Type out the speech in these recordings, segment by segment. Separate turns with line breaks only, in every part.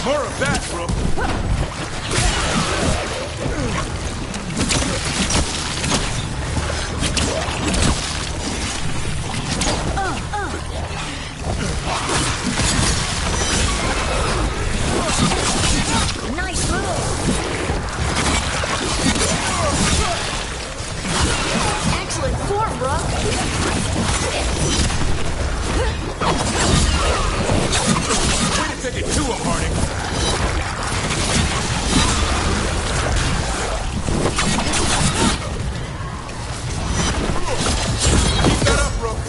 More of that, bro.
Nice move. Excellent form, Brooke.
Way to take it to him, Harding. Keep that up, Brooke.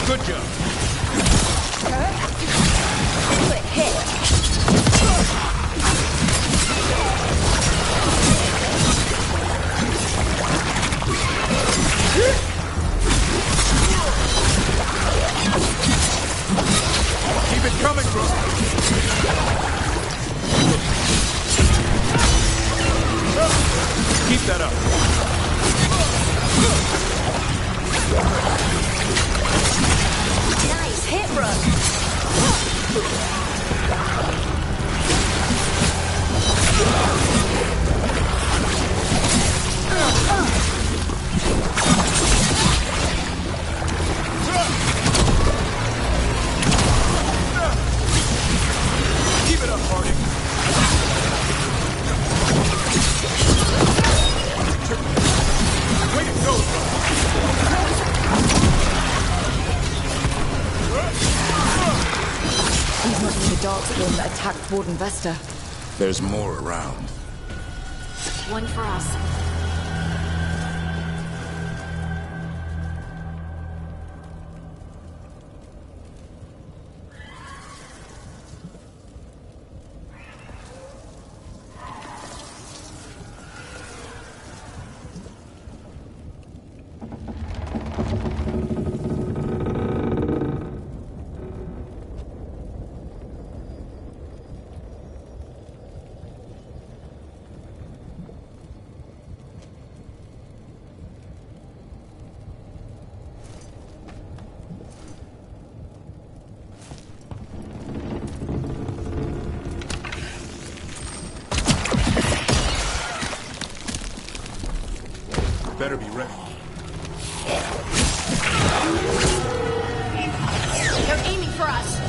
Good job.
Good hit.
Keep it coming, Brooke. Keep that up.
Nice hit, Brooke.
Keep it up, Harding. Way to go, Brooke.
These must be the darkspawn that attacked Warden Vesta.
There's more around.
One for us.
Better be ready.
They're aiming for us.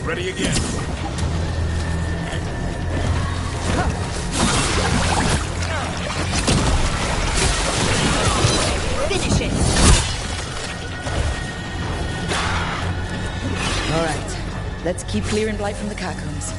Ready again.
Finish it.
All right. Let's keep clearing Blight from the catacombs.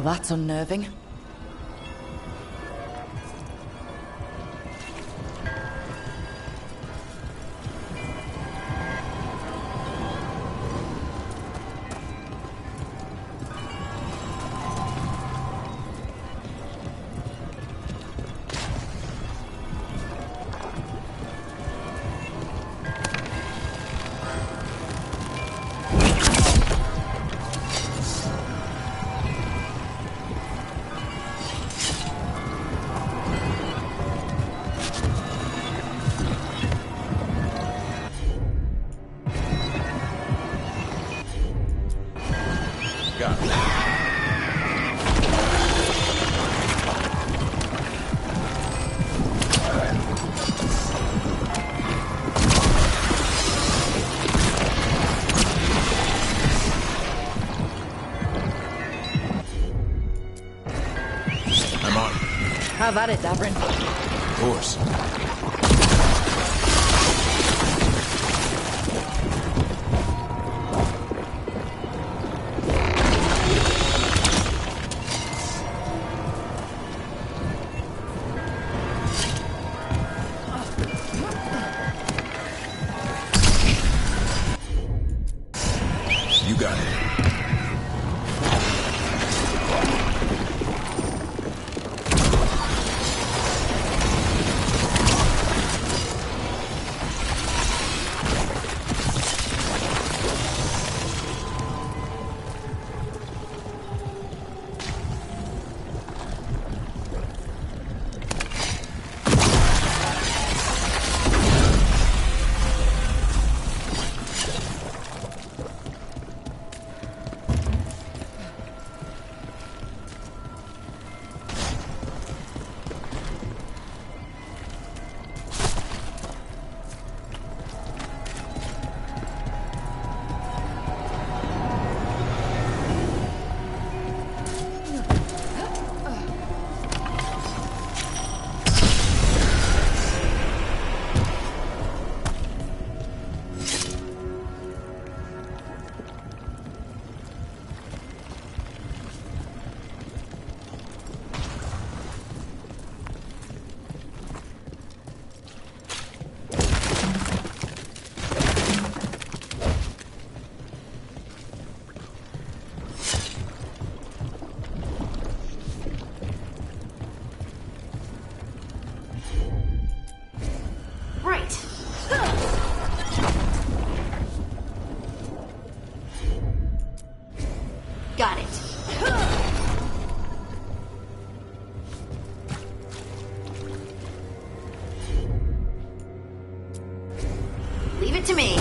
Well, that's unnerving.
Got it. I'm on it.
Have at it, Davrin.
Of course. You got it.
Right. Got it. Leave it to me.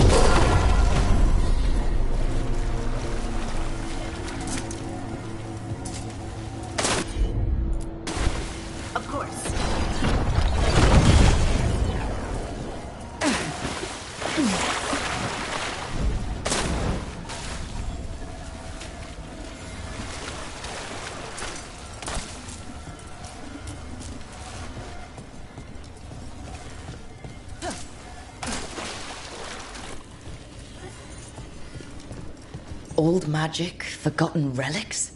Of course.
Old magic, forgotten relics?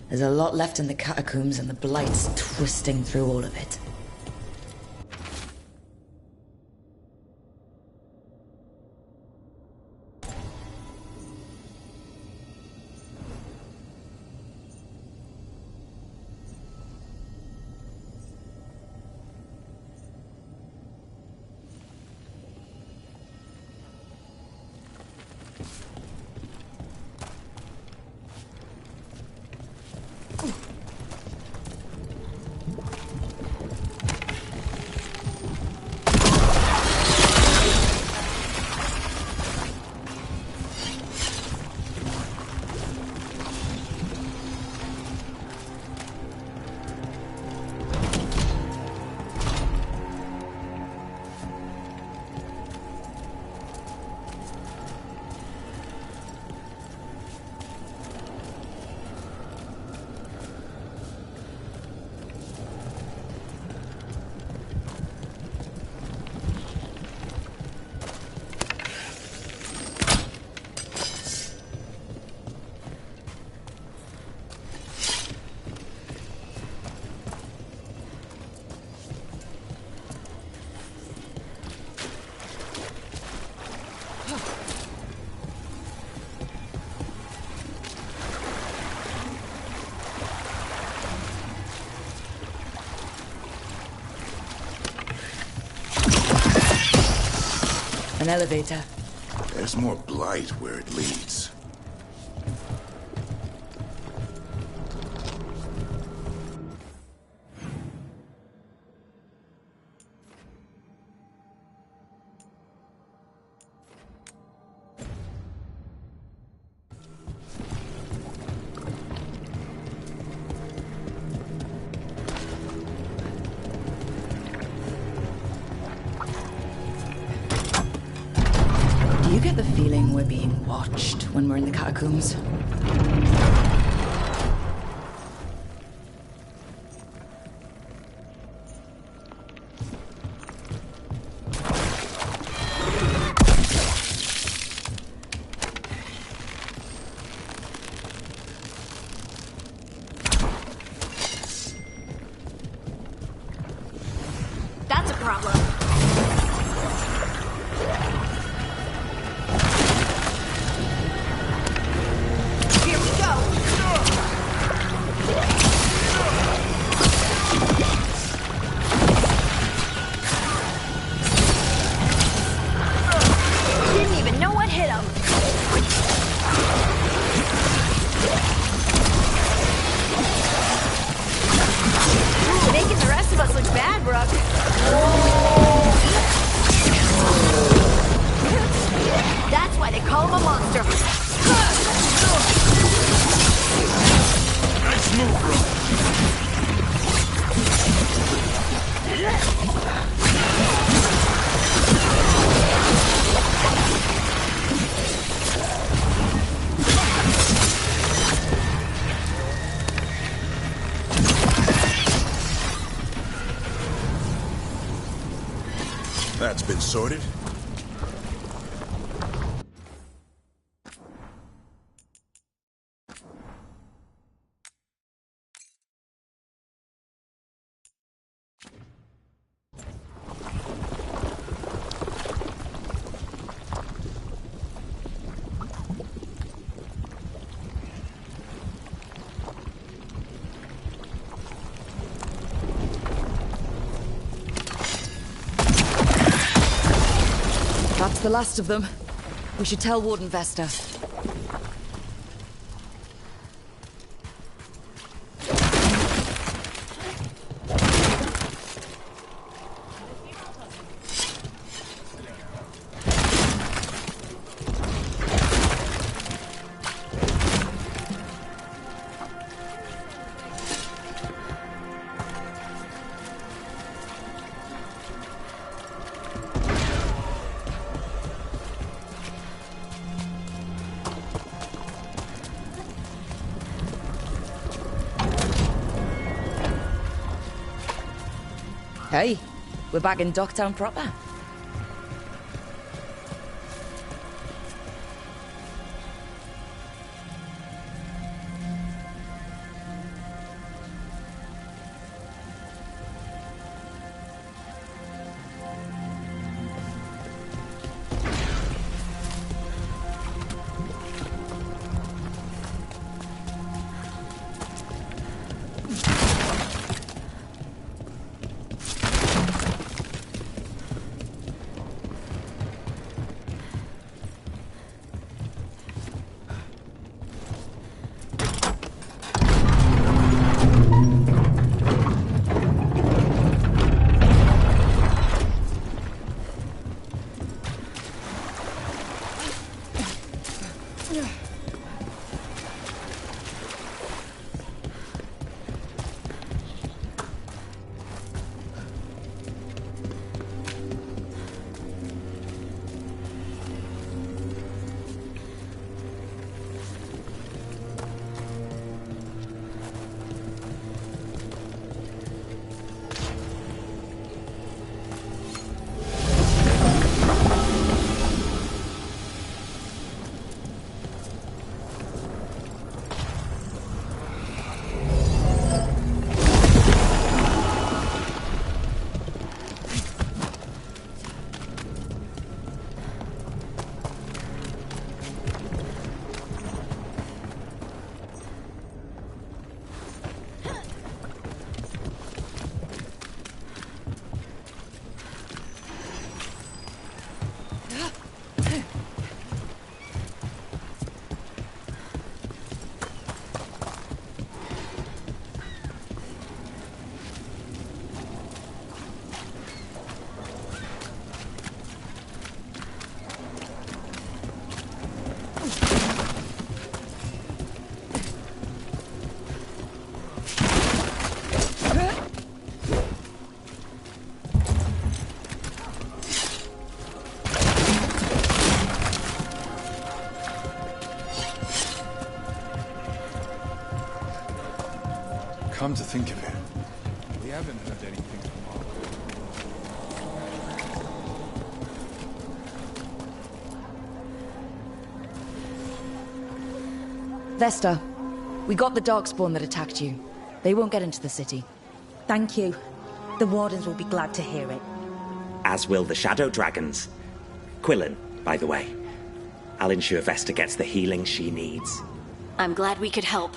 There's a lot left in the catacombs and the Blight's twisting through all of it. An elevator.
There's more blight where it leads.
Do you get the feeling we're being watched when we're in the catacombs?
That's a problem. Here we go. Didn't even know what hit him. Making the rest of us look bad, Brooke. That's why they call him a monster.
Nice move, bro.
That's been sorted.
That's the last of them. We should tell Warden Vesta. Hey, we're back in Docktown proper.
Come to think of it, we haven't heard anything from
Vesta, we got the darkspawn that attacked you. They won't get into the city.
Thank you. The Wardens will be glad to hear it.
As will the Shadow Dragons. Quillen, by the way. I'll ensure Vesta gets the healing she needs.
I'm glad we could help.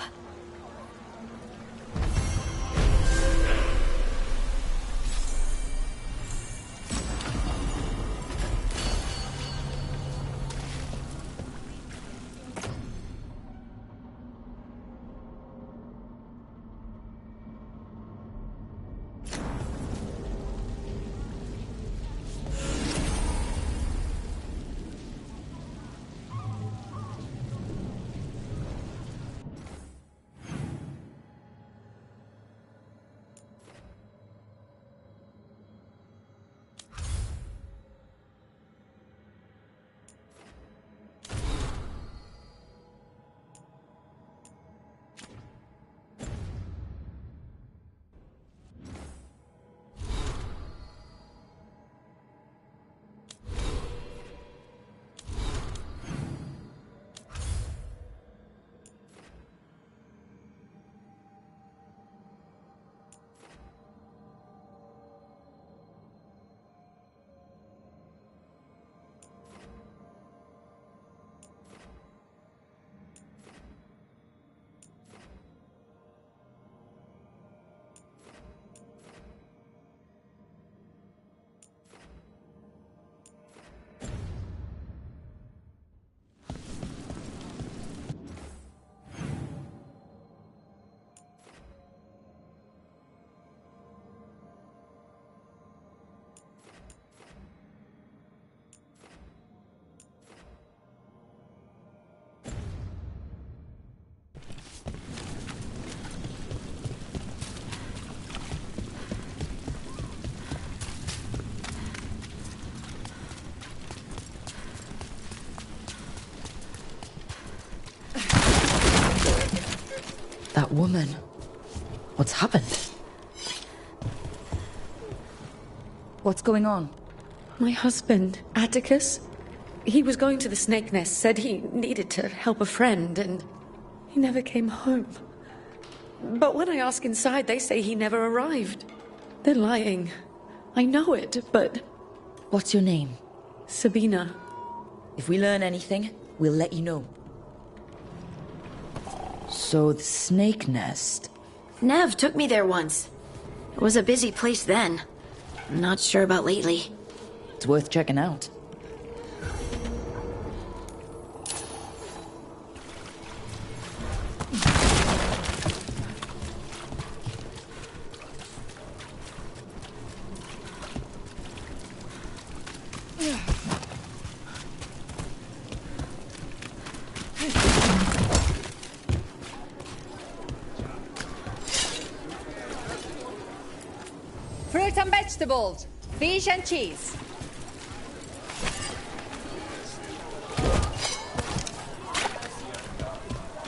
That woman. What's happened? What's going on?
My husband, Atticus, he was going to the Snake Nest, said he needed to help a friend, and he never came home. But when I ask inside, they say he never arrived. They're lying. I know it, but...
What's your name?
Sabina.
If we learn anything, we'll let you know. So, the Snake Nest.
Nev took me there once. It was a busy place then. I'm not sure about lately.
It's worth checking out.
Fruit and vegetables, fish and cheese.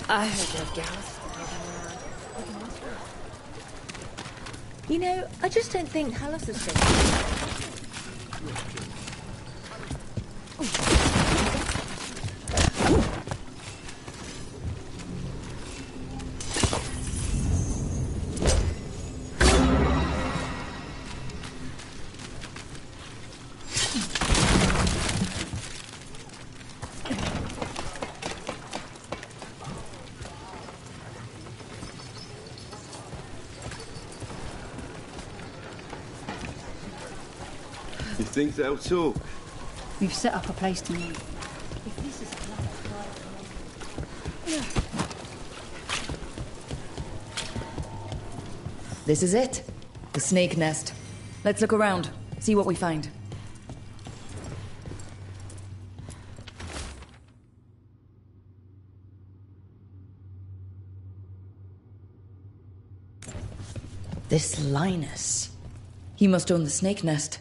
I heard of Gareth. You know, I just don't think Halos is safe.
You think they'll talk?
We've set up a place to meet.
This is it. The Snake Nest. Let's look around, see what we find. This Linus. He must own the Snake Nest.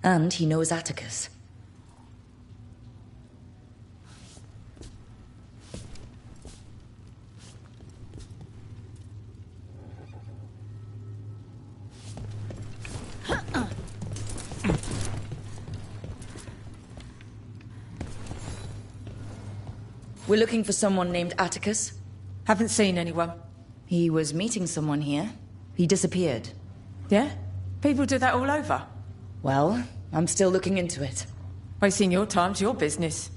And he knows Atticus. We're looking for someone named Atticus.
Haven't seen anyone.
He was meeting someone here. He disappeared.
Yeah? People do that all over.
Well, I'm still looking into it.
Wasting your time's your business.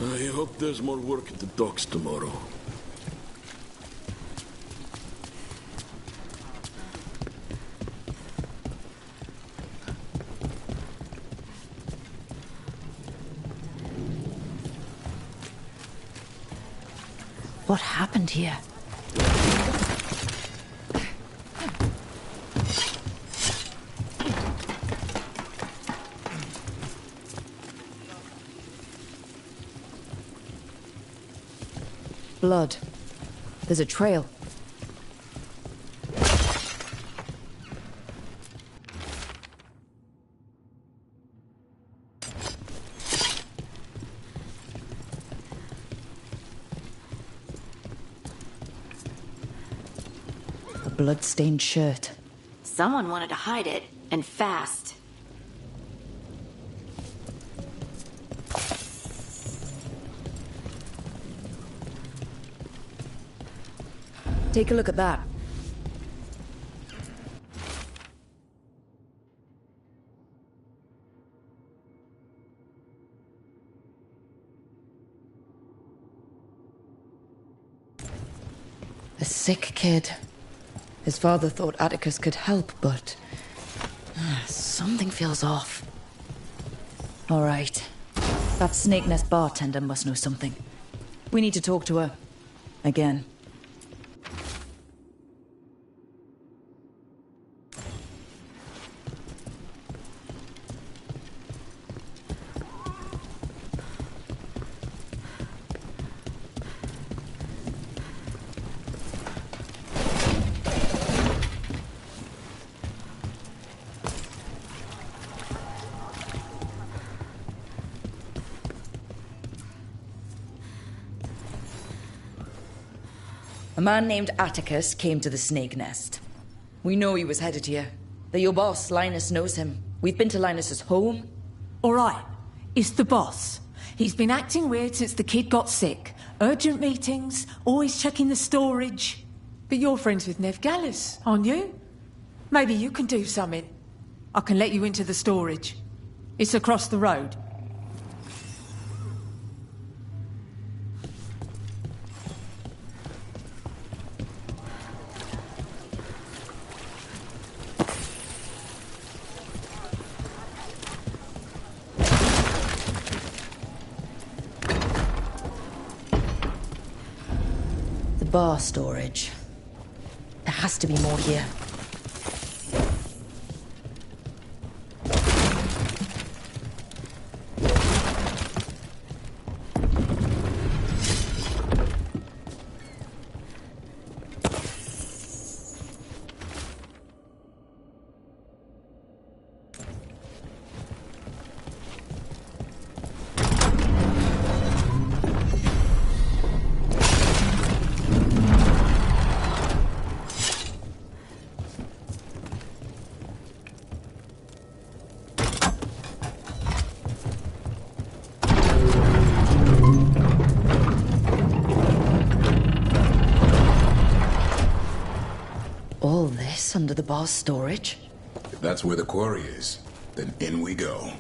I hope there's more work at the docks tomorrow.
What happened here?
Blood. There's a trail. A blood-stained shirt.
Someone wanted to hide it, and fast.
Take a look at that. A sick kid. His father thought Atticus could help, but something feels off. All right. That Snake Nest bartender must know something. We need to talk to her. Again. A man named Atticus came to the Snake Nest. We know he was headed here. That your boss, Linus, knows him. We've been to Linus's home.
All right. It's the boss. He's been acting weird since the kid got sick. Urgent meetings, always checking the storage. But you're friends with Nev Gallus, aren't you? Maybe you can do something. I can let you into the storage. It's across the road.
Bar storage. There has to be more here. All this under the bar's storage?
If that's where the quarry is, then in we go.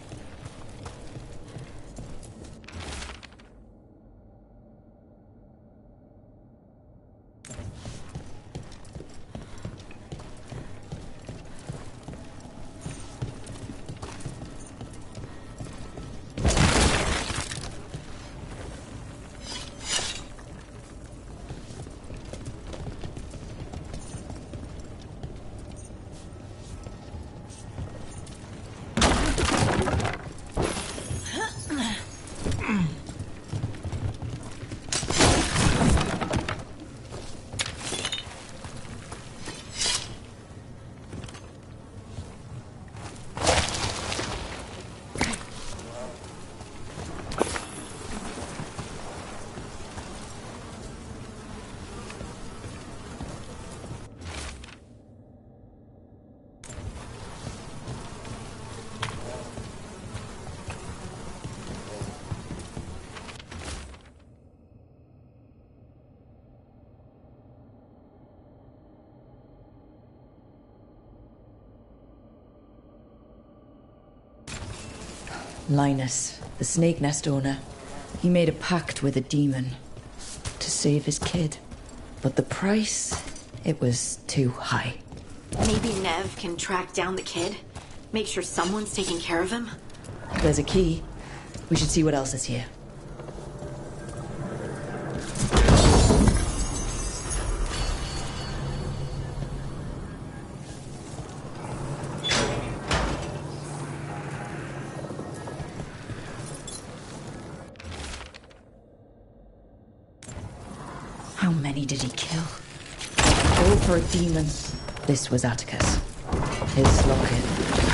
Linus, the snake nest owner, he made a pact with a demon to save his kid. But the price, it was too high.
Maybe Nev can track down the kid? Make sure someone's taking care of him?
There's a key. We should see what else is here. How many did he kill? All for a demon. This was Atticus. His locket.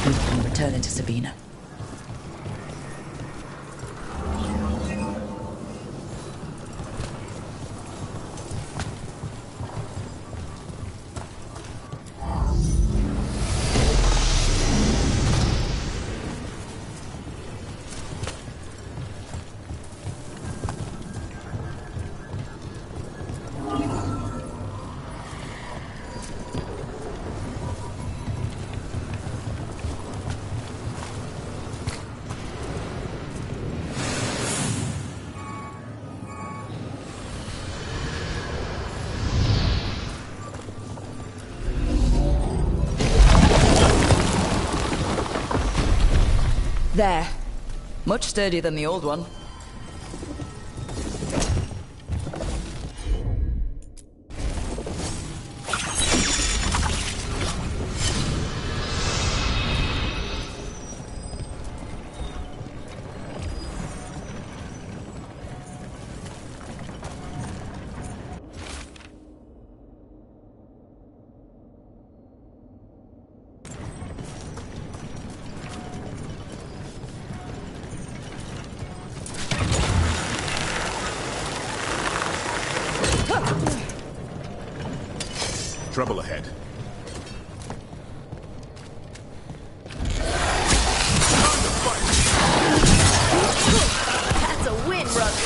He can return it to Sabina. There. Much sturdier than the old one.
Trouble ahead.
That's a win, brother.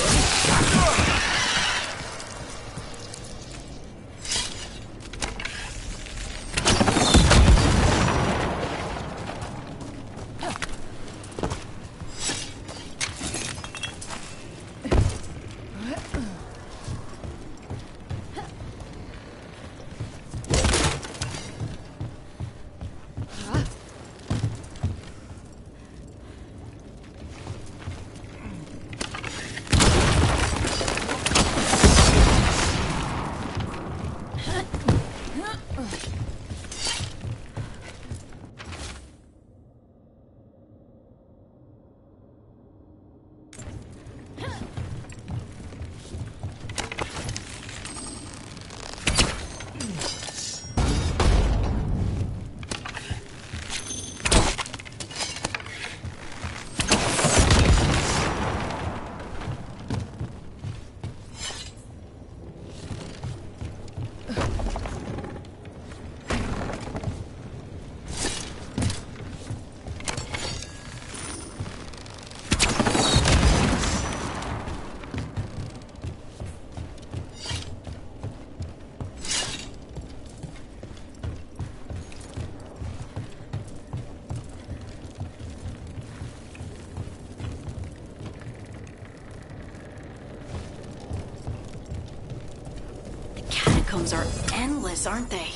Catacombs are endless, aren't they?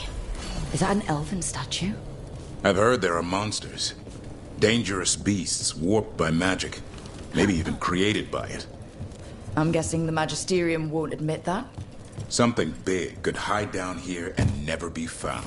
Is that an elven statue?
I've heard there are monsters. Dangerous beasts warped by magic. Maybe even created by it.
I'm guessing the Magisterium won't admit that?
Something big could hide down here and never be found.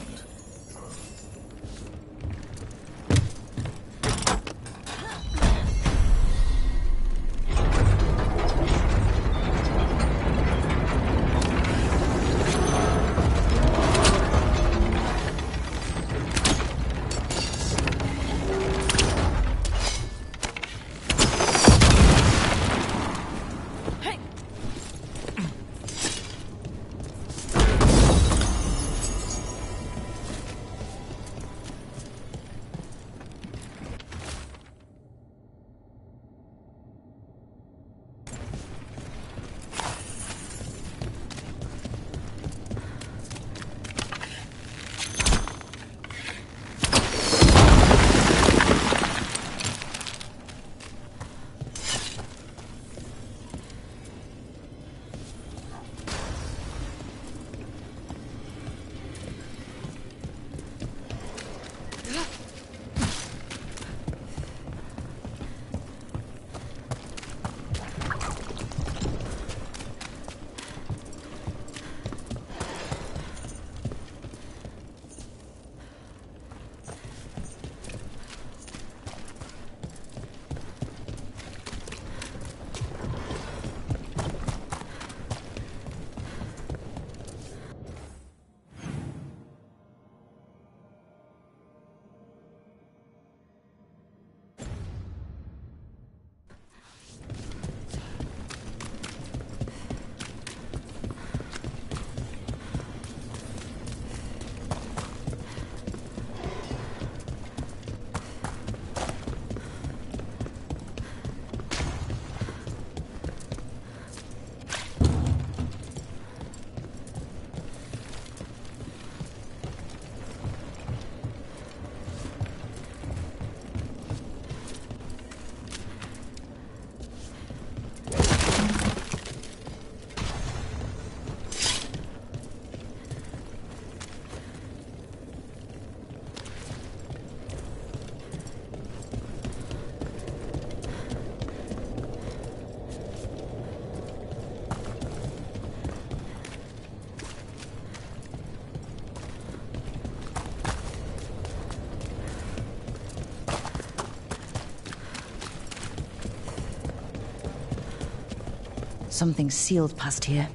Something sealed past here.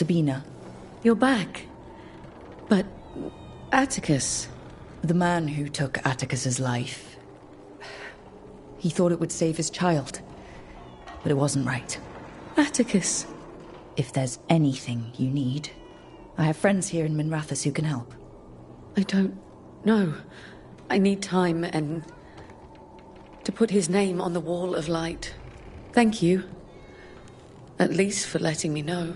Sabina.
You're back. But Atticus...
The man who took Atticus's life. He thought it would save his child. But it wasn't right.
Atticus.
If there's anything you need, I have friends here in Minrathous who can help.
I don't know. I need time and... to put his name on the Wall of Light. Thank you. At least for letting me know.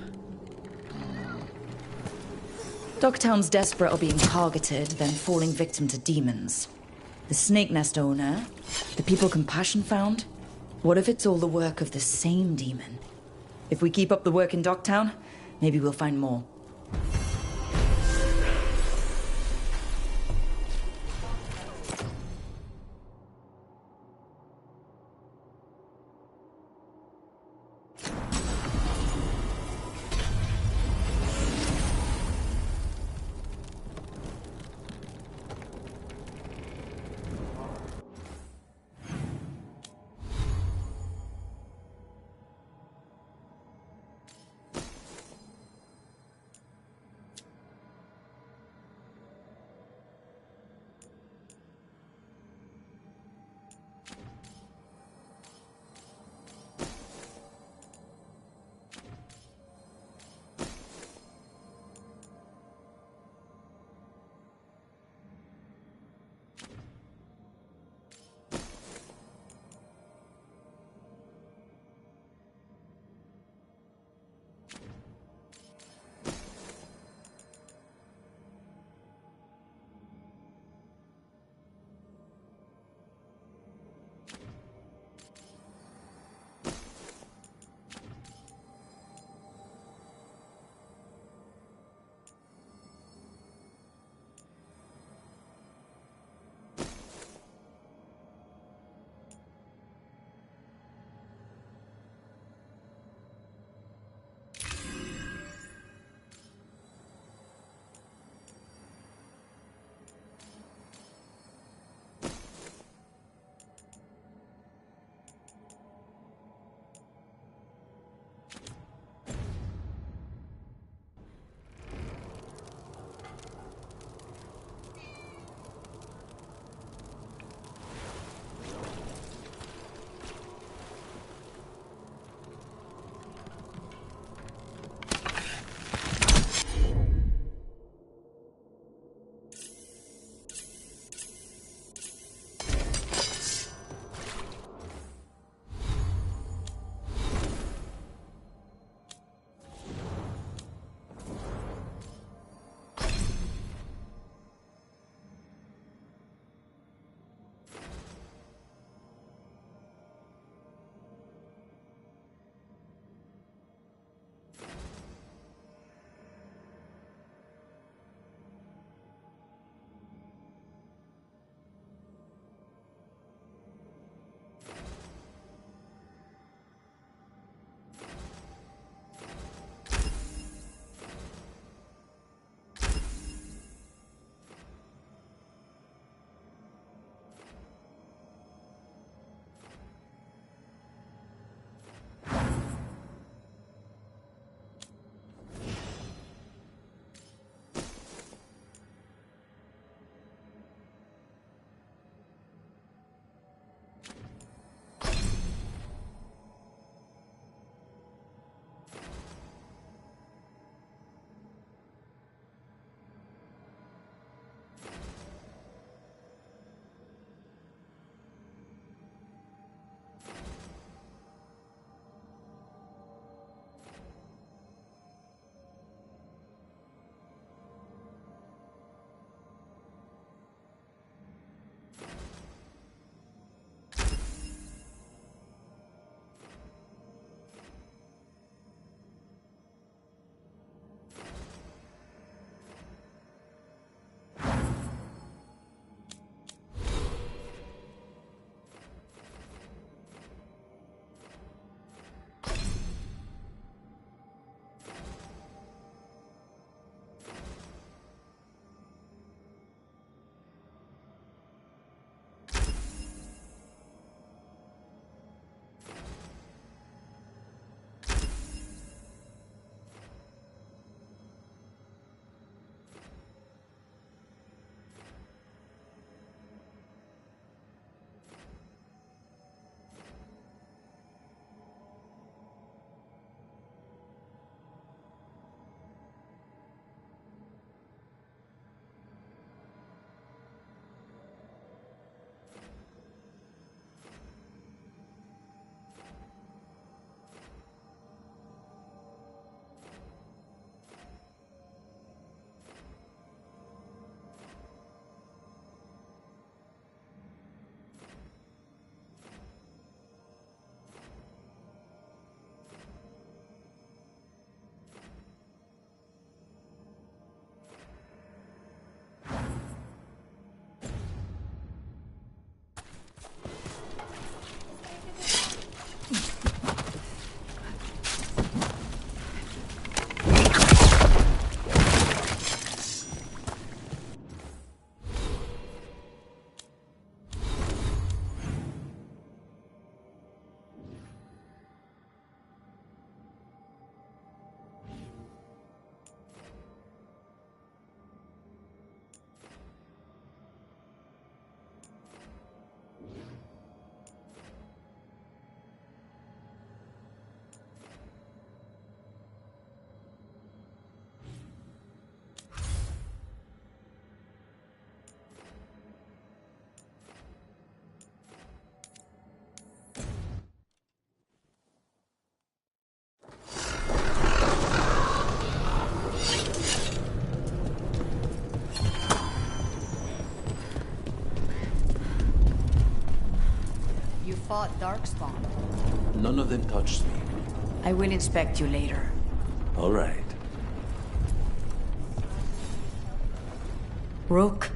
Dogtown's desperate are being targeted, then falling victim to demons. The Snake Nest owner, the people Compassion found. What if it's all the work of the same demon? If we keep up the work in Dogtown, maybe we'll find more.
You fought Darkspawn.
None of them touched me.
I will inspect you later.
All right.
Rook,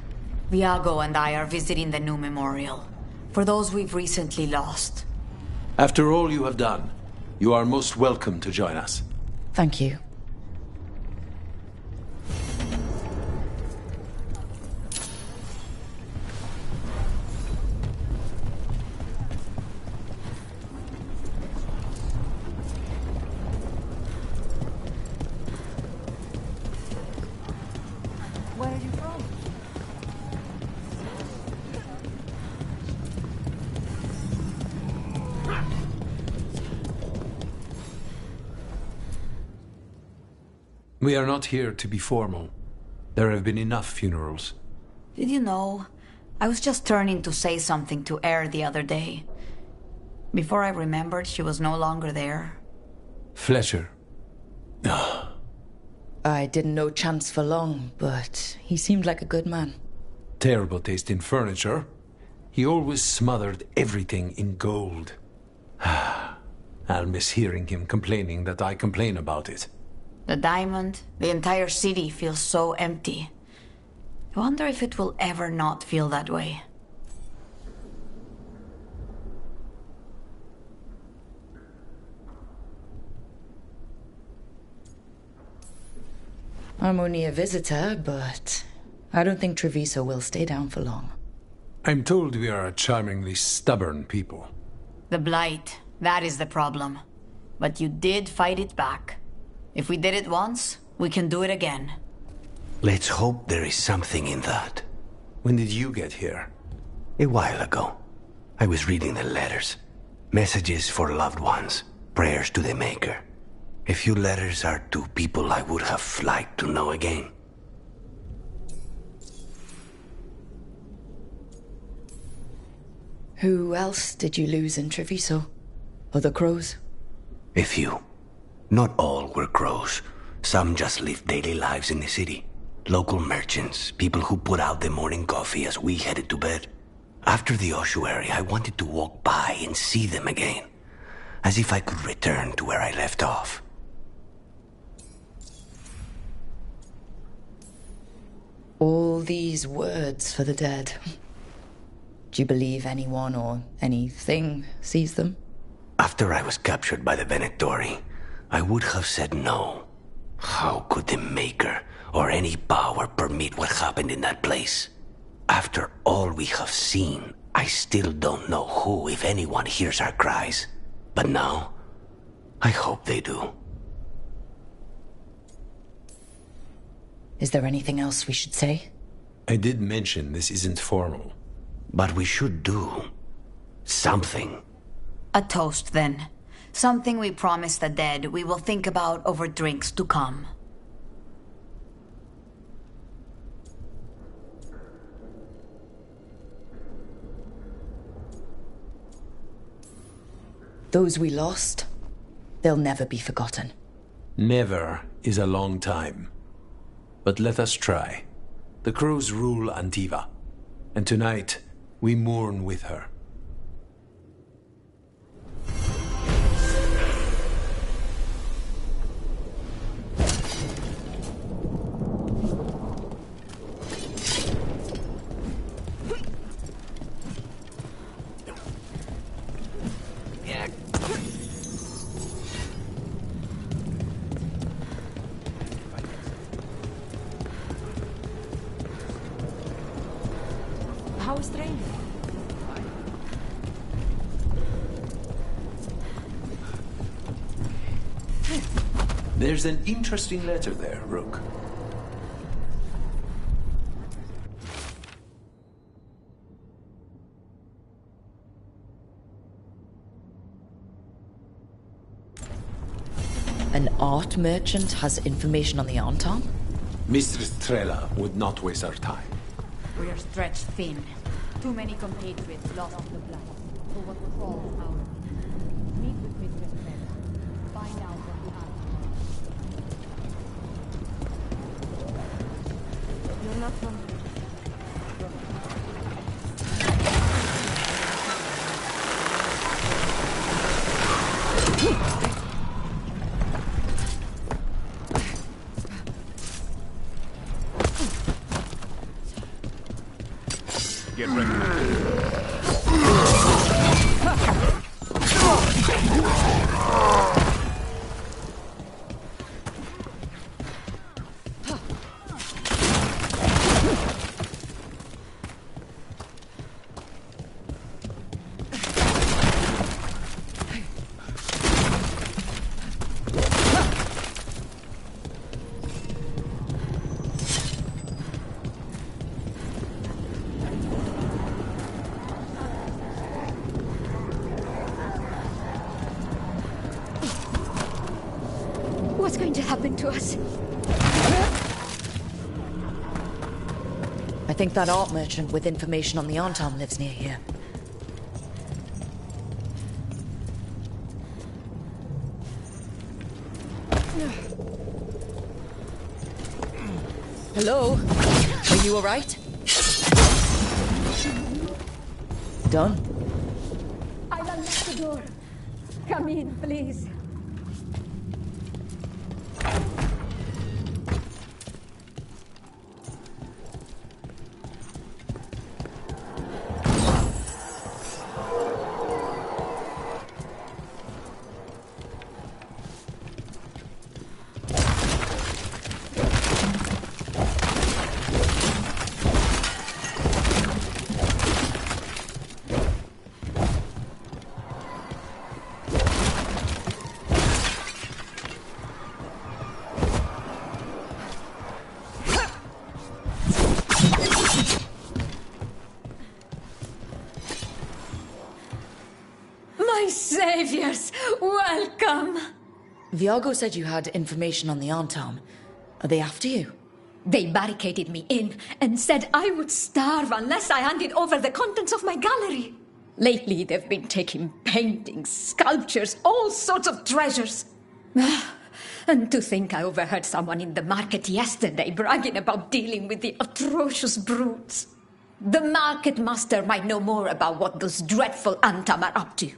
Viago and I are visiting the new memorial. For those we've recently lost.
After all you have done, you are most welcome to join us.
Thank you.
Where are you from?
We are not here to be formal. There have been enough funerals.
Did you know? I was just turning to say something to Air the other day. Before I remembered, she was no longer there.
Fletcher.
I didn't know Chance for long, but he seemed like a good man.
Terrible taste in furniture. He always smothered everything in gold. I'll miss hearing him complaining that I complain about it.
The diamond, the entire city feels so empty. I wonder if it will ever not feel that way.
I'm only a visitor, but I don't think Treviso will stay down for long.
I'm told we are a charmingly stubborn people.
The Blight, that is the problem. But you did fight it back. If we did it once, we can do it again.
Let's hope there is something in that.
When did you get here?
A while ago. I was reading the letters. Messages for loved ones. Prayers to the Maker. A few letters are to people I would have liked to know again.
Who else did you lose in Treviso? Other crows?
A few. Not all were crows. Some just lived daily lives in the city. Local merchants, people who put out the morning coffee as we headed to bed. After the ossuary, I wanted to walk by and see them again. As if I could return to where I left off.
All these words for the dead. Do you believe anyone or anything sees them?
After I was captured by the Venatori, I would have said no. How could the Maker or any power permit what happened in that place? After all we have seen, I still don't know who, if anyone, hears our cries. But now, I hope they do.
Is there anything else we should say?
I did mention this isn't formal.
But we should do something.
A toast, then. Something we promise the dead we will think about over drinks to come.
Those we lost, they'll never be forgotten.
Never is a long time. But let us try. The crows rule Antiva, and tonight we mourn with her.
How is training?
There's an interesting letter there, Rook.
An art merchant has information on the Anton?
Mistress Trella would not waste our time.
We are stretched thin. Too many compatriots lost in the blood. For what crawls out of it. Meet with Mistress Trella. Find out what the
You're not from...
get recognized.
What's going to happen to us?
I think that art merchant with information on the Arntom lives near here. Hello? Are you alright? Done?
I'll unlock the door. Come in, please.
My saviors, welcome!
Viago said you had information on the Arntom. Are they after you?
They barricaded me in and said I would starve unless I handed over the contents of my gallery. Lately, they've been taking paintings, sculptures, all sorts of treasures. And to think I overheard someone in the market yesterday bragging about dealing with the atrocious brutes. The market master might know more about what those dreadful Arntom are up to.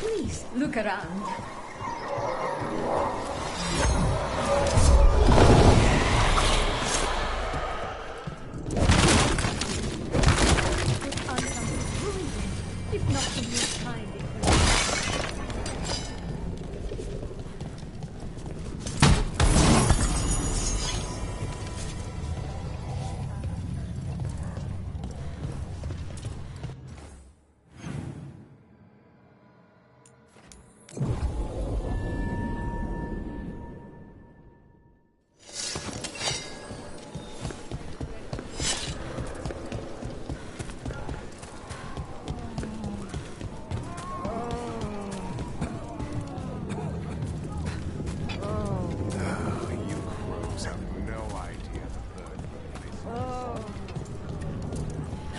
Please, look around.
If not from your kind,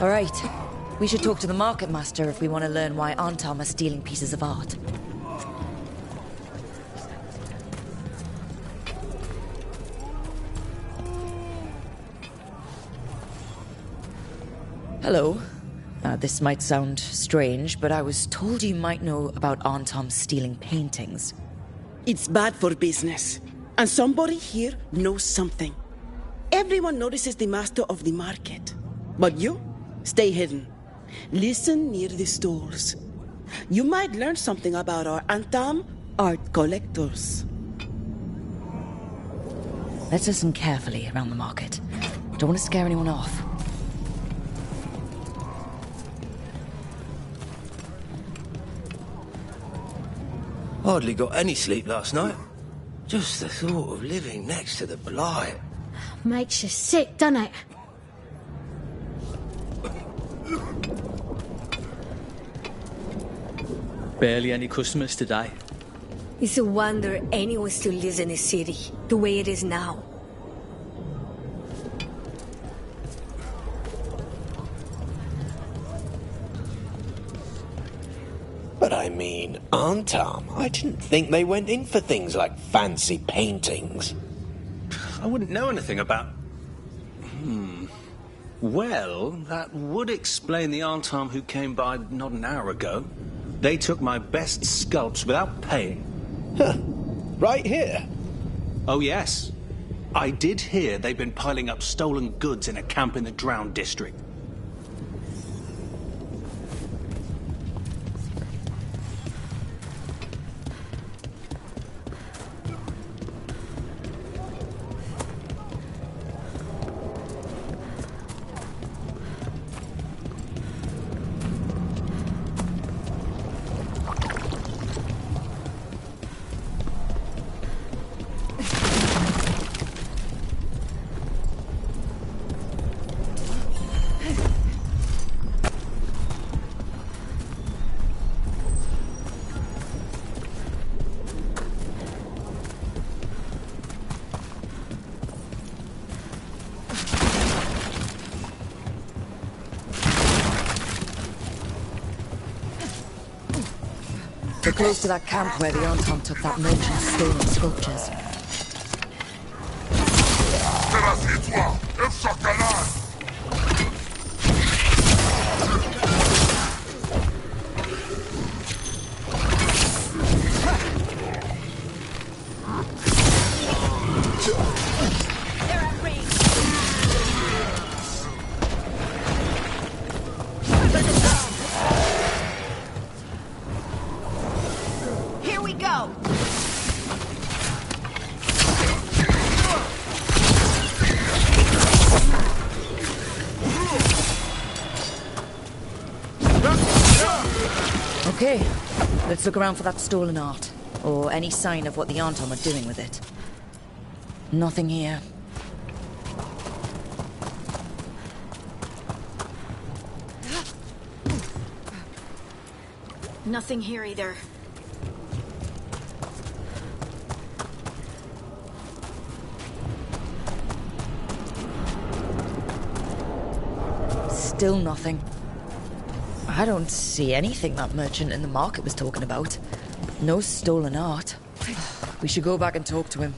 All right. We should talk to the market master if we want to learn why Arntom are stealing pieces of art. Hello. This might sound strange, but I was told you might know about Arntom stealing paintings.
It's bad for business. And somebody here knows something. Everyone notices the master of the market. But you, stay hidden. Listen near the stalls. You might learn something about our Arntom art collectors.
Let's listen carefully around the market. Don't want to scare anyone off.
Hardly got any sleep last night. Just the thought of living next to the blight.
makes you sick, doesn't it?
Barely any customers today.
It's a wonder anyone still lives in the city, the way it is now.
But I mean, Arntom, I didn't think they went in for things like fancy paintings.
I wouldn't know anything about...
Well, that would explain the Arntom who came by not an hour ago. They took my best sculpts without paying.
Huh. Right here?
Oh, yes. I did hear they've been piling up stolen goods in a camp in the Drowned district.
We're close to that camp where the Arntom took that merchant's stolen sculptures. Okay, let's look around for that stolen art, or any sign of what the Arntom are doing with it. Nothing here.
Nothing here either.
Still nothing. I don't see anything that merchant in the market was talking about. No stolen art. We should go back and talk to him.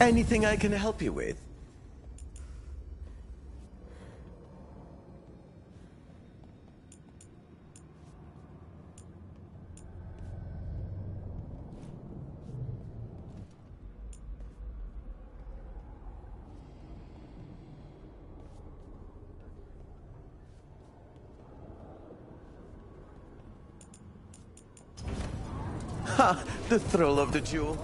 Anything I can help you with? Ha! The thrill of the jewel.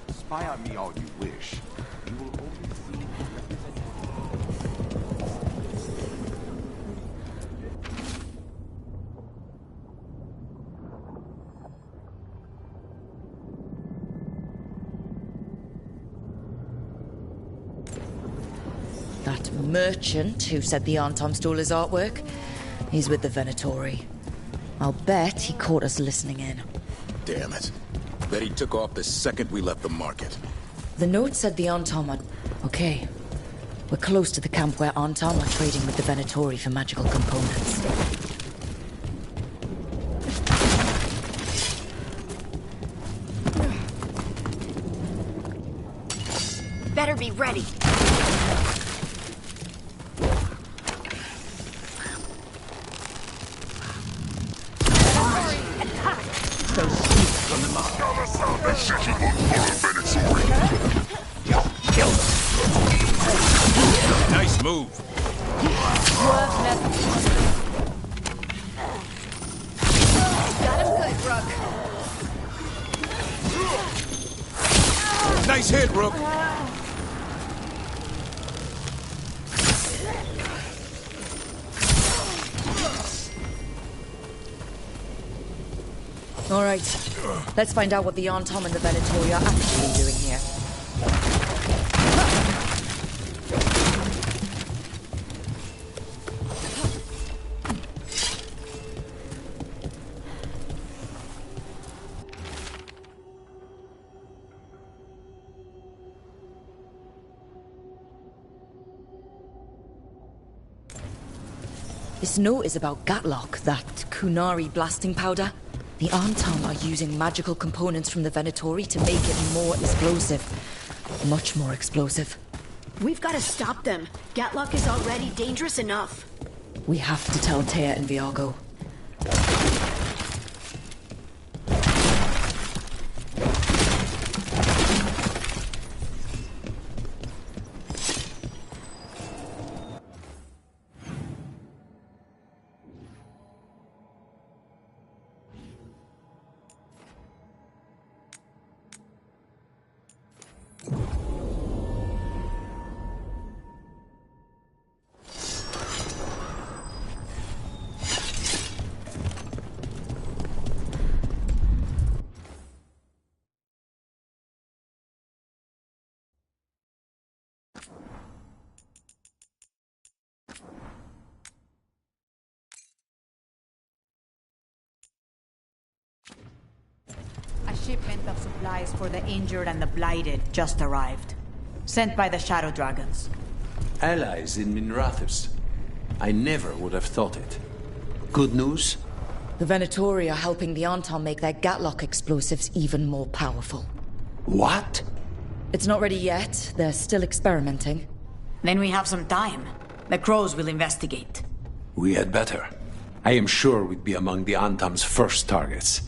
Spy on me all you wish. You will only see
That merchant who said the Arntom stole his artwork, he's with the Venatori. I'll bet he caught us listening in.
Damn it. Bet he took off the second we left the market.
The note said the Arntom are... Okay. We're close to the camp where Arntom are trading with the Venatori for magical components.
Better be ready.
Nice move.
Got him good, Rook.
Nice hit, Rook.
All right. Let's find out what the Antom and the Venatori are actually doing here. This note is about Gatlock, that Kunari blasting powder. The Antom are using magical components from the Venatori to make it more explosive. Much more explosive.
We've got to stop them. Gatlock is already dangerous enough.
We have to tell Taya and Viago.
A shipment of supplies for the injured and the blighted just arrived. Sent by the Shadow Dragons.
Allies in Minrathous. I never would have thought it. Good news?
The Venatori are helping the Antom make their Gatlock explosives even more powerful.
What?
It's not ready yet. They're still experimenting.
Then we have some time. The Crows will investigate.
We had better. I am sure we'd be among the Antom's first targets.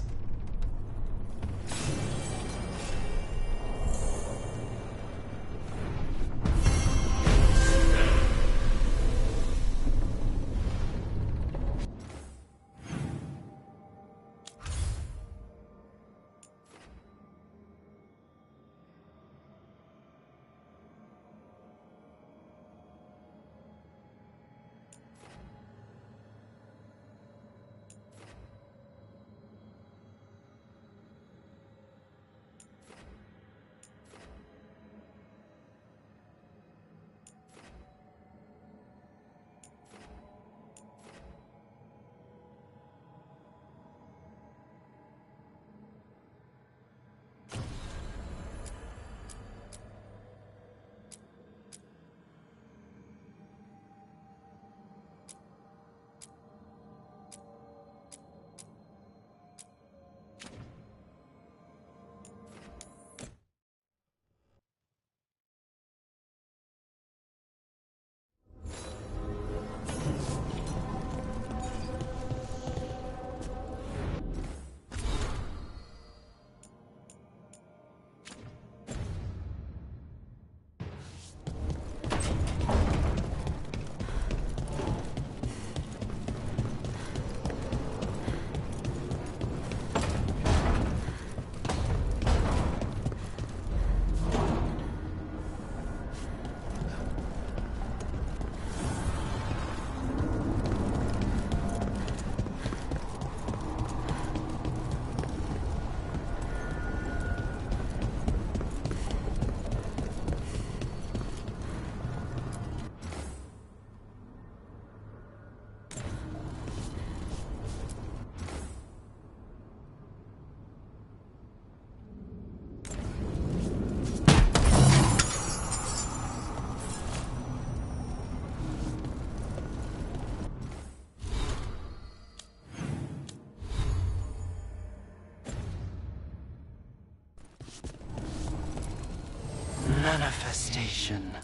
Manifestation.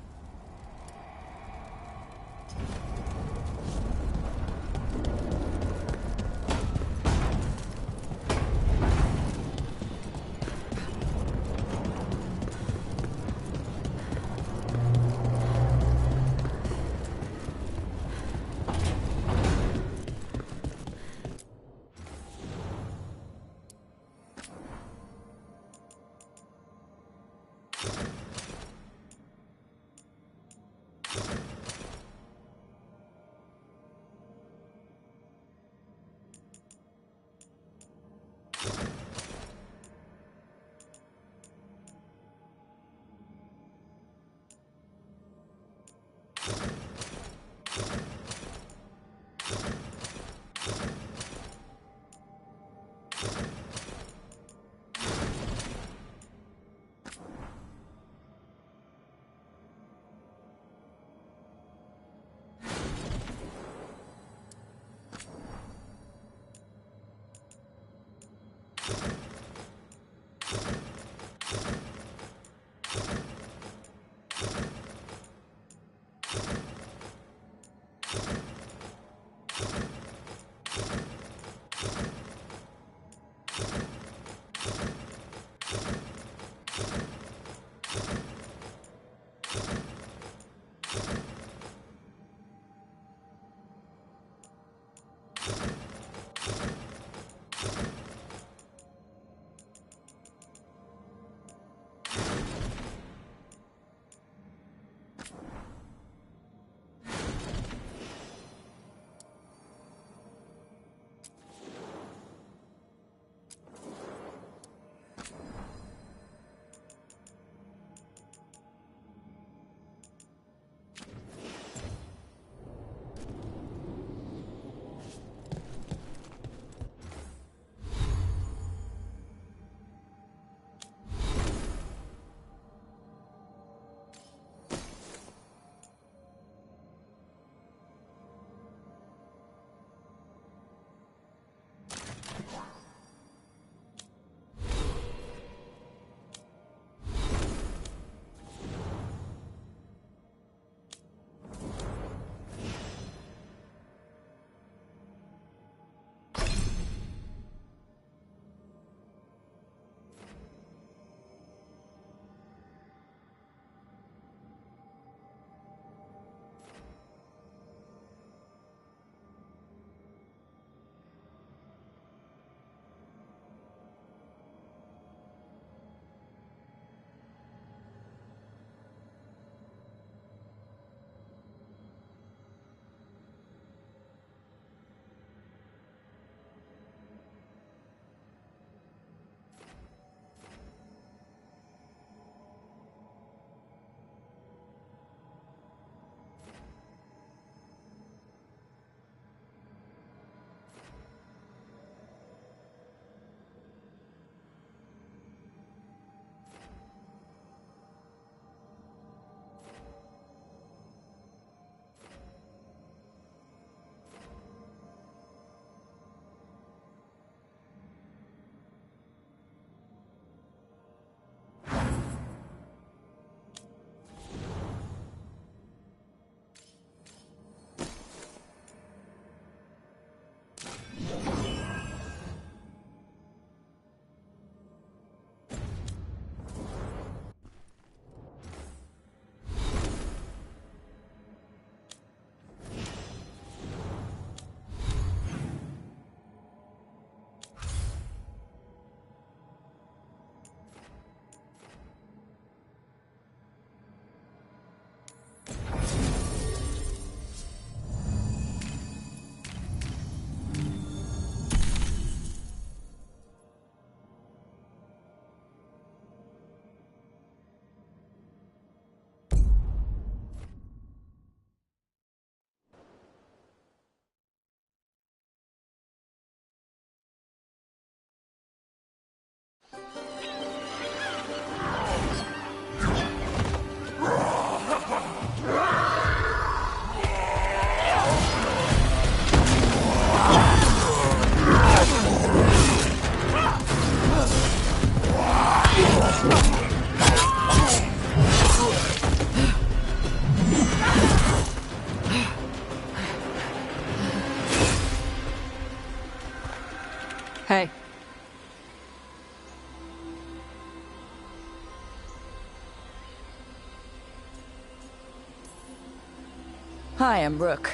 Hi, I'm Rook.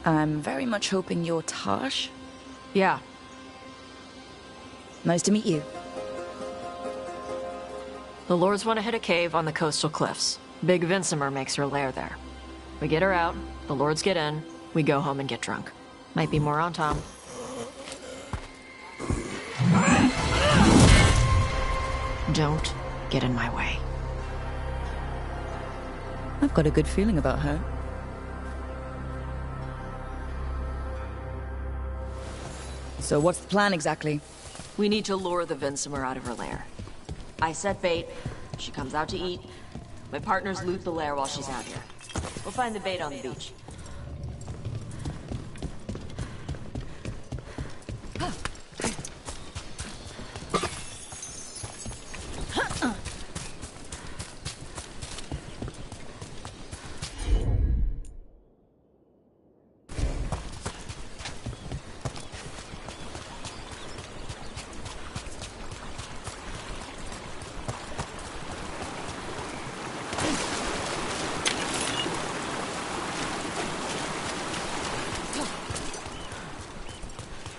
I'm very much hoping you're Tosh.
Yeah.
Nice to meet you.
The Lords want to hit a cave on the coastal cliffs. Big Vincimer makes her lair there. We get her out, the Lords get in, we go home and get drunk. Might be more on Tom. Don't get in my way.
I've got a good feeling about her. So what's the plan exactly?
We need to lure the Vincimer out of her lair. I set bait, she comes out to eat. My partners loot the lair while she's out here. We'll find the bait on the beach.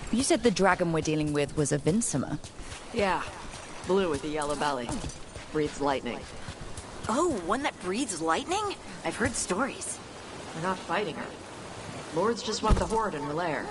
You said the dragon we're dealing with was a Vincimer.
Yeah, blue with a yellow belly. Breathes lightning.
Oh, one that breathes lightning? I've heard stories.
We're not fighting her. Lords just want the horde in her lair.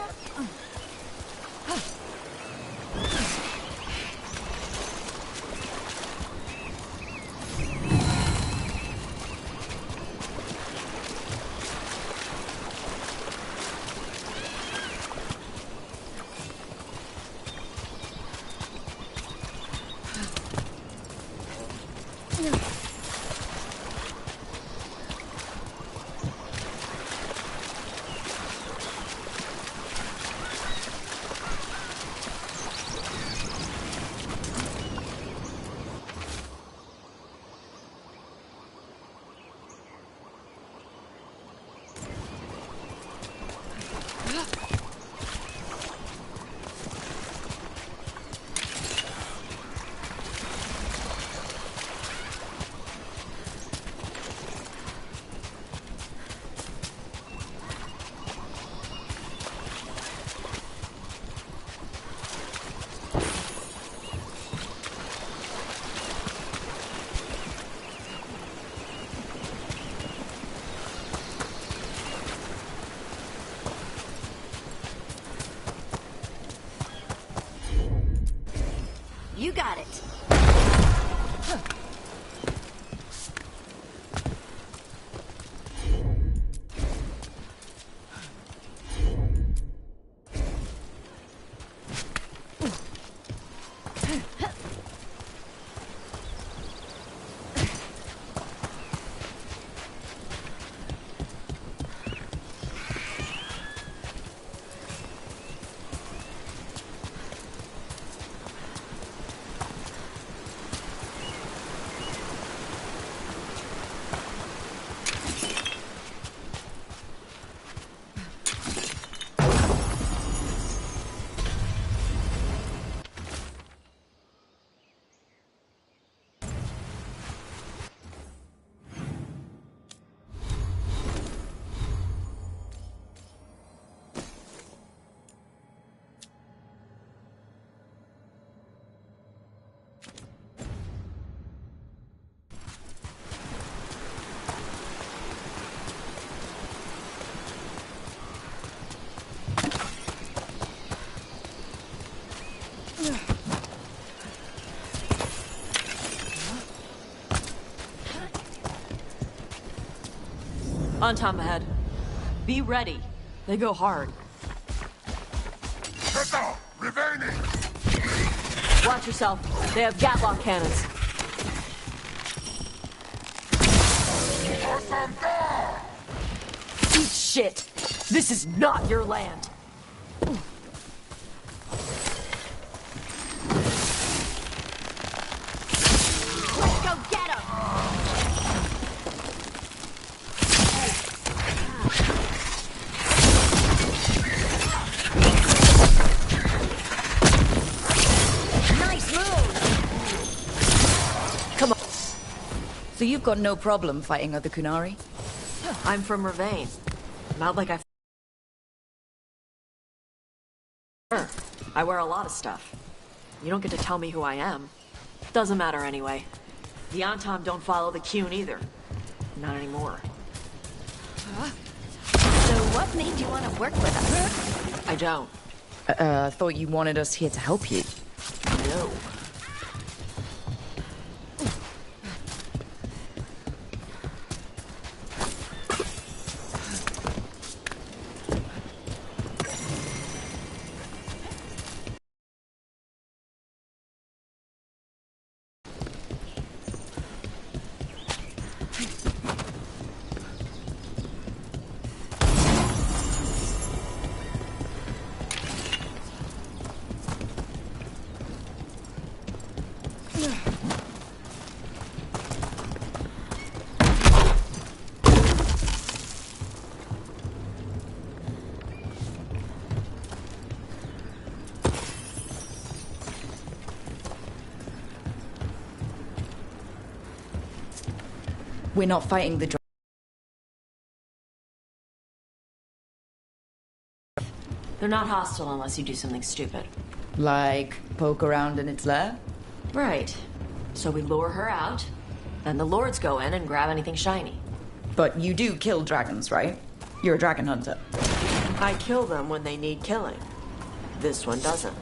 You got it.
On Tom ahead. Be ready. They go hard. Watch yourself. They have Gatlock cannons. Eat shit. This is not your land.
Let's go get him!
So you've got no problem fighting other Kunari?
I'm from Ravane. Not like I wear a lot of stuff. You don't get to tell me who I am. Doesn't matter anyway. The Antam don't follow the Qun either. Not anymore.
So what made you want to work with us?
I don't.
Thought you wanted us here to help you.
No.
We're not fighting the
They're not hostile unless you do something stupid.
Like poke around in its lair?
Right. So we lure her out, then the lords go in and grab anything shiny.
But you do kill dragons, right? You're a dragon hunter.
I kill them when they need killing. This one doesn't.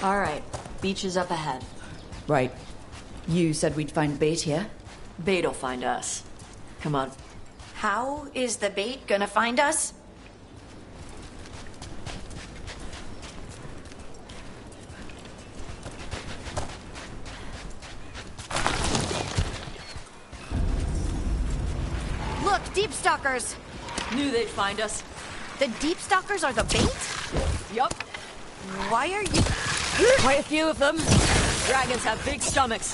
All right, beach is up ahead.
Right. You said we'd find bait here?
Bait'll find us. Come on.
How is the bait gonna find us? Look, deep stalkers!
Knew they'd find us.
The deep stalkers are the bait?
Yup.
Why are you...
Quite a few of them. Dragons have big stomachs.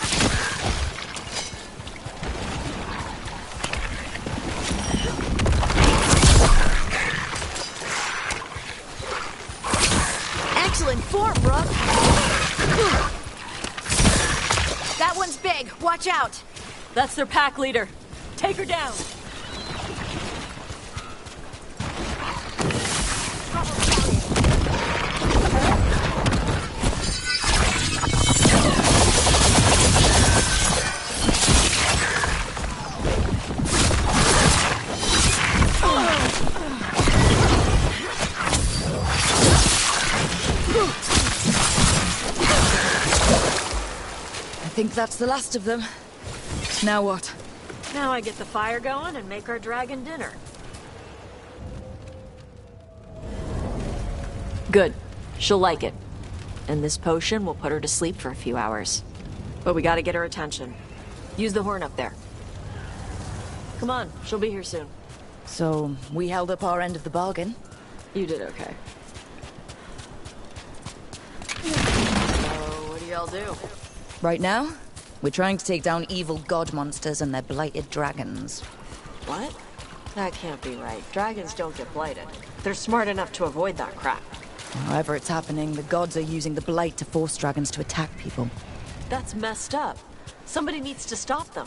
Excellent form, Brooke. That one's big. Watch out.
That's their pack leader. Take her down.
I think that's the last of them. Now what?
Now I get the fire going and make our dragon dinner. Good. She'll like it. And this potion will put her to sleep for a few hours. But we gotta get her attention. Use the horn up there. Come on, she'll be here soon.
So, we held up our end of the bargain?
You did okay. So, what do y'all do?
Right now, we're trying to take down evil god monsters and their blighted dragons.
What? That can't be right. Dragons don't get blighted. They're smart enough to avoid that crap.
However it's happening, the gods are using the blight to force dragons to attack people.
That's messed up. Somebody needs to stop them.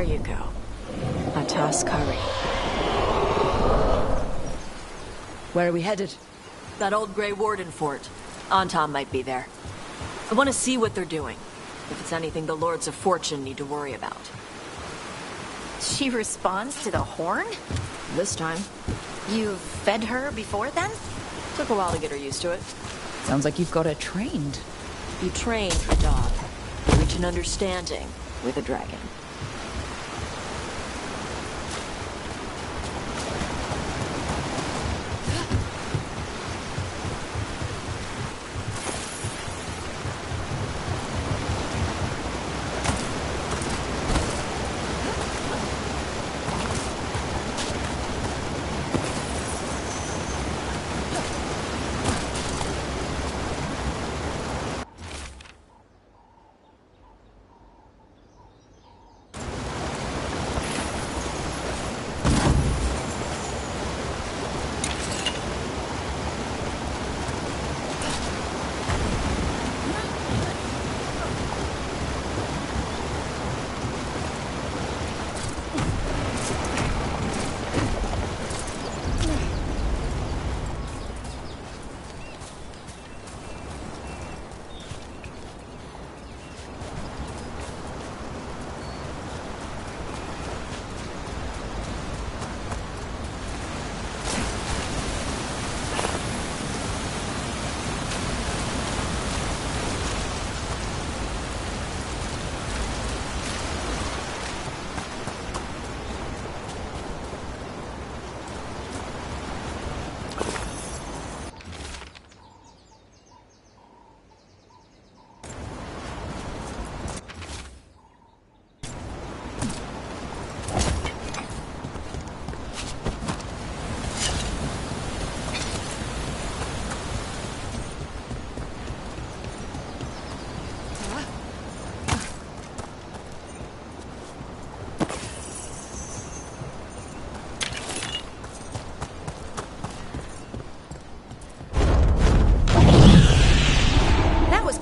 There you go. Atas Kari.
Where are we headed?
That old Grey Warden fort. Anton might be there. I want to see what they're doing. If it's anything the Lords of Fortune need to worry about.
She responds to the horn?
This time.
You fed her before then?
Took a while to get her used to it.
Sounds like you've got her trained.
You train a dog. You reach an understanding with a dragon.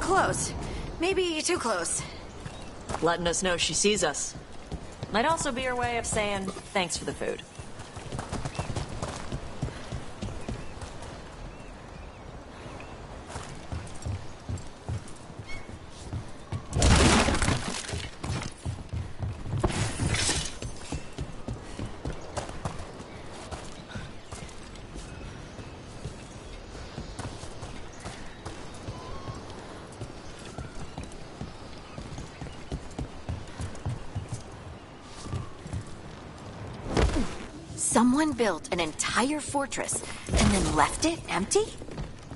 Close. Maybe too close.
Letting us know she sees us. Might also be her way of saying thanks for the food.
Someone built an entire fortress and then left it empty?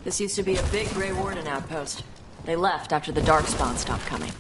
This used to be a big Grey Warden outpost. They left after the Darkspawn stopped coming.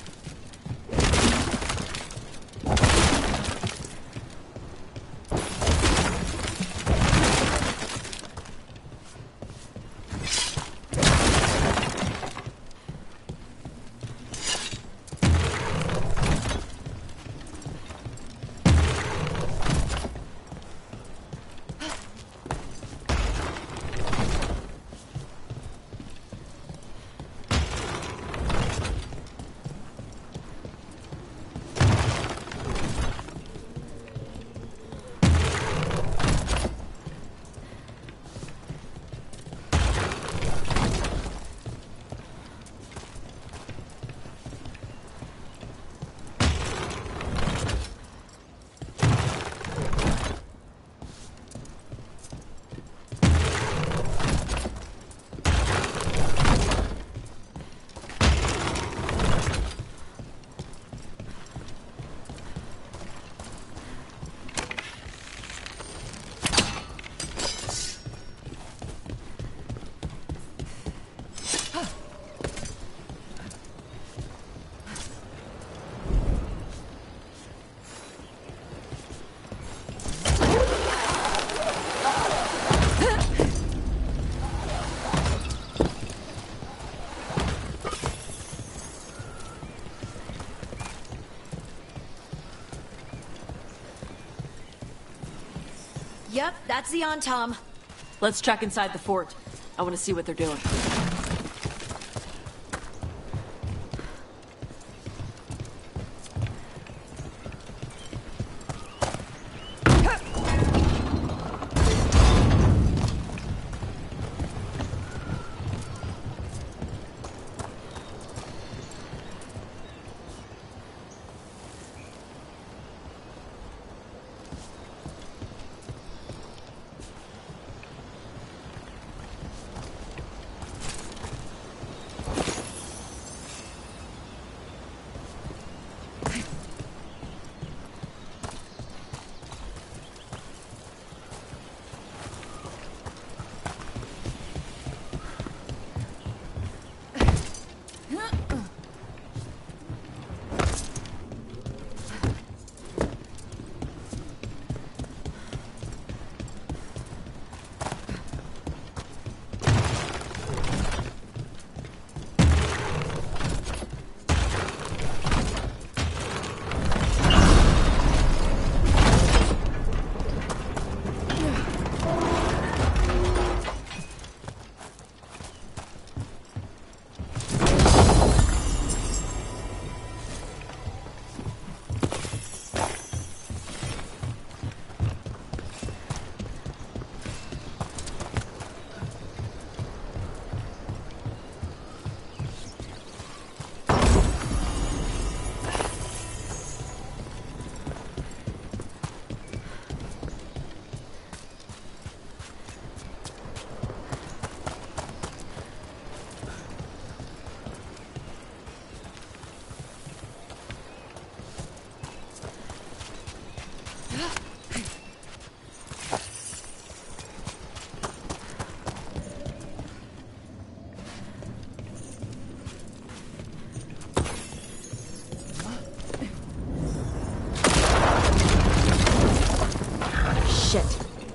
Yep, that's the Tom.
Let's check inside the fort. I want to see what they're doing.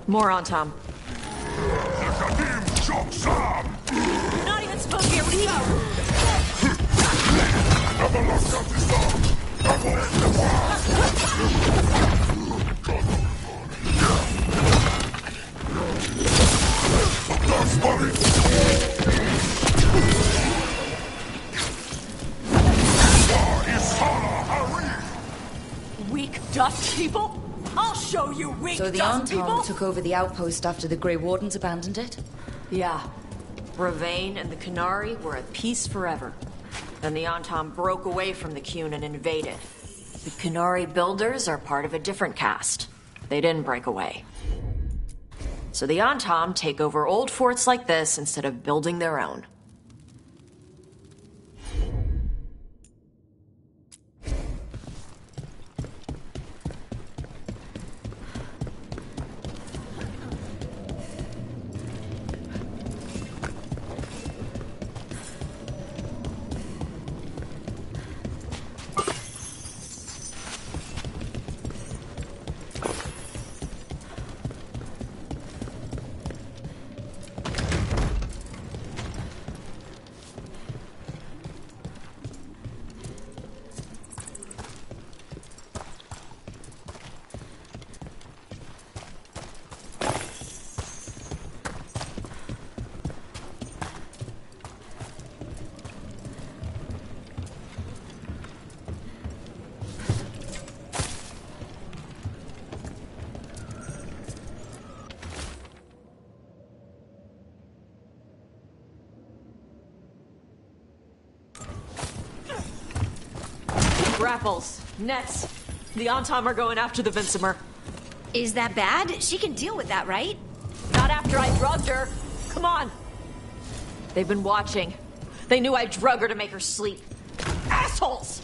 More on Tom. You're not even supposed to be around. Weak dust people? I'll show you weak
So the
dust people!
Anton took over the outpost after the Grey Wardens abandoned it?
Yeah. Ravane and the Canary were at peace forever. Then the Anton broke away from the Qun and invaded. The Canary builders are part of a different caste. They didn't break away. So the Anton take over old forts like this instead of building their own. Grapples, nets. The Antom are going after the Vincimer.
Is that bad? She can deal with that, right?
Not after I drugged her. Come on. They've been watching. They knew I drug her to make her sleep. Assholes!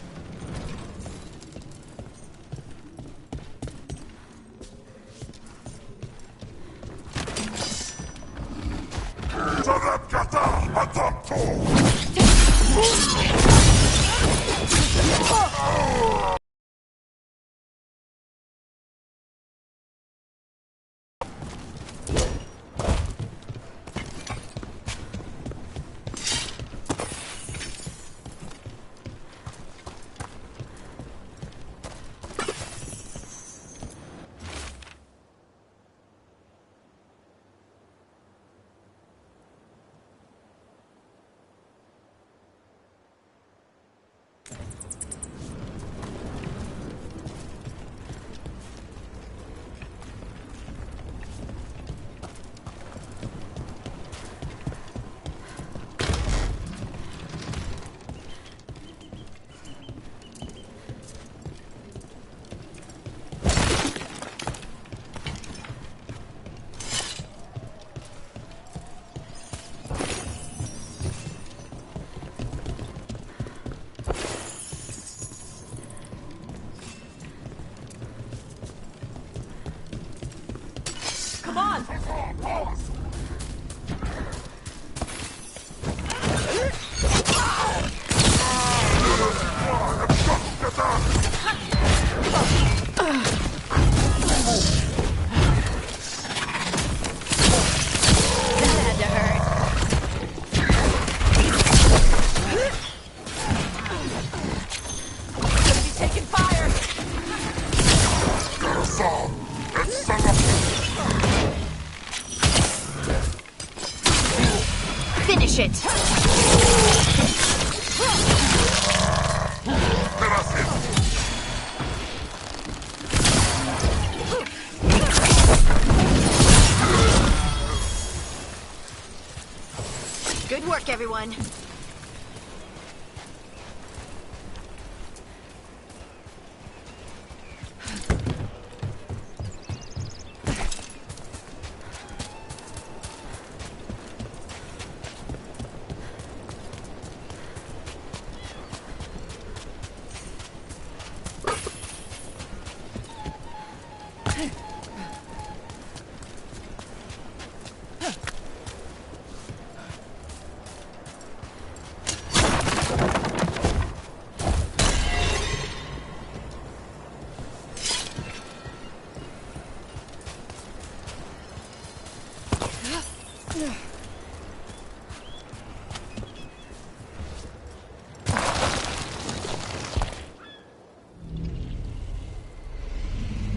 everyone.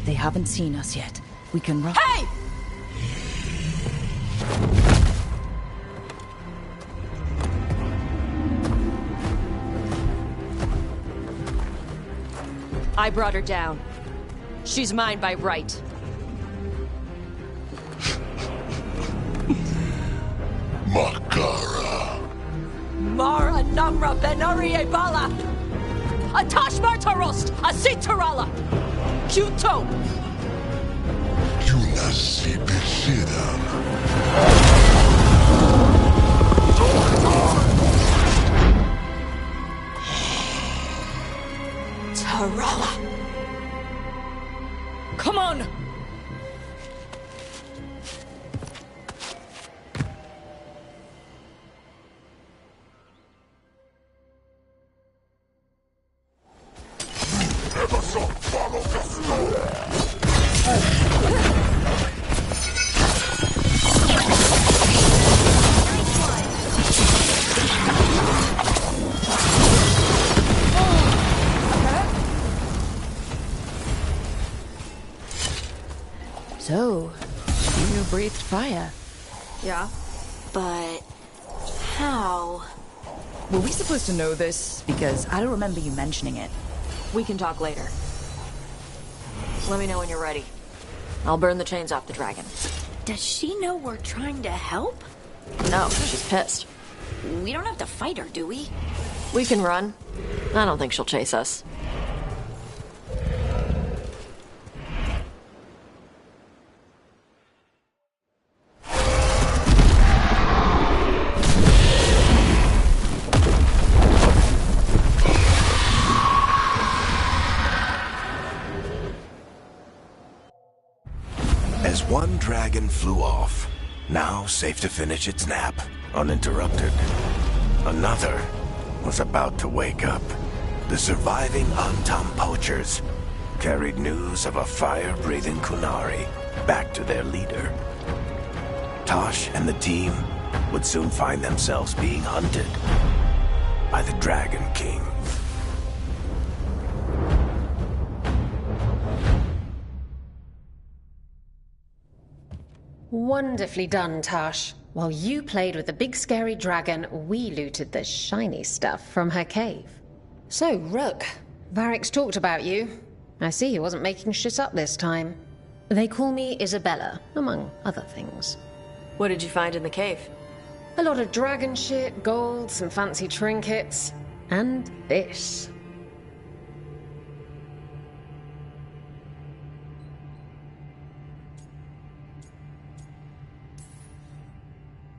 They haven't seen us yet. We can run.
Hey!
I brought her down. She's mine by right.
Makara.
Mara Namra Benarie Bala! Atash Martarost! Asitarala! Kyuto!
Yunasi Bishida.
Tarala! Come on!
So, you breathed fire.
Yeah. But how?
Were we supposed to know this? Because I don't remember you mentioning it.
We can talk later. Let me know when you're ready. I'll burn the chains off the dragon.
Does she know we're trying to help?
No, she's pissed.
We don't have to fight her, do we?
We can run. I don't think she'll chase us.
As one dragon flew off, now safe to finish its nap, uninterrupted, another was about to wake up. The surviving Antam poachers carried news of a fire-breathing Kunari back to their leader. Tosh and the team would soon find themselves being hunted by the Dragon King.
Wonderfully done, Tash. While you played with the big scary dragon, we looted the shiny stuff from her cave. So, Rook, Varric's talked about you. I see he wasn't making shit up this time. They call me Isabella, among other things.
What did you find in the cave?
A lot of dragon shit, gold, some fancy trinkets, and this.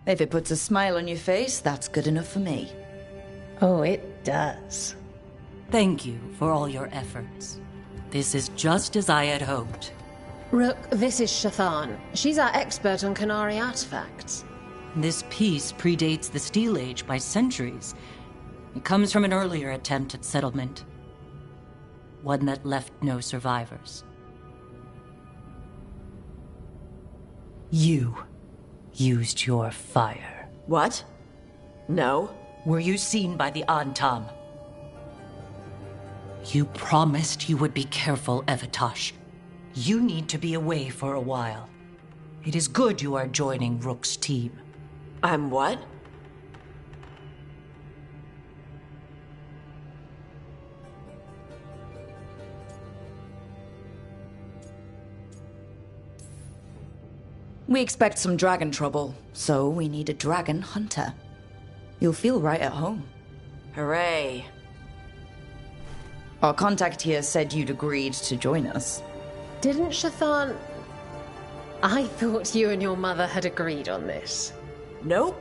If it puts a smile on your face, that's good enough for me.
Oh, it does.
Thank you for all your efforts. This is just as I had hoped.
Rook, this is Shathan. She's our expert on Kunari artifacts.
This piece predates the Steel Age by centuries. It comes from an earlier attempt at settlement. One that left no survivors. You used your fire.
What? No.
Were you seen by the Antam? You promised you would be careful, Evatosh. You need to be away for a while. It is good you are joining Rook's team.
I'm what?
We expect some dragon trouble, so we need a dragon hunter. You'll feel right at home.
Hooray.
Our contact here said you'd agreed to join us.
Didn't Shathan... I thought you and your mother had agreed on this.
Nope.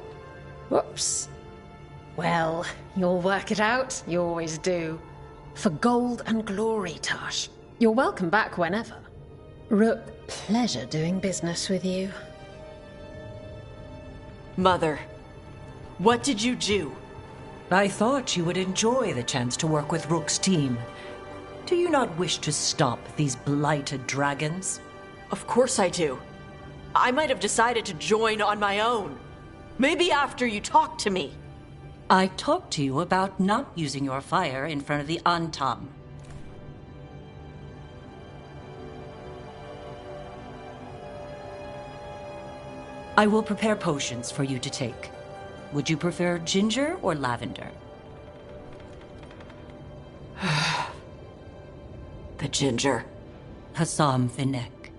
Whoops. Well, you'll work it out. You always do. For gold and glory, Tosh. You're welcome back whenever. Rook, pleasure doing business with you.
Mother, what did you do?
I thought you would enjoy the chance to work with Rook's team. Do you not wish to stop these blighted dragons?
Of course I do. I might have decided to join on my own. Maybe after you talked to me.
I talked to you about not using your fire in front of the Antam. I will prepare potions for you to take. Would you prefer ginger or lavender?
The ginger.
Hassam Vinek.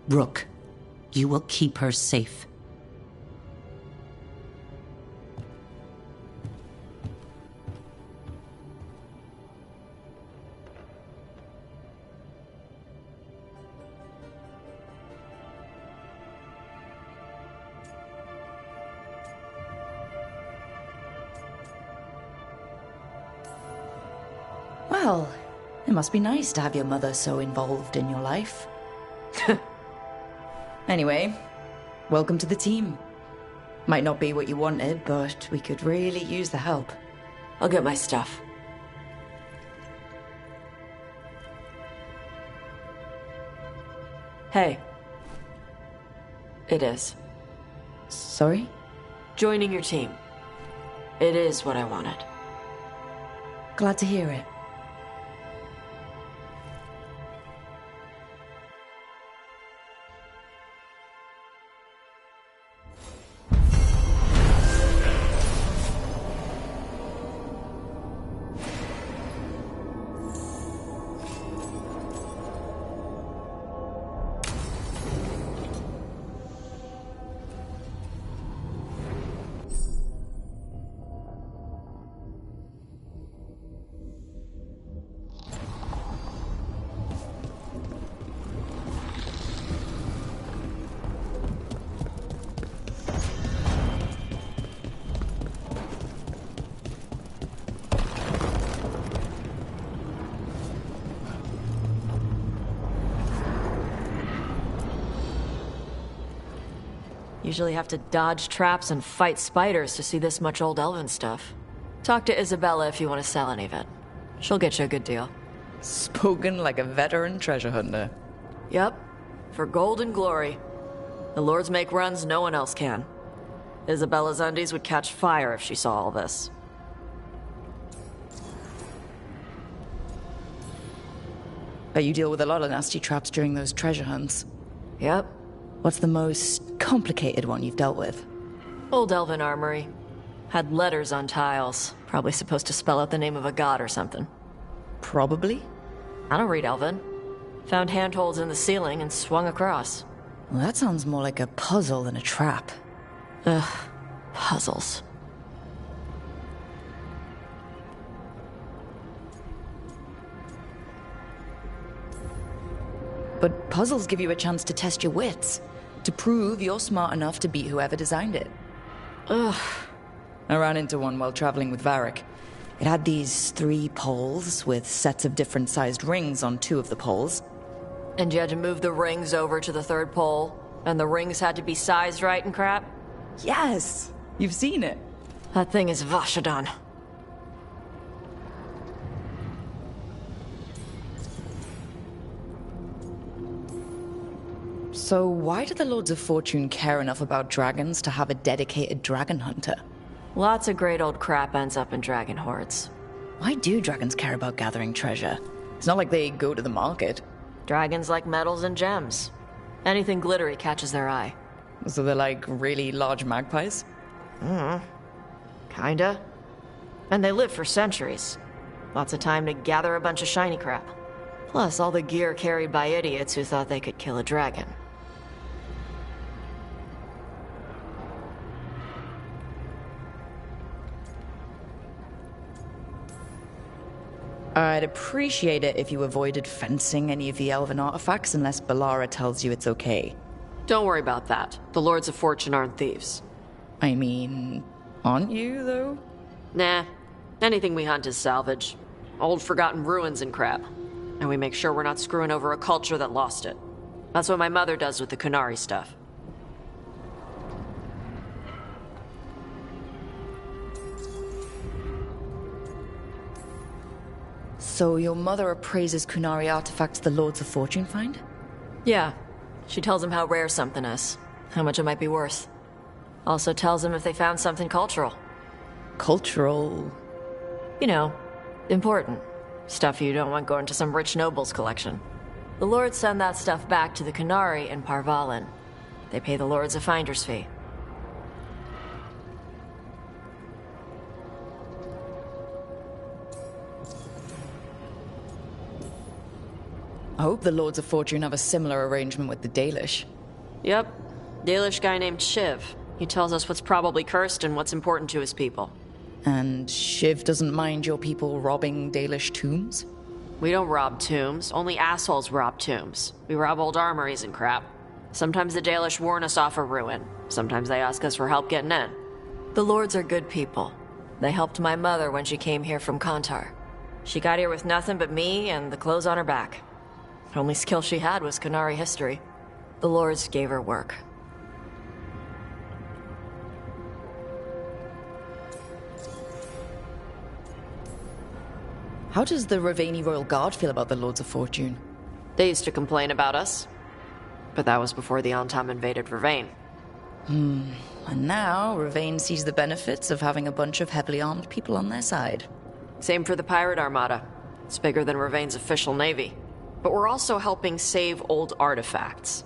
Rook, you will keep her safe.
Well, it must be nice to have your mother so involved in your life. Anyway, welcome to the team. Might not be what you wanted, but we could really use the help.
I'll get my stuff. Hey. It is.
Sorry?
Joining your team. It is what I wanted.
Glad to hear it.
Usually have to dodge traps and fight spiders to see this much old elven stuff. Talk to Isabella if you want to sell any of it. She'll get you a good deal.
Spoken like a veteran treasure hunter.
Yep. For gold and glory. The lords make runs no one else can. Isabella's undies would catch fire if she saw all this.
Bet you deal with a lot of nasty traps during those treasure hunts.
Yep.
What's the most complicated one you've dealt with?
Old elven armory. Had letters on tiles. Probably supposed to spell out the name of a god or something.
Probably?
I don't read elven. Found handholds in the ceiling and swung across.
Well, that sounds more like a puzzle than a trap.
Ugh. Puzzles.
But puzzles give you a chance to test your wits. To prove you're smart enough to beat whoever designed it.
Ugh.
I ran into one while traveling with Varric. It had these 3 poles with sets of different sized rings on 2 of the poles.
And you had to move the rings over to the 3rd pole? And the rings had to be sized right and crap?
Yes! You've seen it.
That thing is Vashadan.
So why do the Lords of Fortune care enough about dragons to have a dedicated dragon hunter?
Lots of great old crap ends up in dragon hordes.
Why do dragons care about gathering treasure? It's not like they go to the market.
Dragons like metals and gems. Anything glittery catches their eye.
So they're like really large magpies?
Kinda. And they live for centuries. Lots of time to gather a bunch of shiny crap. Plus all the gear carried by idiots who thought they could kill a dragon.
I'd appreciate it if you avoided fencing any of the elven artifacts unless Balara tells you it's okay.
Don't worry about that. The Lords of Fortune aren't thieves.
I mean, aren't you, though?
Nah. Anything we hunt is salvage. Old forgotten ruins and crap. And we make sure we're not screwing over a culture that lost it. That's what my mother does with the Kunari stuff.
So your mother appraises Kunari artifacts the Lords of Fortune find?
Yeah. She tells them how rare something is, how much it might be worth. Also tells them if they found something cultural.
Cultural?
You know, important. Stuff you don't want going to some rich noble's collection. The Lords send that stuff back to the Kunari in Parvalin. They pay the Lords a finder's fee.
I hope the Lords of Fortune have a similar arrangement with the Dalish.
Yep. Dalish guy named Shiv. He tells us what's probably cursed and what's important to his people.
And Shiv doesn't mind your people robbing Dalish tombs?
We don't rob tombs. Only assholes rob tombs. We rob old armories and crap. Sometimes the Dalish warn us off a ruin. Sometimes they ask us for help getting in. The Lords are good people. They helped my mother when she came here from Kantar. She got here with nothing but me and the clothes on her back. The only skill she had was Kunari history. The Lords gave her work.
How does the Ravani Royal Guard feel about the Lords of Fortune?
They used to complain about us. But that was before the Antam invaded Ravane.
And now Ravane sees the benefits of having a bunch of heavily armed people on their side.
Same for the Pirate Armada. It's bigger than Ravane's official navy. But we're also helping save old artifacts.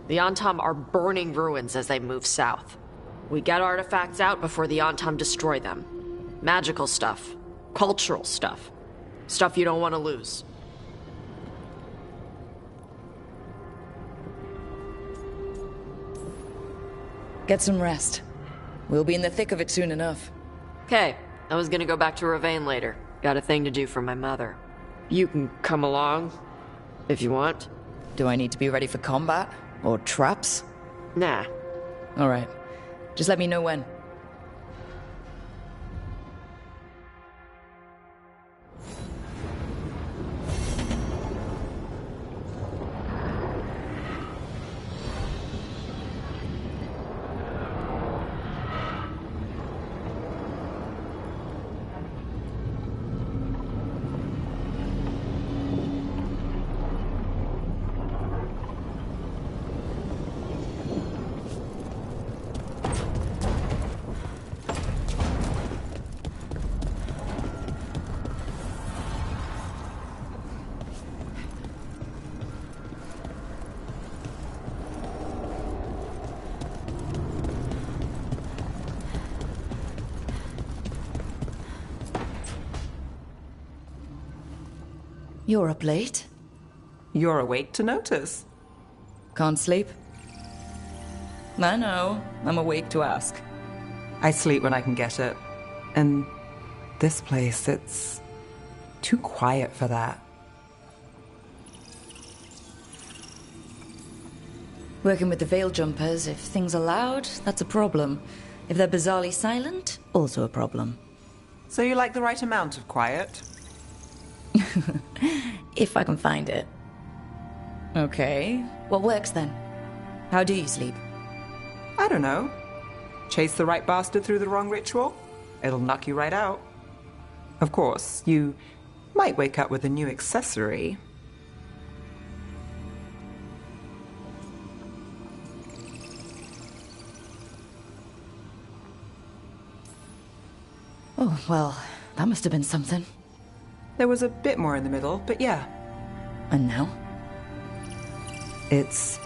The Antam are burning ruins as they move south. We get artifacts out before the Antam destroy them. Magical stuff. Cultural stuff. Stuff you don't want to lose.
Get some rest. We'll be in the thick of it soon enough.
Okay, I was gonna go back to Ravane later. Got a thing to do for my mother. You can come along, if you want.
Do I need to be ready for combat? Or traps?
Nah.
Alright. Just let me know when. You're up late.
You're awake to notice.
Can't sleep? I know. I'm awake to ask.
I sleep when I can get it. And this place, it's too quiet for that.
Working with the Veil Jumpers, if things are loud, that's a problem. If they're bizarrely silent, also a problem.
So you like the right amount of quiet?
If I can find it. Okay. What works then? How do you sleep?
I don't know. Chase the right bastard through the wrong ritual? It'll knock you right out. Of course, you might wake up with a new accessory.
Oh, well, that must have been something.
There was a bit more in the middle, but yeah.
And now?
It's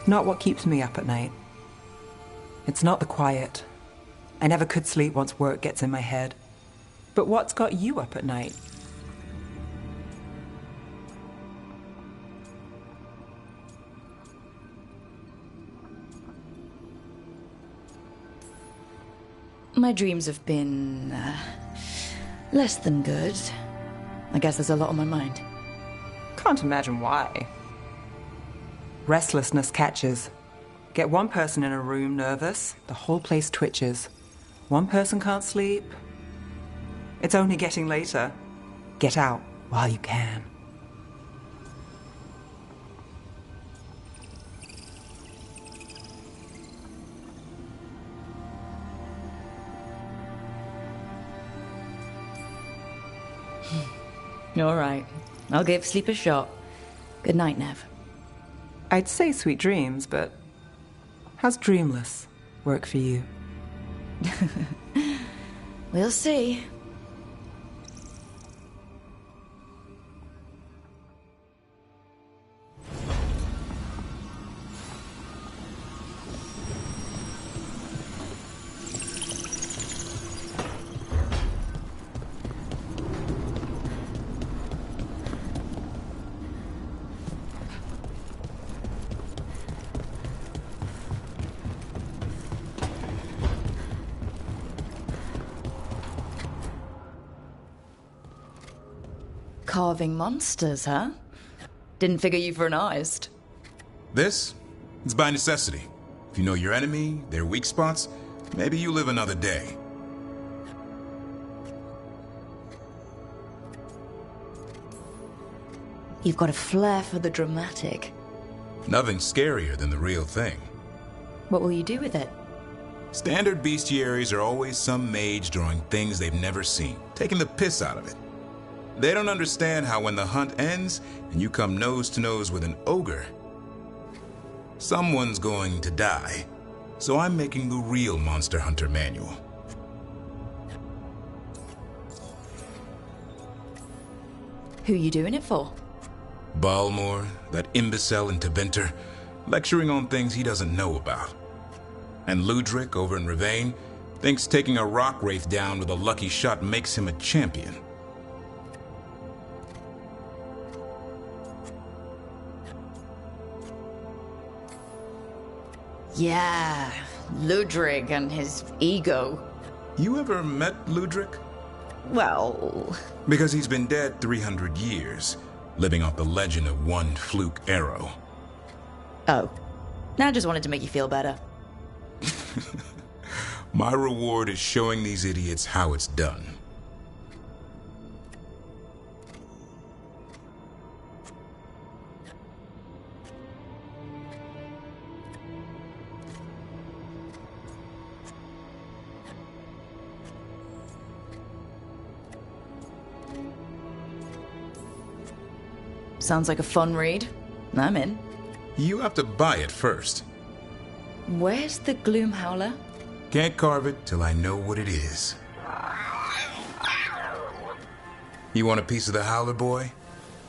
not what keeps me up at night. It's not the quiet. I never could sleep once work gets in my head. But what's got you up at night?
My dreams have been less than good. I guess there's a lot on my mind.
Can't imagine why. Restlessness catches. Get one person in a room nervous, the whole place twitches. One person can't sleep. It's only getting later. Get out while you can.
All right. I'll give sleep a shot. Good night, Nev.
I'd say sweet dreams, but how's dreamless work for you?
We'll see. Carving monsters, huh? Didn't figure you for an artist.
This? It's by necessity. If you know your enemy, their weak spots, maybe you live another day.
You've got a flair for the dramatic.
Nothing scarier than the real thing.
What will you do with it?
Standard bestiaries are always some mage drawing things they've never seen, taking the piss out of it. They don't understand how when the hunt ends and you come nose to nose with an ogre, someone's going to die. So I'm making the real Monster Hunter manual.
Who you doing it for?
Balmore, that imbecile in Teventer, lecturing on things he doesn't know about. And Ludric over in Ravane thinks taking a rock wraith down with a lucky shot makes him a champion.
Yeah, Ludrig and his ego.
You ever met Ludric?
Well...
Because he's been dead 300 years, living off the legend of one fluke arrow.
Oh. I just wanted to make you feel better.
My reward is showing these idiots how it's done.
Sounds like a fun read. I'm in.
You have to buy it first.
Where's the Gloom Howler?
Can't carve it till I know what it is. You want a piece of the Howler, boy?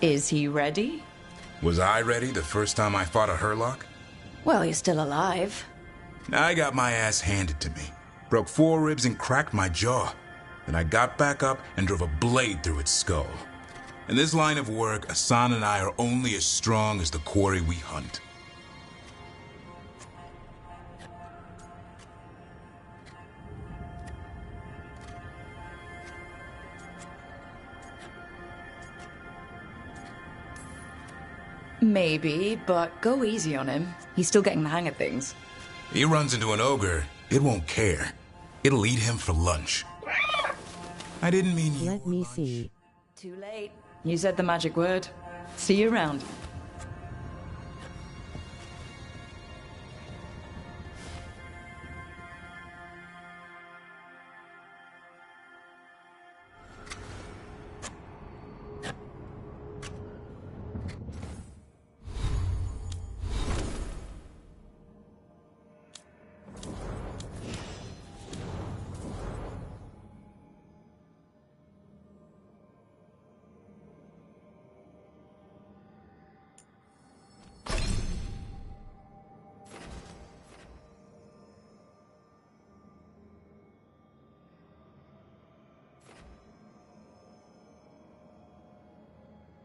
Is he ready?
Was I ready the first time I fought a Hurlock?
Well, you're still alive.
I got my ass handed to me. Broke 4 ribs and cracked my jaw. Then I got back up and drove a blade through its skull. In this line of work, Asan and I are only as strong as the quarry we hunt.
Maybe, but go easy on him. He's still getting the hang of things.
He runs into an ogre, it won't care. It'll eat him for lunch. I didn't mean you.
Let me see.
Too late. You said the magic word. See you around.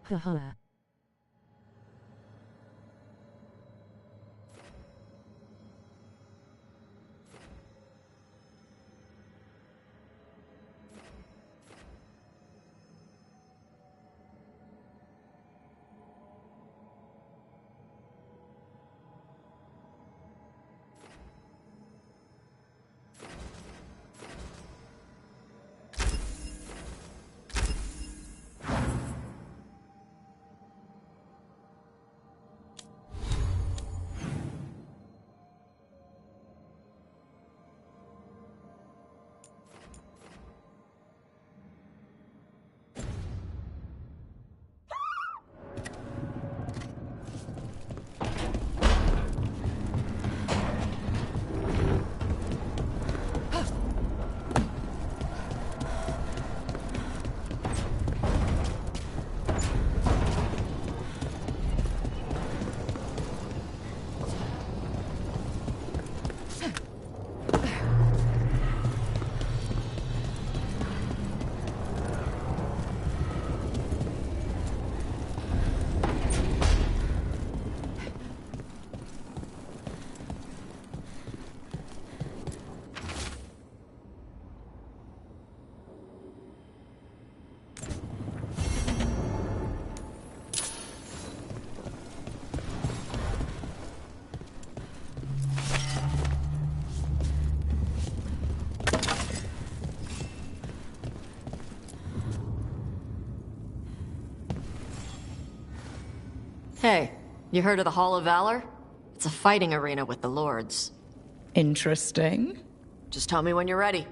Haha.
Hey, you heard of the Hall of Valor? It's a fighting arena with the lords.
Interesting.
Just tell me when you're ready.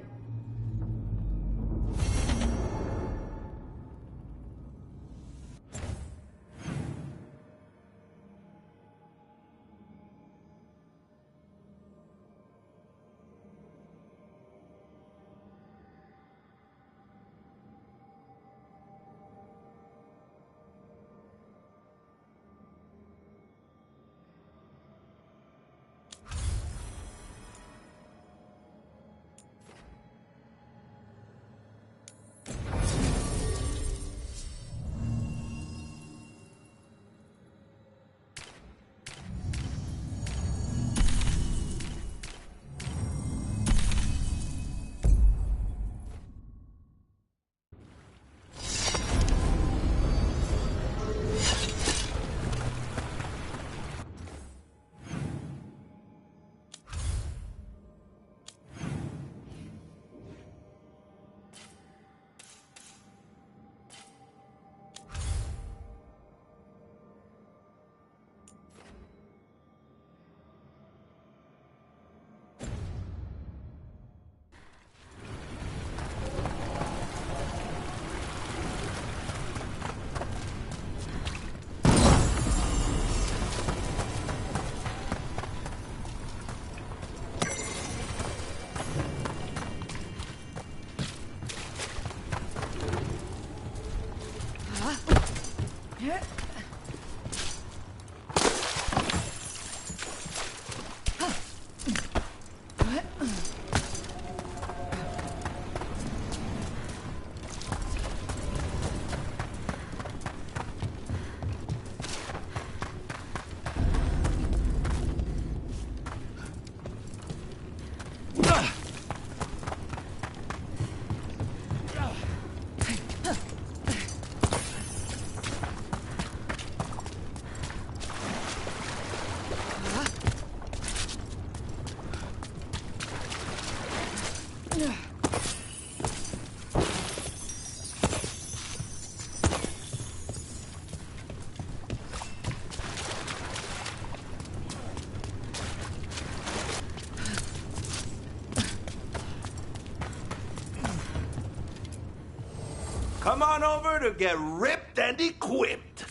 Come on over to get ripped and equipped.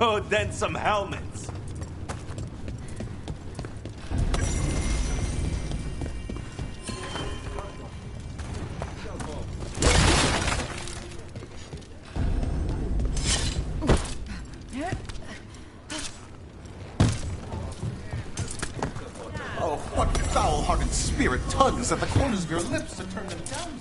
Oh, then some helmets.
Oh, what foul-hearted spirit tugs at the corners of your lips to turn them down?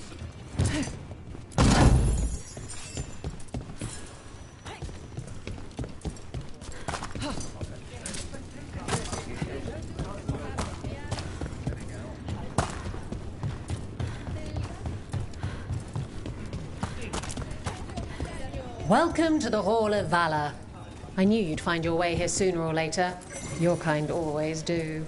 Welcome to the Hall of Valor. I knew you'd find your way here sooner or later. Your kind always do.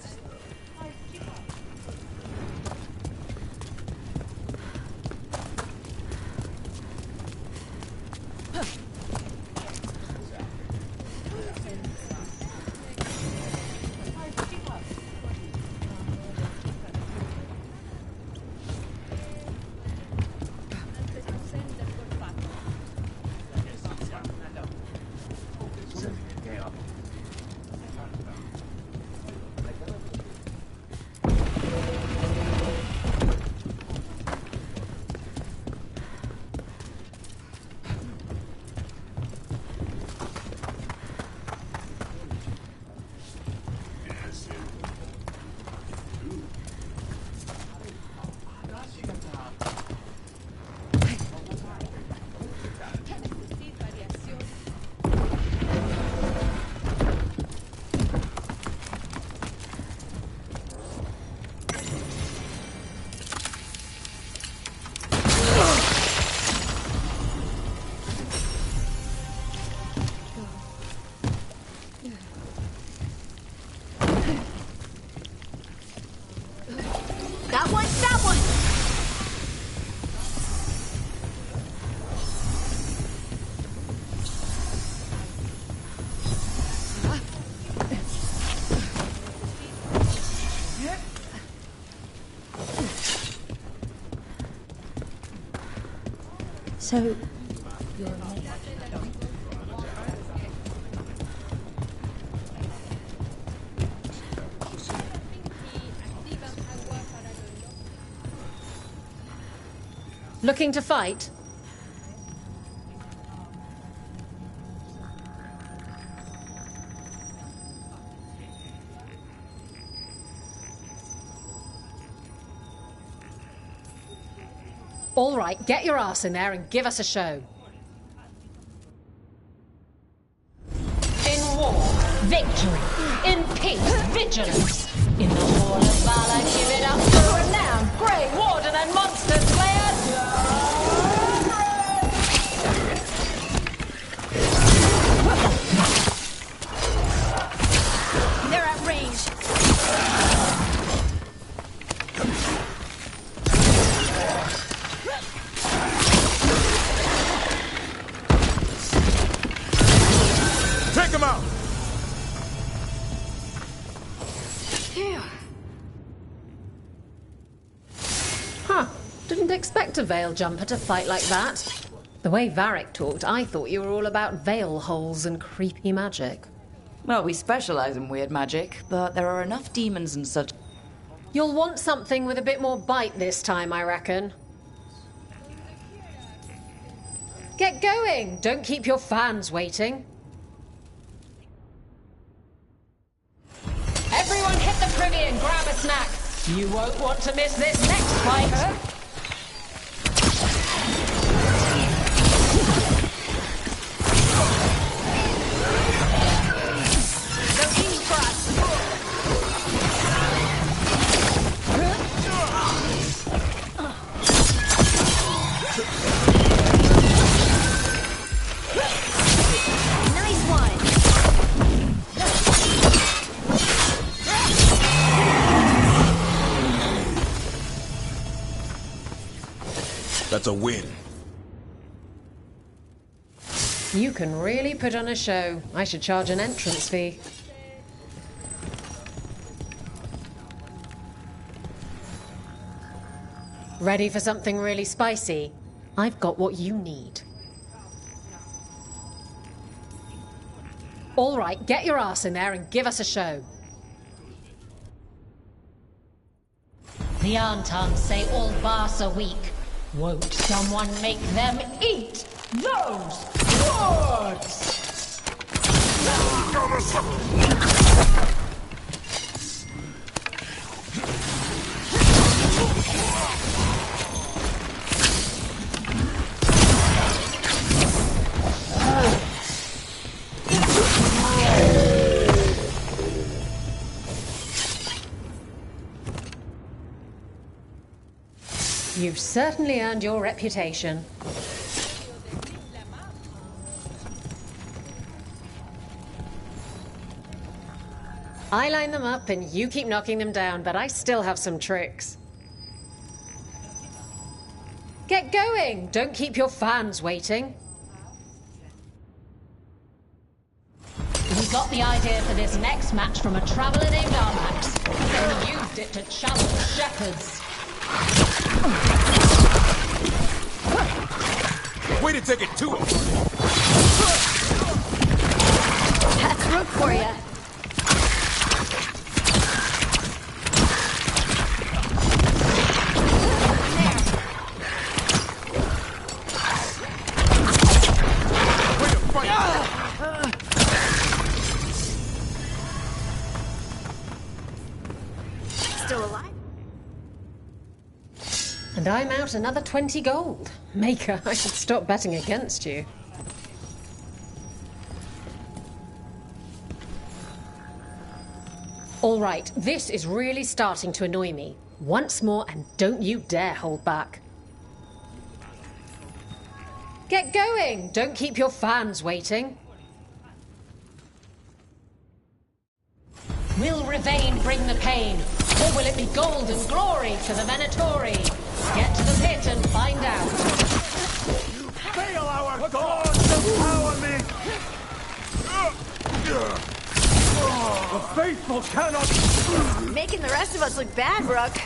So...
Looking to fight? All right, get your ass in there and give us a show.
In war, victory. In peace, vigilance. In the hall of valor, give it up for renowned Grey Warden and Monster Slayer.
They're at range.
Take him out!
Huh. Didn't expect a Veil Jumper to fight like that. The way Varric talked, I thought you were all about veil holes and creepy magic.
Well, we specialize in weird magic, but there are enough demons and such.
You'll want something with a bit more bite this time, I reckon. Get going! Don't keep your fans waiting.
Everyone hit the privy and grab a snack. You won't want to miss this next fight.
They're aiming for us. Nice one.
That's a win.
You can really put on a show. I should charge an entrance fee. Ready for something really spicy? I've got what you need. All right, get your ass in there and give us a show.
The Antons say all Bars are weak. Won't someone make them eat those words?
You've certainly earned your reputation. I line them up and you keep knocking them down, but I still have some tricks. Get going! Don't keep your fans waiting.
We got the idea for this next match from a traveller named Armax. Then used it to challenge shepherds.
Way to take it to him!
That's Rook for ya. Still alive?
And I'm out another 20 gold. Maker, I should stop betting against you. All right, this is really starting to annoy me. Once more, and don't you dare hold back. Get going! Don't keep your fans waiting.
Will Ravain bring the pain? Or will it be gold and glory to the Venatori? Get to the pit and find out.
Fail our gods empower me! The faithful cannot...
Making the rest of us look bad, Rook.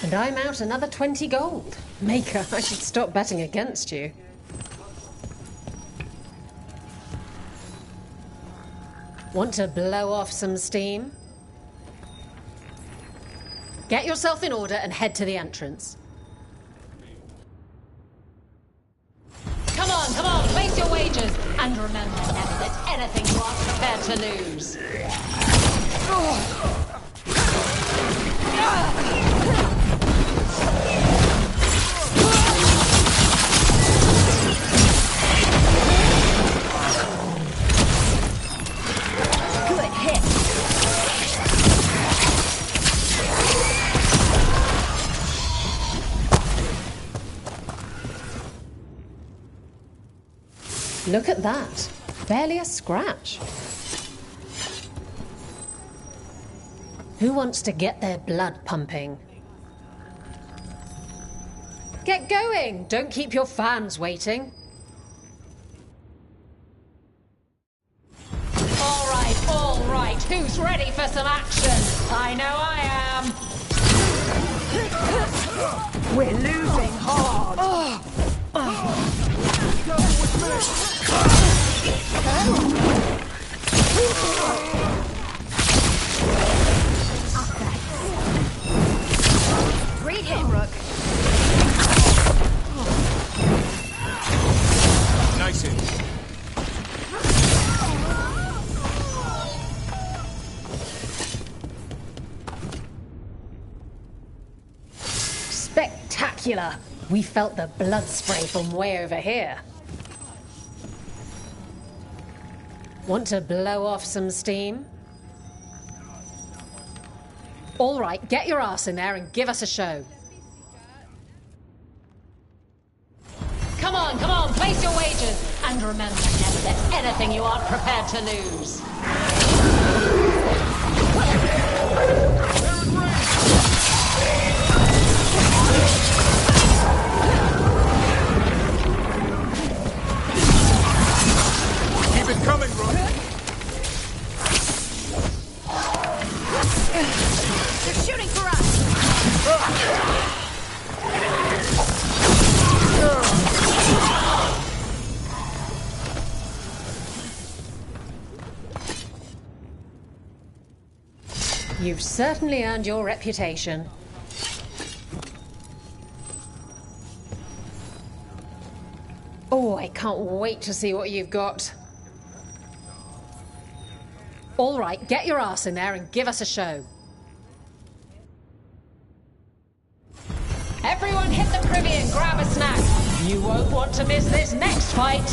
And I'm out another 20 gold. Maker, I should stop betting against you. Want to blow off some steam? Get yourself in order and head to the entrance. Come on, place your wagers. And remember never that anything you are prepared to lose. Good hit. Look at that. Barely a scratch. Who wants to get their blood pumping? Get going! Don't keep your fans waiting. All right. Who's ready for some action? I know I am. We're losing hard.
Great hit, Rook.
Nice hit.
Spectacular. We felt the blood spray from way over here. Want to blow off some steam? All right, get your ass in there and give us a show. Come on, place your wagers. And remember never that anything you aren't prepared to lose.
Keep it coming, Rook.
They're shooting for us!
You've certainly earned your reputation. Oh, I can't wait to see what you've got. All right, get your ass in there and give us a show. Everyone hit the privy and grab a snack. You won't want to miss this next fight.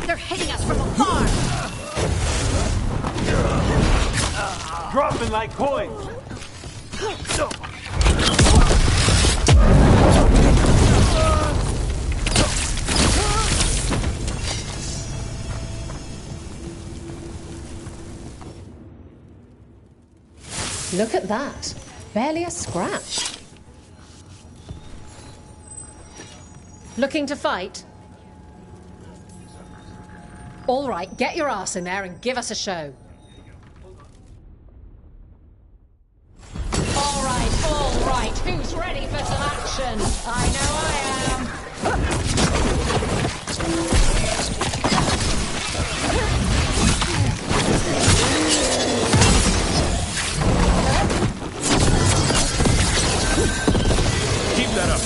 They're hitting us from afar!
Dropping like coins!
Look at that. Barely a scratch. Looking to fight? All right, get your ass in there and give us a show. All right. Who's ready for some action? I know I am.
Keep that up.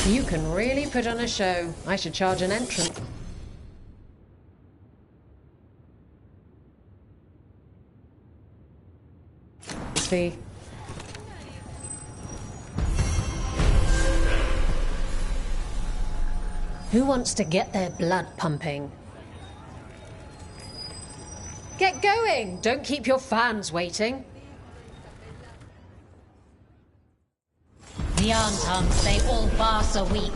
You can really put on a show. I should charge an entrance. Fee. Who wants to get their blood pumping? Get going! Don't keep your fans waiting.
The Antoms say all Bars are weak.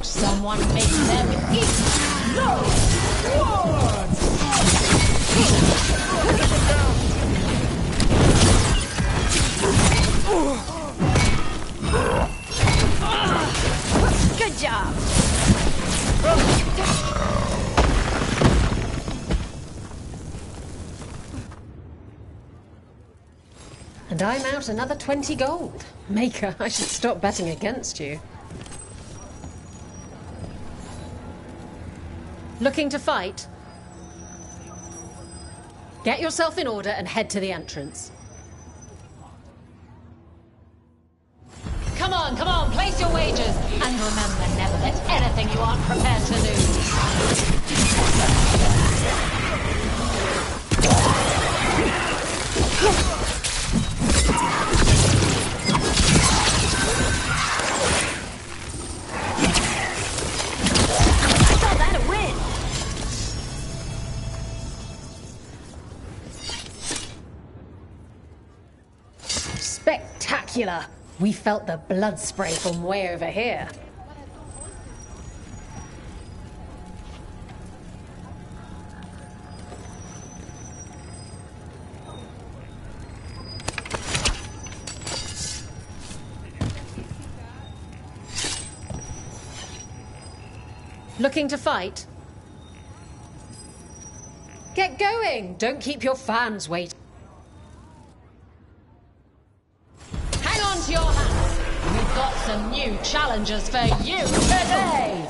someone make them eat no
Good job.
And I'm out another 20 gold. Maker, I should stop betting against you. Looking to fight? Get yourself in order and head to the entrance.
Come on, place your wagers. And remember, never bet anything you aren't prepared to lose.
I call that a win.
Spectacular! We felt the blood spray from way over here. Looking to fight? Get going! Don't keep your fans waiting.
Hang on to your hats. We've got some new challengers for you today.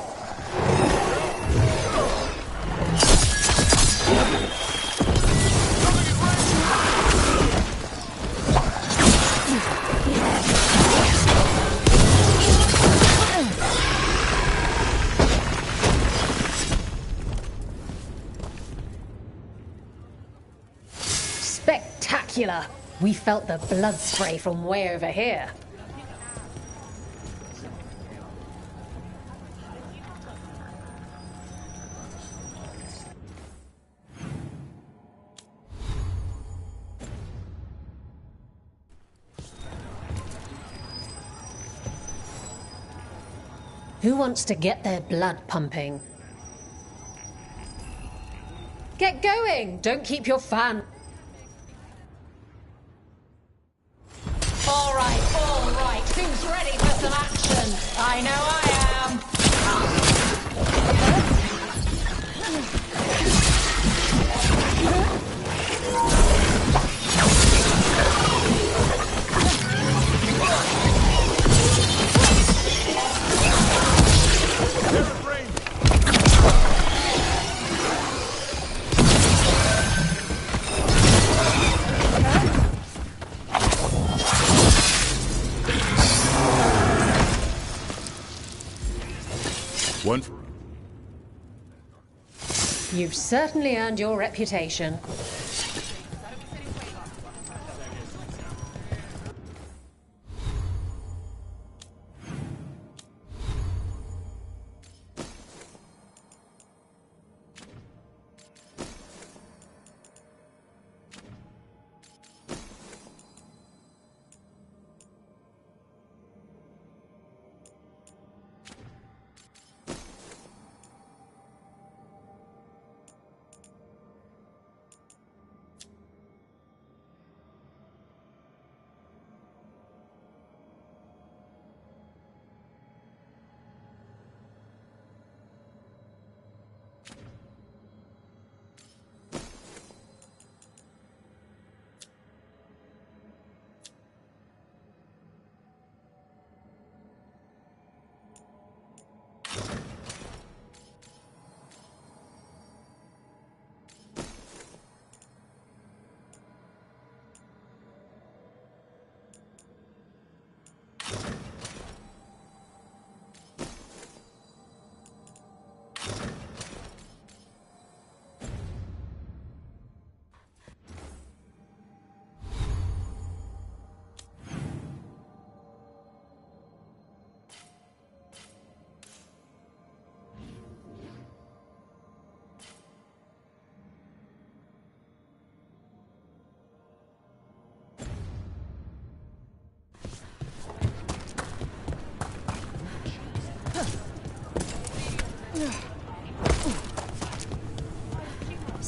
Spectacular! We felt the blood spray from way over here. Who wants to get their blood pumping? Get going! Don't keep your fan.
All right. Who's ready for some action? I know I am.
One.
You've certainly earned your reputation.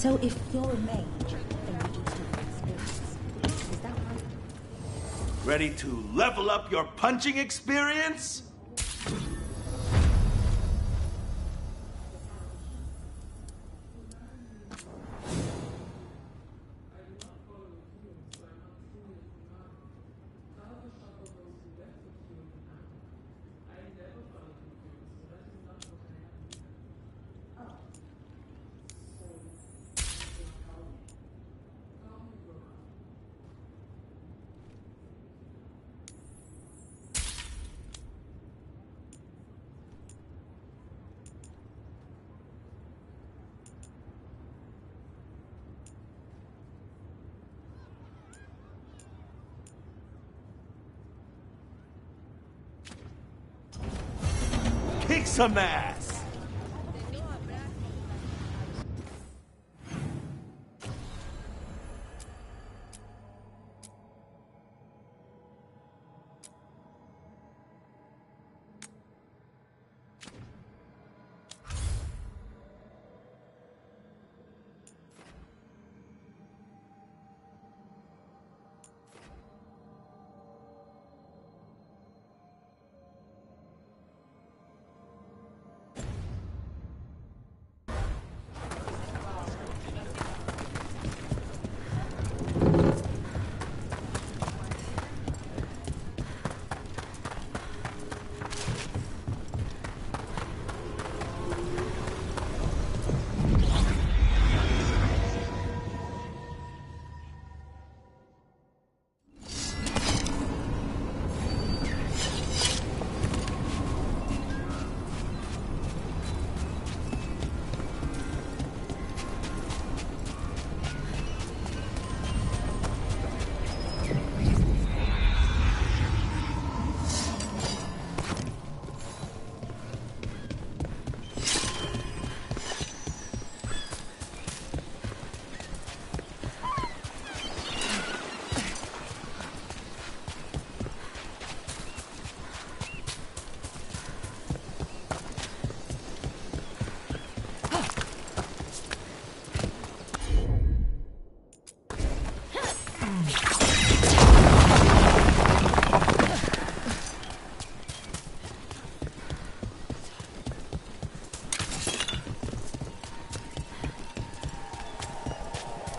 So if you're a mage, then you do different experience. Is that right?
Ready to level up your punching experience? Kick some ass!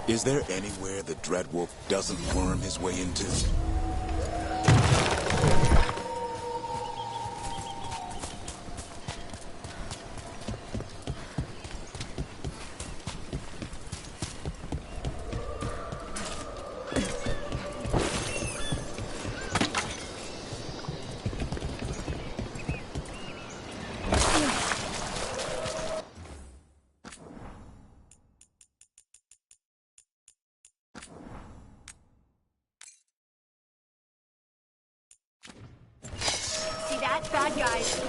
Is there anywhere the Dreadwolf doesn't worm his way into?
See that? Bad guys.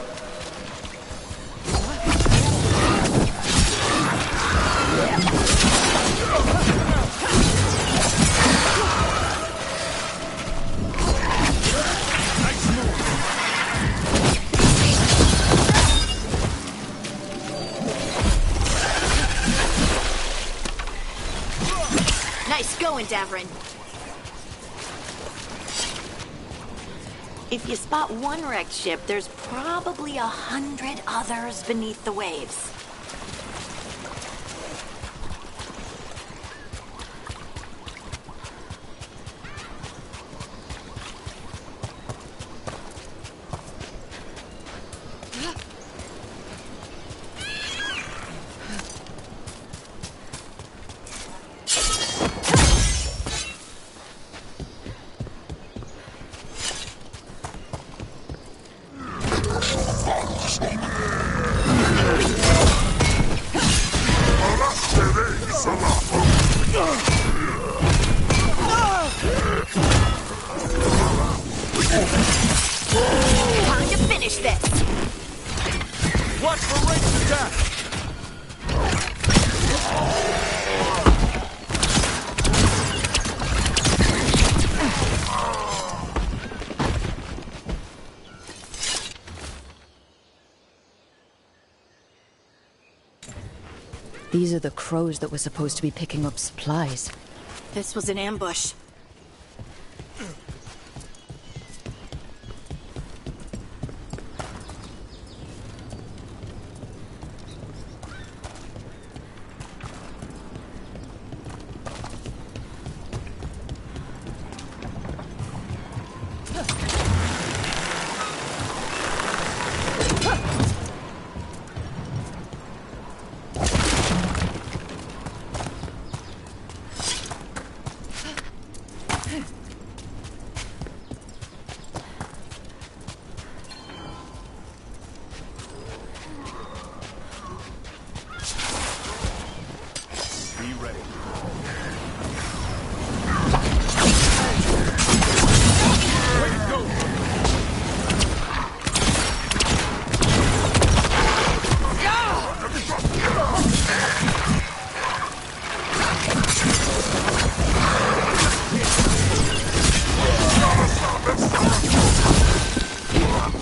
Nice going, Davrin. If you spot one wrecked ship, there's probably 100 others beneath the waves. Time to finish this.
Watch for ranged attack!
These are the crows that were supposed to be picking up supplies.
This was an ambush.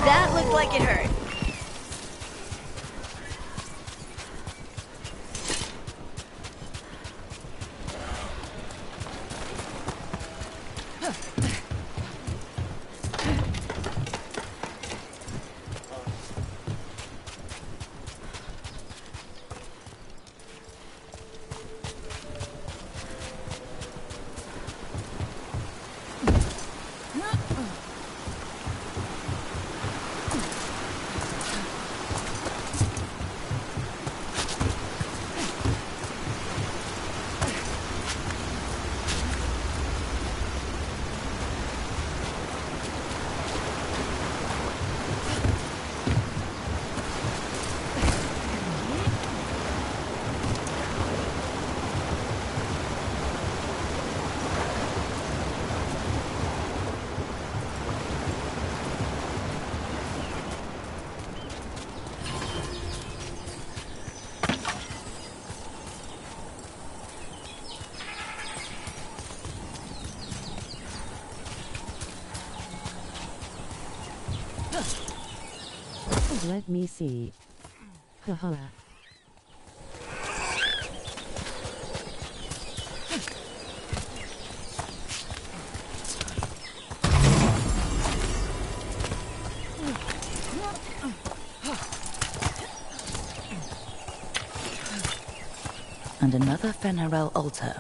That looked like it hurt.
Let me see. Haha.
And another Fenarel altar.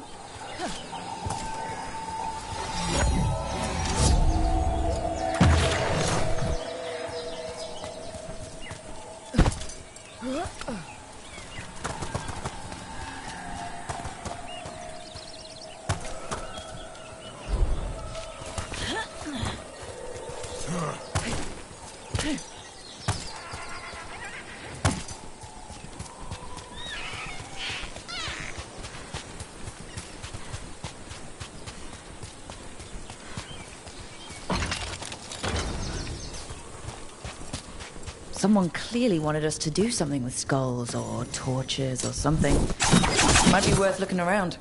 Someone clearly wanted us to do something with skulls or torches or something. Might be worth looking around.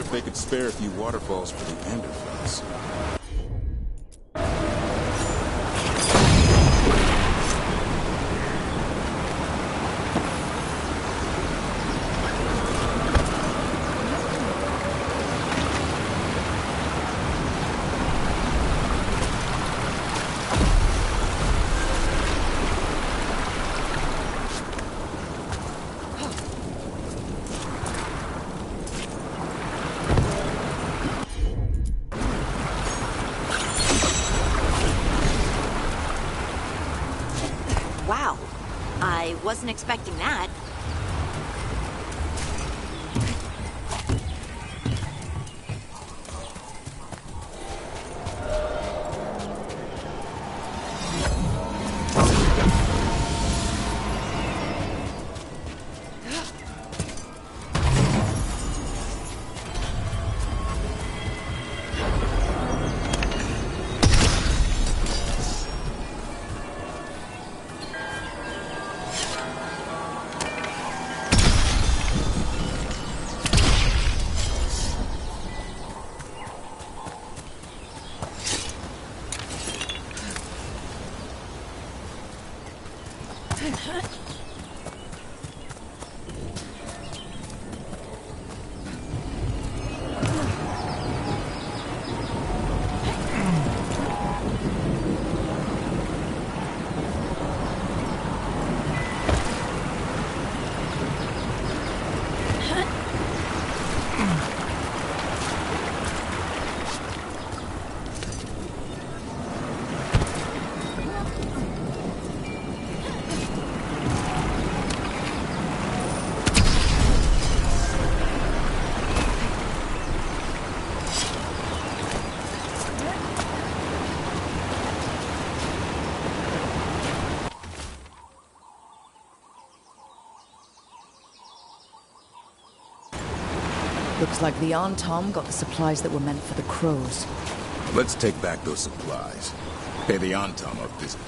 if they could spare a few waterfalls for the Enderfalls.
Wow. I wasn't expecting that.
Looks like the Antom got the supplies that were meant for the crows.
Let's take back those supplies. Pay the Antom a visit.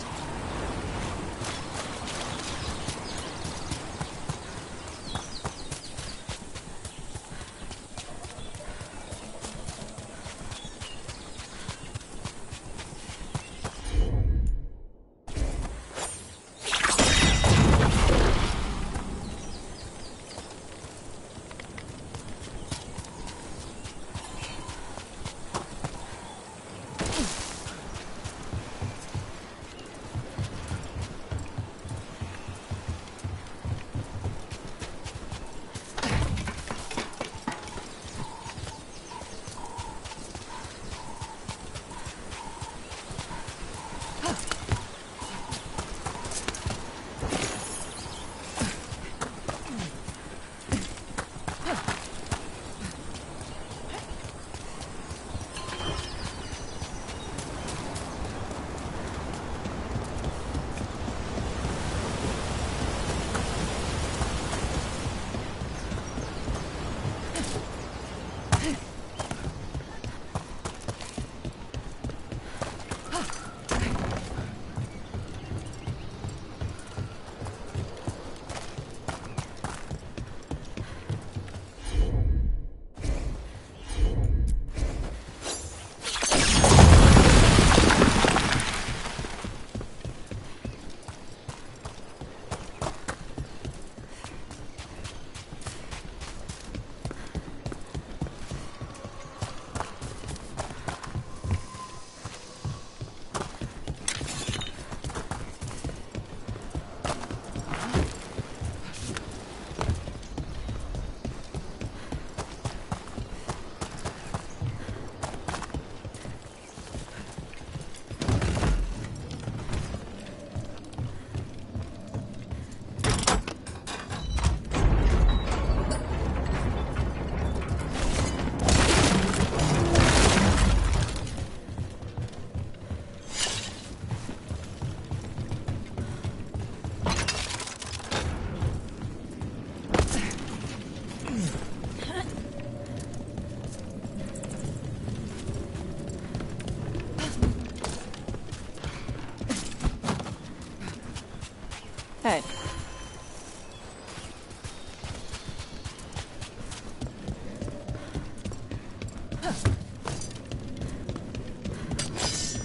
Hey.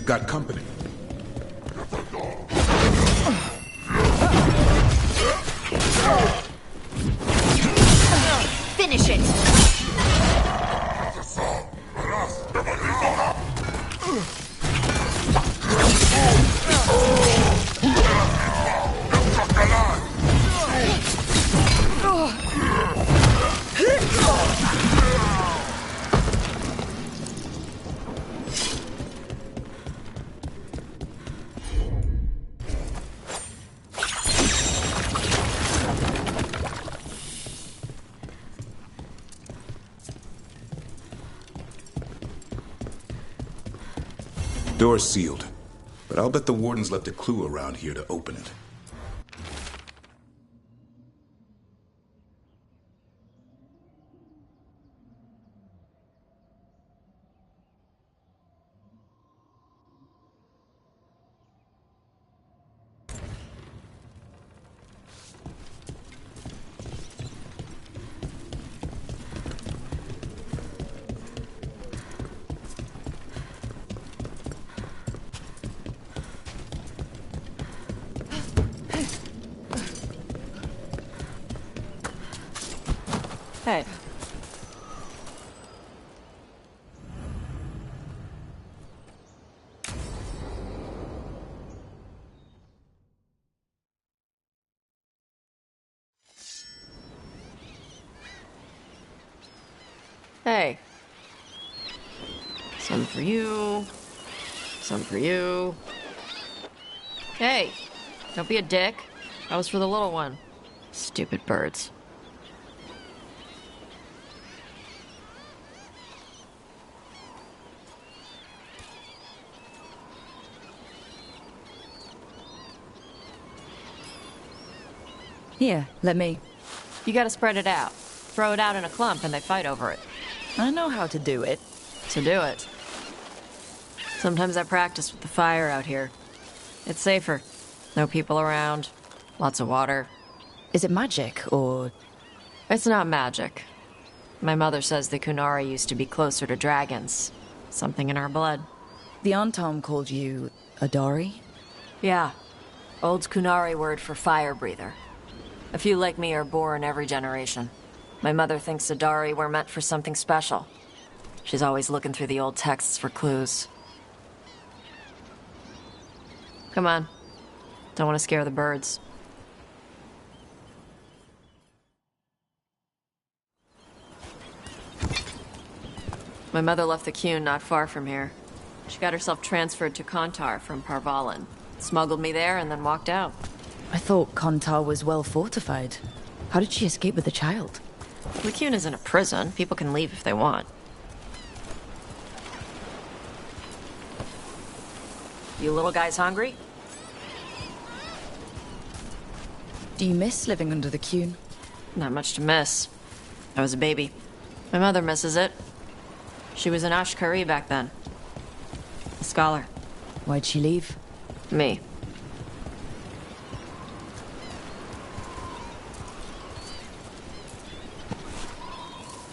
Got company.
Finish it!
Door's sealed, but I'll bet the warden's left a clue around here to open it.
Hey. Hey. Some for you. Some for you. Hey. Don't be a dick. That was for the little one. Stupid birds.
Here, let me.
You gotta spread it out. Throw it out in a clump and they fight over it.
I know how to do it.
So do it. Sometimes I practice with the fire out here. It's safer. No people around. Lots of water.
Is it magic, or...?
It's not magic. My mother says the Kunari used to be closer to dragons. Something in our blood.
The Antom called you a Dari?
Yeah. Old Kunari word for fire breather. A few like me are born every generation. My mother thinks Adari were meant for something special. She's always looking through the old texts for clues. Come on. Don't want to scare the birds. My mother left the Qun not far from here. She got herself transferred to Kontar from Parvalan. Smuggled me there and then walked out.
I thought Kontar was well fortified. How did she escape with the child?
The Qun isn't a prison. People can leave if they want. You little guys hungry?
Do you miss living under the Qun?
Not much to miss. I was a baby. My mother misses it. She was an Ashkari back then. A scholar.
Why'd she leave?
Me.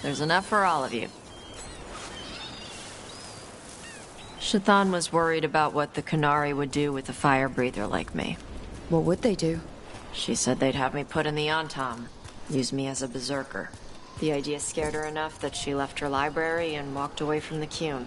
There's enough for all of you. Shathan was worried about what the Kunari would do with a fire breather like me.
What would they do?
She said they'd have me put in the Antom, use me as a berserker. The idea scared her enough that she left her library and walked away from the Qun.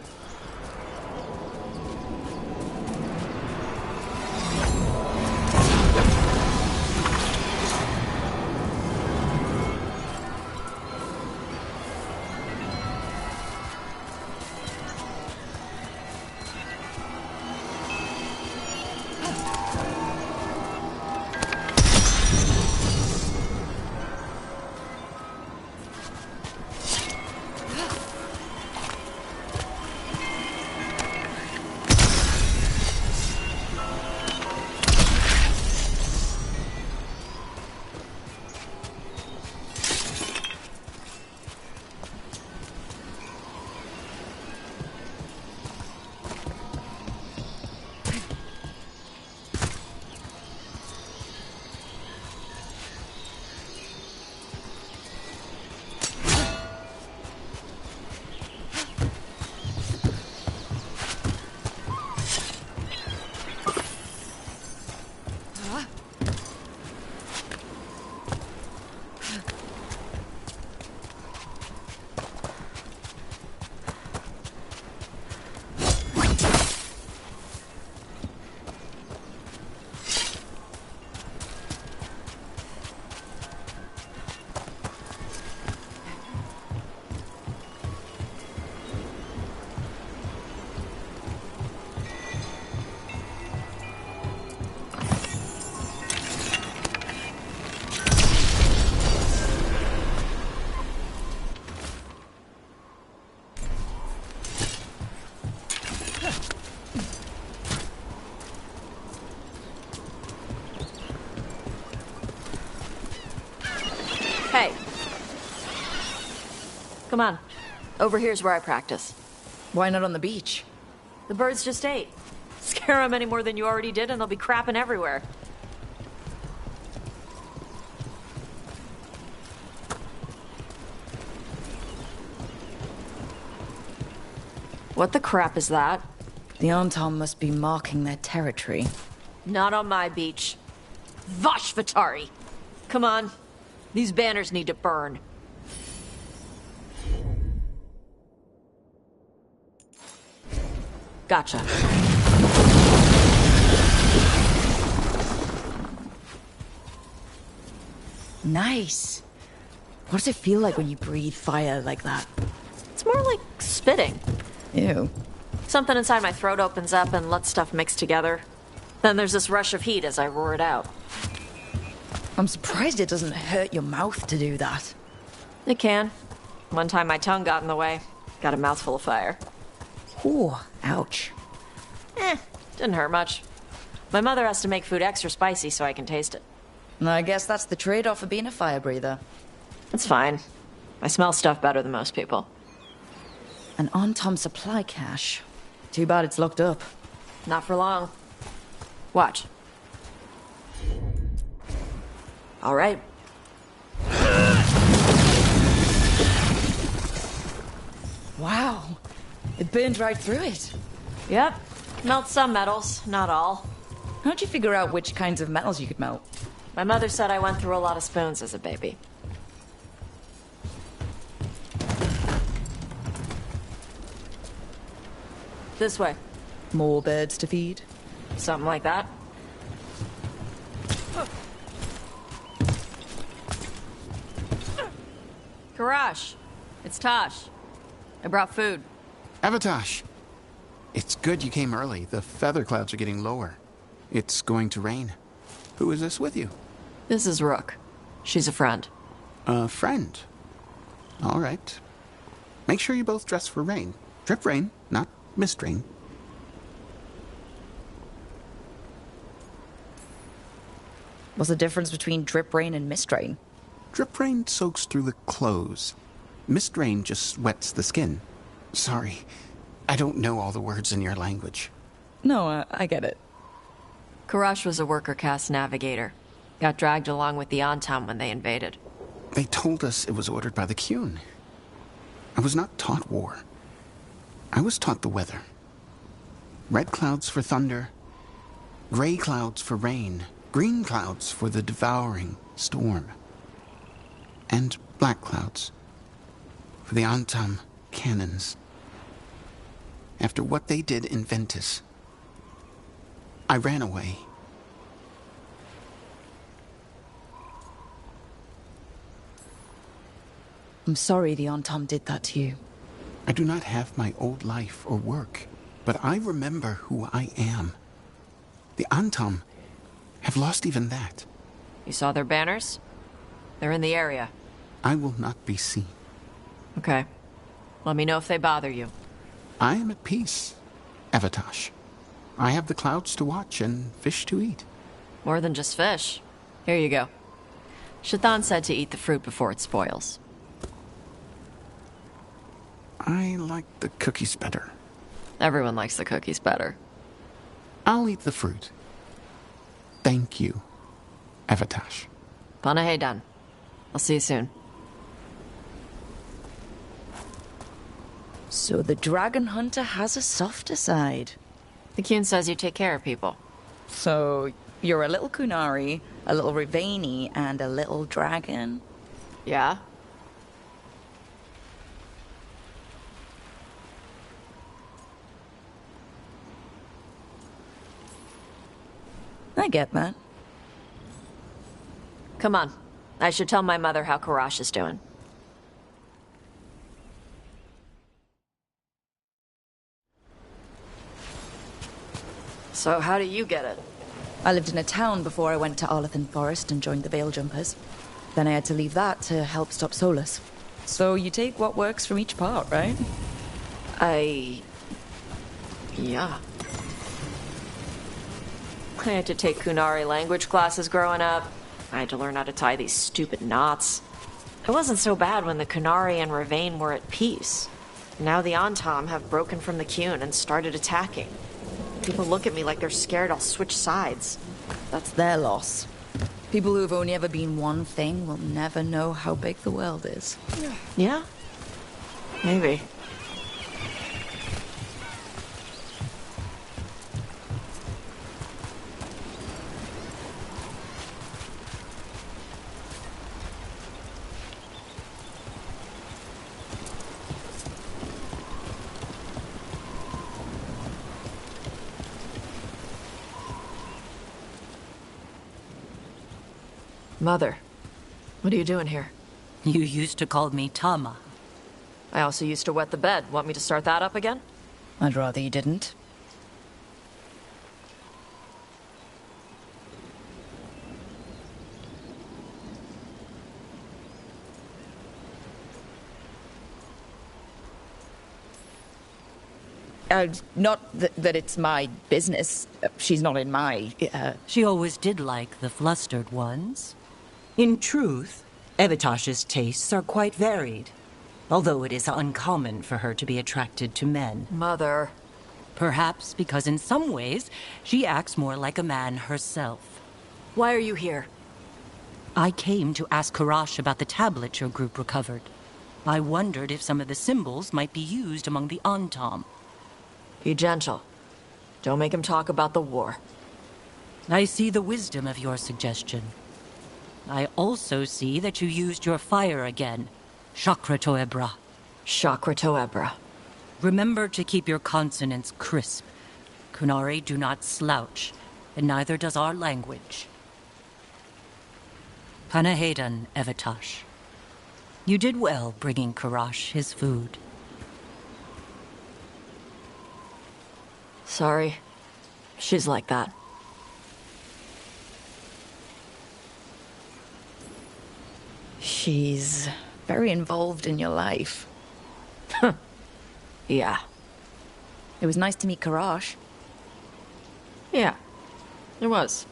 Hey. Come on. Over here's where I practice.
Why not on the beach?
The birds just ate. Scare them any more than you already did and they'll be crapping everywhere. What the crap is that?
The Anton must be marking their territory.
Not on my beach. Vosh Vatari! Come on. These banners need to burn. Gotcha.
Nice. What does it feel like when you breathe fire like that?
It's more like spitting.
Ew.
Something inside my throat opens up and lets stuff mix together. Then there's this rush of heat as I roar it out.
I'm surprised it doesn't hurt your mouth to do that.
It can. One time my tongue got in the way. Got a mouthful of fire.
Ooh, ouch.
Didn't hurt much. My mother has to make food extra spicy so I can taste it.
I guess that's the trade-off for being a fire breather.
It's fine. I smell stuff better than most people.
An on-Tom supply cache. Too bad it's locked up.
Not for long. Watch. All right.
Wow. It burned right through it.
Yep. Melt some metals, not all.
How'd you figure out which kinds of metals you could melt?
My mother said I went through a lot of spoons as a baby. This way.
More birds to feed?
Something like that. Karash, it's Tosh. I brought food.
Avatosh. It's good you came early. The feather clouds are getting lower. It's going to rain. Who is this with you?
This is Rook. She's a friend.
A friend? All right. Make sure you both dress for rain. Drip rain, not mist rain.
What's the difference between drip rain and mist rain?
Drip rain soaks through the clothes. Mist rain just wets the skin. Sorry, I don't know all the words in your language.
No, I get it.
Karash was a worker caste navigator. Got dragged along with the Antam when they invaded.
They told us it was ordered by the Qun. I was not taught war. I was taught the weather. Red clouds for thunder, gray clouds for rain, green clouds for the devouring storm, and black clouds for the Antam cannons. After what they did in Ventus, I ran away.
I'm sorry the Antam did that to you.
I do not have my old life or work, but I remember who I am. The Antam have lost even that.
You saw their banners? They're in the area.
I will not be seen.
Okay. Let me know if they bother you.
I am at peace, Avatosh. I have the clouds to watch and fish to eat.
More than just fish. Here you go. Shathan said to eat the fruit before it spoils.
I like the cookies better.
Everyone likes the cookies better.
I'll eat the fruit. Thank you, Avatosh.
Panahedan. I'll see you soon.
So the dragon hunter has a softer side.
The Qun says you take care of people.
So you're a little Kunari, a little Rivani, and a little dragon?
Yeah.
I get that.
Come on. I should tell my mother how Karash is doing. So how do you get it?
I lived in a town before I went to Arlethan Forest and joined the Veil Jumpers. Then I had to leave that to help stop Solus. So you take what works from each part, right?
Yeah. I had to take Kunari language classes growing up. I had to learn how to tie these stupid knots. It wasn't so bad when the Kunari and Ravain were at peace. Now the Antam have broken from the Qun and started attacking. People look at me like they're scared I'll switch sides.
That's their loss. People who've only ever been one thing will never know how big the world is.
Yeah? Maybe. Mother, what are you doing here?
You used to call me Tama.
I also used to wet the bed. Want me to start that up again?
I'd rather you didn't. Not that it's my business. She's not in my...
She always did like the flustered ones. In truth, Evitash's tastes are quite varied, although it is uncommon for her to be attracted to men.
Mother.
Perhaps because in some ways, she acts more like a man herself.
Why are you here?
I came to ask Karash about the tablet your group recovered. I wondered if some of the symbols might be used among the Antam.
Be gentle. Don't make him talk about the war.
I see the wisdom of your suggestion. I also see that you used your fire again. Chakra Toebra.
Chakra Toebra.
Remember to keep your consonants crisp. Kunari do not slouch, and neither does our language. Panahedan, Evitash. You did well bringing Karash his food.
Sorry. She's like that.
She's very involved in your life.
Yeah.
It was nice to meet Karash.
Yeah, it was.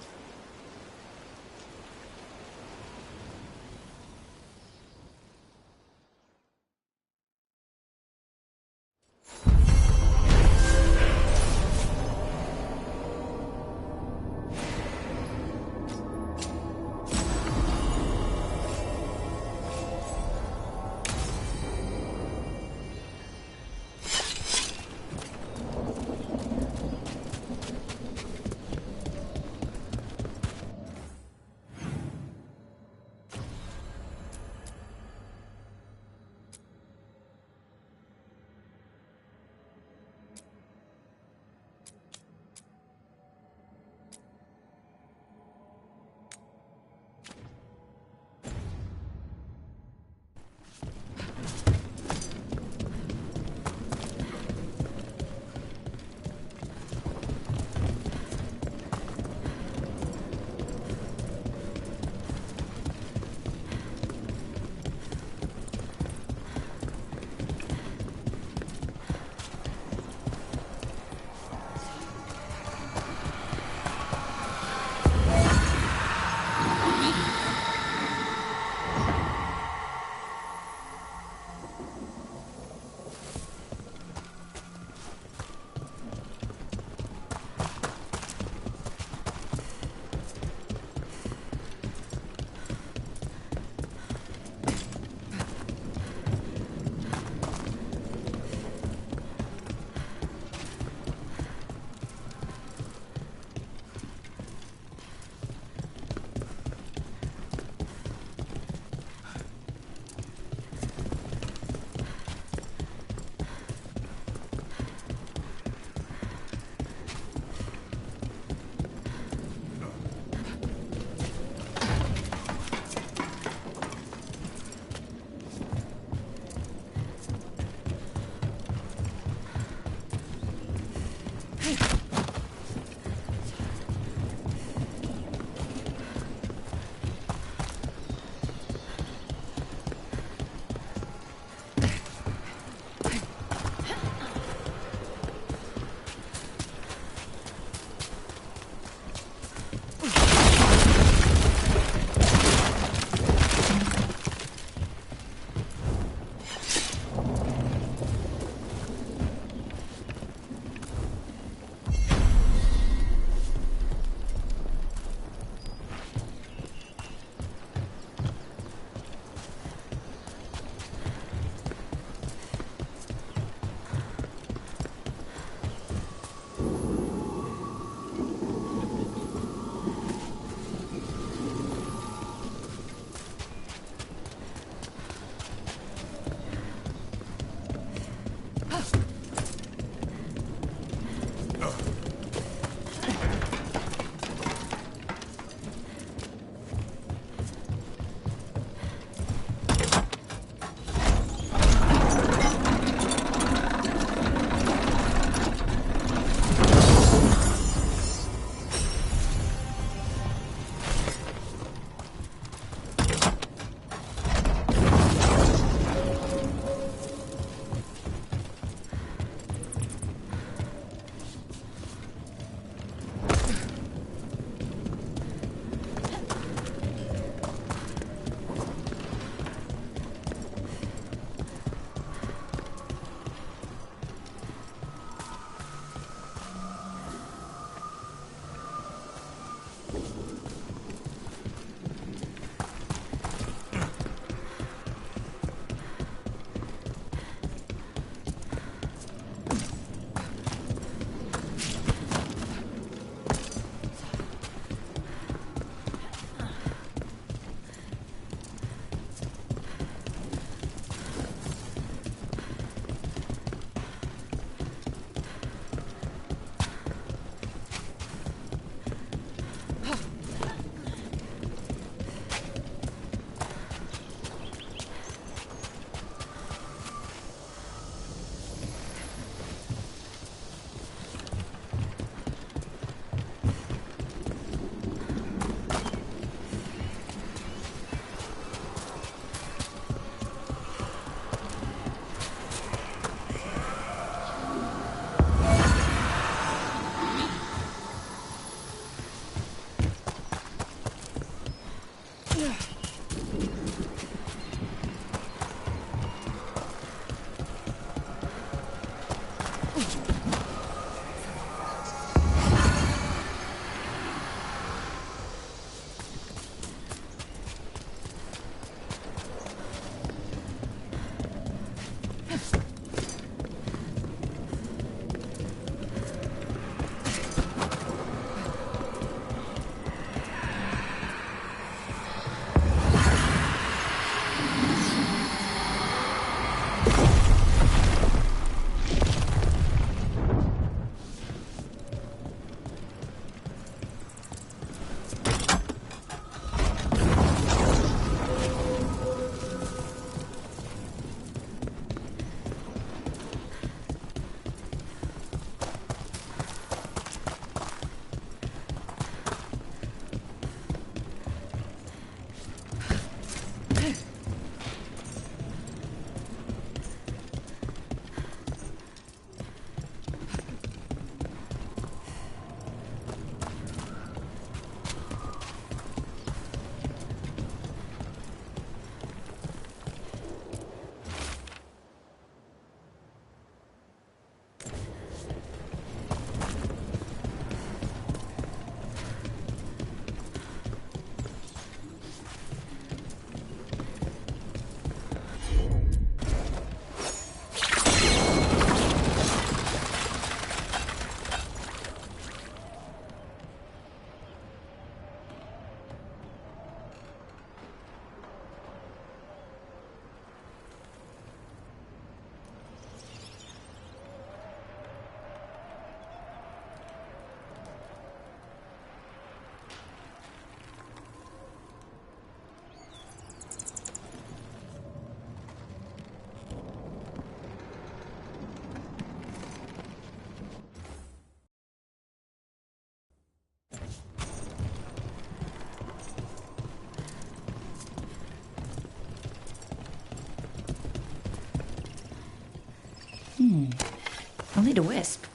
I'll need a wisp.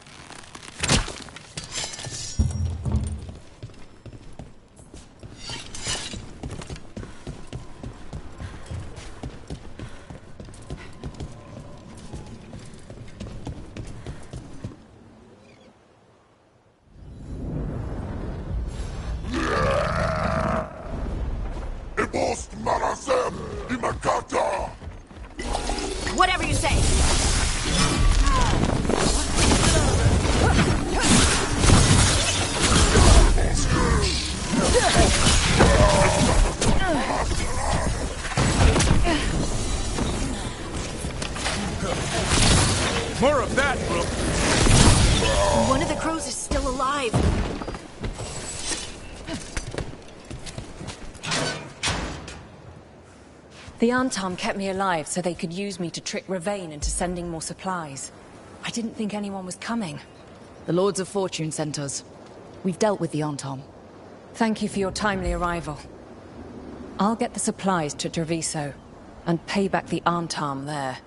Whatever you say.
More of that, Brooke.
One of the crows is still alive.
The Antom kept me alive so they could use me to trick Ravane into sending more supplies. I didn't think anyone was coming.
The Lords of Fortune sent us. We've dealt with the Antom.
Thank you for your timely arrival. I'll get the supplies to Treviso and pay back the Antom there.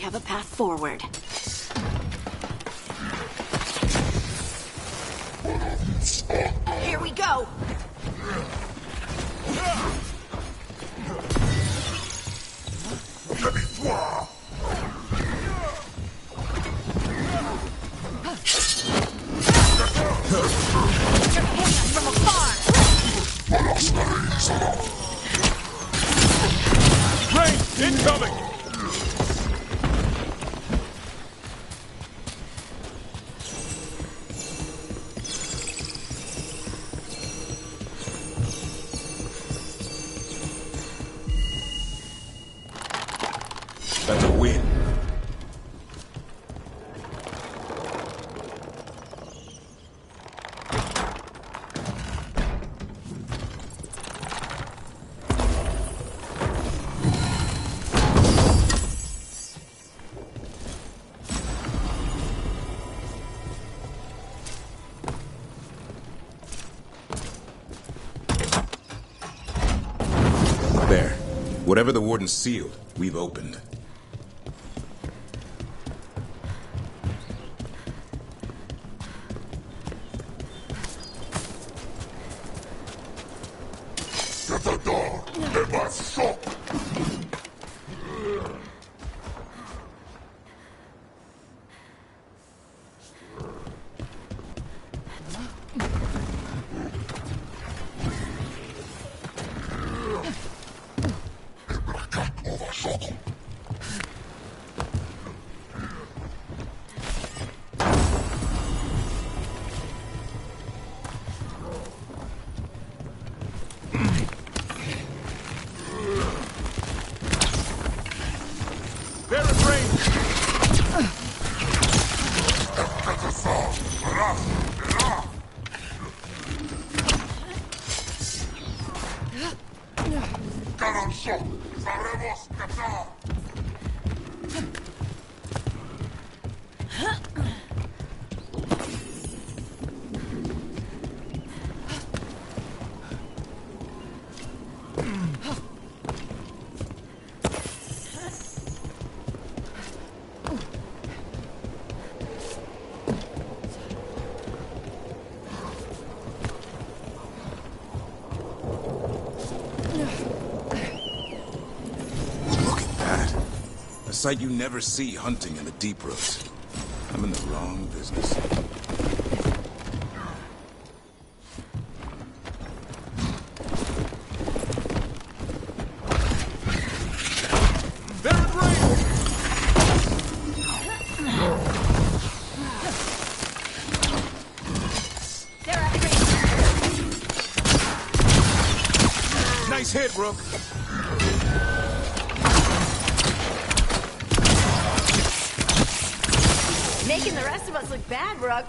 have a path forward. Here we go!
Rain, incoming!
That's a win. There. Whatever the warden sealed, we've opened.
Get the door! It must stop!
Sight you never see hunting in the deep roads. I'm in the wrong business.
They're in range!
They're at range.
Nice hit, Rook.
Making the rest of us look bad, Rook.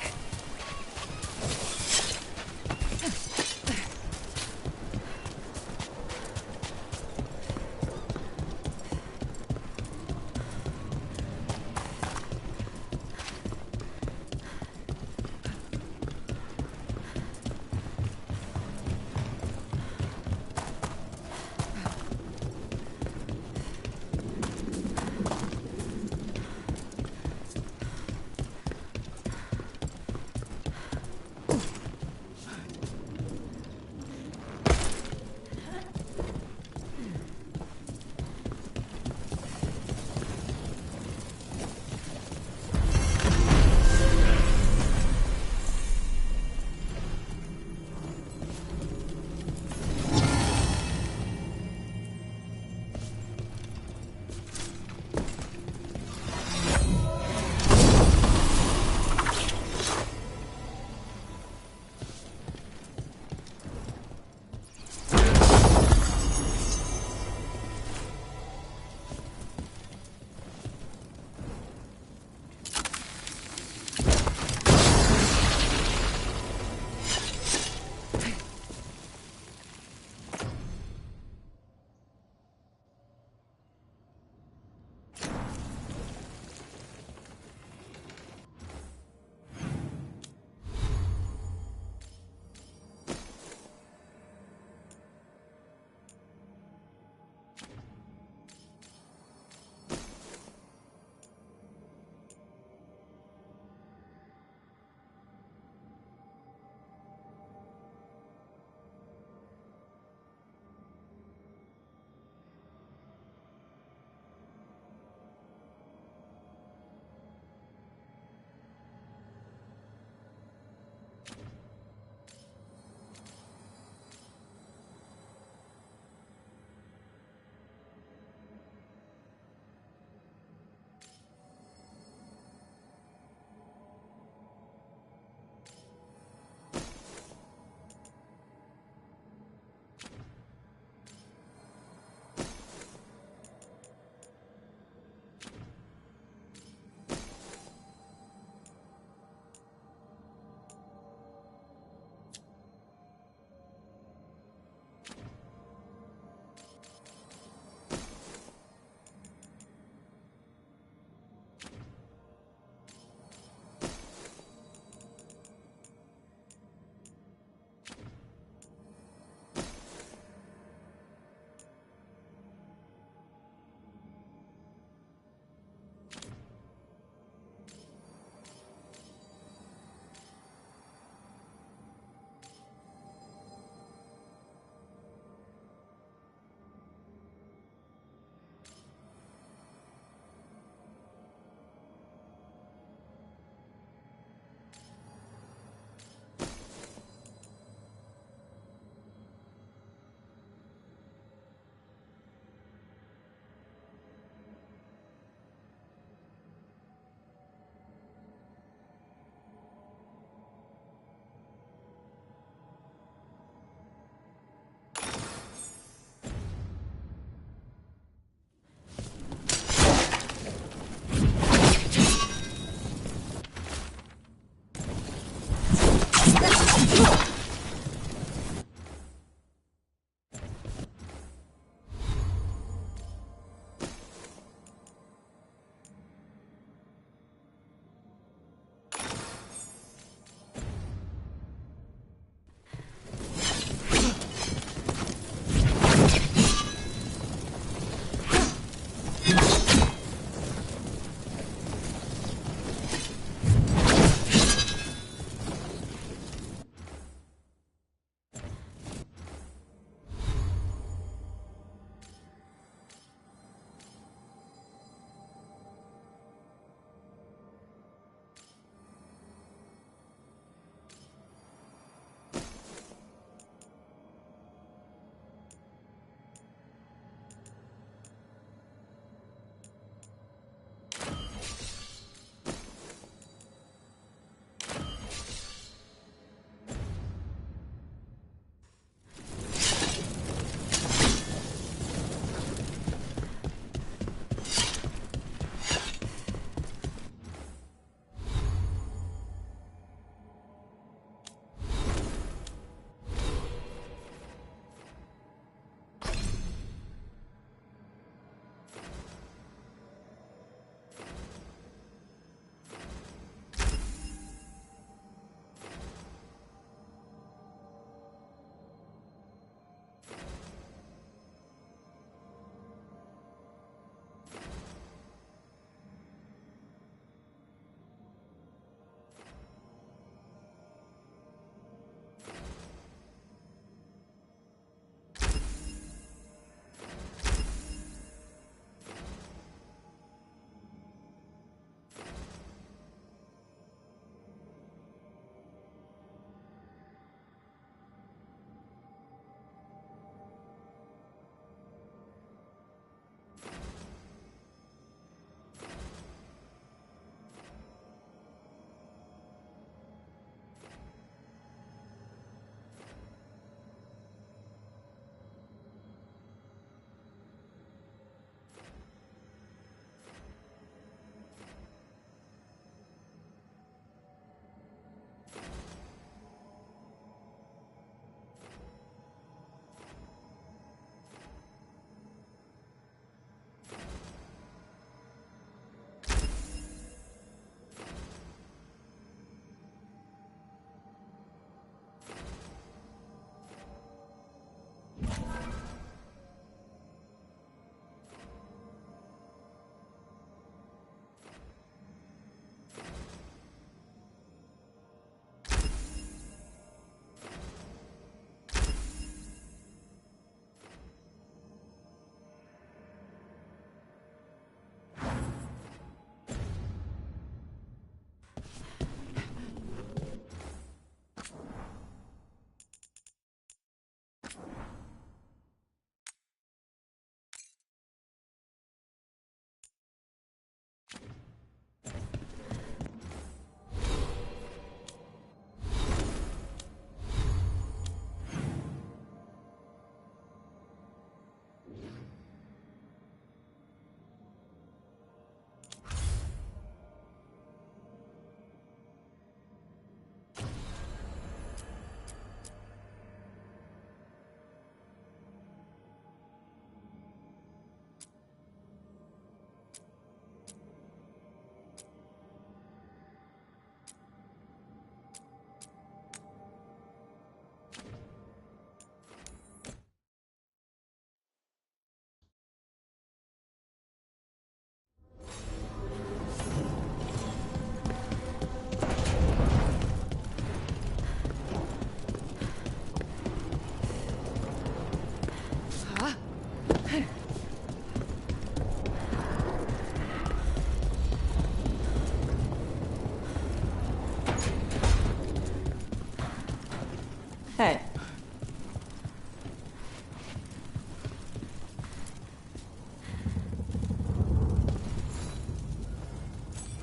Hey.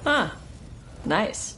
Ah, nice.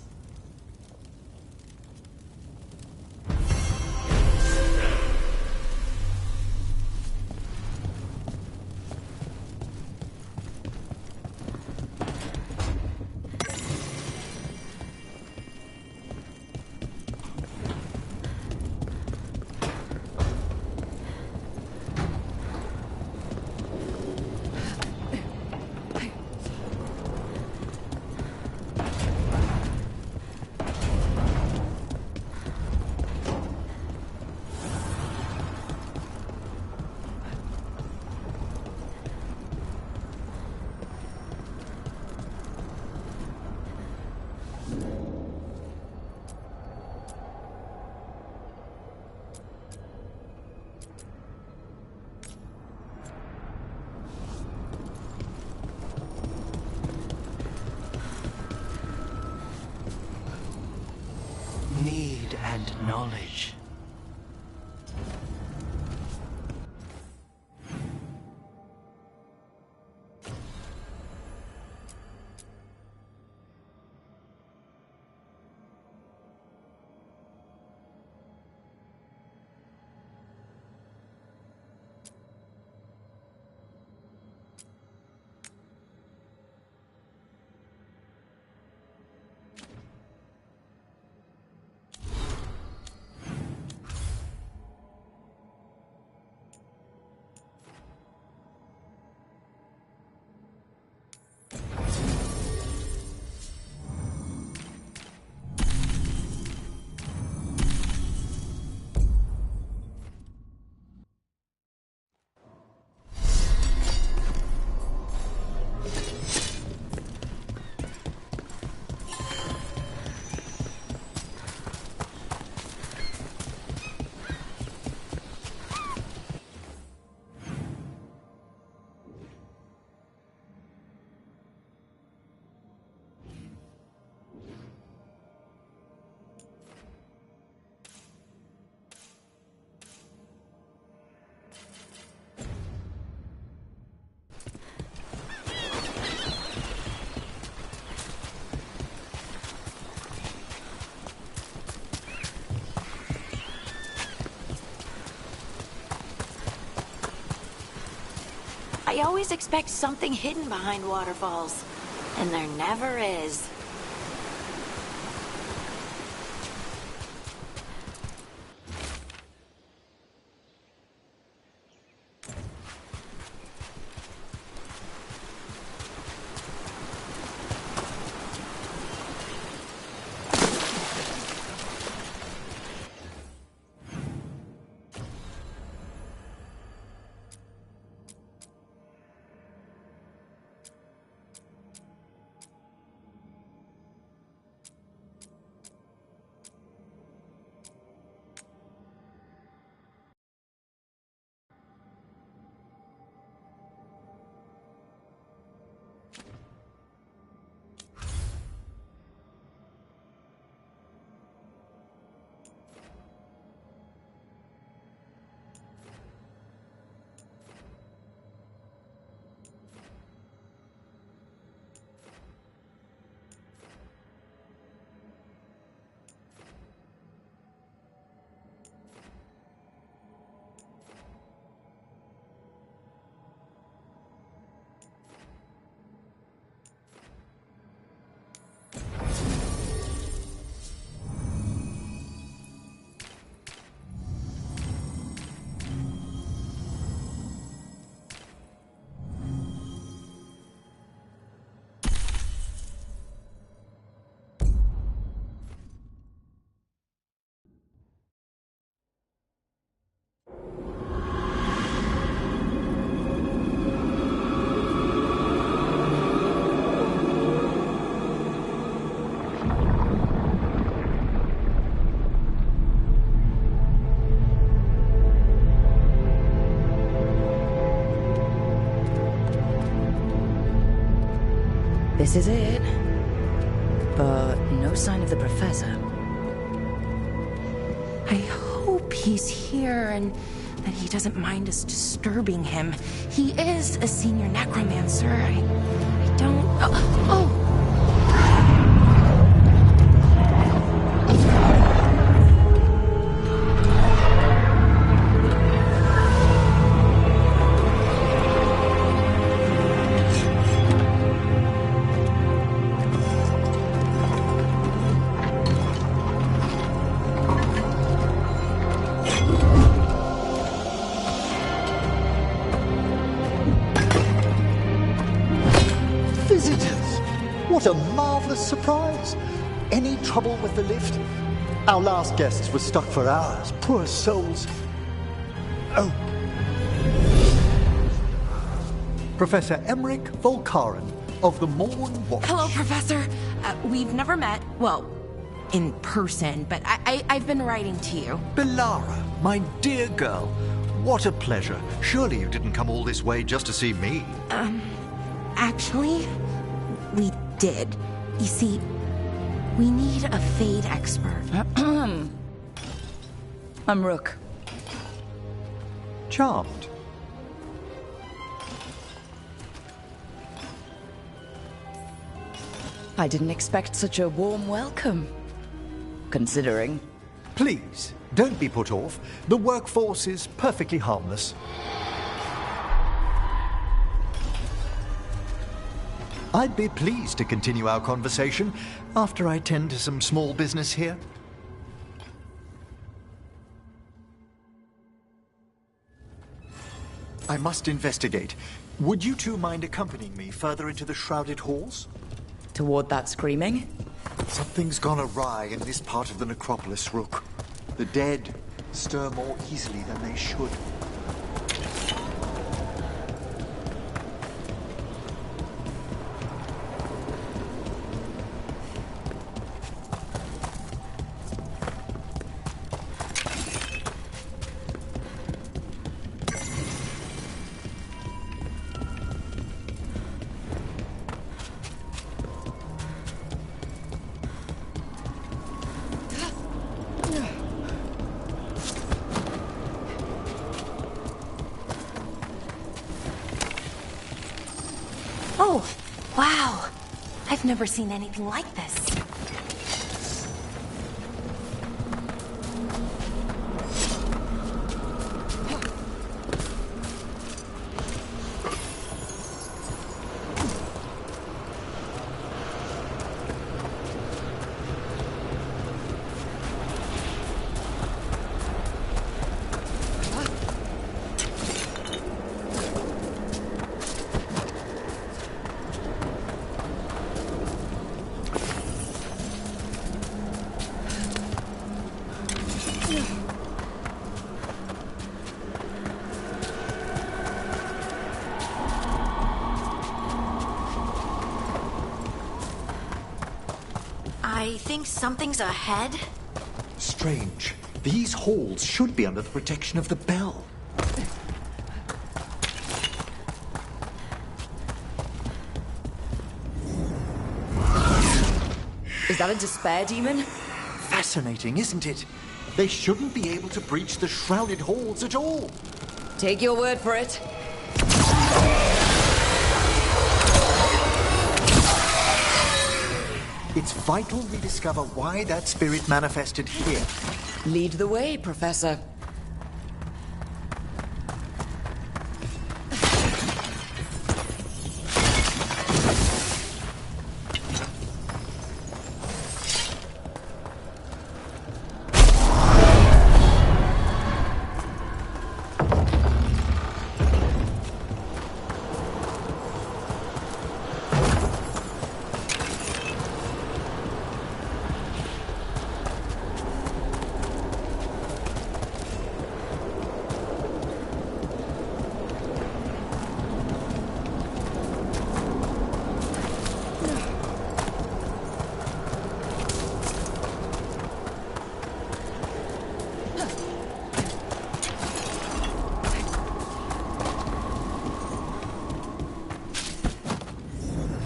knowledge.
I always expect something hidden behind waterfalls, and there never is.
This is it. But no sign of the professor.
I hope he's here and that he doesn't mind us disturbing him. He is a senior necromancer. I don't... Oh!
What a marvelous surprise! Any trouble with the lift? Our last guests were stuck for hours. Poor souls. Oh. Professor Emmerich Volkaren of the Morn Watch.
Hello, Professor. We've never met. Well, in person, but I've been writing to you.
Belara, my dear girl. What a pleasure. Surely you didn't come all this way just to see me.
Actually, we did. You see, we need a Fade expert.
I'm Rook.
Charmed.
I didn't expect such a warm welcome. Considering.
Please, don't be put off. The workforce is perfectly harmless. I'd be pleased to continue our conversation after I tend to some small business here. I must investigate. Would you two mind accompanying me further into the shrouded halls?
Toward that screaming?
Something's gone awry in this part of the necropolis, Rook. The dead stir more easily than they should.
Oh, wow. I've never seen anything like this.
I think something's ahead.
Strange. These halls should be under the protection of the bell.
Is that a despair demon?
Fascinating, isn't it? They shouldn't be able to breach the shrouded halls at all.
Take your word for it.
It's vital we discover why that spirit manifested here.
Lead the way, Professor.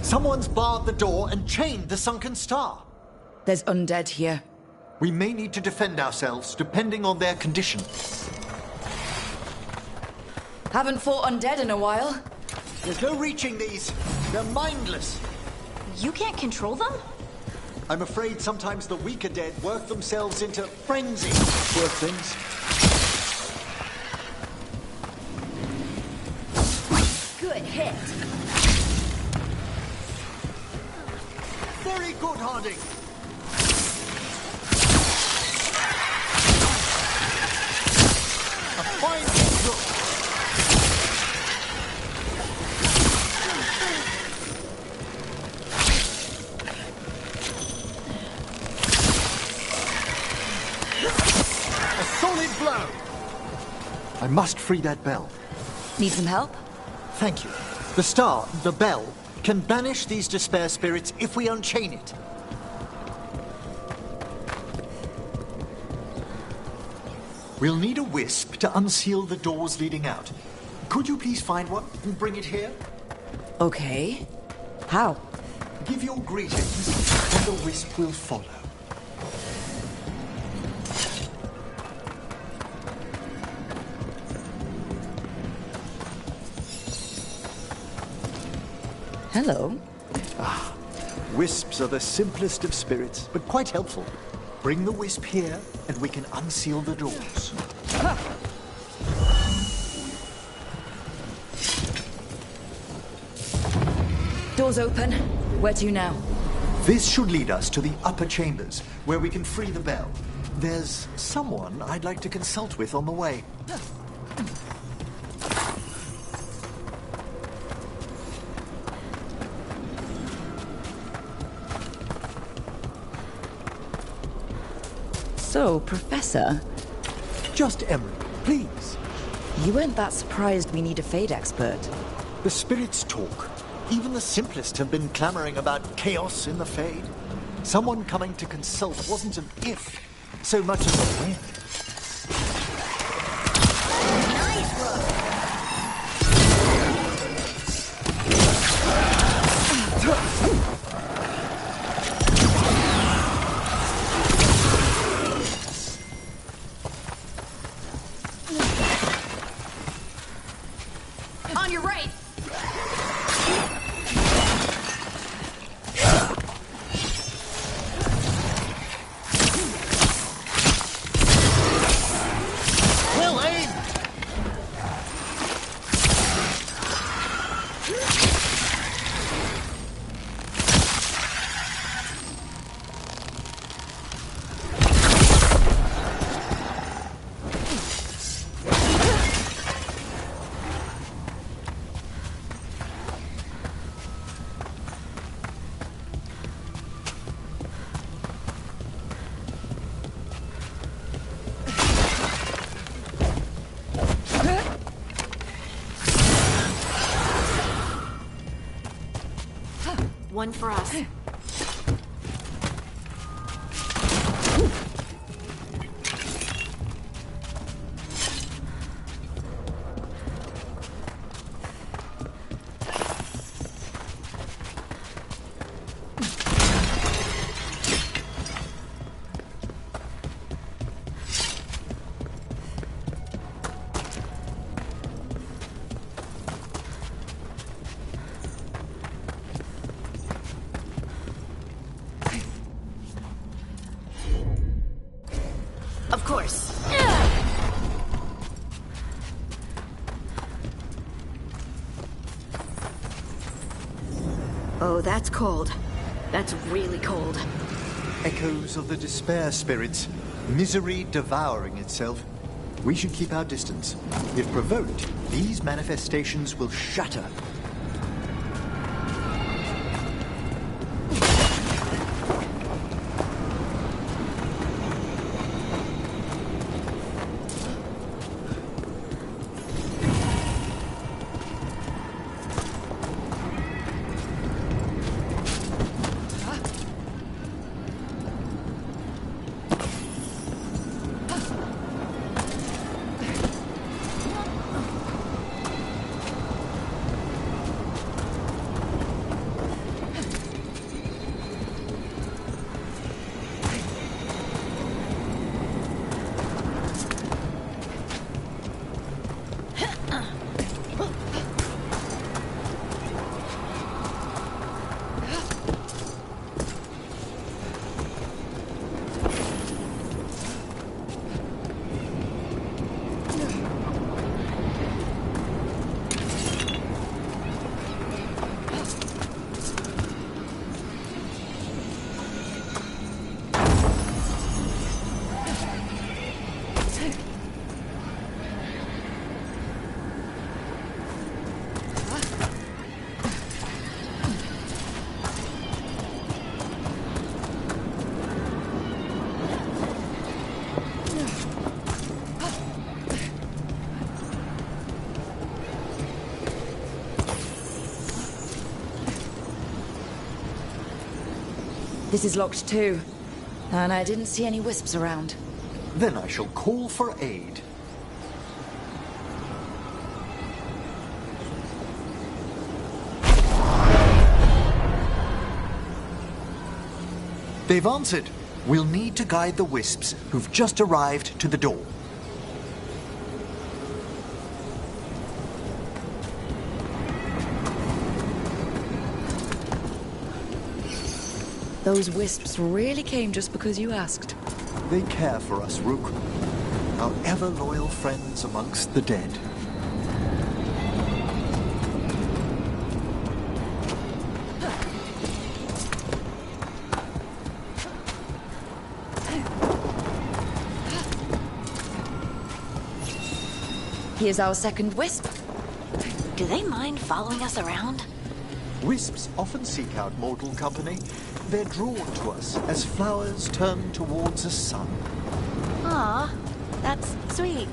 Someone's barred the door and chained the sunken star.
There's undead here.
We may need to defend ourselves, depending on their condition.
Haven't fought undead in a while.
There's no reaching these. They're mindless.
You can't control them?
I'm afraid sometimes the weaker dead work themselves into frenzy. Poor things.
Good hit.
Very good, Harding. A fine look. A solid blow. I must free that bell.
Need some help?
Thank you. The star, the bell, can banish these despair spirits if we unchain it. We'll need a wisp to unseal the doors leading out. Could you please find one and bring it here?
Okay. How?
Give your greetings, and the wisp will follow.
Hello.
Wisps are the simplest of spirits, but quite helpful. Bring the wisp here, and we can unseal the doors.
Doors open. Where to now?
This should lead us to the upper chambers, where we can free the bell. There's someone I'd like to consult with on the way.
So, Professor?
Just Emery, please.
You weren't that surprised we need a Fade expert.
The spirits talk. Even the simplest have been clamoring about chaos in the Fade. Someone coming to consult wasn't an if, so much as a when.
On your right!
Well aimed!
One for us. Of course. Oh, that's cold. That's really cold.
Echoes of the despair spirits, misery devouring itself. We should keep our distance. If provoked, these manifestations will shatter.
This is locked too. And I didn't see any wisps around.
Then I shall call for aid. They've answered. We'll need to guide the wisps who've just arrived to the door.
Those wisps really came just because you asked.
They care for us, Rook. Our ever-loyal friends amongst the dead.
Here's our second wisp.
Do they mind following us around?
Wisps often seek out mortal company. They're drawn to us as flowers turn towards a sun.
Aw, that's sweet.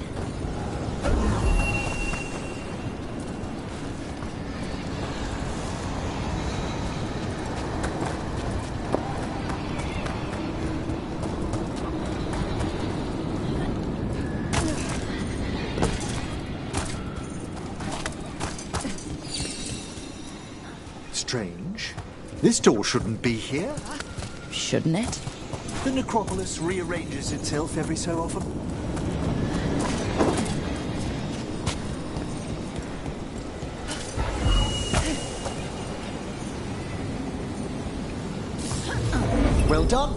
Strange. This door shouldn't be here.
Shouldn't it?
The necropolis rearranges itself every so often. Well done.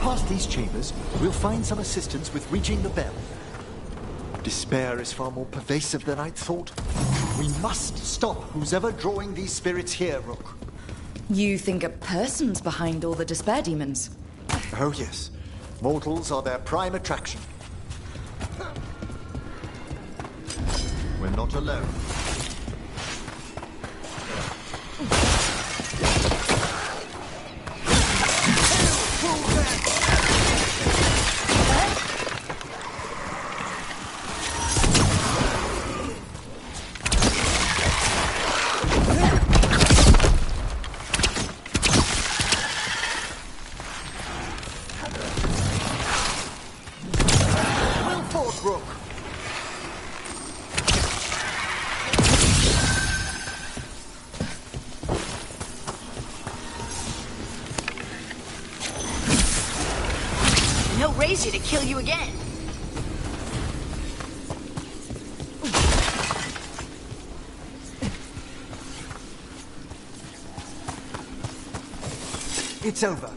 Past these chambers, we'll find some assistance with reaching the bell. Despair is far more pervasive than I'd thought. We must stop who's ever drawing these spirits here, Rook.
You think a person's behind all the despair demons?
Oh, yes. Mortals are their prime attraction. We're not alone.
No raise you to kill you again.
It's over.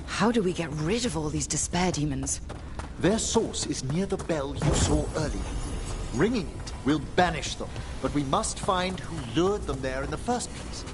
How do we get rid of all these despair demons?
Their source is near the bell you saw earlier. Ringing it will banish them, but we must find who lured them there in the first place.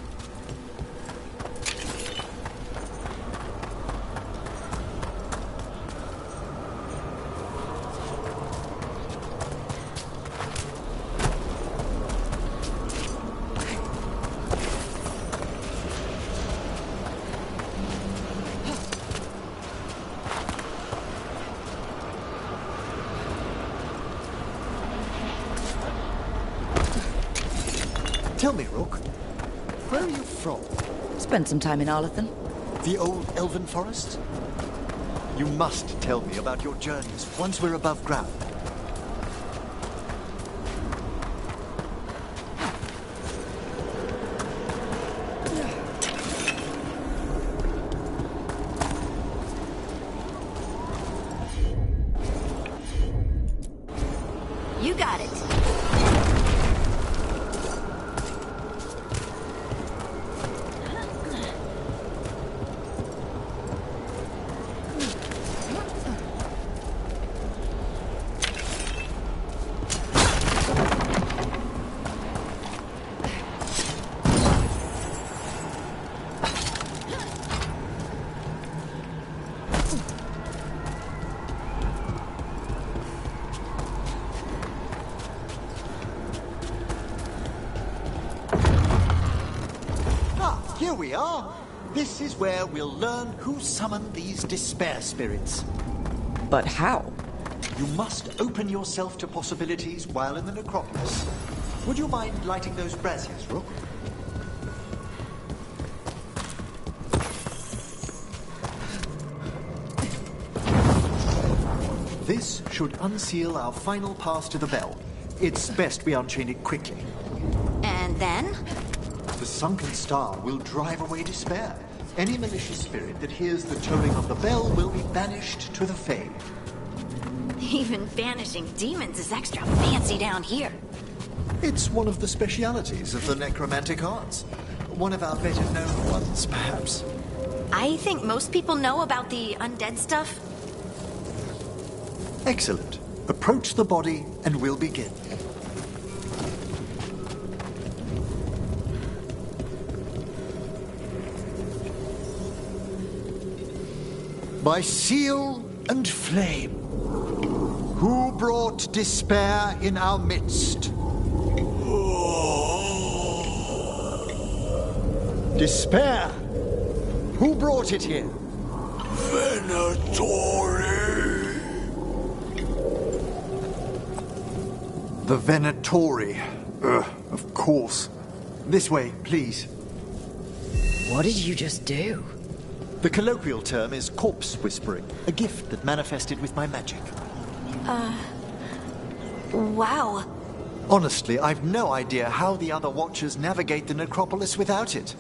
Tell me, Rook, where are you from?
Spent some time in Arlathan.
The old elven forest? You must tell me about your journeys once we're above ground.
You got it.
we are. This is where we'll learn who summoned these despair spirits.
But how?
You must open yourself to possibilities while in the necropolis. Would you mind lighting those braziers, Rook? This should unseal our final pass to the bell. It's best we unchain it quickly.
And then?
The sunken star will drive away despair. Any malicious spirit that hears the tolling of the bell will be banished to the Fae.
Even banishing demons is extra fancy down here.
It's one of the specialities of the necromantic arts. One of our better known ones, perhaps.
I think most people know about the undead stuff.
Excellent. Approach the body and we'll begin. By seal and flame, who brought despair in our midst? Despair! Who brought it here?
Venatori!
The Venatori. Of course. This way, please.
What did you just do?
The colloquial term is corpse whispering, a gift that manifested with my magic.
Wow.
Honestly, I've no idea how the other Watchers navigate the necropolis without it.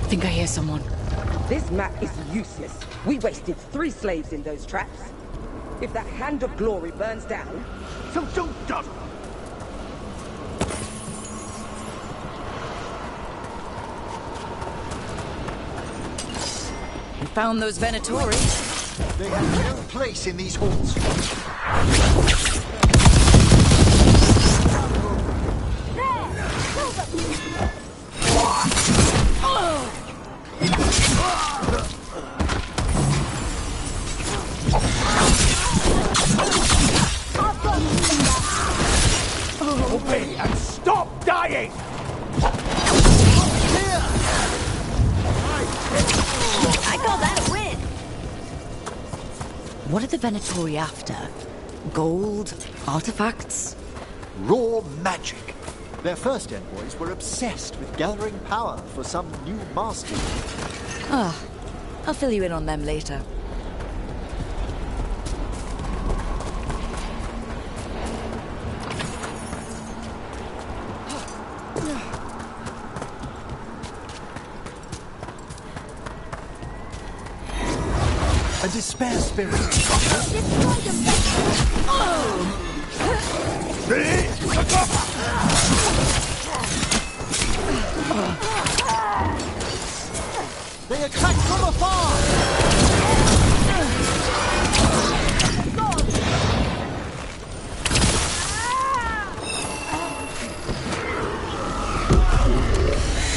I think I hear someone.
This map is useless. We wasted 3 slaves in those traps. If that Hand of Glory burns down...
So don't dawdle!
We found those Venatori.
They have no place in these halls.
Obey and stop dying!
I call that a win.
What are the Venatori after? Gold? Artifacts?
Raw magic. Their first envoys were obsessed with gathering power for some new master.
Ah, I'll fill you in on them later.
A despair spirit. They attack from afar!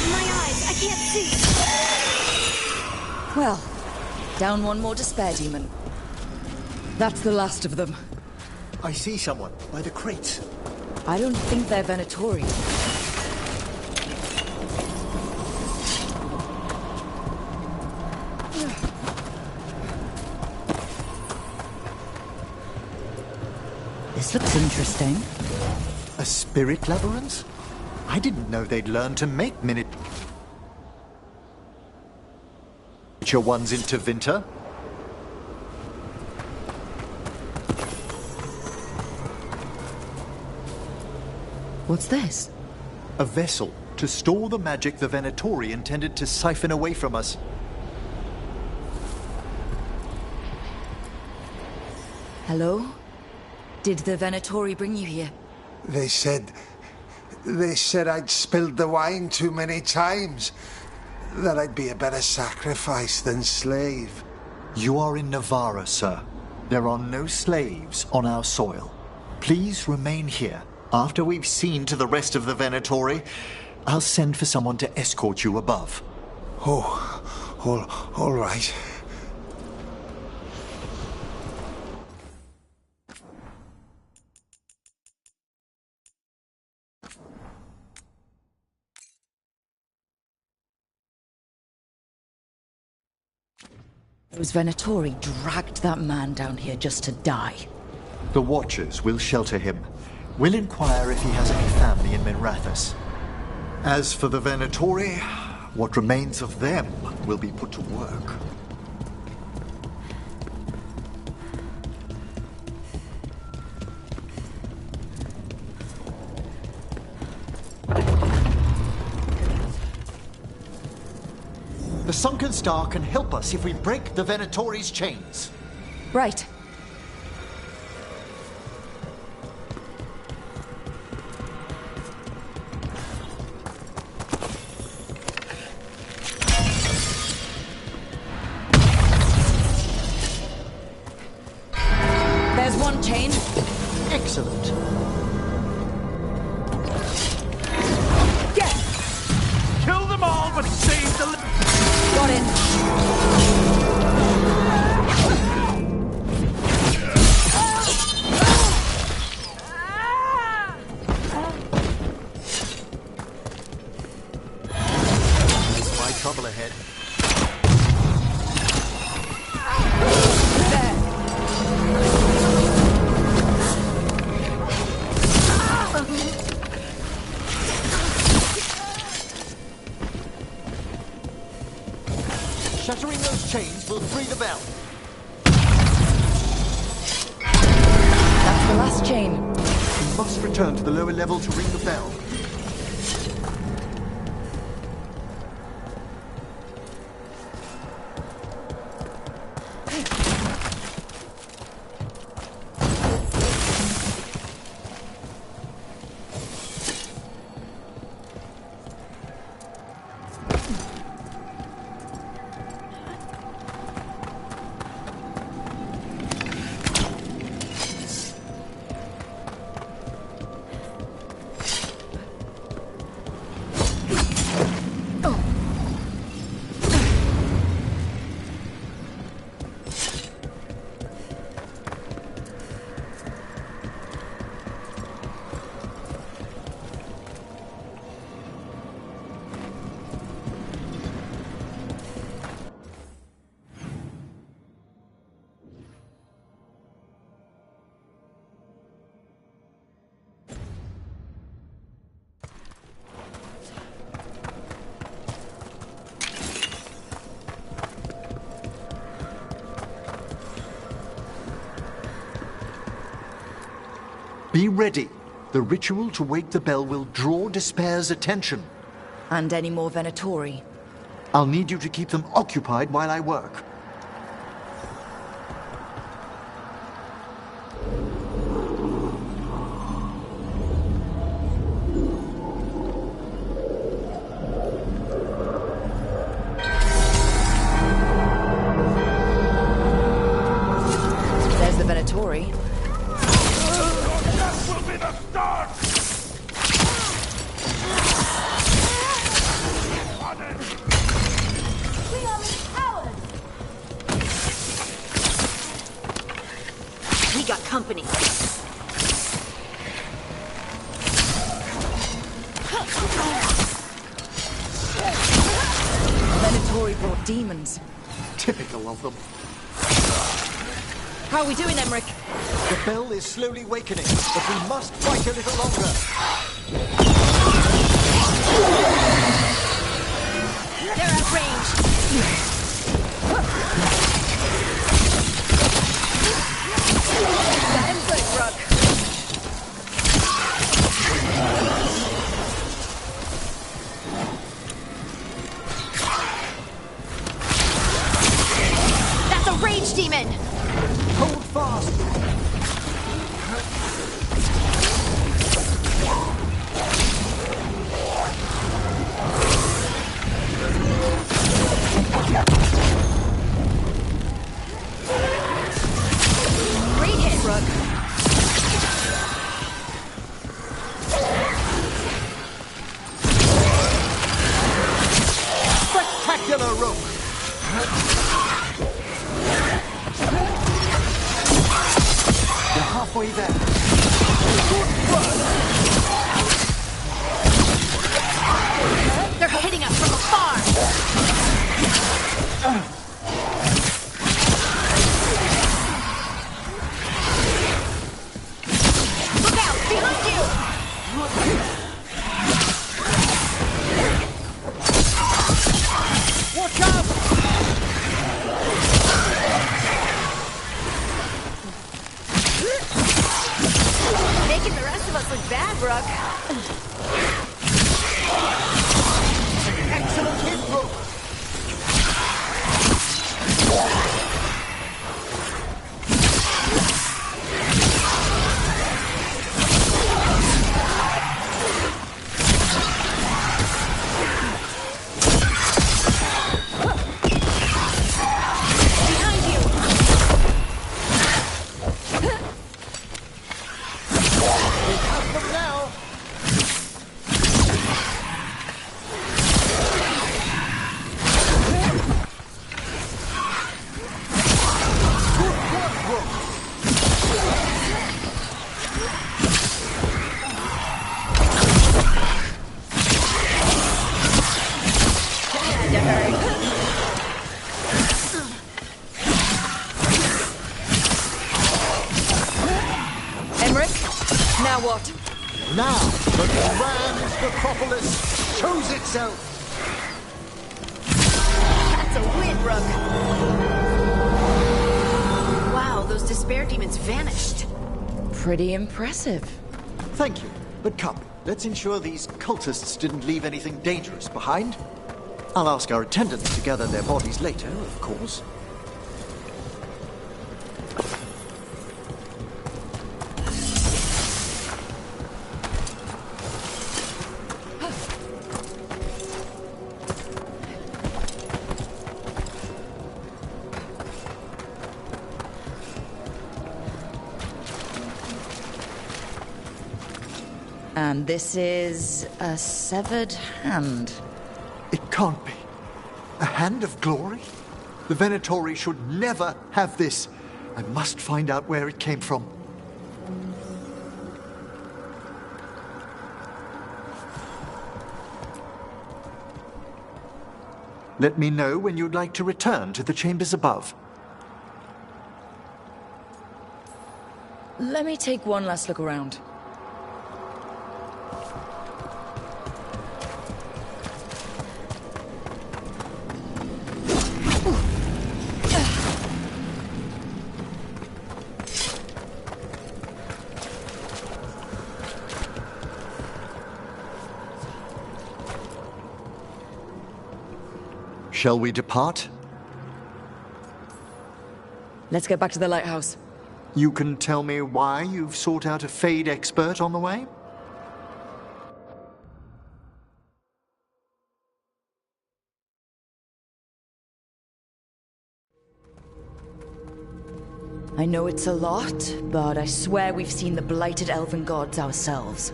My eyes, I can't see.
Down one more despair demon. That's the last of them.
I see someone by the crates.
I don't think they're Venatori. This looks interesting.
A spirit labyrinth? I didn't know they'd learn to make miniature ones into Vinter.
What's this?
A vessel to store the magic the Venatori intended to siphon away from us.
Hello? Did the Venatori bring you here?
They said I'd spilled the wine too many times. That I'd be a better sacrifice than slave.
You are in Navarra, sir. There are no slaves on our soil. Please remain here. After we've seen to the rest of the Venatori, I'll send for someone to escort you above.
Oh, all right.
Those Venatori dragged that man down here just to die.
The Watchers will shelter him. We'll inquire if he has any family in Minrathous. As for the Venatori, what remains of them will be put to work. The Sunken Star can help us if we break the Venatori's chains.
Right. There's one chain.
Excellent.
Yes! Kill them all, but save the...
Got it.
There's my trouble ahead. Shattering those chains will free the bell.
That's the last chain.
We must return to the lower level to ring the bell. Be ready. The ritual to wake the bell will draw Despair's attention.
And any more Venatori?
I'll need you to keep them occupied while I work.
There's the Venatori.
That will be the start!
We are empowered!
We got company.
Venatori brought demons.
Typical of them.
How are we doing, Emmerich?
The bell is slowly wakening, but we must fight a little longer.
They're at range.
That good, Rook.
That's a rage demon!
Hold fast!
Great hit, Rook.
Spectacular Rook! You're halfway there.
They're hitting us from afar. Look out! Behind you!
Watch out!
Making the rest of us look bad, Brooke.
Excellent hit, Rook!
Behind you!
We have them now! Good work, Rook!
Had to hurt.
Emmerich, now what?
Now, the grand necropolis shows itself!
That's a win, Rook. Wow, those despair demons vanished.
Pretty impressive.
Thank you, but come, let's ensure these cultists didn't leave anything dangerous behind. I'll ask our attendants to gather their bodies later, of course.
And this is a severed hand.
It can't be. A hand of glory? The Venatori should never have this. I must find out where it came from. Let me know when you'd like to return to the chambers above.
Let me take one last look around.
Shall we depart?
Let's get back to the lighthouse.
You can tell me why you've sought out a Fade expert on the way?
I know it's a lot, but I swear we've seen the blighted elven gods ourselves.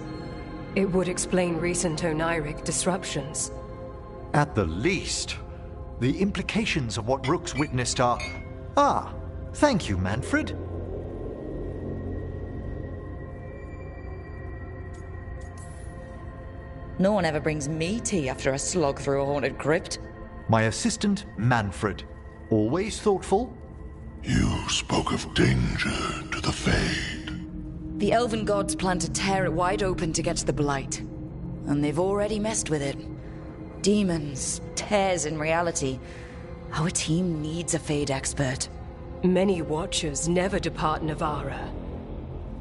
It would explain recent Oniric disruptions.
At the least. The implications of what Rook's witnessed are... Ah, thank you, Manfred.
No one ever brings me tea after a slog through a haunted crypt.
My assistant, Manfred. Always thoughtful.
You spoke of danger to the Fade.
The elven gods plan to tear it wide open to get to the Blight. And they've already messed with it. Demons, tears in reality. Our team needs a Fade expert.
Many Watchers never depart Navarra.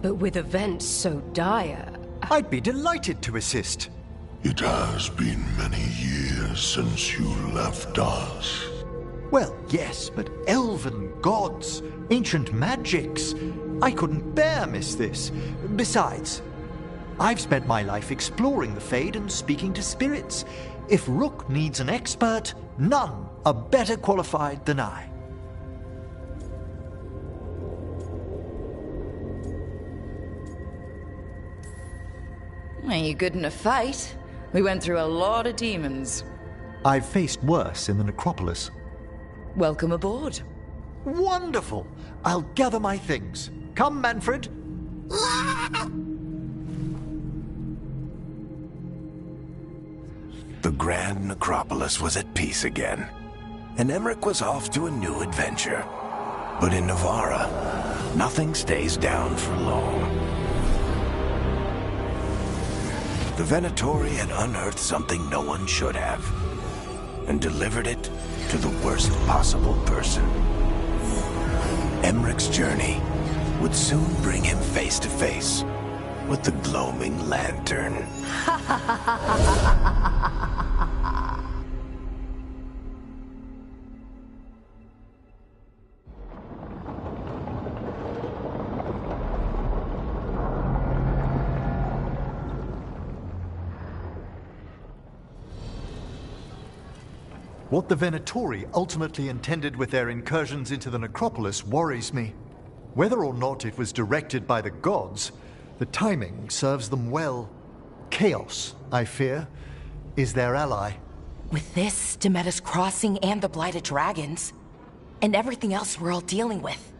But with events so dire...
I'd be delighted to assist.
It has been many years since you left us.
Well, yes, but elven gods, ancient magics. I couldn't bear miss this. Besides, I've spent my life exploring the Fade and speaking to spirits. If Rook needs an expert, none are better qualified than I.
Are you good in a fight? We went through a lot of demons.
I've faced worse in the necropolis.
Welcome aboard.
Wonderful! I'll gather my things. Come, Manfred.
The Grand Necropolis was at peace again, and Emmerich was off to a new adventure. But in Navarra, nothing stays down for long. The Venatori had unearthed something no one should have, and delivered it to the worst possible person. Emmerich's journey would soon bring him face to face with the gloaming lantern.
What the Venatori ultimately intended with their incursions into the necropolis worries me. Whether or not it was directed by the gods, the timing serves them well. Chaos, I fear, is their ally.
With this, Demeter's Crossing and the Blighted Dragons, and everything else we're all dealing with,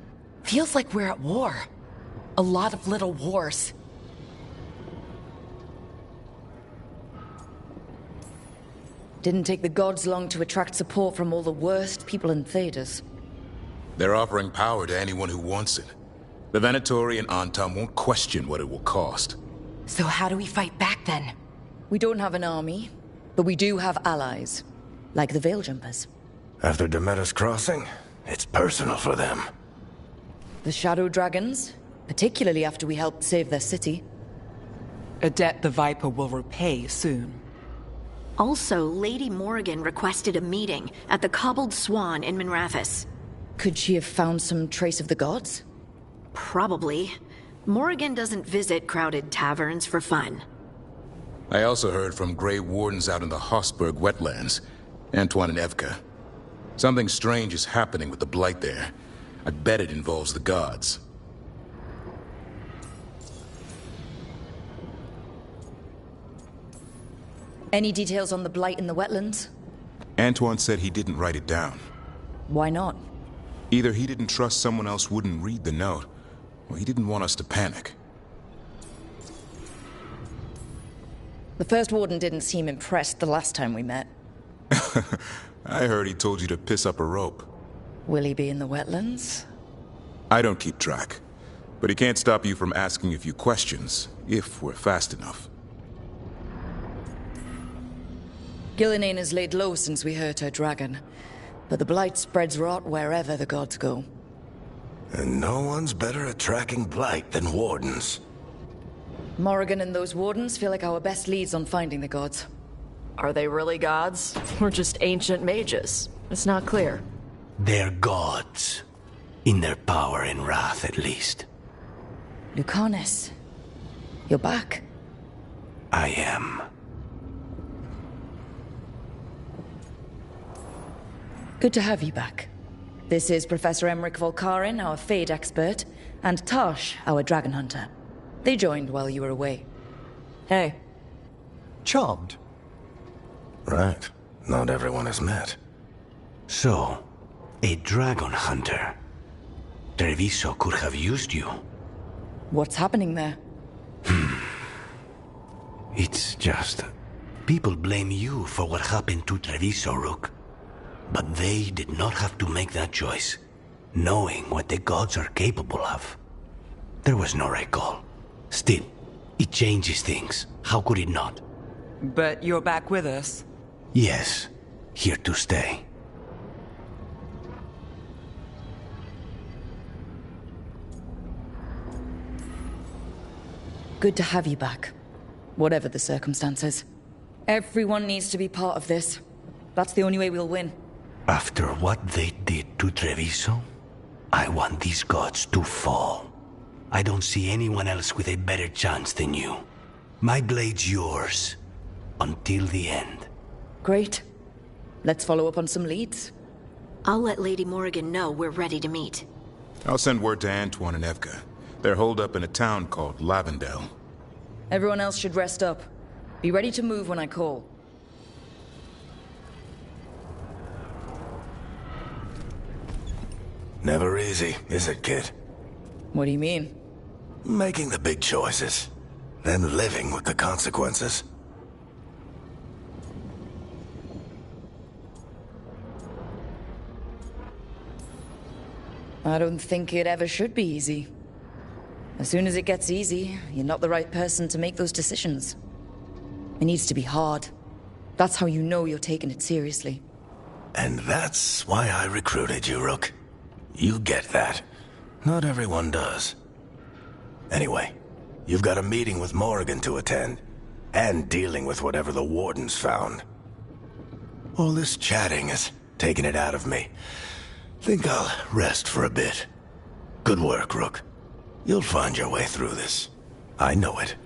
feels like we're at war. A lot of little wars.
Didn't take the gods long to attract support from all the worst people in Thedas.
They're offering power to anyone who wants it. The Venatori and Antam won't question what it will cost.
So how do we fight back then?
We don't have an army, but we do have allies. Like the Veil Jumpers.
After Demeter's Crossing, it's personal for them.
The Shadow Dragons, particularly after we helped save their city.
A debt the Viper will repay soon.
Also, Lady Morrigan requested a meeting at the Cobbled Swan in Minrathous.
Could she have found some trace of the gods?
Probably. Morrigan doesn't visit crowded taverns for fun.
I also heard from Grey Wardens out in the Hossberg wetlands, Antoine and Evka. Something strange is happening with the Blight there. I bet it involves the gods.
Any details on the Blight in the wetlands?
Antoine said he didn't write it down.
Why not?
Either he didn't trust someone else wouldn't read the note, or he didn't want us to panic.
The First Warden didn't seem impressed the last time we met.
I heard he told you to piss up a rope.
Will he be in the wetlands?
I don't keep track, but he can't stop you from asking a few questions, if we're fast enough.
Gillinane has laid low since we hurt her dragon, but the Blight spreads rot wherever the gods go.
And no one's better at tracking Blight than Wardens.
Morrigan and those Wardens feel like our best leads on finding the gods.
Are they really gods? Or just ancient mages? It's not clear.
They're gods. In their power and wrath, at least.
Lucanus, you're back.
I am.
Good to have you back. This is Professor Emmerich Volkarin, our Fade expert, and Tosh, our dragon hunter. They joined while you were away.
Hey.
Charmed.
Right. Not everyone has met. So, a dragon hunter. Treviso could have used you.
What's happening there?
It's just People blame you for what happened to Treviso, Rook. But they did not have to make that choice, knowing what the gods are capable of. There was no recall. Still, it changes things. How could it not?
But you're back with us?
Yes, here to stay.
Good to have you back, whatever the circumstances. Everyone needs to be part of this. That's the only way we'll win.
After what they did to Treviso, I want these gods to fall. I don't see anyone else with a better chance than you. My blade's yours, until the end.
Great. Let's follow up on some leads.
I'll let Lady Morrigan know we're ready to meet.
I'll send word to Antoine and Evka. They're holed up in a town called Lavendel.
Everyone else should rest up. Be ready to move when I call.
Never easy, is it, kid?
What do you mean?
Making the big choices, then living with the consequences.
I don't think it ever should be easy. As soon as it gets easy, you're not the right person to make those decisions. It needs to be hard. That's how you know you're taking it seriously.
And that's why I recruited you, Rook. You get that. Not everyone does. Anyway, you've got a meeting with Morrigan to attend, and dealing with whatever the Warden's found. All this chatting is taking it out of me. Think I'll rest for a bit. Good work, Rook. You'll find your way through this. I know it.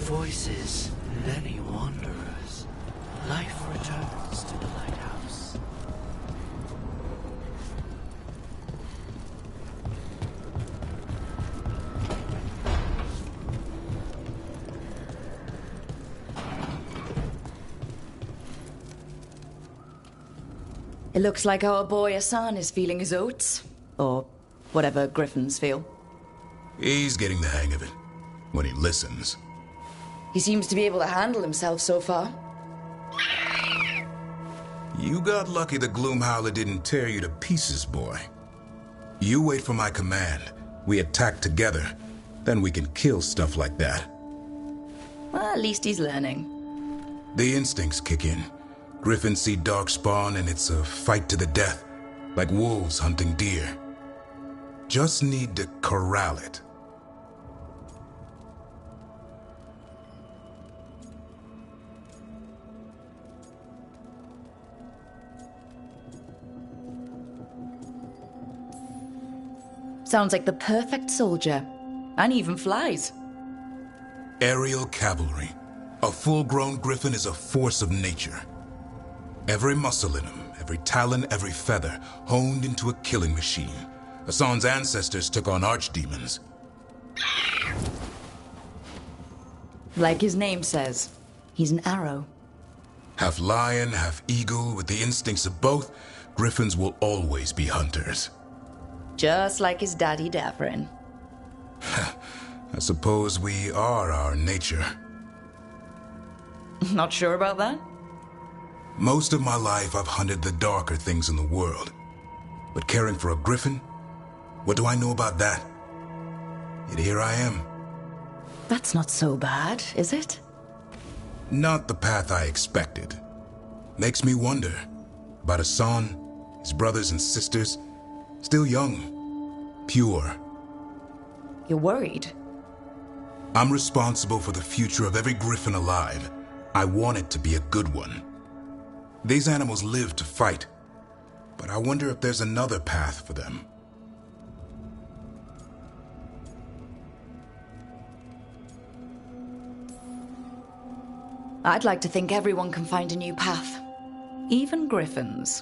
Voices, many wanderers. Life returns to the lighthouse.
It looks like our boy Hassan is feeling his oats. Or whatever griffins feel.
He's getting the hang of it. When he listens.
He seems to be able to handle himself so far.
You got lucky the Gloomhowler didn't tear you to pieces, boy. You wait for my command. We attack together. Then we can kill stuff like that.
Well, at least he's learning.
The instincts kick in. Griffins see darkspawn and it's a fight to the death. Like wolves hunting deer. Just need to corral it.
Sounds like the perfect soldier. And even flies.
Aerial cavalry. A full-grown griffin is a force of nature. Every muscle in him, every talon, every feather, honed into a killing machine. Hassan's ancestors took on archdemons.
Like his name says, he's an arrow.
Half lion, half eagle, with the instincts of both, griffins will always be hunters.
Just like his daddy Davrin.
I suppose we are our nature.
Not sure about that?
Most of my life I've hunted the darker things in the world. But caring for a griffin? What do I know about that? Yet here I am.
That's not so bad, is it?
Not the path I expected. Makes me wonder about Hassan, his brothers and sisters, still young, pure.
You're worried?
I'm responsible for the future of every griffin alive. I want it to be a good one. These animals live to fight, but I wonder if there's another path for them.
I'd like to think everyone can find a new path. Even griffins.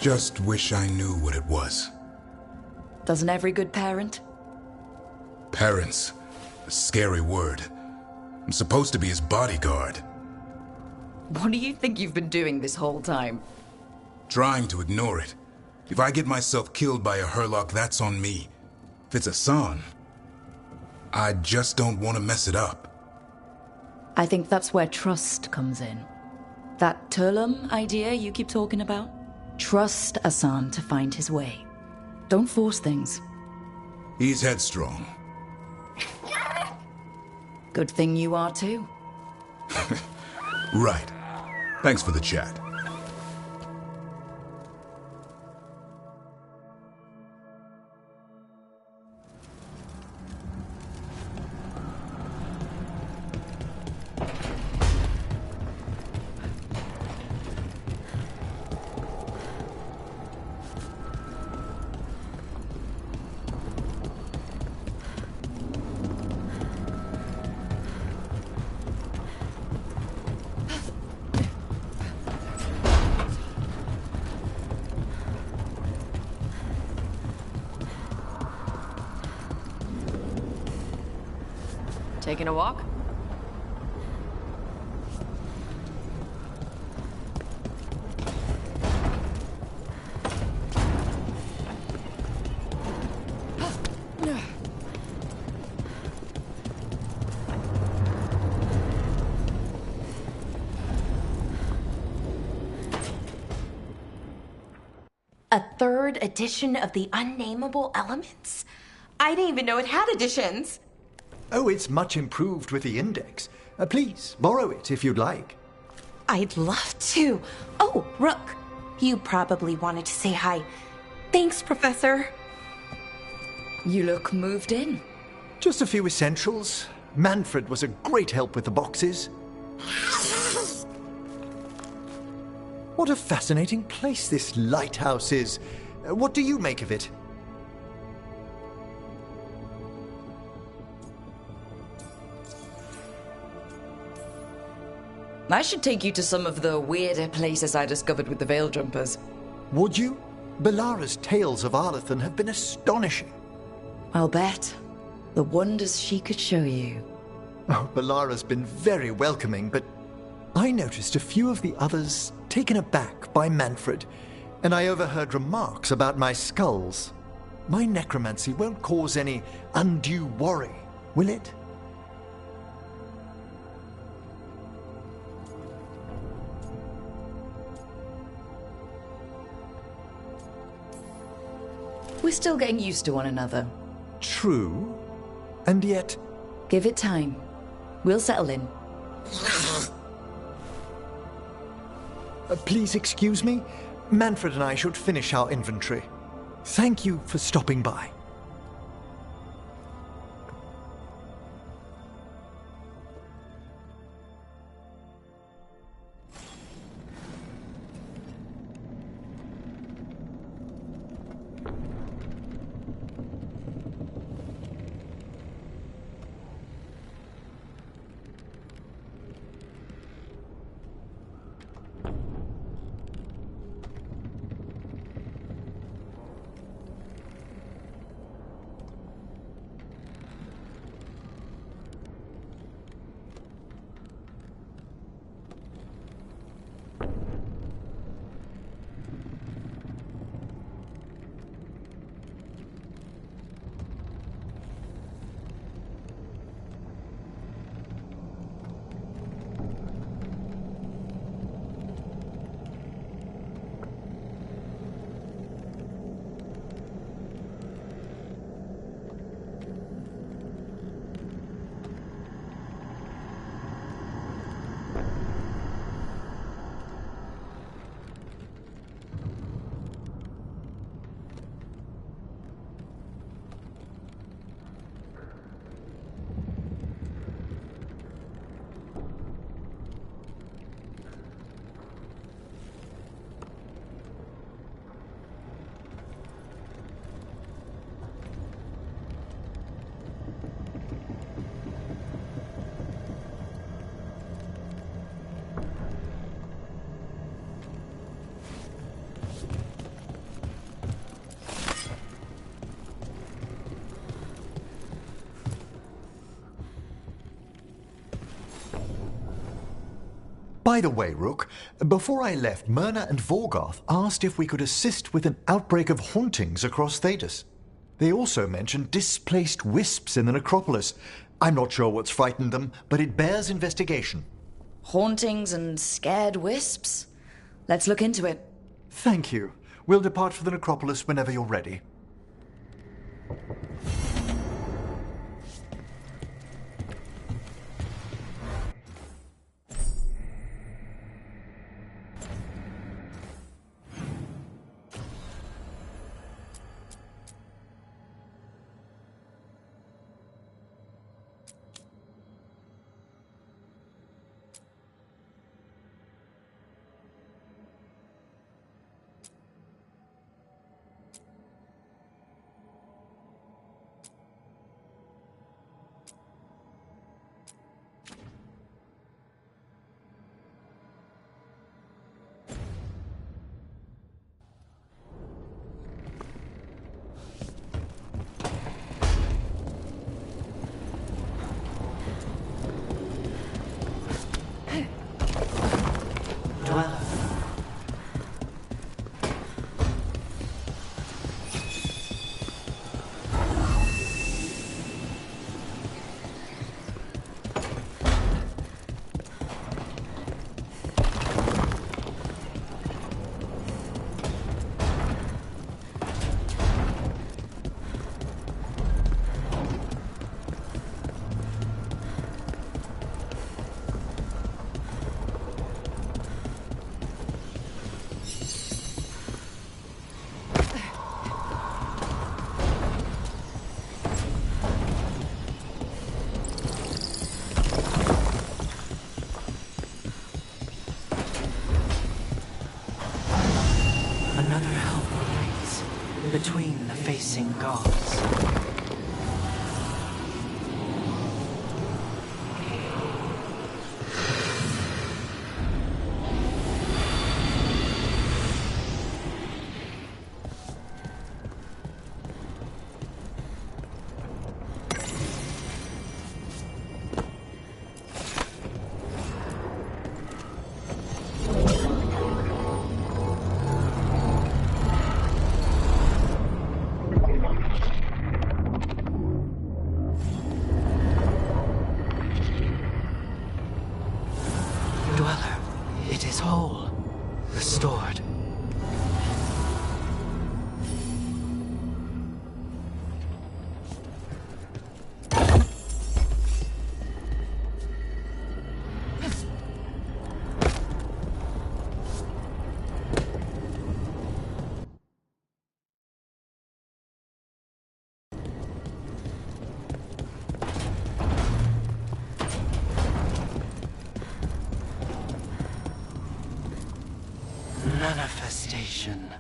Just wish I knew what it was.
Doesn't every good parent?
Parents. A scary word. I'm supposed to be his bodyguard.
What do you think you've been doing this whole time?
Trying to ignore it. If I get myself killed by a Hurlock, that's on me. If it's Hassan, I just don't want to mess it up.
I think that's where trust comes in. That Turlum idea you keep talking about? Trust Hassan to find his way. Don't force things.
He's headstrong.
Good thing you are too.
Right. Thanks for the chat.
Taking a walk?
A third edition of the Unnameable Elements? I didn't even know it had editions.
Oh, it's much improved with the index. Please, borrow it if you'd like.
I'd love to. Oh, Rook, you probably wanted to say hi. Thanks, Professor.
You look moved in.
Just a few essentials. Manfred was a great help with the boxes. What a fascinating place this lighthouse is. What do you make of it?
I should take you to some of the weirder places I discovered with the Veil Jumpers.
Would you? Belara's tales of Arlathan have been astonishing.
I'll bet. The wonders she could show you.
Oh, Belara's been very welcoming, but I noticed a few of the others taken aback by Manfred, and I overheard remarks about my skulls. My necromancy won't cause any undue worry, will it?
We're still getting used to one another.
True. And yet...
Give it time. We'll settle in.
Please excuse me. Manfred and I should finish our inventory. Thank you for stopping by. By the way, Rook, before I left, Myrna and Vorgoth asked if we could assist with an outbreak of hauntings across Thedas. They also mentioned displaced wisps in the necropolis. I'm not sure what's frightened them, but it bears investigation.
Hauntings and scared wisps? Let's look into it.
Thank you. We'll depart for the necropolis whenever you're ready.
Between the facing gods. Manifestation.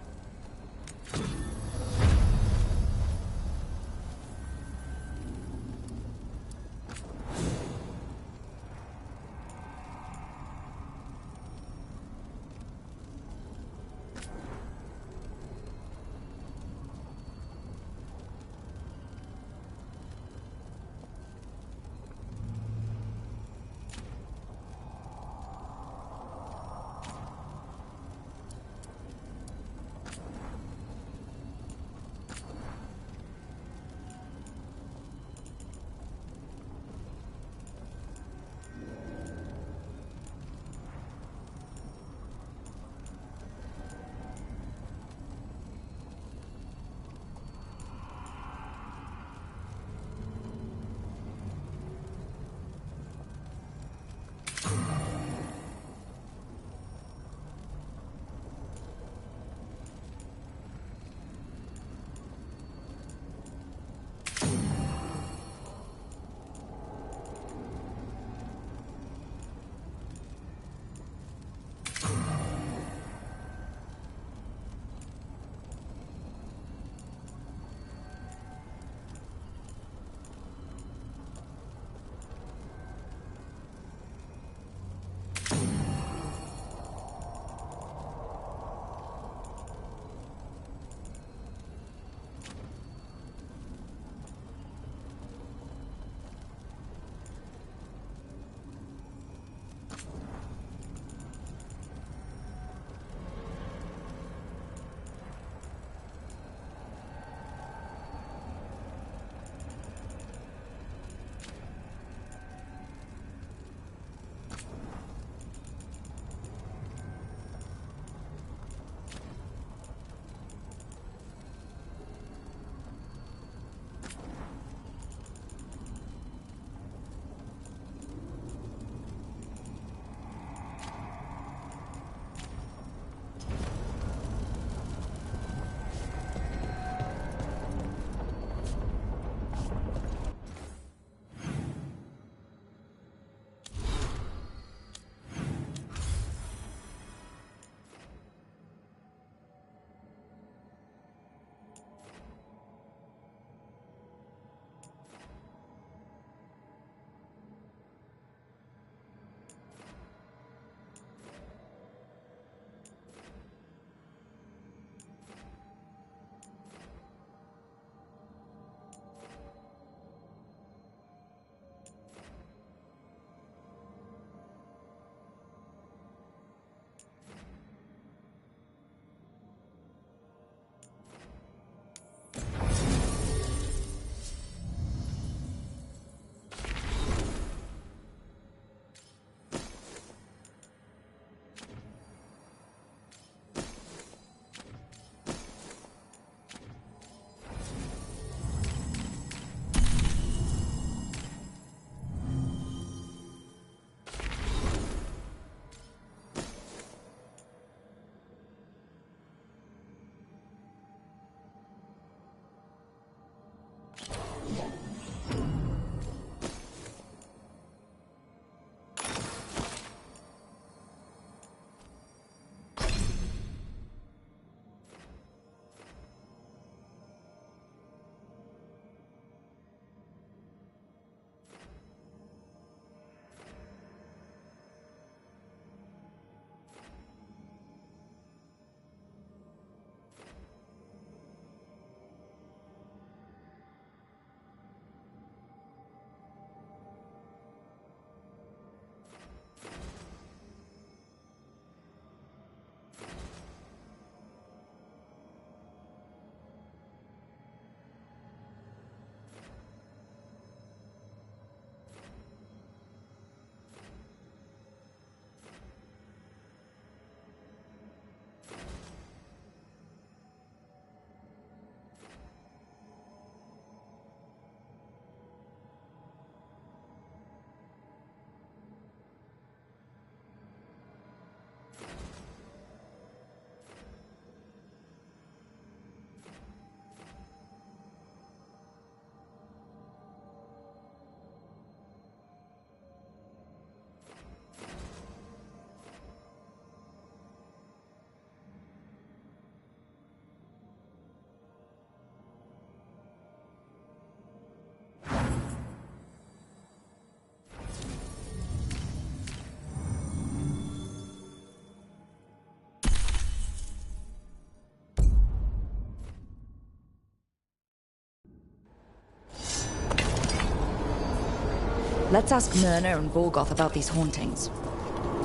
Let's ask Myrna and Volgoth about these hauntings.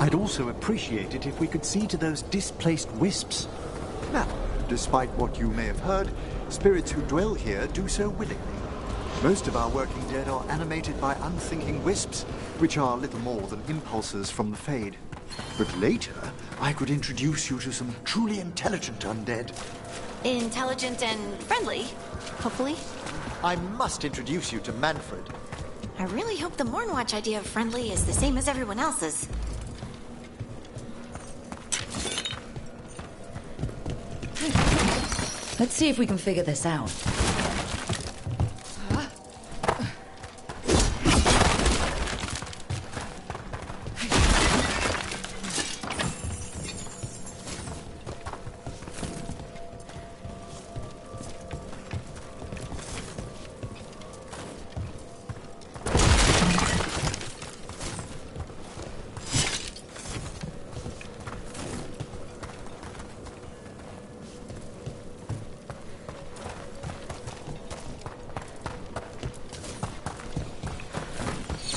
I'd also appreciate it if we could see to those displaced wisps. Now, despite what you may have heard, spirits who dwell here do so willingly. Most of our working dead are animated by unthinking wisps, which are little more than impulses from the Fade. But later, I could introduce you to some truly intelligent undead.
Intelligent and friendly, hopefully.
I must introduce you to Manfred.
I really hope the Mornwatch idea of friendly is the same as everyone else's.
Let's see if we can figure this out.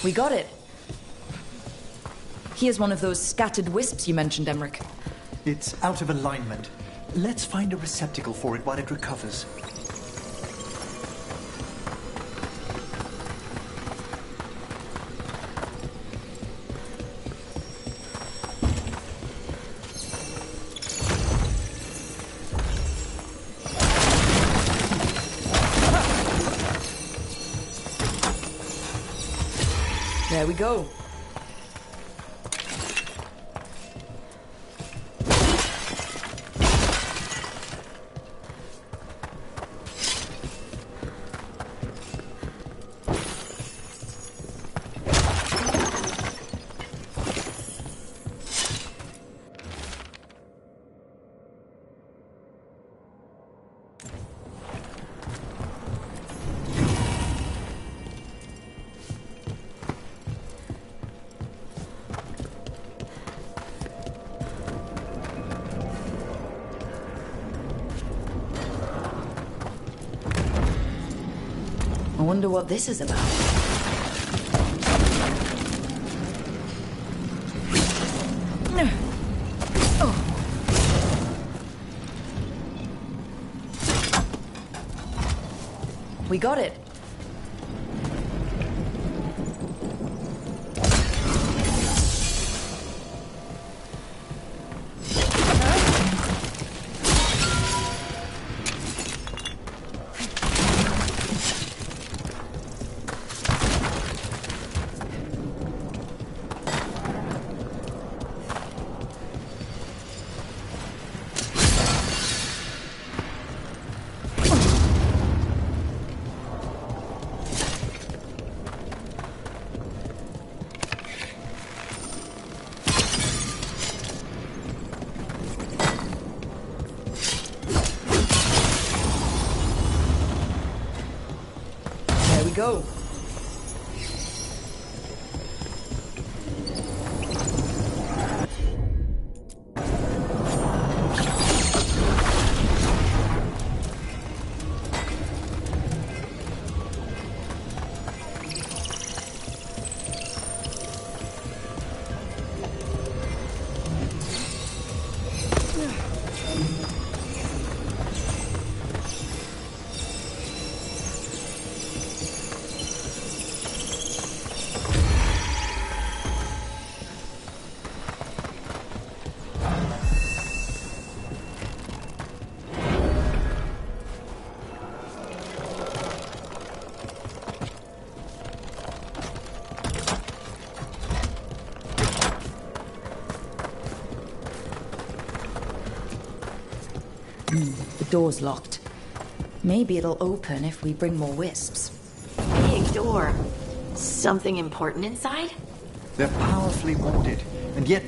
We got it. Here's one of those scattered wisps you mentioned, Emmerich.
It's out of alignment. Let's find a receptacle for it while it recovers.
There we go. I wonder what this is about. We got it. Go. The door's locked. Maybe it'll open if we bring more wisps.
Big door. Something important inside?
They're powerfully warded, and yet...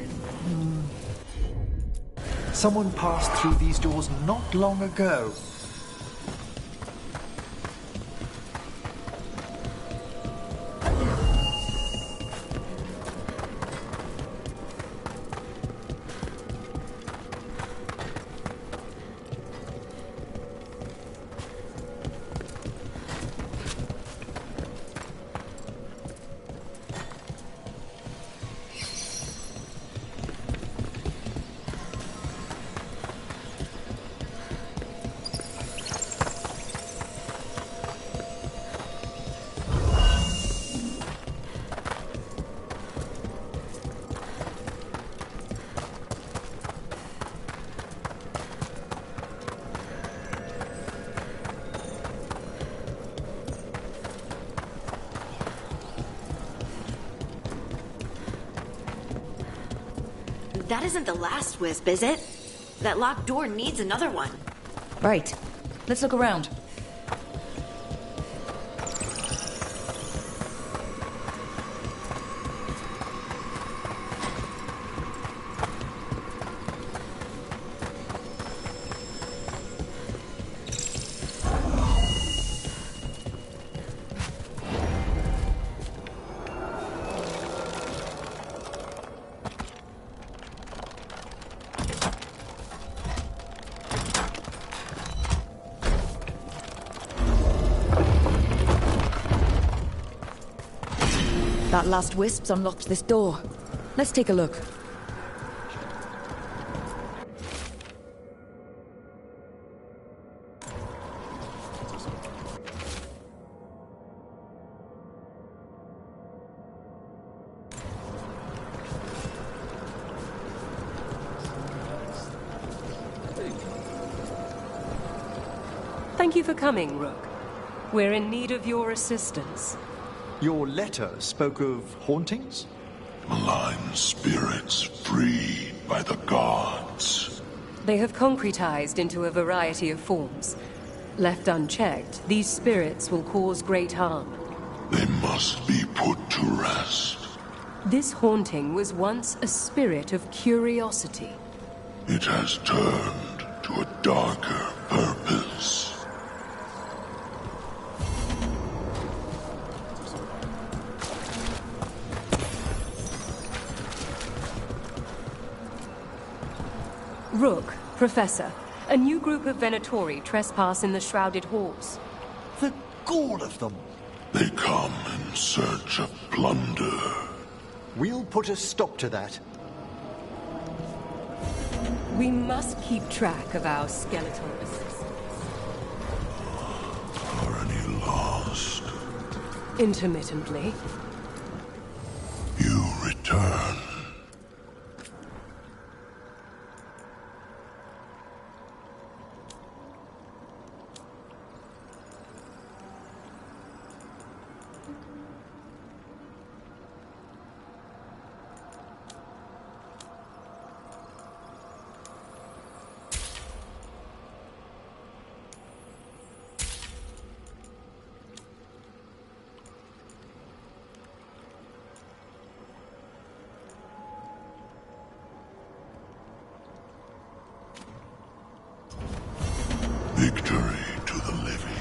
Someone passed through these doors not long ago.
That isn't the last wisp, is it? That locked door needs another one.
Right. Let's look around. That last wisp's unlocked this door. Let's take a look.
Thank you for coming, Rook. We're in need of your assistance.
Your letter spoke of hauntings?
Malign spirits freed by the gods.
They have concretized into a variety of forms. Left unchecked, these spirits will cause great harm.
They must be put to rest.
This haunting was once a spirit of curiosity.
It has turned to a darker purpose.
Rook, Professor, a new group of Venatori trespass in the Shrouded Halls.
The gall of them!
They come in search of plunder.
We'll put a stop to that.
We must keep track of our skeletal assistants.
Are any lost?
Intermittently.
You return. Victory to the living.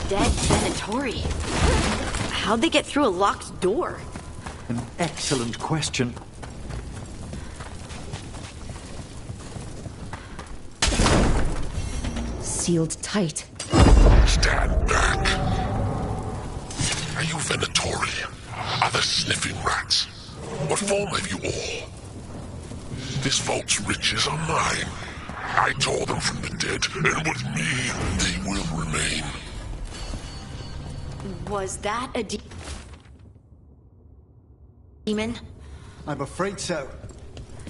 Dead Venatori. How'd they get through a locked door?
An excellent question.
Sealed tight.
Stand back. Are you Venatori? Other sniffing rats? What form have you all? This vault's riches are mine. I tore them from the dead, and with me, they will remain.
Was that a demon?
I'm afraid so.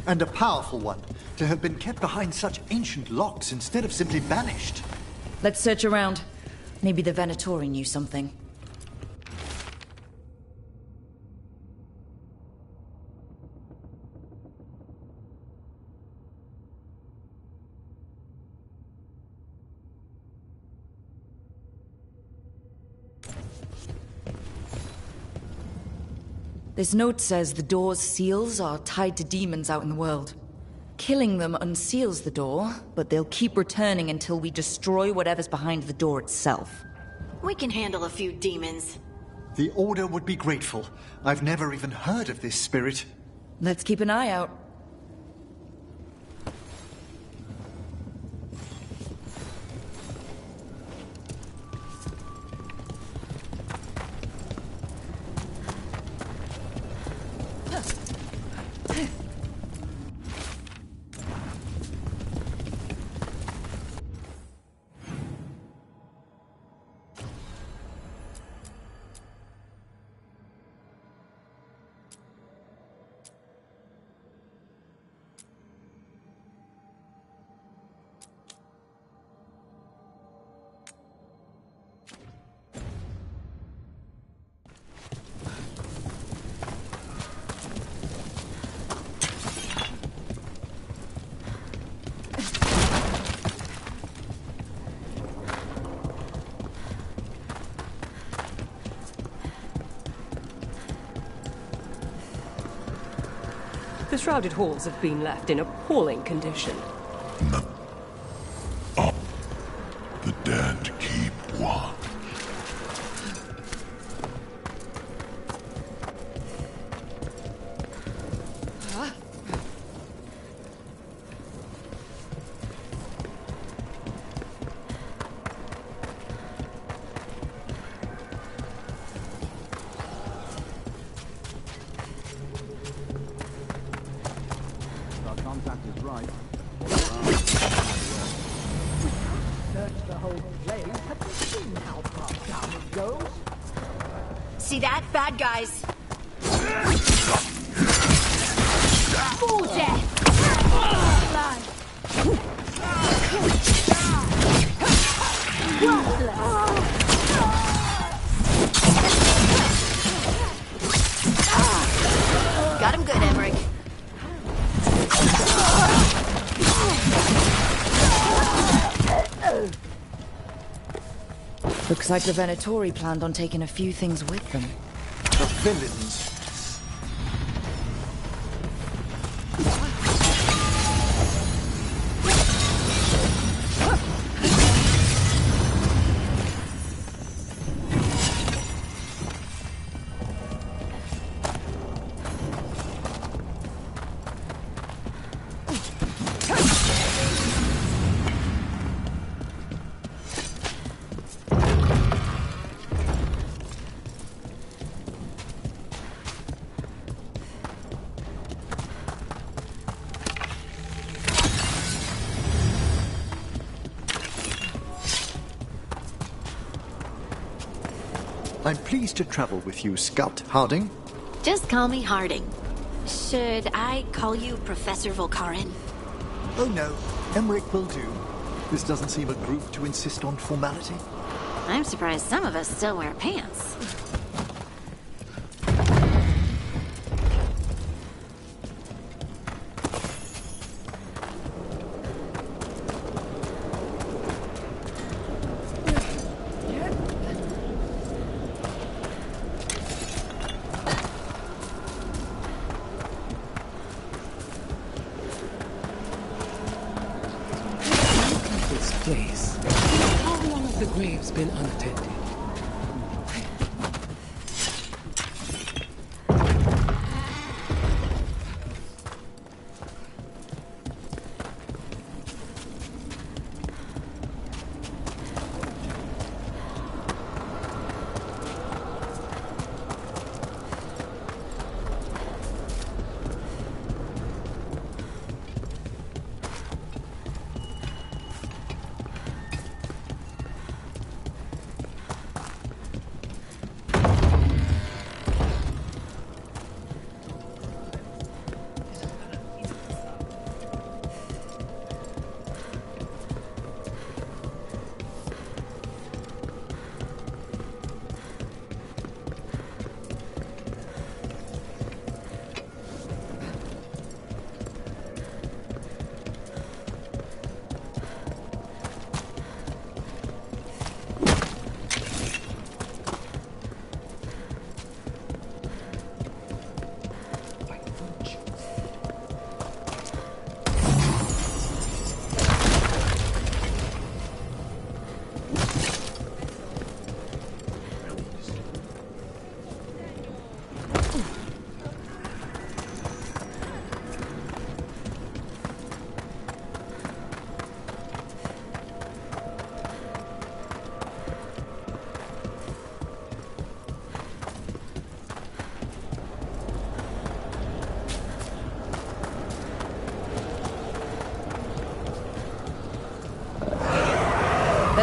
And a powerful one, to have been kept behind such ancient locks instead of simply banished.
Let's search around. Maybe the Venatori knew something. This note says the door's seals are tied to demons out in the world. Killing them unseals the door, but they'll keep returning until we destroy whatever's behind the door itself.
We can handle a few demons.
The Order would be grateful. I've never even heard of this spirit.
Let's keep an eye out.
The shrouded halls have been left in appalling condition.
The dead keep one.
See that? Bad guys.
Full death!
Got him good, Emmerich.
Looks like the Venatori planned on taking a few things with them.
The villains. I'm pleased to travel with you, Scout Harding.
Just call me Harding. Should I call you Professor Volkarin?
Oh no, Emmerich will do. This doesn't seem a group to insist on formality.
I'm surprised some of us still wear pants.
Days. How long have the graves been unattended?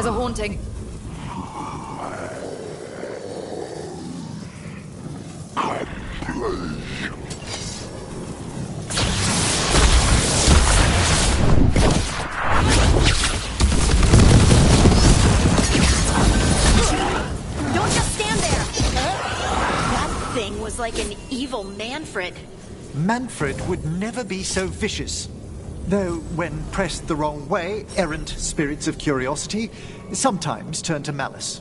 There's a haunting.
Don't just stand there! That thing was like an evil Manfred.
Manfred would never be so vicious. Though, when pressed the wrong way, errant spirits of curiosity sometimes turn to malice.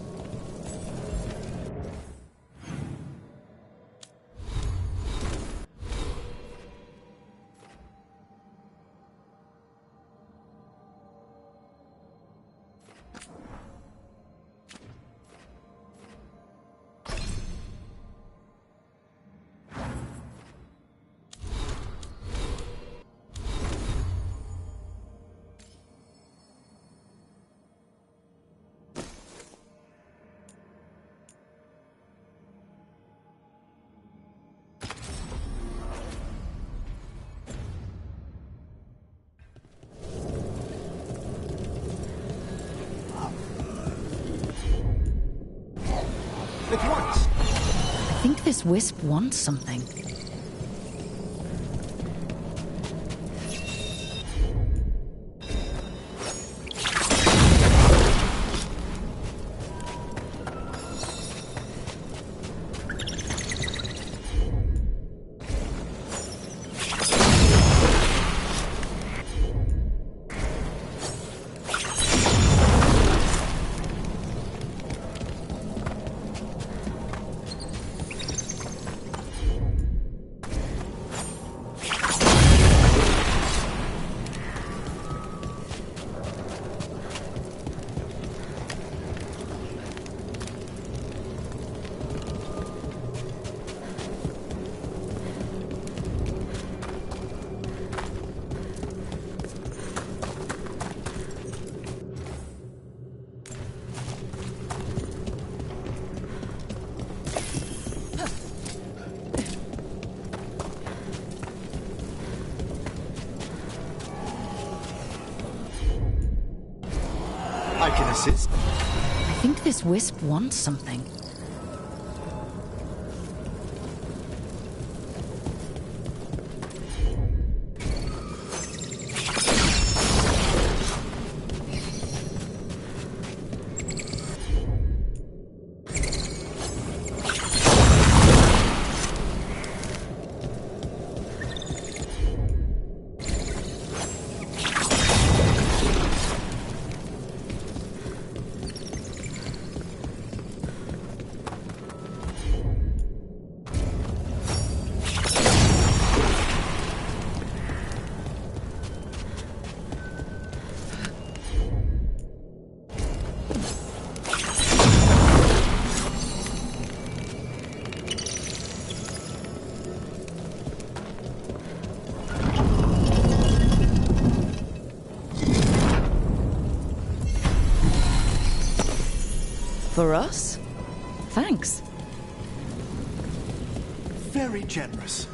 At once.
I think this wisp wants something.
I can assist.
I think this wisp wants something. For us? Thanks.
Very generous.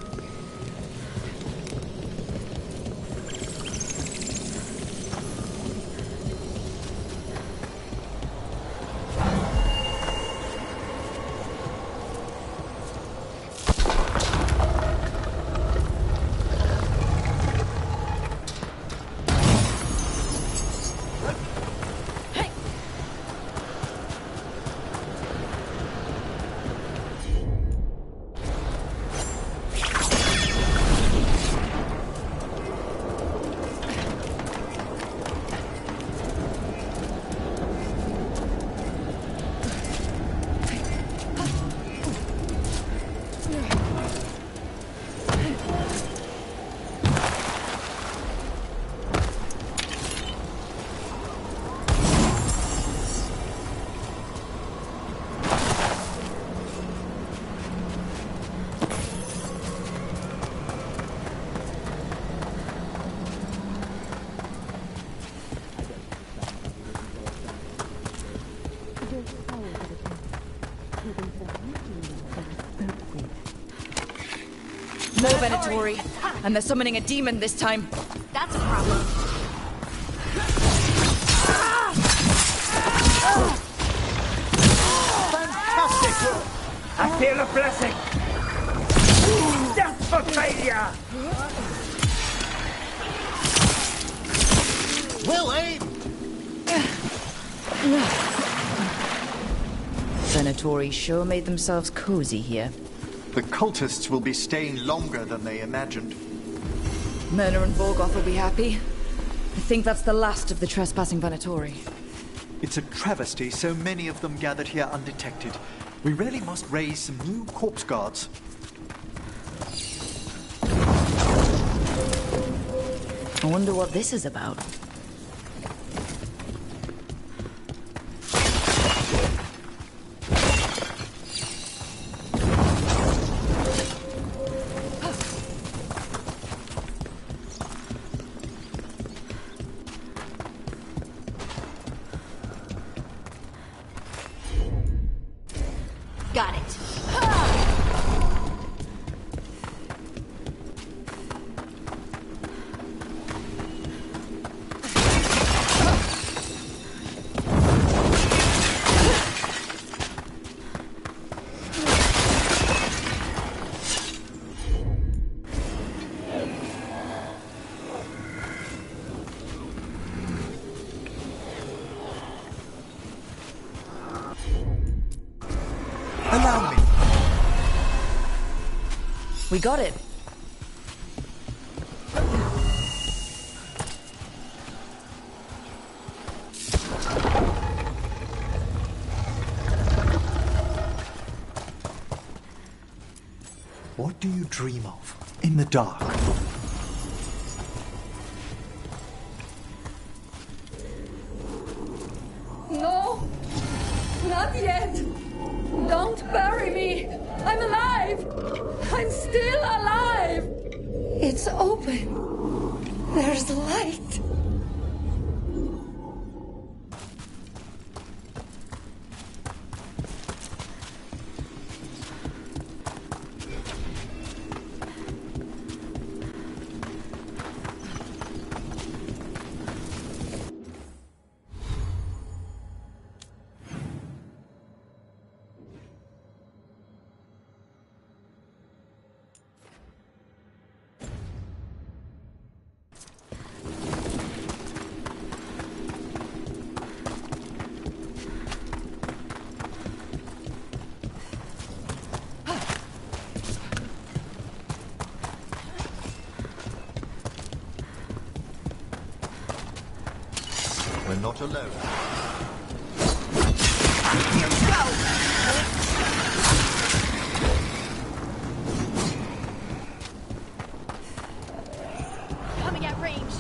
More Venatori, and they're summoning a demon this time.
That's a problem.
Fantastic work!
I feel a blessing. Death for failure.
Well aimed!
Venatori sure made themselves cozy here.
The cultists will be staying longer than they imagined.
Myrna and Vorgoth will be happy. I think that's the last of the trespassing Venatori.
It's a travesty so many of them gathered here undetected. We really must raise some new corpse guards.
I wonder what this is about.
Got it.
Allow me.
We got it.
What do you dream of in the dark?
No! Not yet! Don't bury me! I'm alive! I'm still alive! It's open. There's light.
We're not alone.
Coming at range.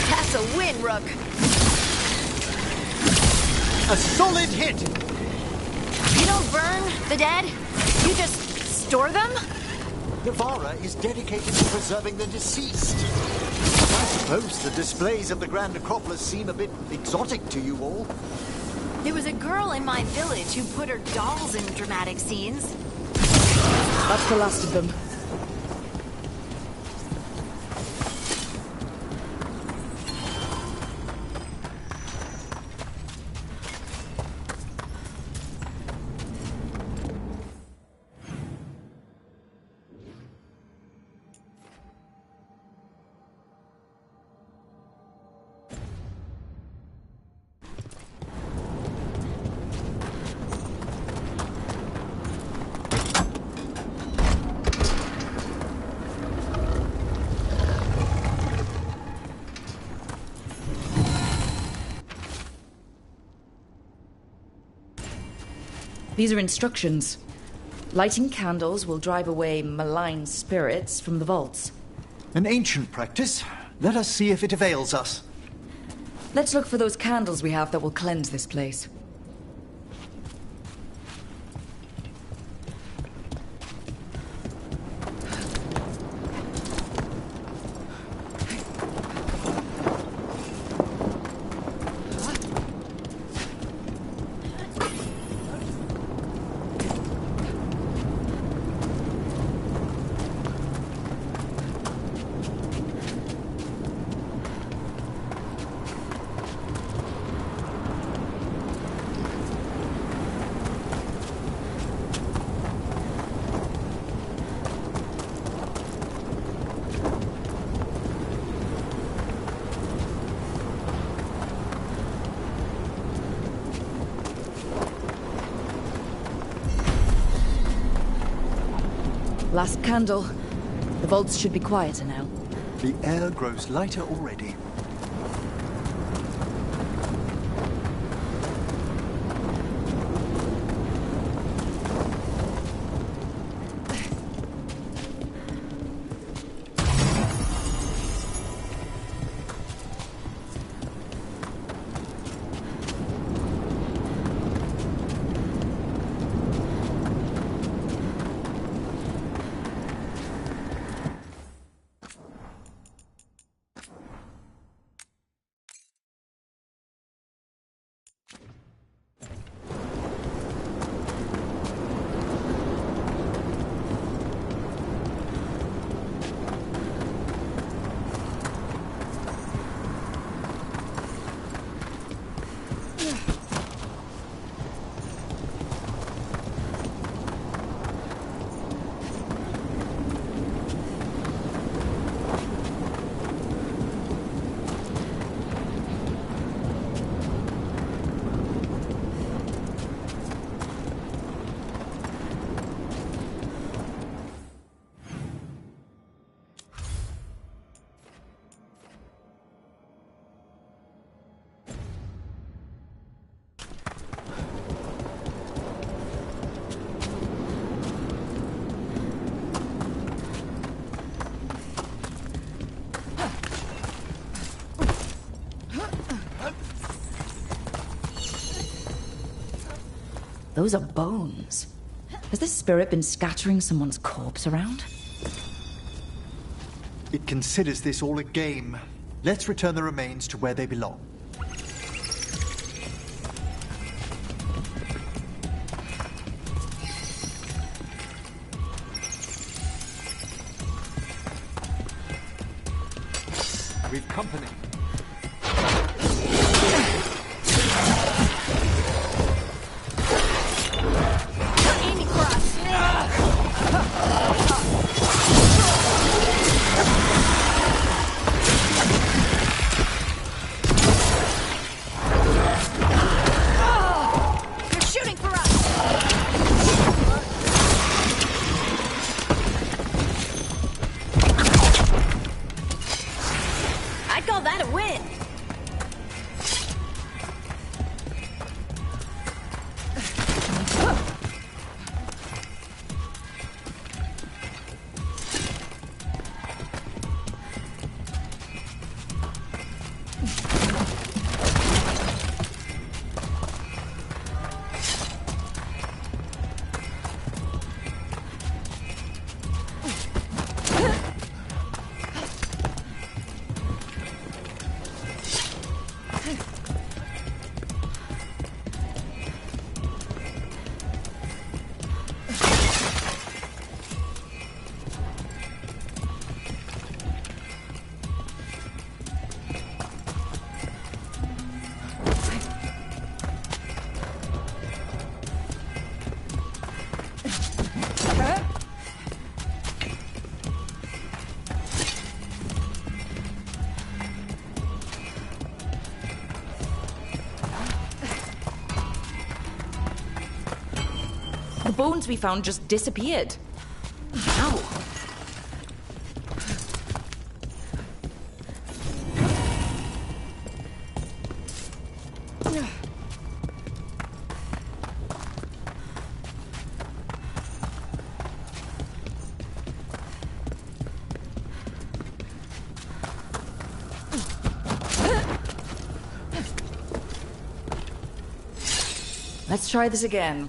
That's a win, Rook.
A solid hit!
You don't burn the dead? You just store them?
Navarra is dedicated to preserving the deceased. I suppose the displays of the Grand Necropolis seem a bit exotic to you all.
There was a girl in my village who put her dolls in dramatic scenes.
That's the last of them. These are instructions. Lighting candles will drive away malign spirits from the vaults.
An ancient practice. Let us see if it avails us.
Let's look for those candles we have that will cleanse this place. Last candle. The vaults should be quieter now.
The air grows lighter already.
Those are bones. Has this spirit been scattering someone's corpse around?
It considers this all a game. Let's return the remains to where they belong. We've company.
The bones we found just disappeared. How? Let's try this again.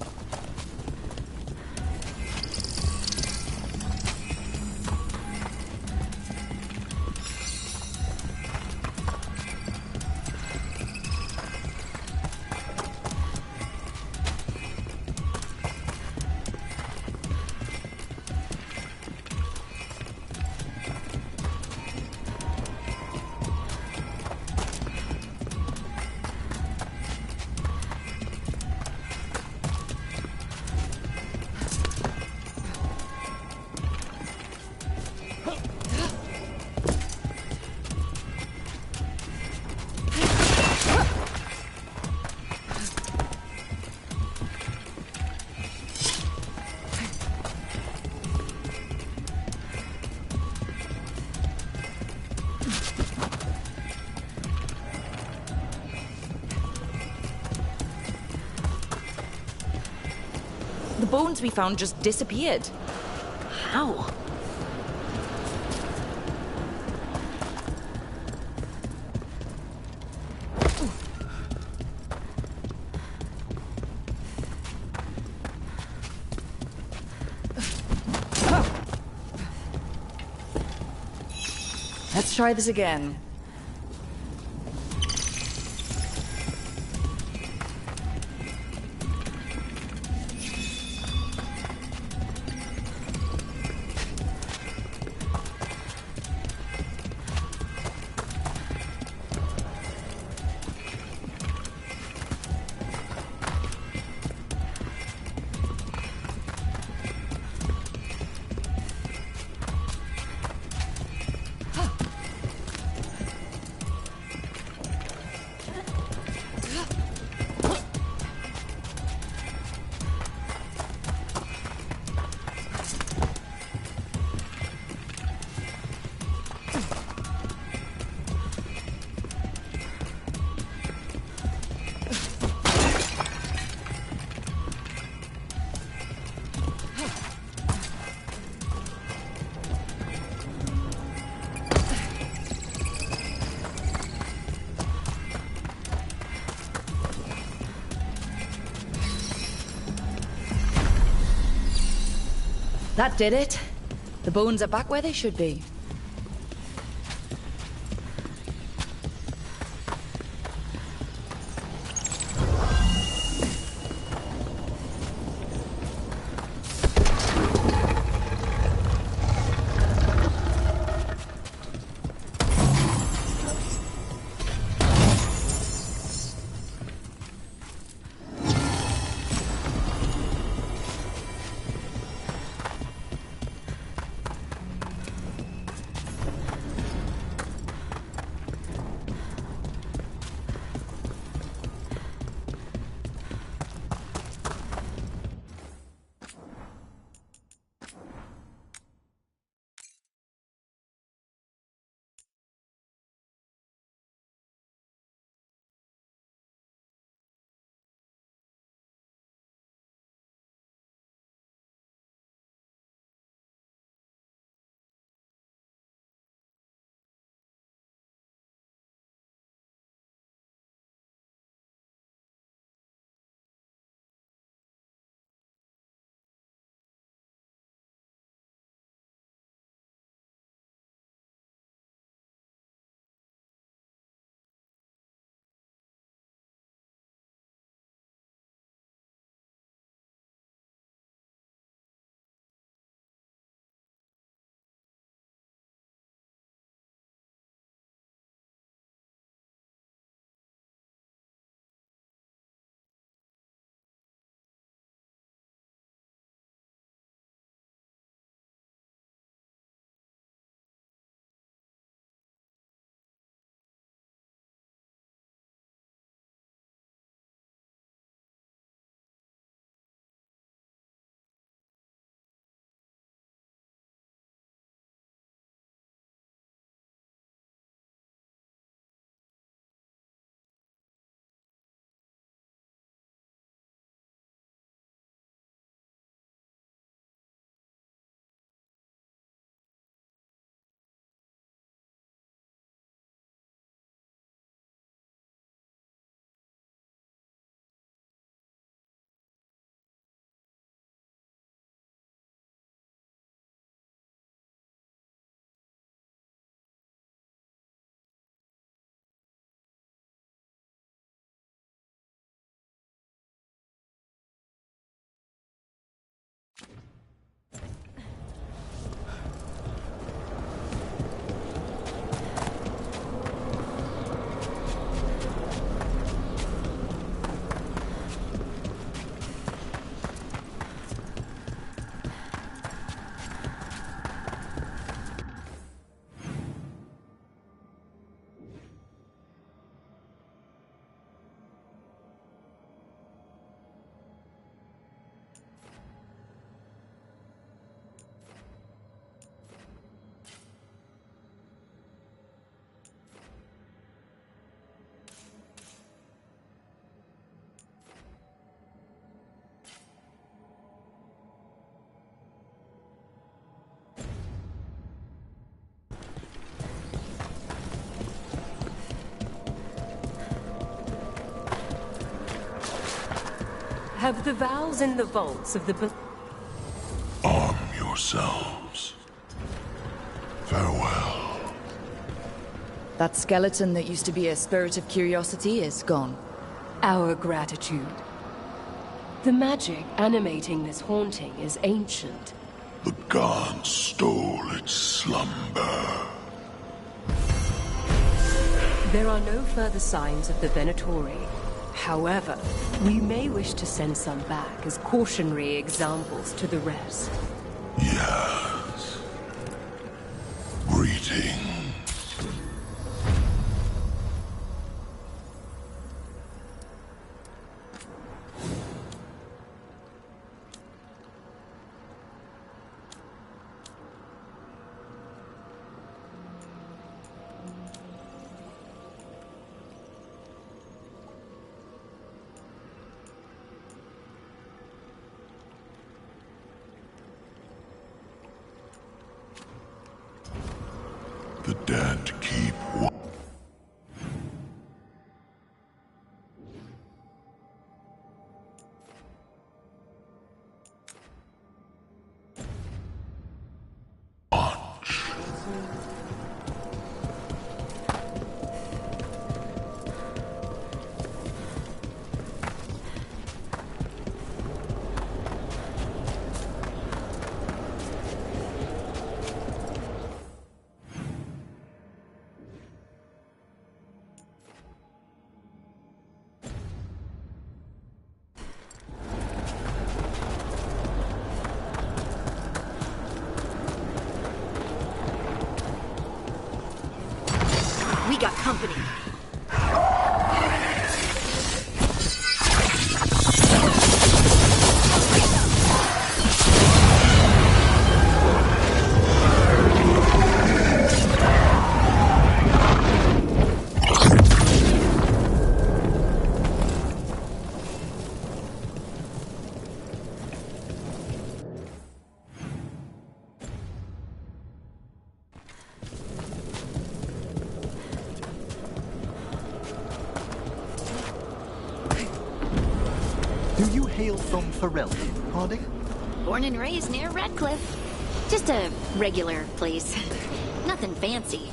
The bones we found just disappeared.
How?
Let's try this again. That did it. The bones are back where they should be.
Have the valves in the vaults of the...
Arm yourselves. Farewell.
That skeleton that used to be a spirit of curiosity is gone.
Our gratitude. The magic animating this haunting is ancient.
The gods stole its slumber.
There are no further signs of the Venatori. However, we may wish to send some back as cautionary examples to the rest.
Yes. Greetings. The dead keep watch.
We got company.
Do you hail from Ferelden, Harding?
Born and raised near Redcliffe. Just a regular place. Nothing fancy.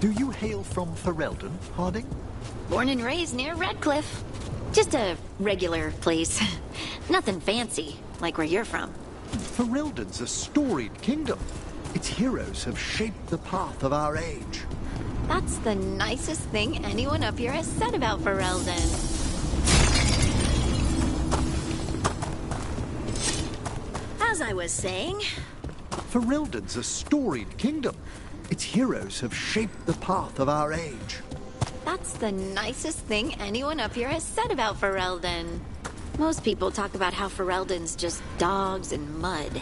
Do you hail from Ferelden, Harding?
Born and raised near Redcliffe. Just a regular place. Nothing fancy, like where you're from.
Ferelden's a storied kingdom. Its heroes have shaped the path of our age.
That's the nicest thing anyone up here has said about Ferelden. As I was saying...
Ferelden's a storied kingdom. Its heroes have shaped the path of our age.
That's the nicest thing anyone up here has said about Ferelden. Most people talk about how Ferelden's just dogs and mud.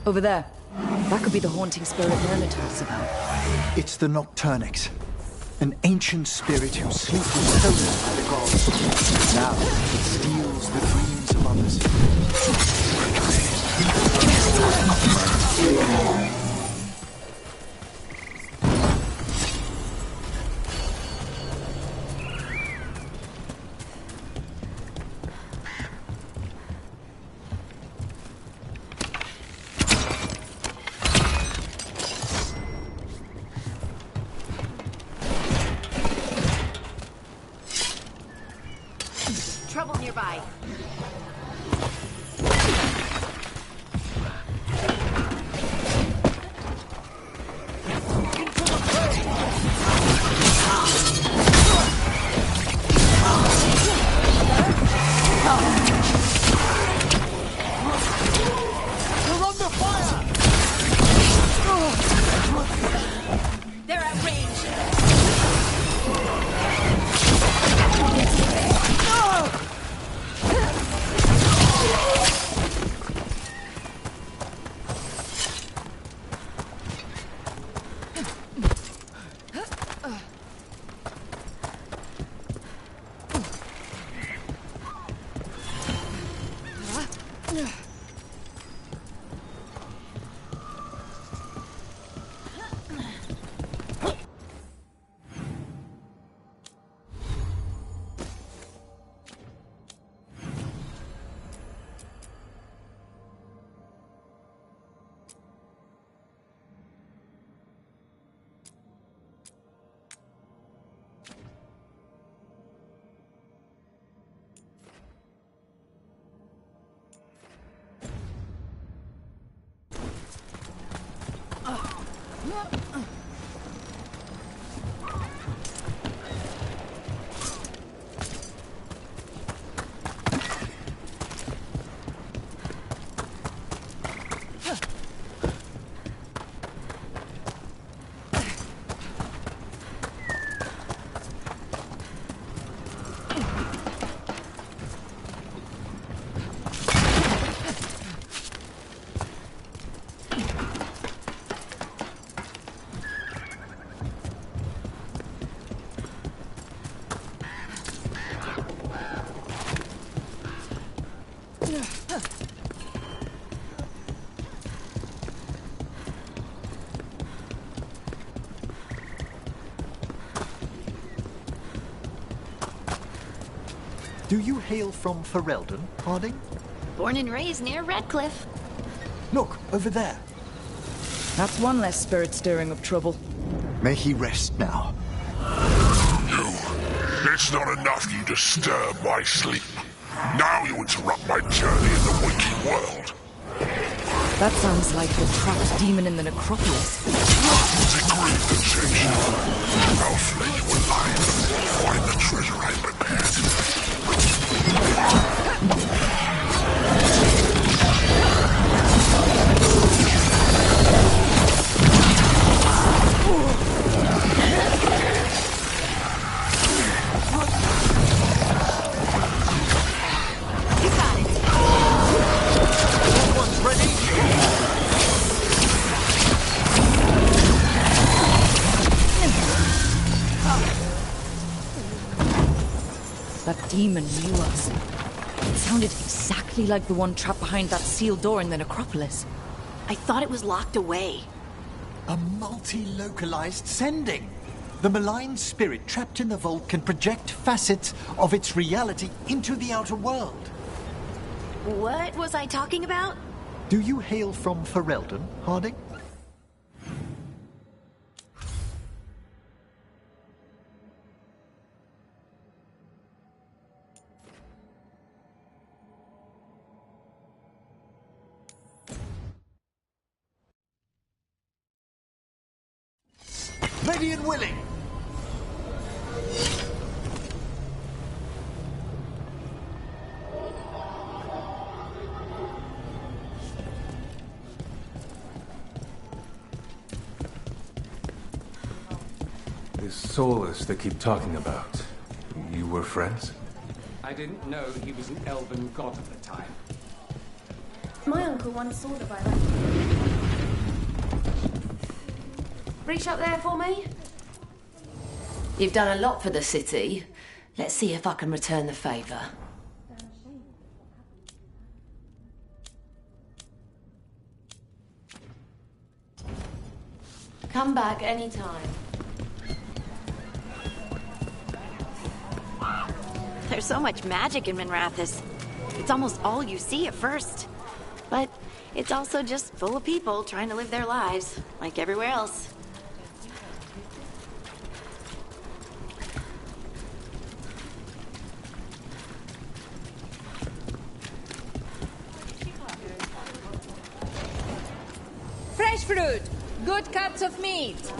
Over there. That could be the haunting spirit Merlin talks about.
It's the Nocturnix. An ancient spirit whose sleep was stolen by the gods. Now it steals the dreams of others.
Trouble nearby.
You're under fire!
They're at range.
Do you hail from Ferelden, Harding?
Born and raised near Redcliffe.
Look, over there.
That's one less spirit stirring up trouble.
May he rest now.
You. It's not enough you disturb my sleep. Now you interrupt my journey in the waking world.
That sounds like the trapped demon in the necropolis.
Degree the change. I'll flay you alive. Find the treasure I prepared.
That demon knew us. It sounded exactly like the one trapped behind that sealed door in the necropolis.
I thought it was locked away.
A multi-localized sending. The malign spirit trapped in the vault can project facets of its reality into the outer world.
What was I talking about?
Do you hail from Ferelden, Harding? Ready and willing!
This Solus they keep talking about. You were friends?
I didn't know he was an elven god at the time.
My uncle once saw the violet. Reach up there for me.
You've done a lot for the city. Let's see if I can return the favor. Come back anytime.
There's so much magic in Minrathous. It's almost all you see at first. But it's also just full of people trying to live their lives, like everywhere else.
Fresh fruit! Good cuts of meat!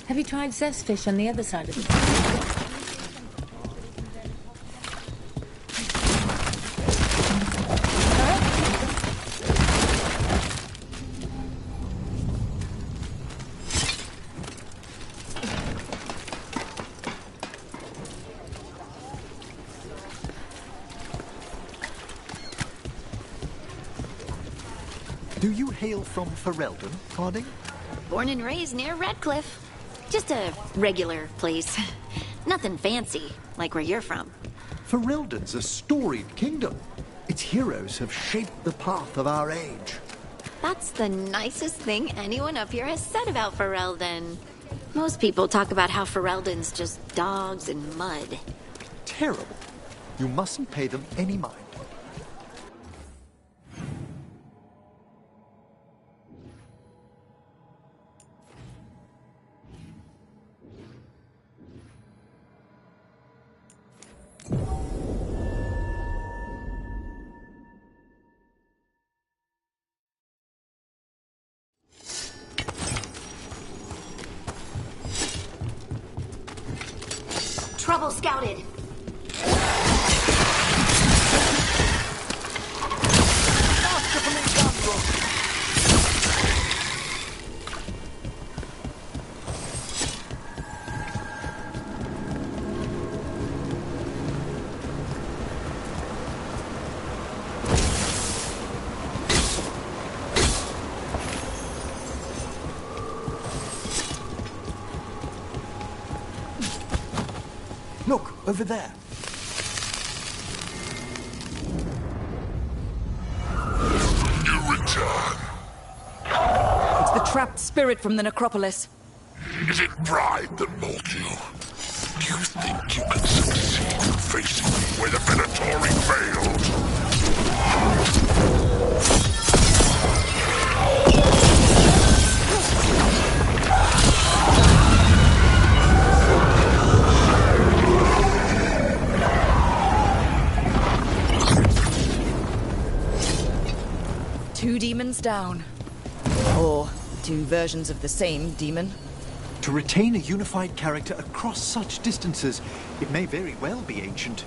Have you tried Zeph's fish on the other side of the...
Do you hail from Ferelden, Harding?
Born and raised near Redcliffe. Just a regular place. Nothing fancy, like where you're from.
Ferelden's a storied kingdom. Its heroes have shaped the path of our age.
That's the nicest thing anyone up here has said about Ferelden. Most people talk about how Ferelden's just dogs and mud.
Terrible. You mustn't pay them any mind.
Trouble scouted.
Look, over there.
You return.
It's the trapped spirit from the necropolis.
Is it pride that mold you? Do you think you can succeed in facing me where the Venatori failed?
Two demons down. Or two versions of the same demon.
To retain a unified character across such distances, it may very well be ancient.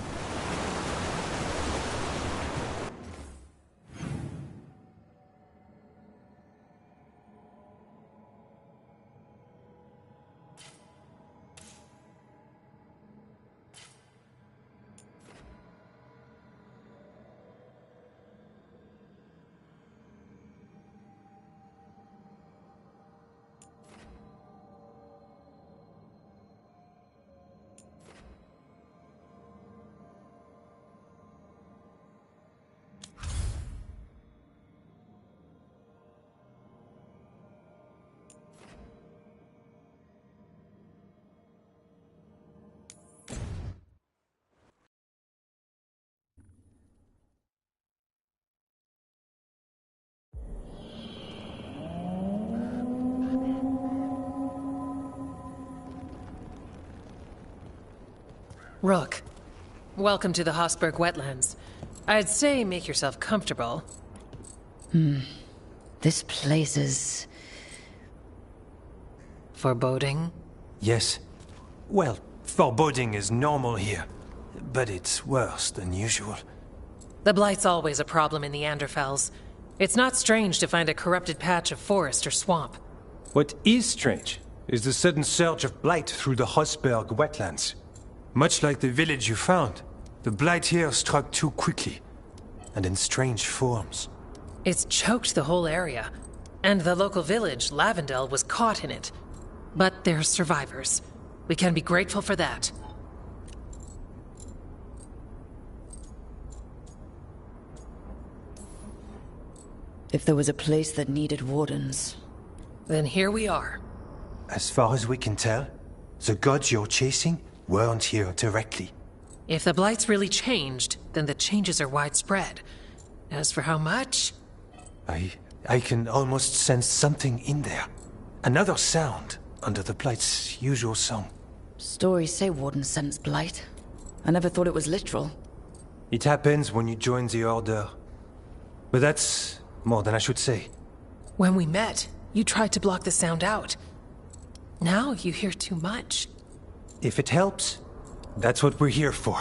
Rook, welcome to the Hossberg wetlands. I'd say make yourself comfortable.
This place is...
foreboding?
Yes. Well, foreboding is normal here, but it's worse than usual.
The Blight's always a problem in the Anderfels. It's not strange to find a corrupted patch of forest or swamp.
What is strange is the sudden surge of blight through the Hossberg wetlands. Much like the village you found, the blight here struck too quickly, and in strange forms.
It's choked the whole area, and the local village, Lavendel, was caught in it. But they're survivors. We can be grateful for that.
If there was a place that needed wardens...
Then here we are.
As far as we can tell, the gods you're chasing weren't here directly.
If the Blight's really changed, then the changes are widespread. As for how much...
I can almost sense something in there. Another sound under the Blight's usual song.
Stories say wardens sense blight. I never thought it was literal.
It happens when you join the Order. But that's more than I should say.
When we met, you tried to block the sound out. Now you hear too much.
If it helps, that's what we're here for.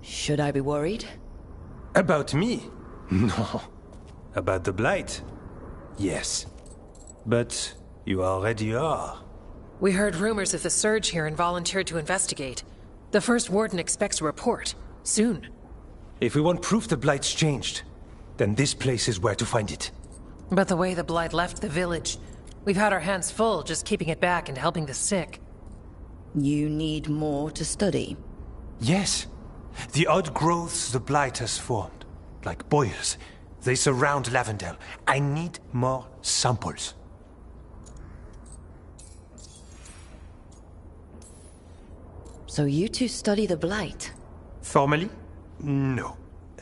Should I be worried?
About me? No. About the Blight? Yes. But you already are.
We heard rumors of the surge here and volunteered to investigate. The first warden expects a report. Soon.
If we want proof the Blight's changed, then this place is where to find it.
But the way the Blight left the village, we've had our hands full just keeping it back and helping the sick.
You need more to study?
Yes. The odd growths the Blight has formed, like boils, they surround Lavendel. I need more samples.
So you two study the Blight?
Formally? No.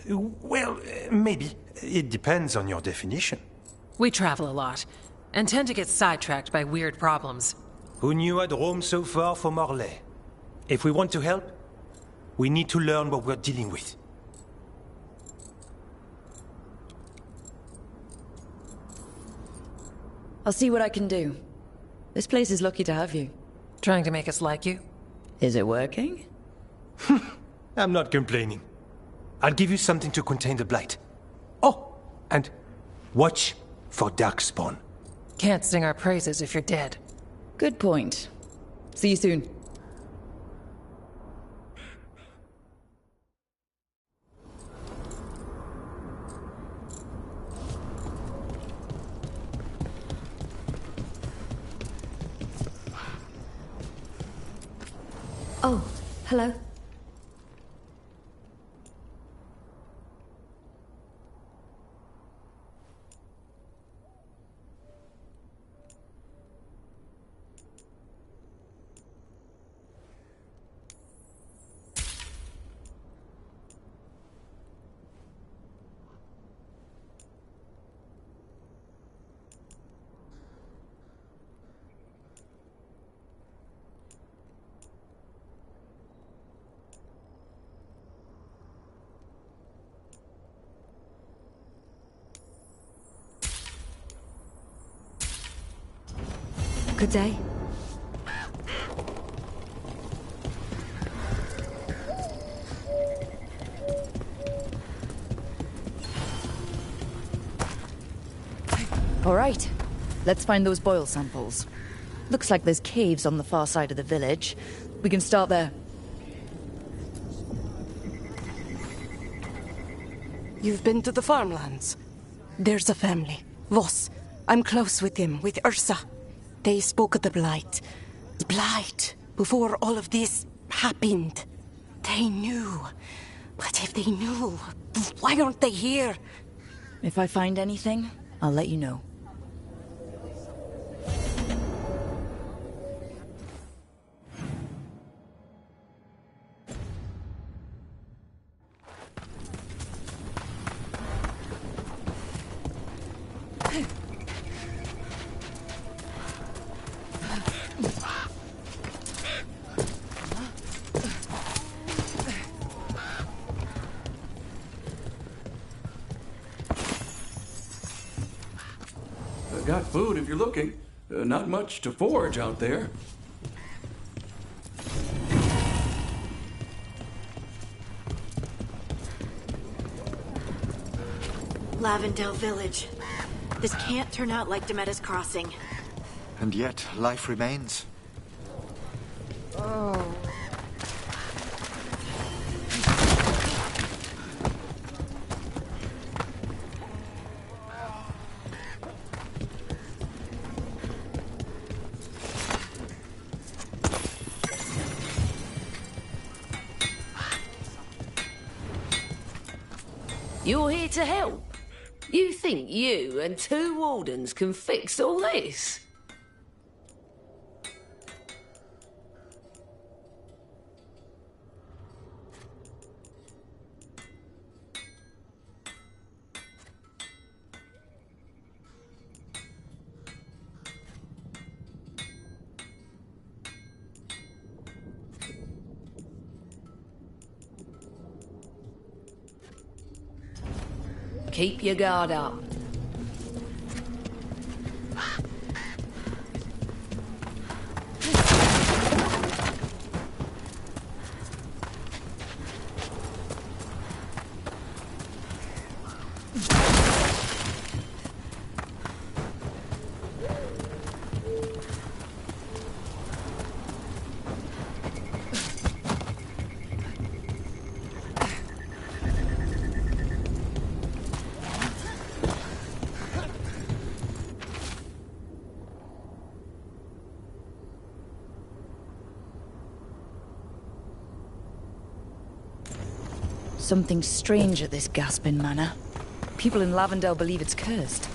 Well, maybe. It depends on your definition.
We travel a lot, and tend to get sidetracked by weird problems.
Who knew I'd roam so far for Morlaix? If we want to help, we need to learn what we're dealing with.
I'll see what I can do. This place is lucky to have you.
Trying to make us like you?
Is it working?
I'm not complaining. I'll give you something to contain the Blight. Oh, and watch for Darkspawn.
Can't sing our praises if you're dead.
Good point. See you soon.
Oh, hello. Good day.
All right. Let's find those boil samples. Looks like there's caves on the far side of the village. We can start there.
You've been to the farmlands? There's a family. Voss. I'm close with him, with Ursa. They spoke of the Blight. The Blight. Before all of this happened. They knew. But if they knew, why aren't they here?
If I find anything, I'll let you know.
got food if you're looking. Not much to forage out there.
Lavendale Village. This can't turn out like Demetta's Crossing.
And yet, life remains.
Oh.
You're here to help? You think you and 2 wardens can fix all this? Keep your guard up.
Something strange at this Gaspin Manor. People in Lavendale believe it's cursed.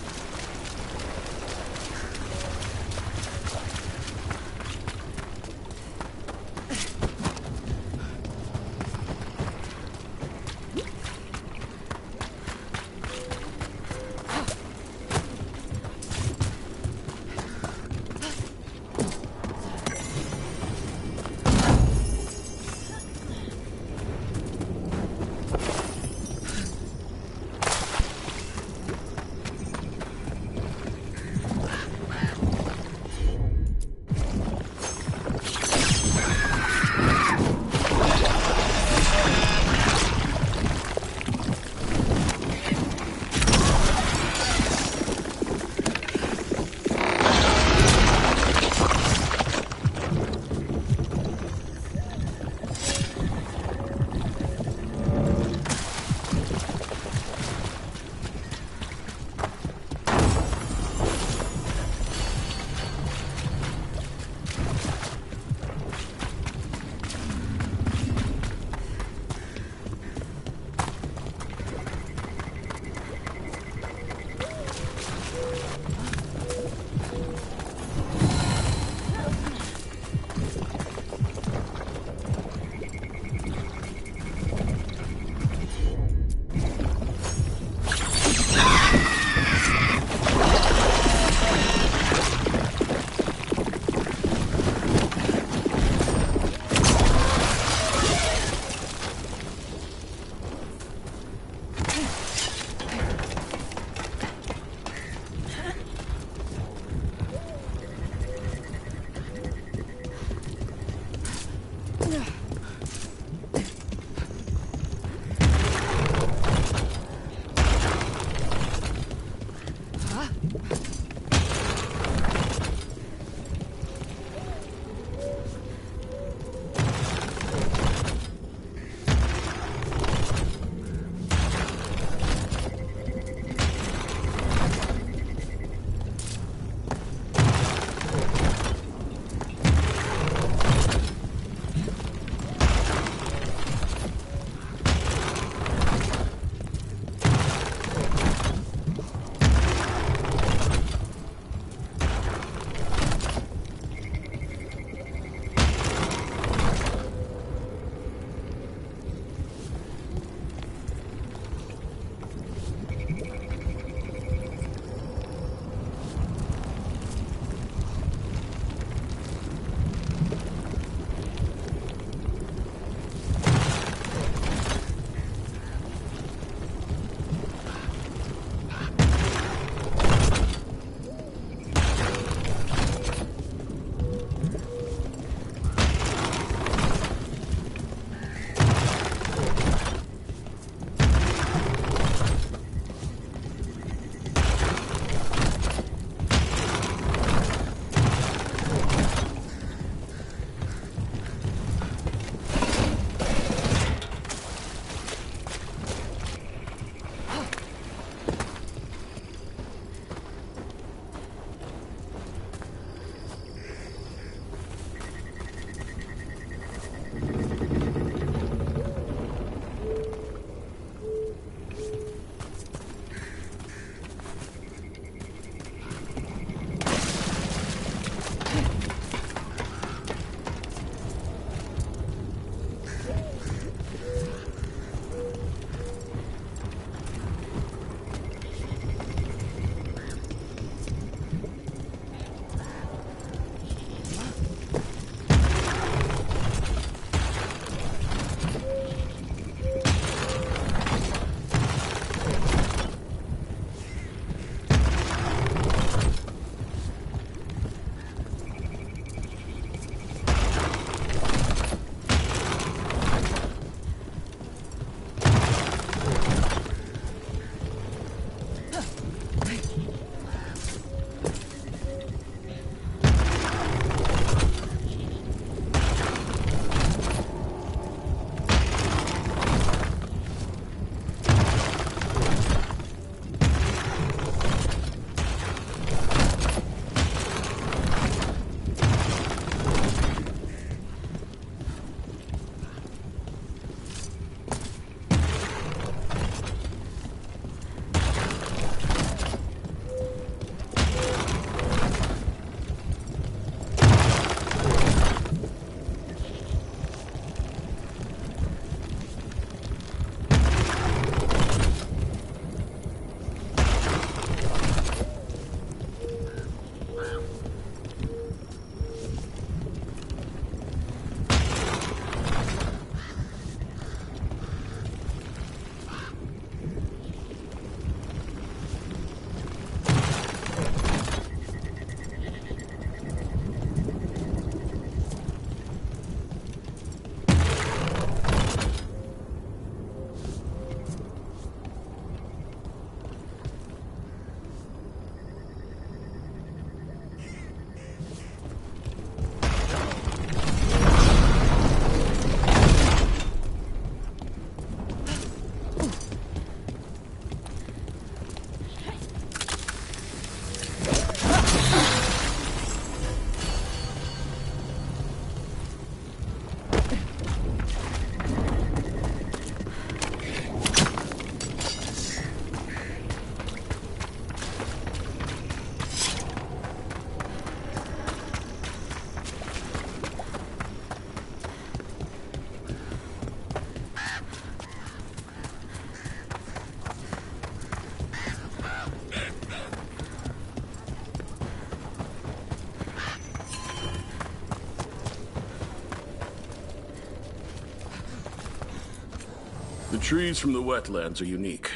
trees from the wetlands are unique.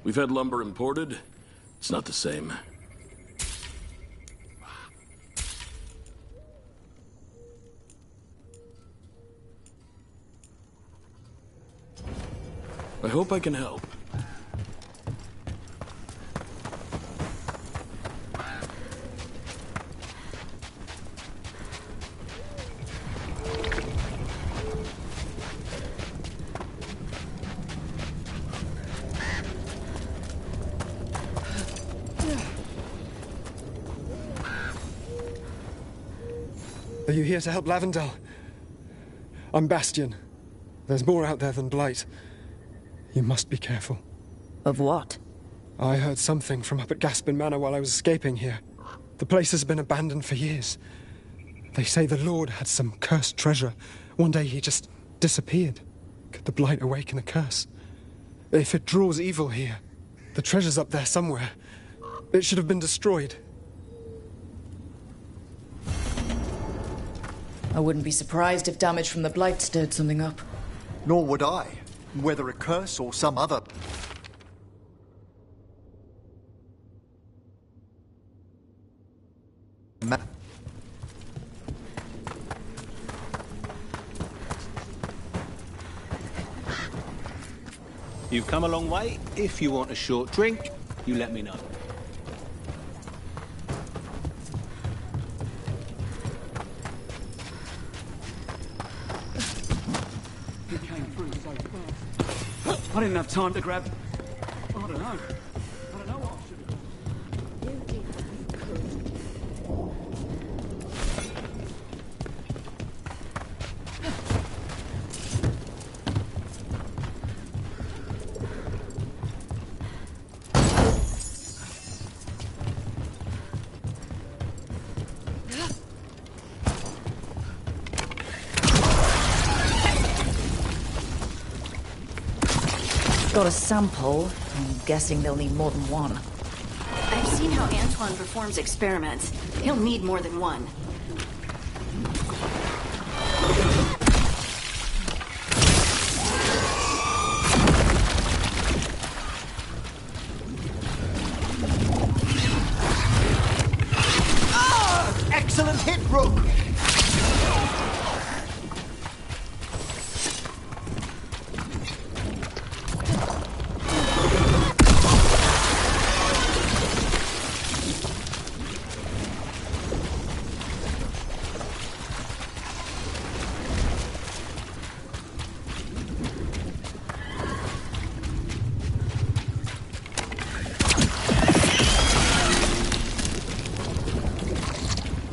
We've had lumber imported. It's not the same. I hope I can help.
Are you here to help Lavendel? I'm Bastion. There's more out there than Blight. You must be careful.
Of what?
I heard something from up at Gaspin Manor while I was escaping here. The place has been abandoned for years. They say the Lord had some cursed treasure. One day he just disappeared. Could the Blight awaken a curse? If it draws evil here, the treasure's up there somewhere. It should have been destroyed.
I wouldn't be surprised if damage from the Blight stirred something up.
Nor would I. Whether a curse or some other...
You've come a long way. If you want a short drink, you let me know.
He came through so fast. I didn't have time to grab... I don't know. I don't know what I should have done.
Got a sample. I'm guessing they'll need more than one.
I've seen how Antoine performs experiments. He'll need more than one.
Excellent hit, Rook!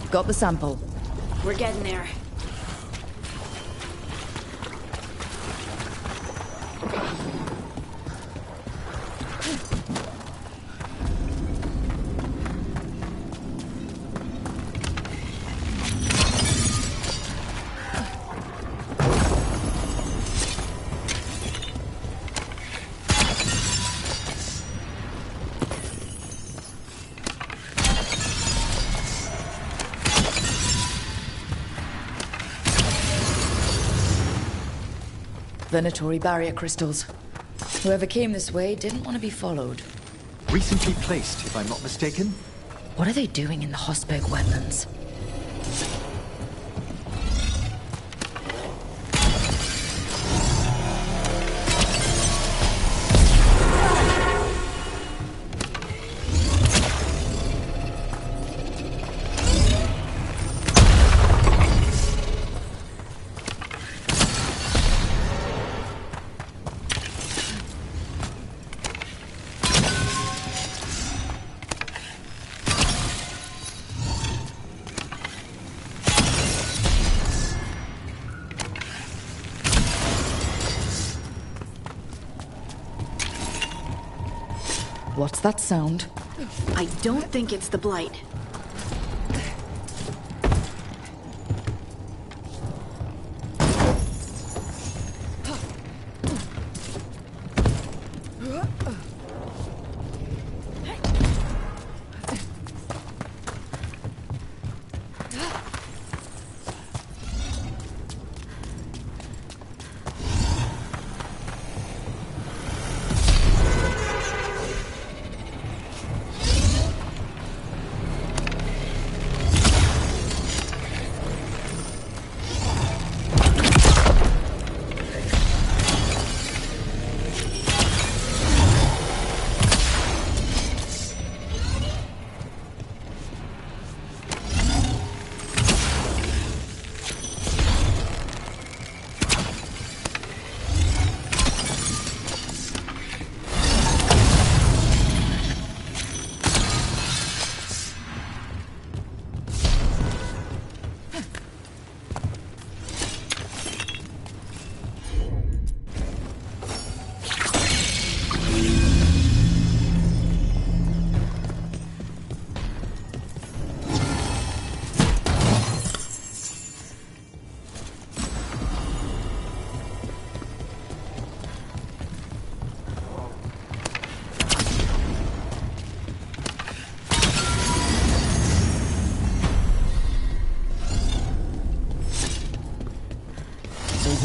Got the sample.
We're getting there.
Venatory barrier crystals. Whoever came this way didn't want to be followed.
Recently placed, if I'm not mistaken.
What are they doing in the Hosberg wetlands? What's that sound?
I don't think it's the Blight.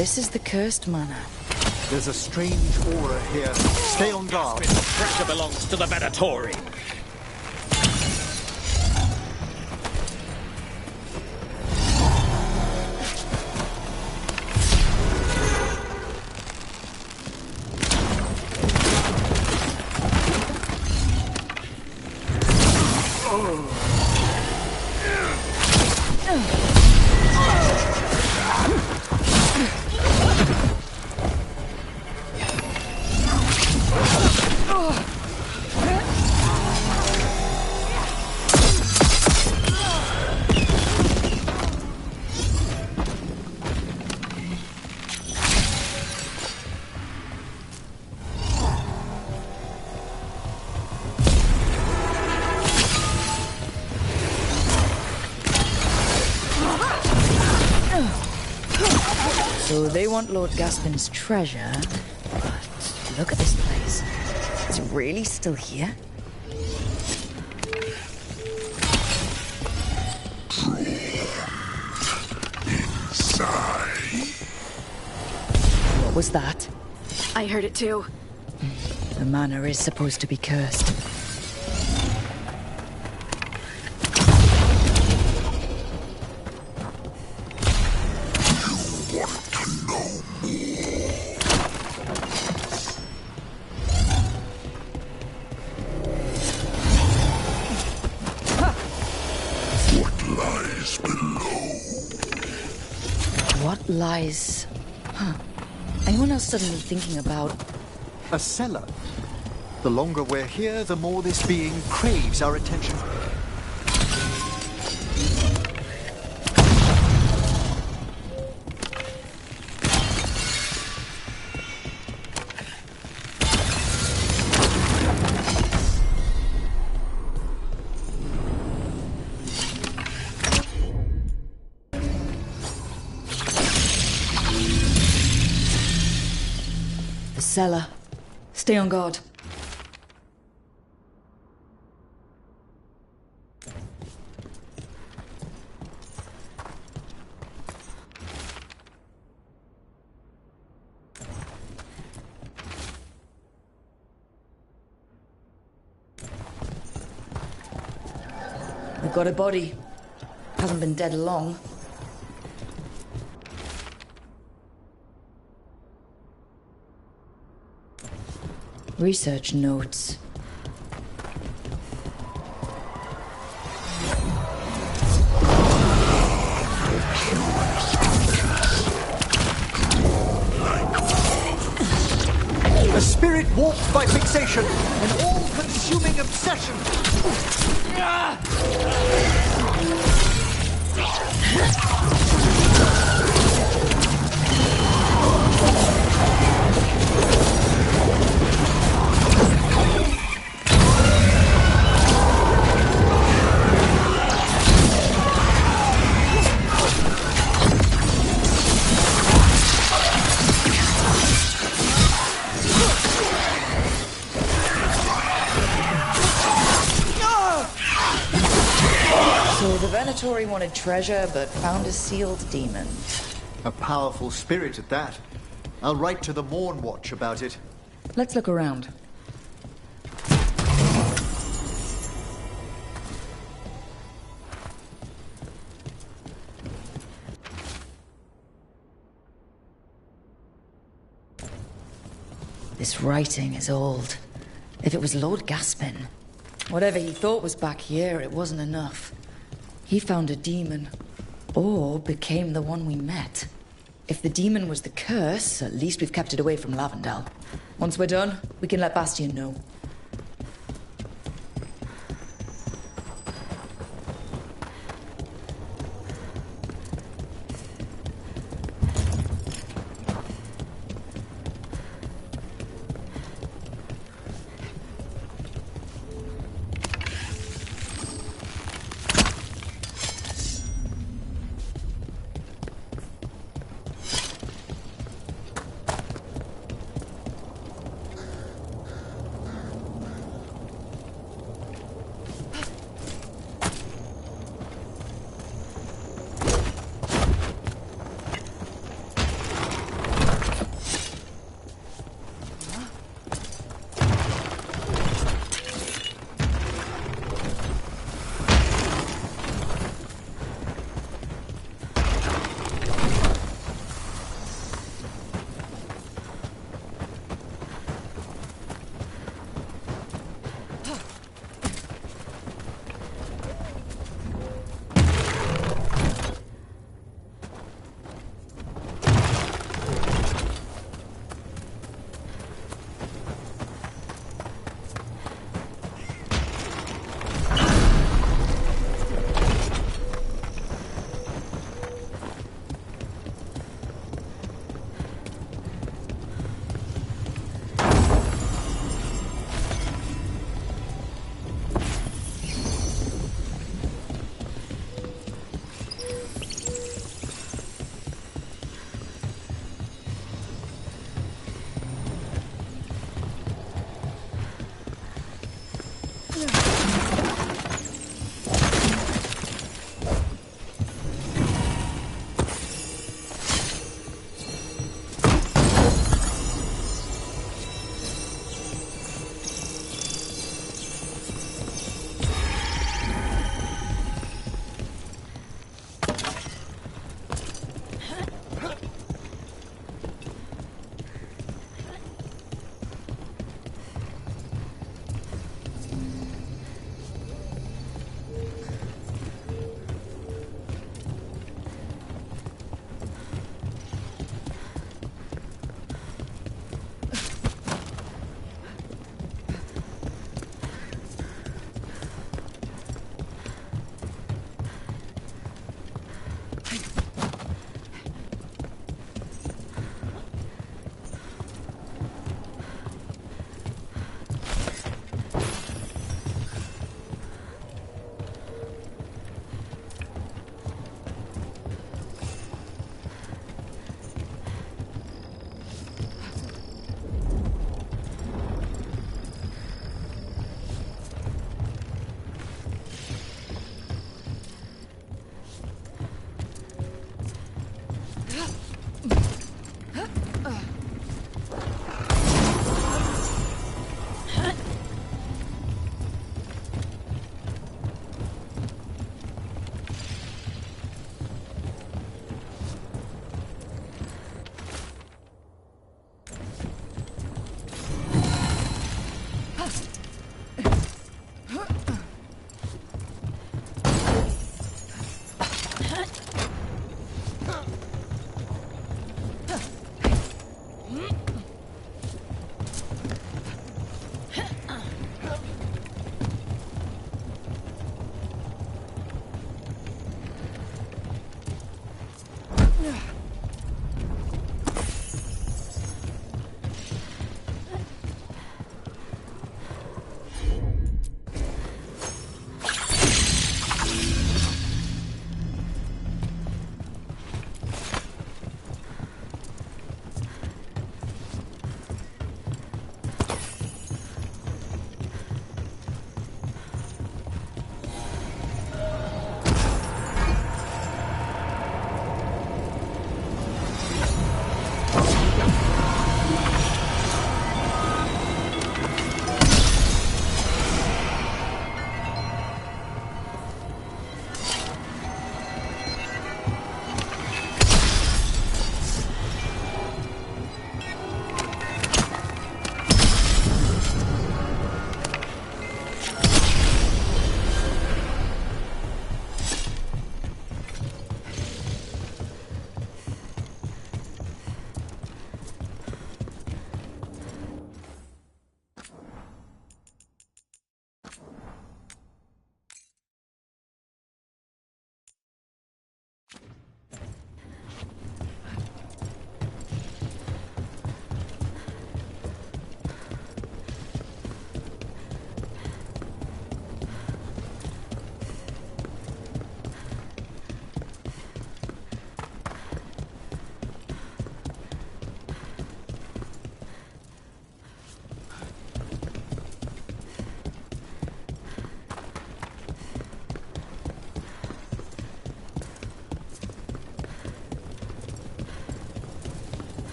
this is the cursed manor.
There's a strange aura here. Stay on guard.
Pressure belongs to the Venatori.
So they want Lord Gaspin's treasure, but look at this place. It's really still here?
Inside.
What was that?
I heard it too.
The manor is supposed to be cursed. Lies. Huh. Anyone else suddenly thinking about...
A cellar. The longer we're here, the more this being craves our attention.
Cellar. Stay on guard. We've got a body. Hasn't been dead long. Research notes.
A spirit warped by fixation, an all-consuming obsession.
So the Venatori wanted treasure, but found a sealed demon.
A powerful spirit at that. I'll write to the Morn Watch about it.
Let's look around. This writing is old. If it was Lord Gaspin, whatever he thought was back here, it wasn't enough. He found a demon, or became the one we met. If the demon was the curse, at least we've kept it away from Lavendel. Once we're done, we can let Bastian know.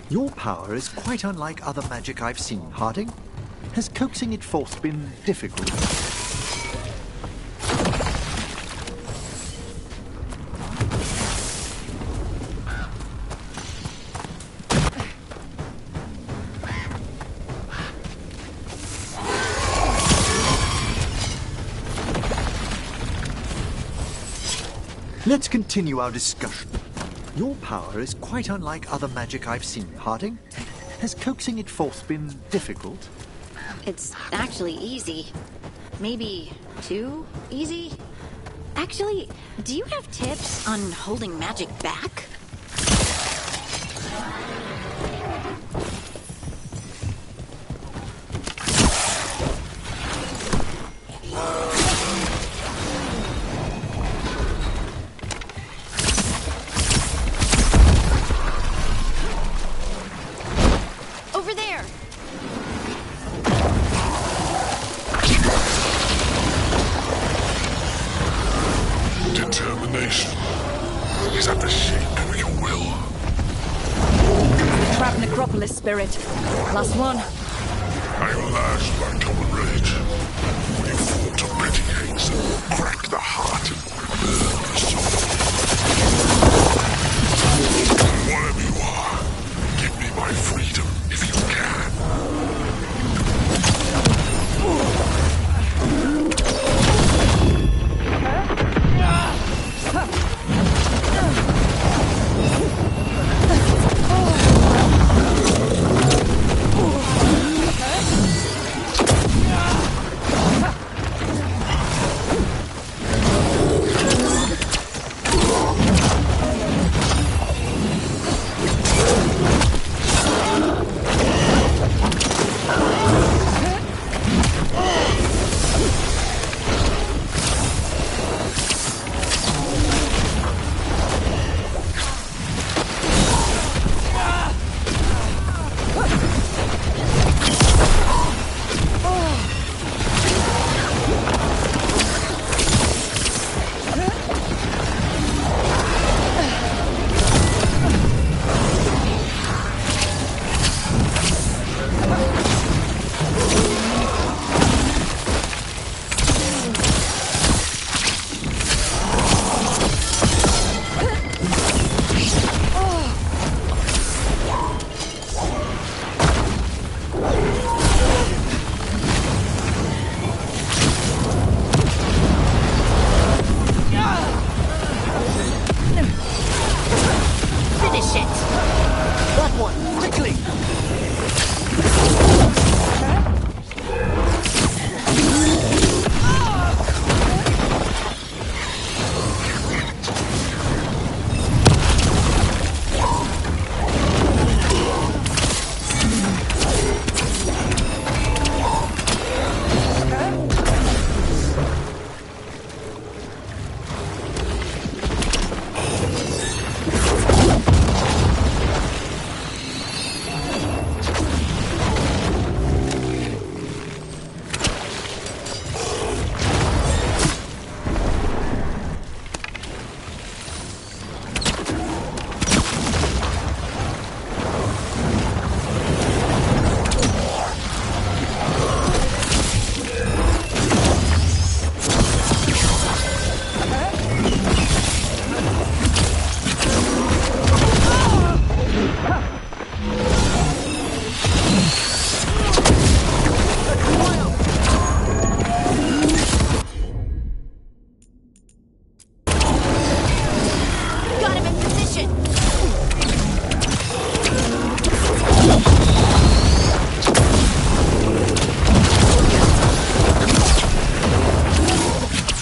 Your power is quite unlike other magic I've seen, Harding. Has coaxing it forth been difficult? Let's continue our discussion. Your power is quite unlike other magic I've seen, Harding. Has coaxing it forth been difficult?
It's actually easy. Maybe too easy? Actually, do you have tips on holding magic back? Over there!
Determination is at the shape of your will.
Trap Necropolis spirit. Last one.
I am lashed by common rage. When you fought to petty hates that crack the heart and burn the soul. Whatever you are, give me my freedom if you can.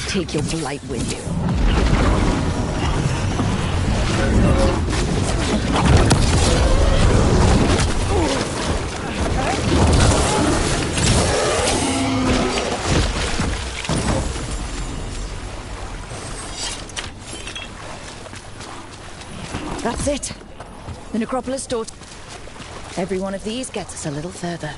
Take your blight with you. That's it. The Necropolis door. Every one of these gets us a little further.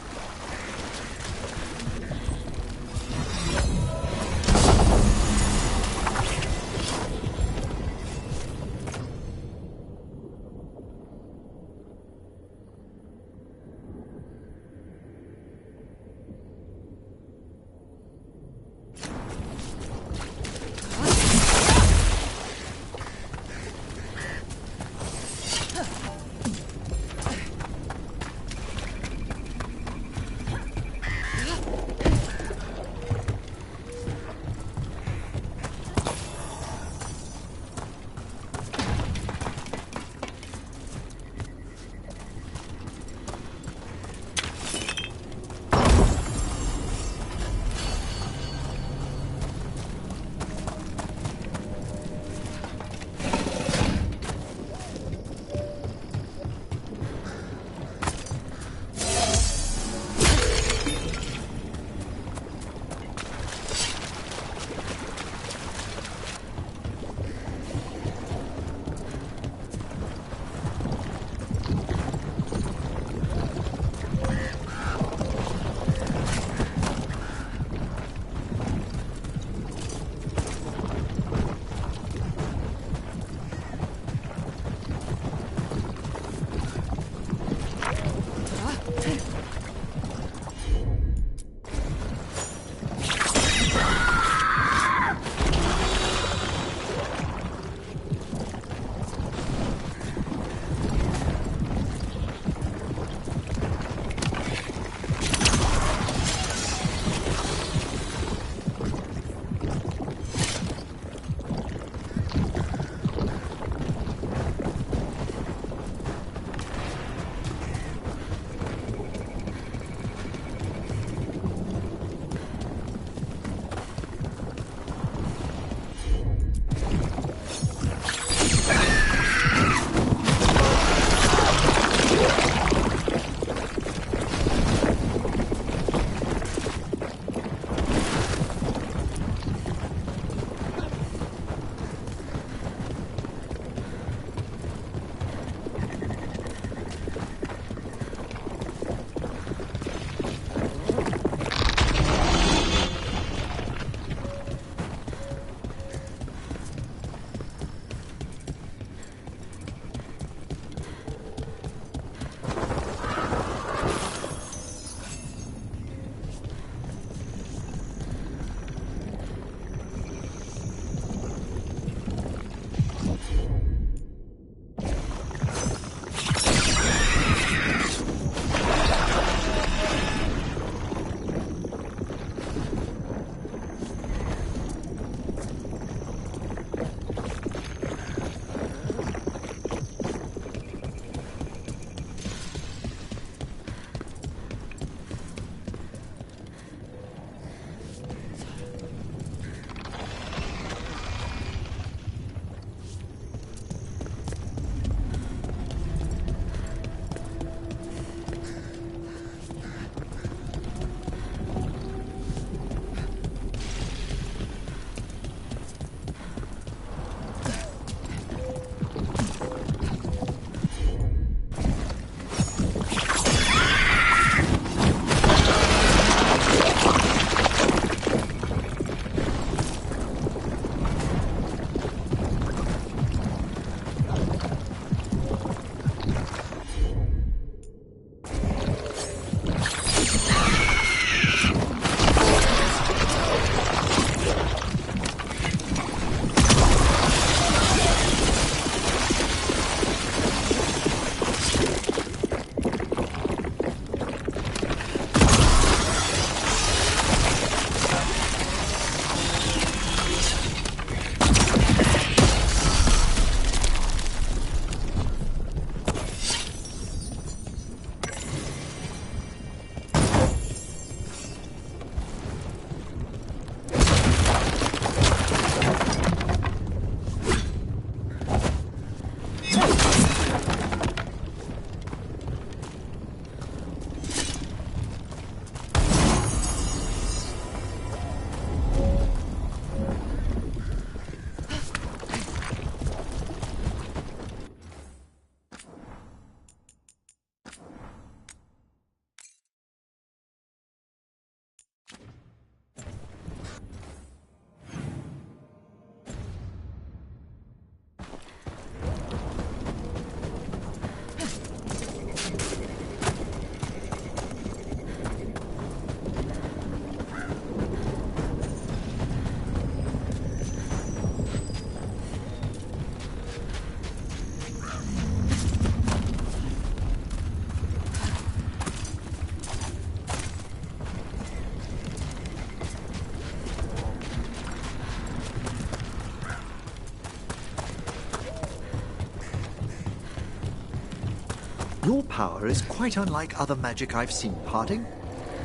Your power is quite unlike other magic I've seen, Harding.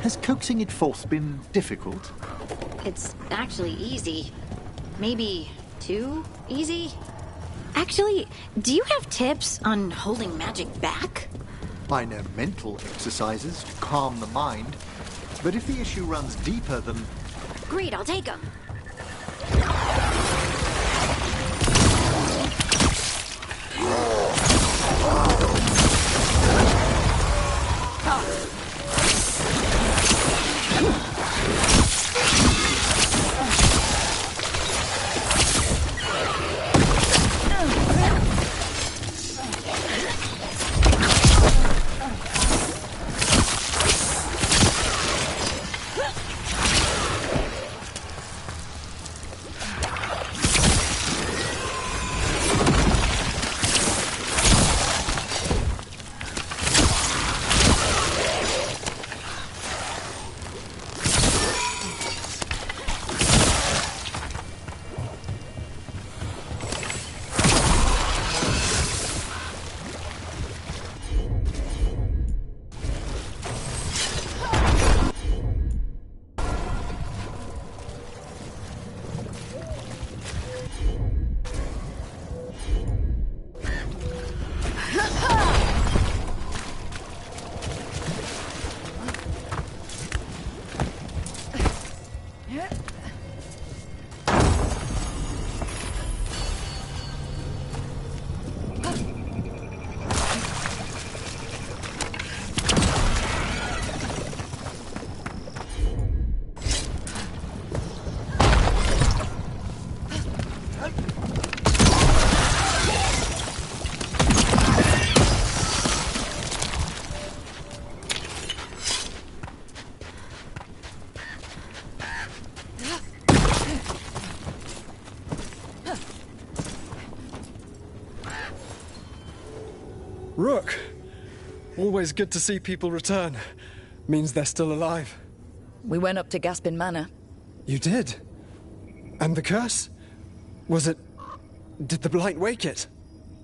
Has coaxing it forth been difficult?
It's actually easy. Maybe too easy? Actually, do you have tips on holding magic back?
I know mental exercises to calm the mind, but if the issue runs deeper than...
Great, I'll take them.
Rook! Always good to see people return. Means they're still alive.
We went up to Gaspin Manor.
You did? And the curse? Was it... Did the Blight wake it?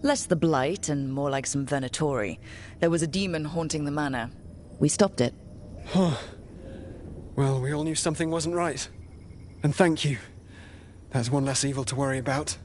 Less the Blight and more like some Venatori. There was a demon haunting the manor. We stopped it.
Huh. Well, we all knew something wasn't right. And thank you. There's one less evil to worry about.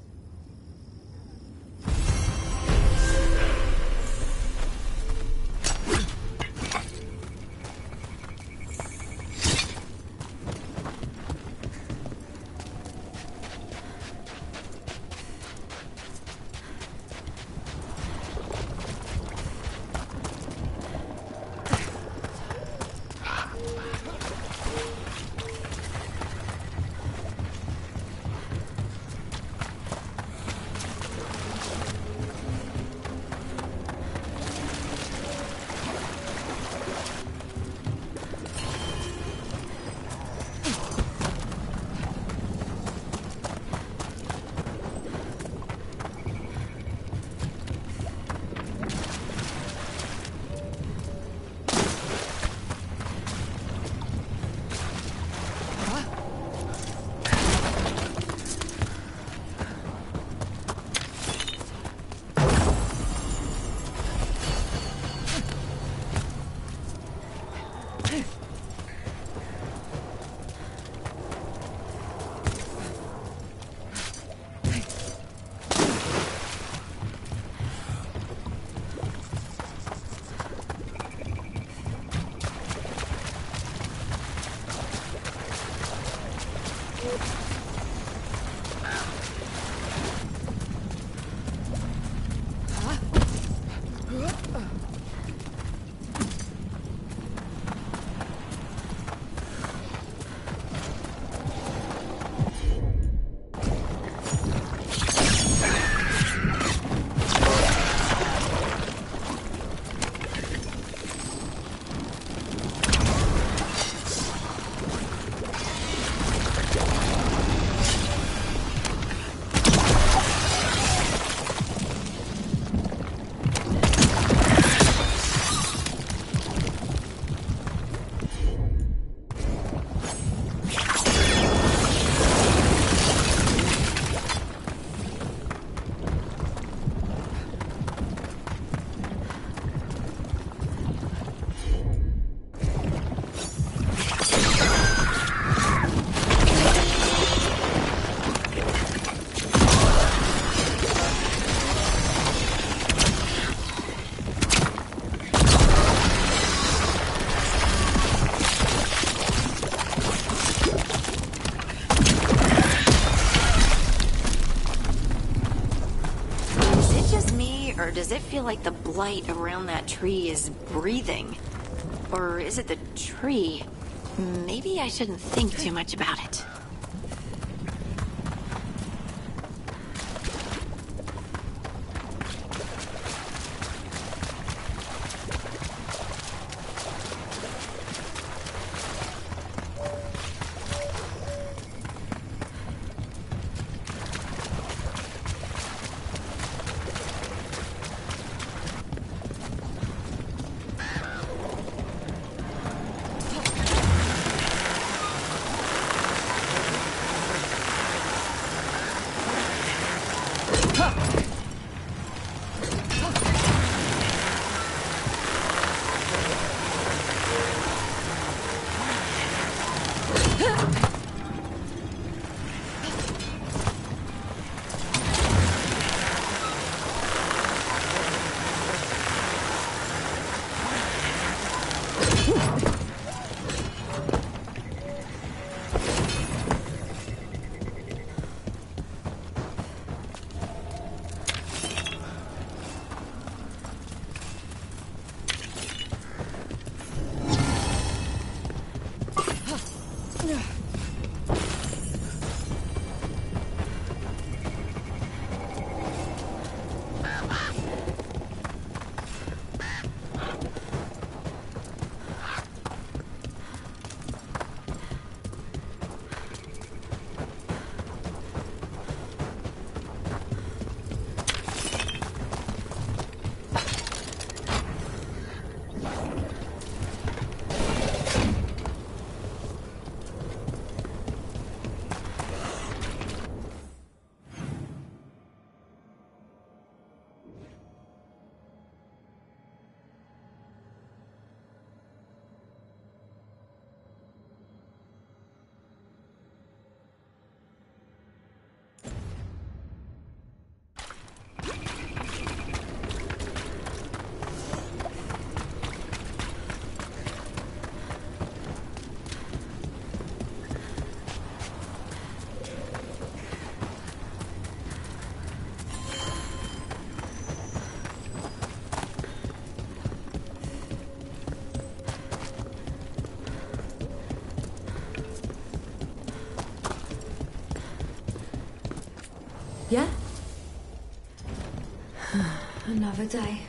feel like the blight around that tree is breathing. Or is it the tree? Maybe I shouldn't think too much about it.
Yeah? Another day.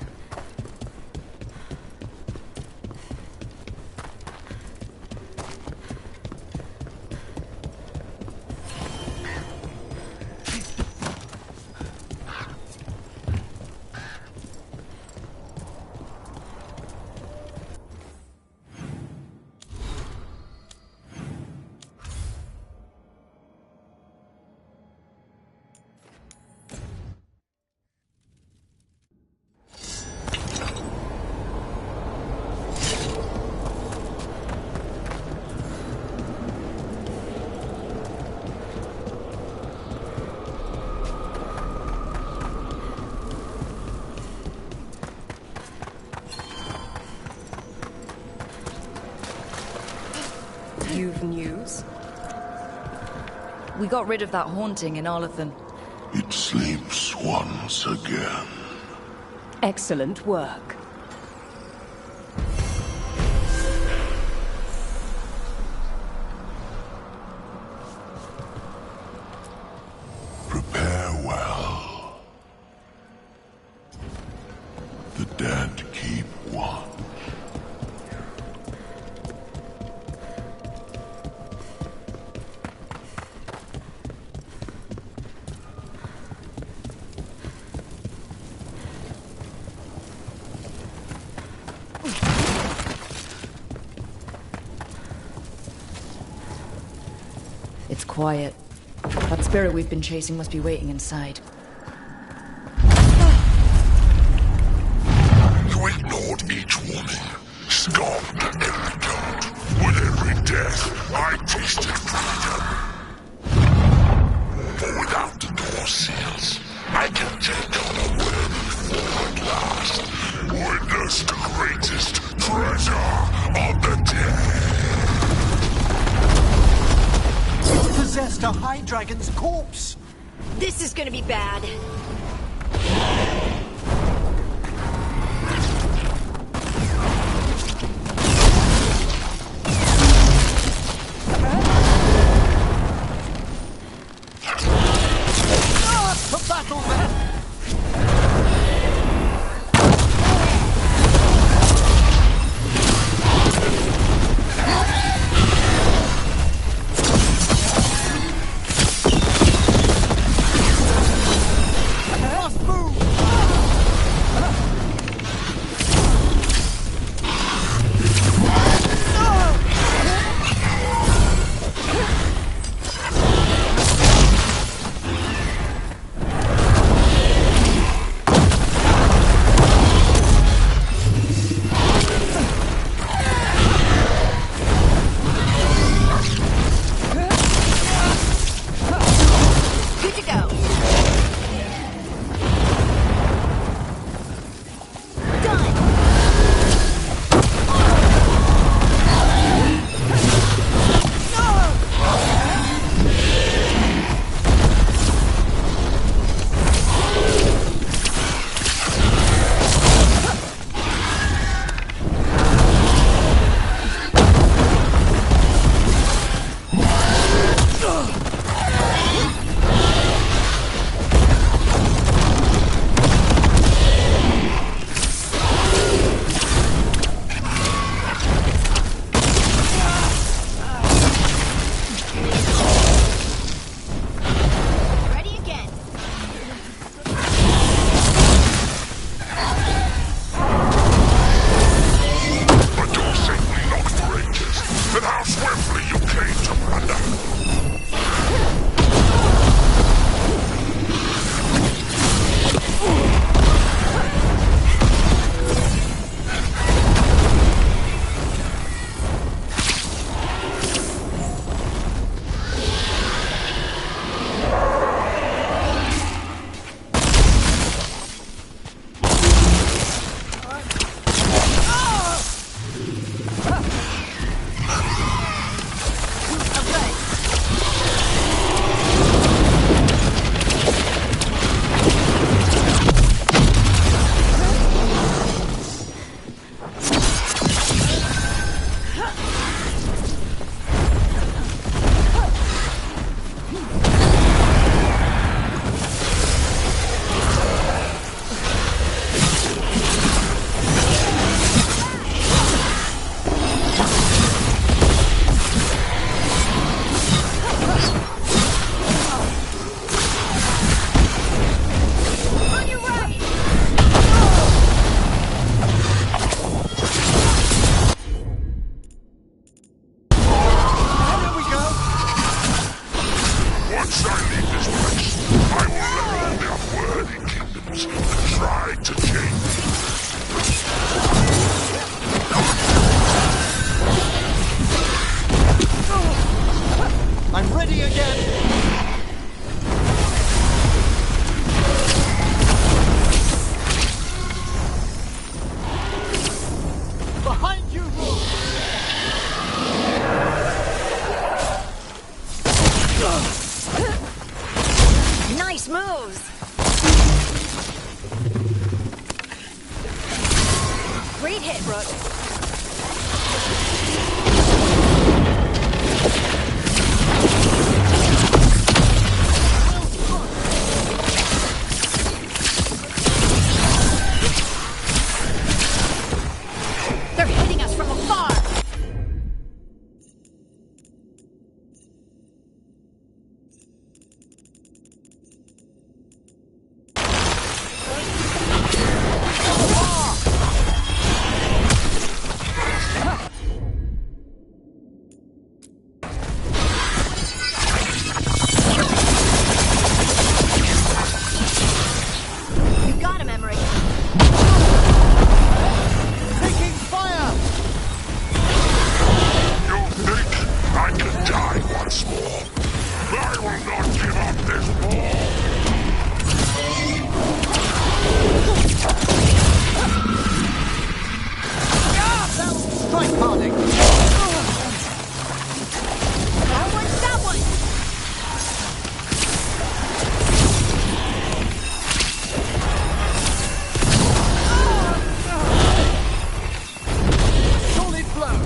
You've news?
We got rid of that haunting in Arlethan.
It sleeps once again.
Excellent work.
Prepare well. The dead keep watch.
It's quiet. That spirit we've been chasing must be waiting inside.
You ignored each warning, scoffed at every taunt. With every death, I tasted freedom. For without the door seals, I can take on a worthy form at last. Witness the greatest treasure of the dead.
Possessed a high dragon's corpse.
This is gonna be bad. hit, Rook. They're hitting us from afar! You got him, Emery.
Taking fire!
You think I can die once more? I will not give up this war!
Strike, Harding!
That one!
Solid blow!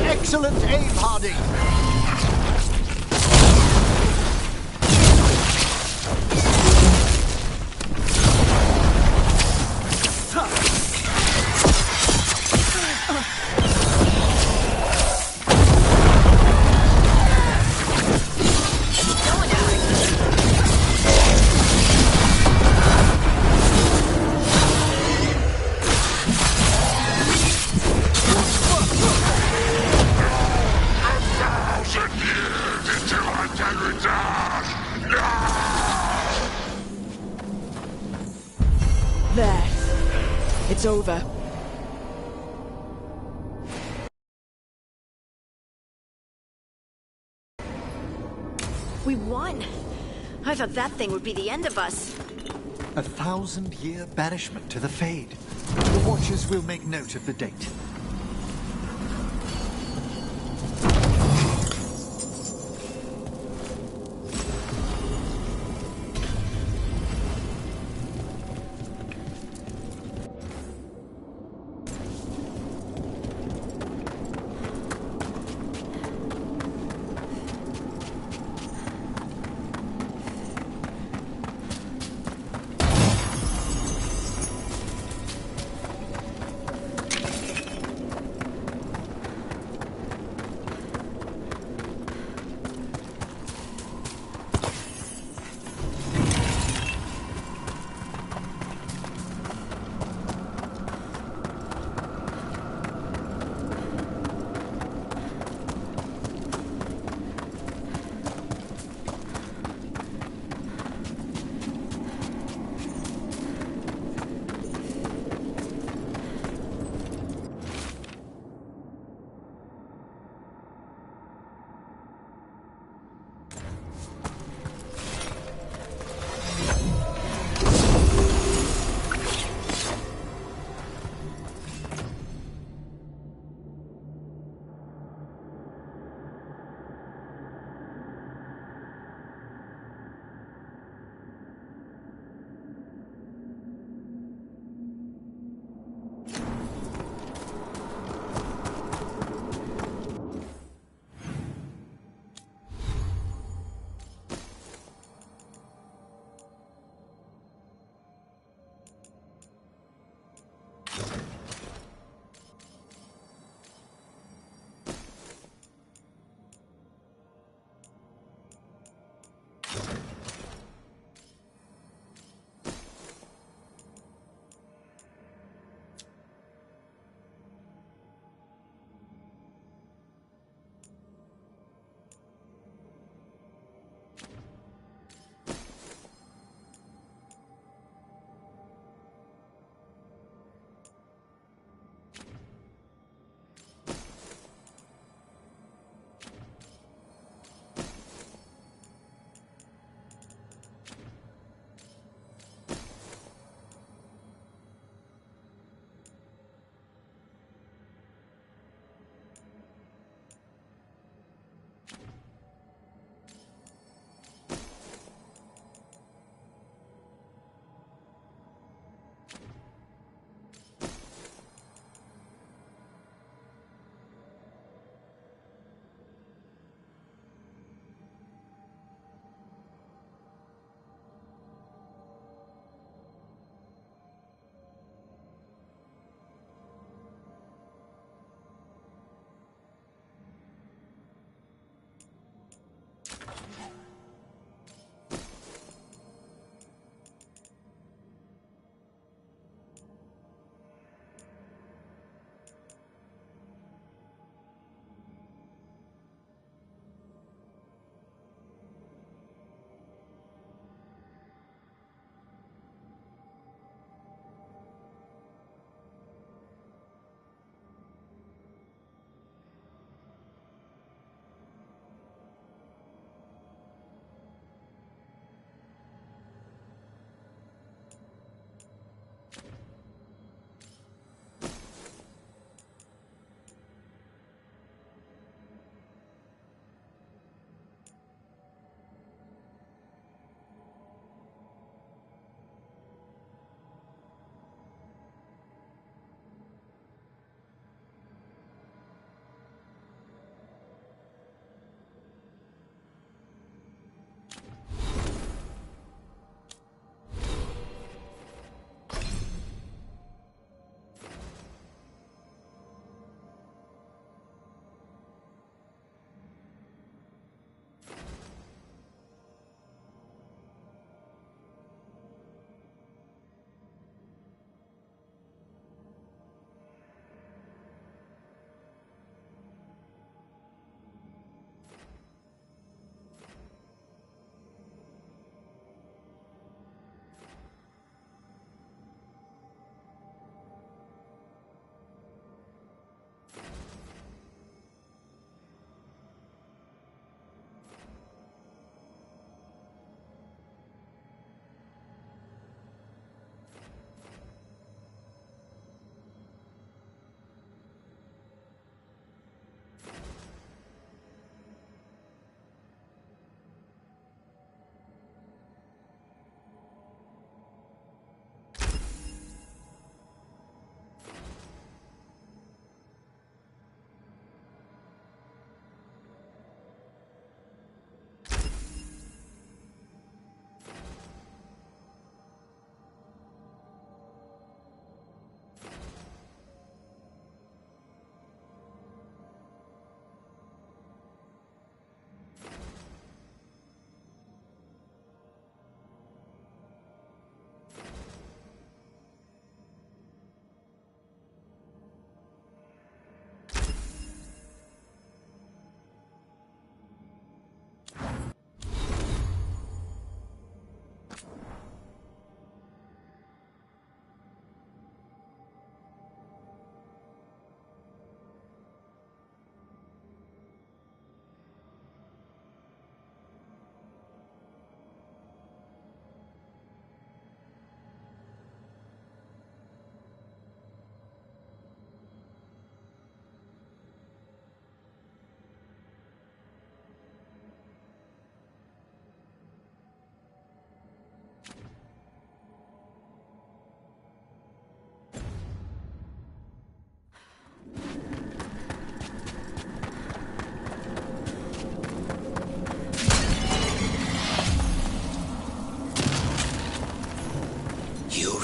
Excellent aim, Harding!
There. It's over.
We won! I thought that thing would be the end of us.
1,000-year banishment to the Fade. The Watchers will make note of the date.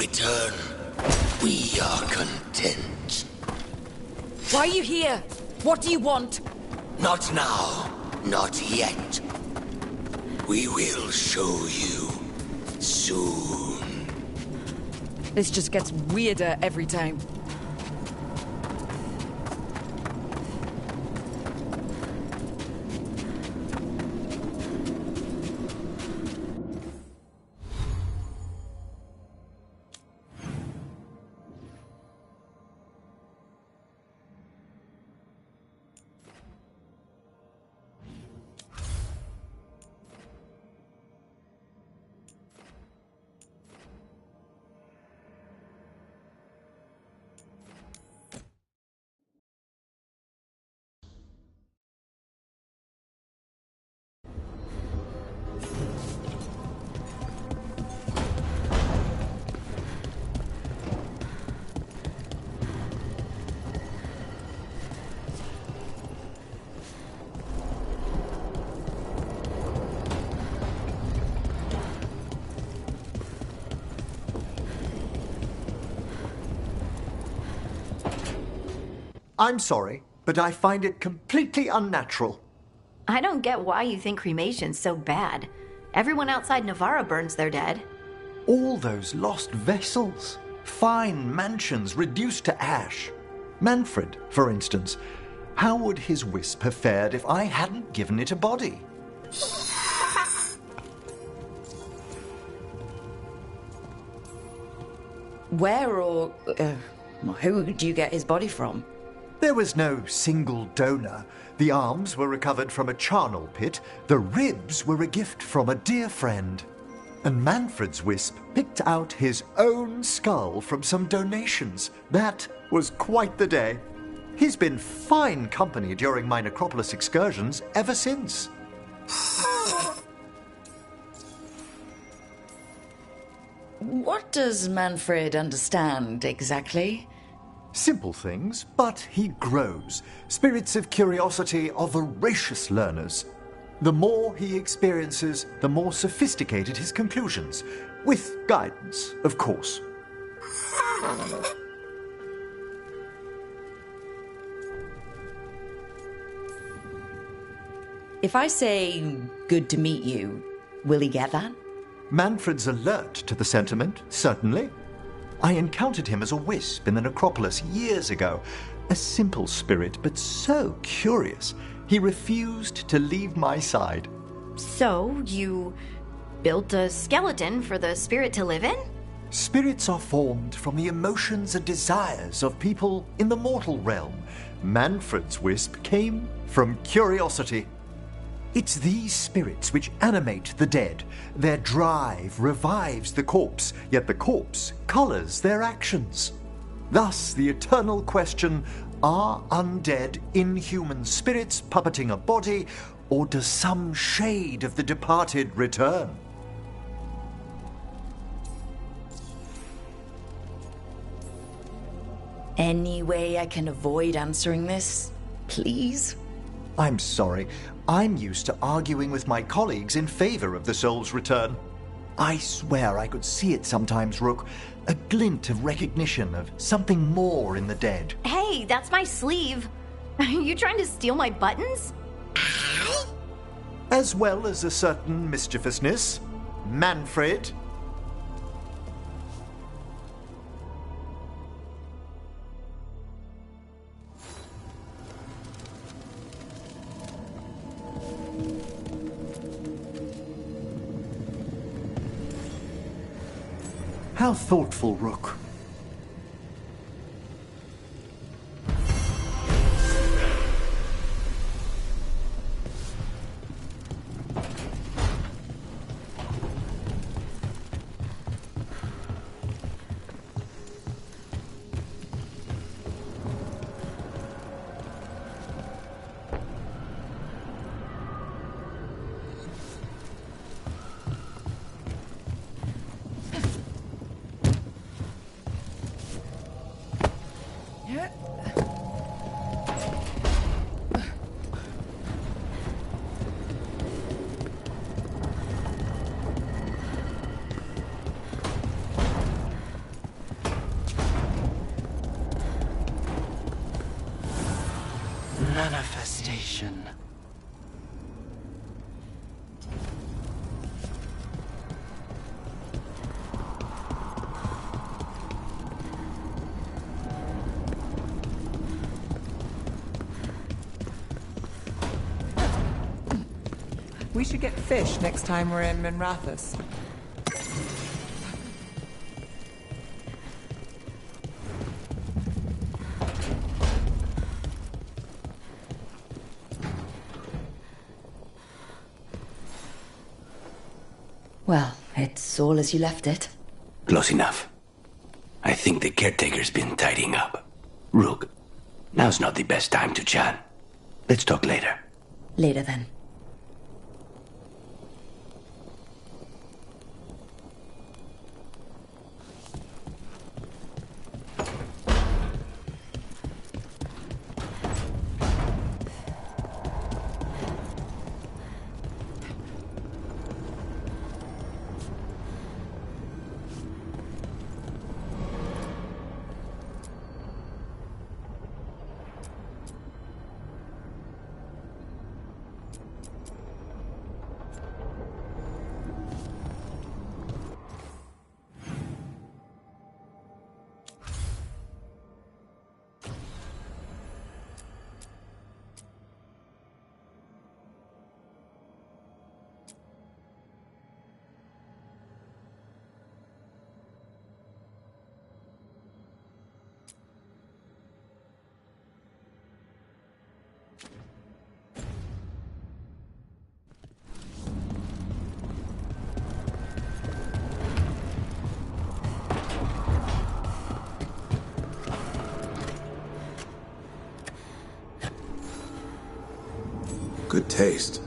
return, we are content.
Why are you here? What do you want?
Not now. Not yet. We will show you soon.
This just gets weirder every time.
I'm sorry, but I find it completely unnatural.
I don't get why you think cremation's so bad. Everyone outside Navarra burns their dead.
All those lost vessels. Fine mansions reduced to ash. Manfred, for instance. How would his wisp have fared if I hadn't given it a body?
Where or who do you get his body from?
There was no single donor. The arms were recovered from a charnel pit. The ribs were a gift from a dear friend. And Manfred's wisp picked out his own skull from some donations. That was quite the day. He's been fine company during my necropolis excursions ever since.
What does Manfred understand exactly?
Simple things, but he grows. Spirits of curiosity are voracious learners. The more he experiences, the more sophisticated his conclusions. With guidance, of course.
If I say, good to meet you, will he get that?
Manfred's alert to the sentiment, certainly. I encountered him as a wisp in the necropolis years ago. A simple spirit, but so curious. He refused to leave my side.
So, you built a skeleton for the spirit to live in?
Spirits are formed from the emotions and desires of people in the mortal realm. Manfred's wisp came from curiosity. It's these spirits which animate the dead. Their drive revives the corpse, yet the corpse colors their actions. Thus, the eternal question, are undead inhuman spirits puppeting a body, or does some shade of the departed return?
Any way I can avoid answering this, please?
I'm sorry. I'm used to arguing with my colleagues in favor of the soul's return. I swear I could see it sometimes, Rook. A glint of recognition of something more in the dead.
Hey, that's my sleeve. Are you trying to steal my buttons?
As well as a certain mischievousness. Manfred. How thoughtful, Rook.
manifestation.
We should get fish next time we're in Minrathous.
Well, it's all as you left it.
Close enough. I think the caretaker's been tidying up. Rook, now's not the best time to chat. Let's talk later.
Later then.
Good taste.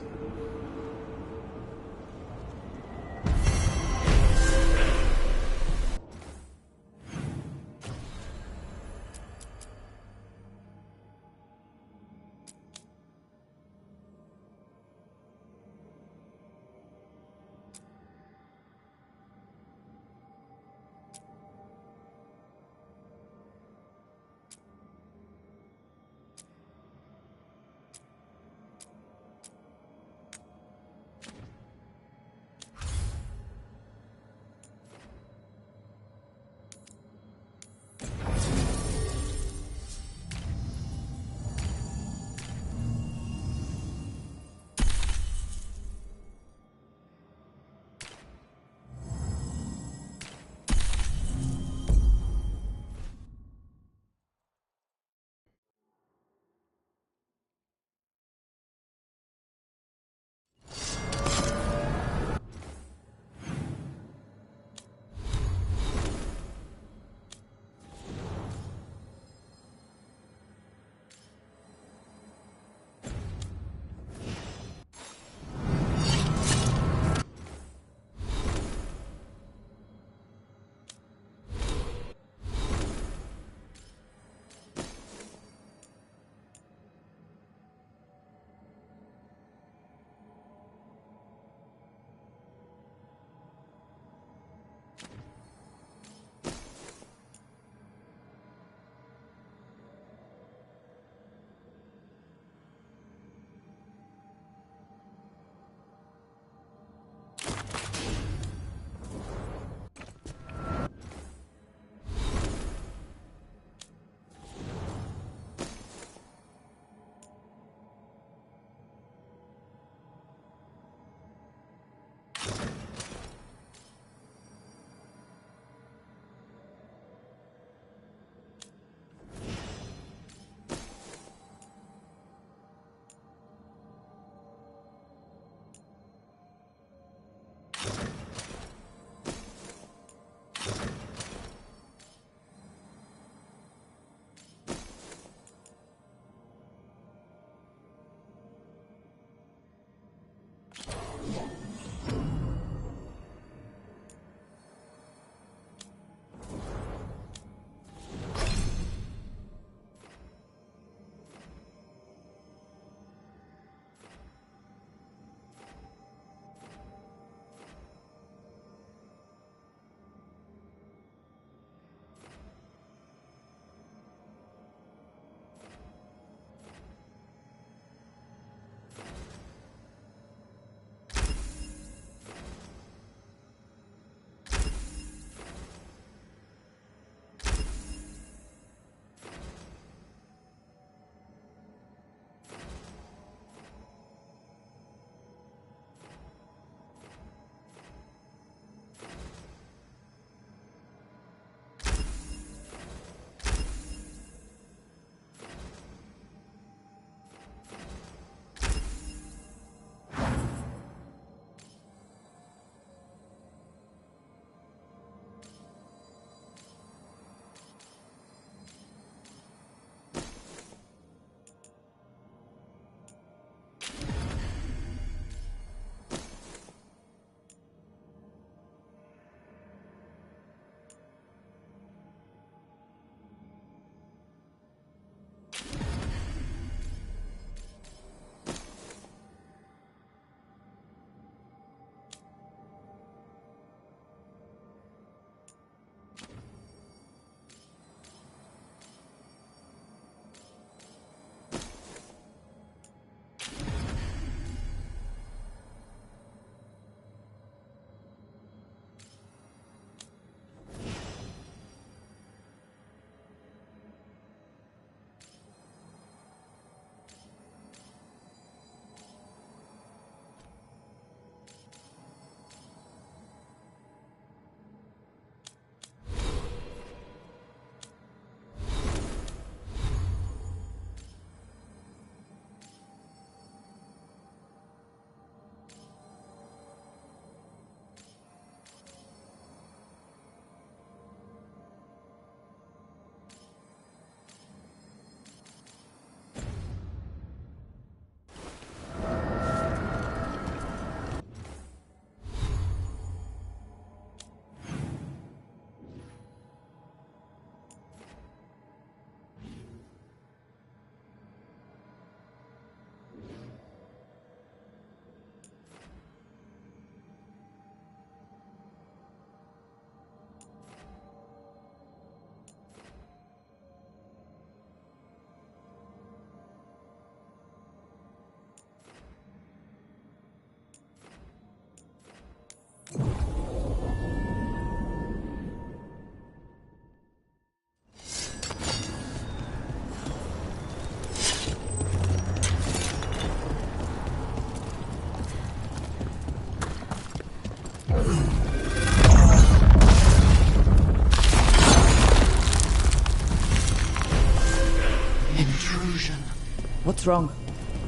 What's wrong?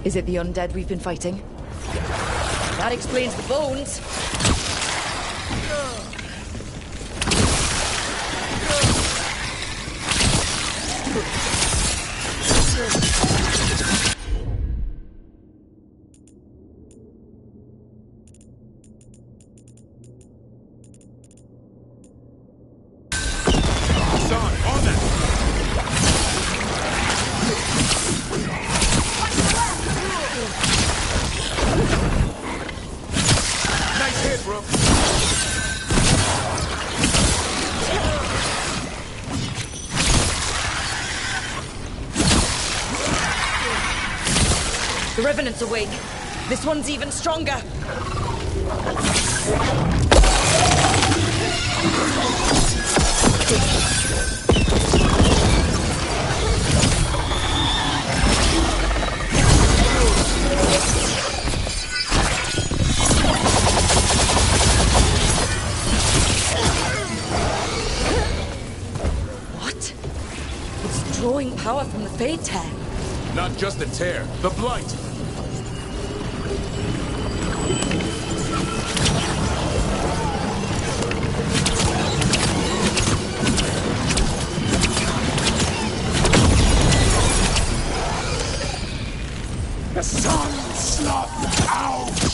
Is it the undead we've been fighting? That explains the bones. The Revenant's awake. This one's even stronger. What? It's drawing power from the Fade Tear.
Not just the tear, the blight.
The sun sloughed out!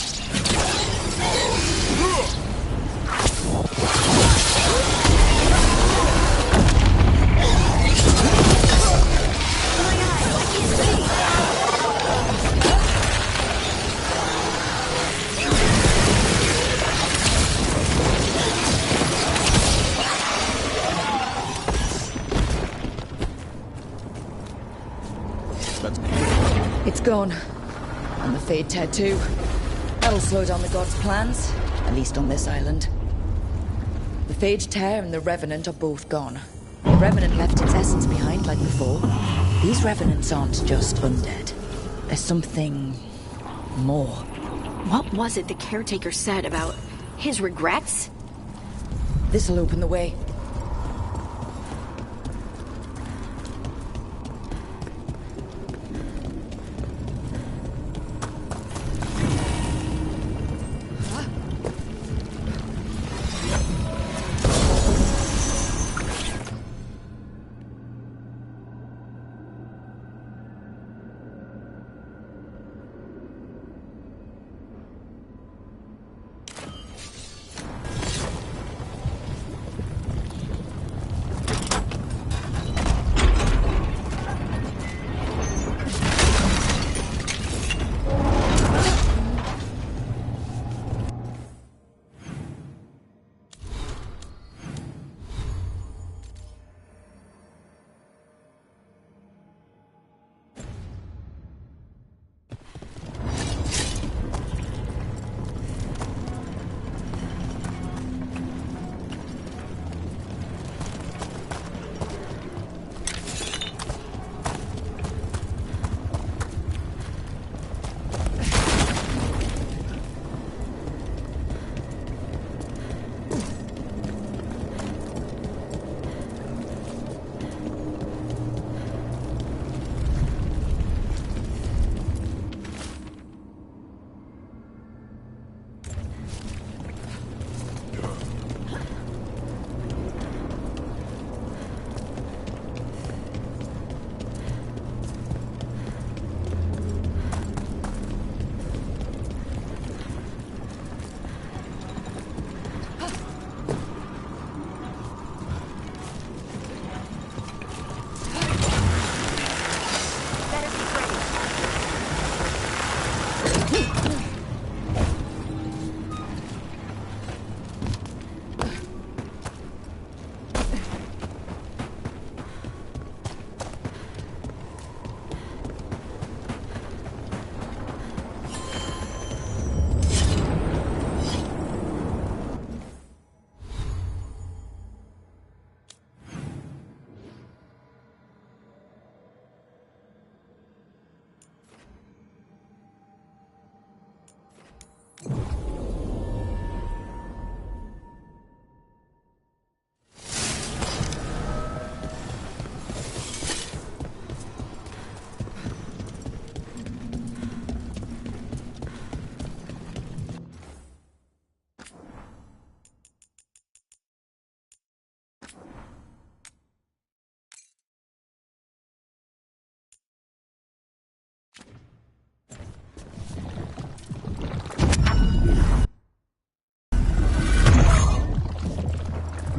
It's gone. And the Fade Tear too. That'll slow down the gods' plans, at least on this island. The Fade Tear and the Revenant are both gone. The Revenant left its essence behind like before. These Revenants aren't just undead. There's something more.
What was it the caretaker said about his regrets?
This'll open the way.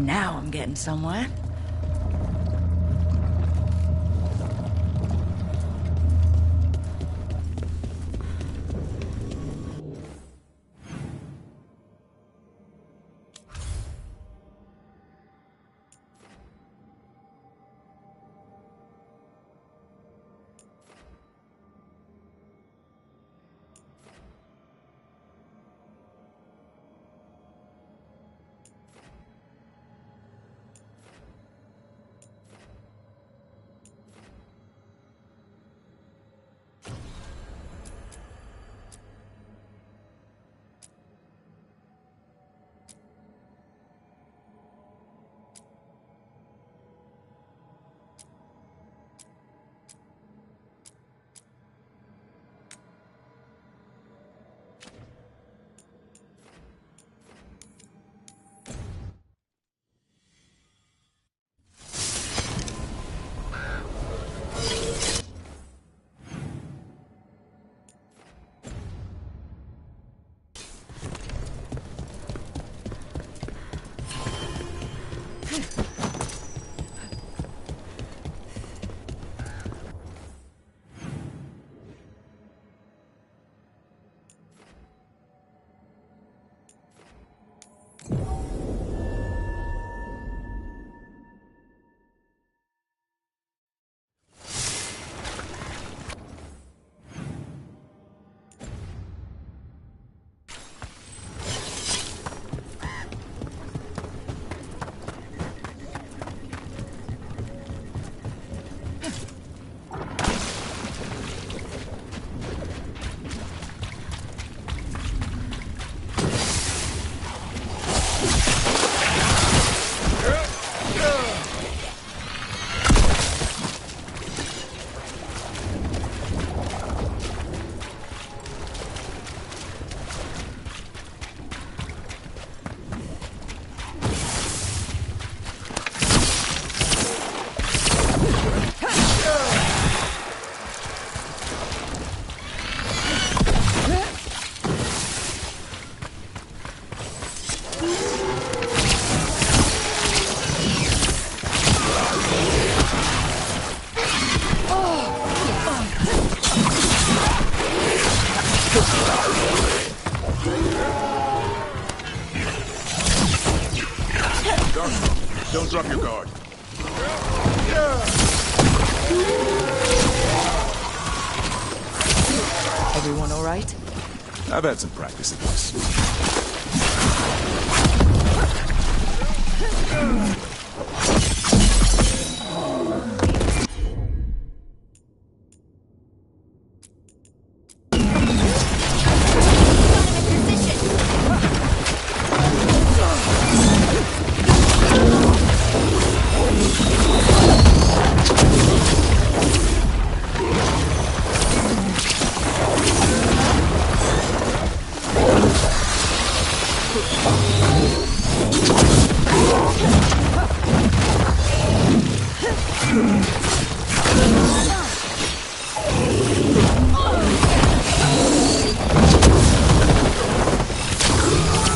Now I'm getting somewhere.
Don't drop your guard.
Everyone all right?
I've had some practice at this.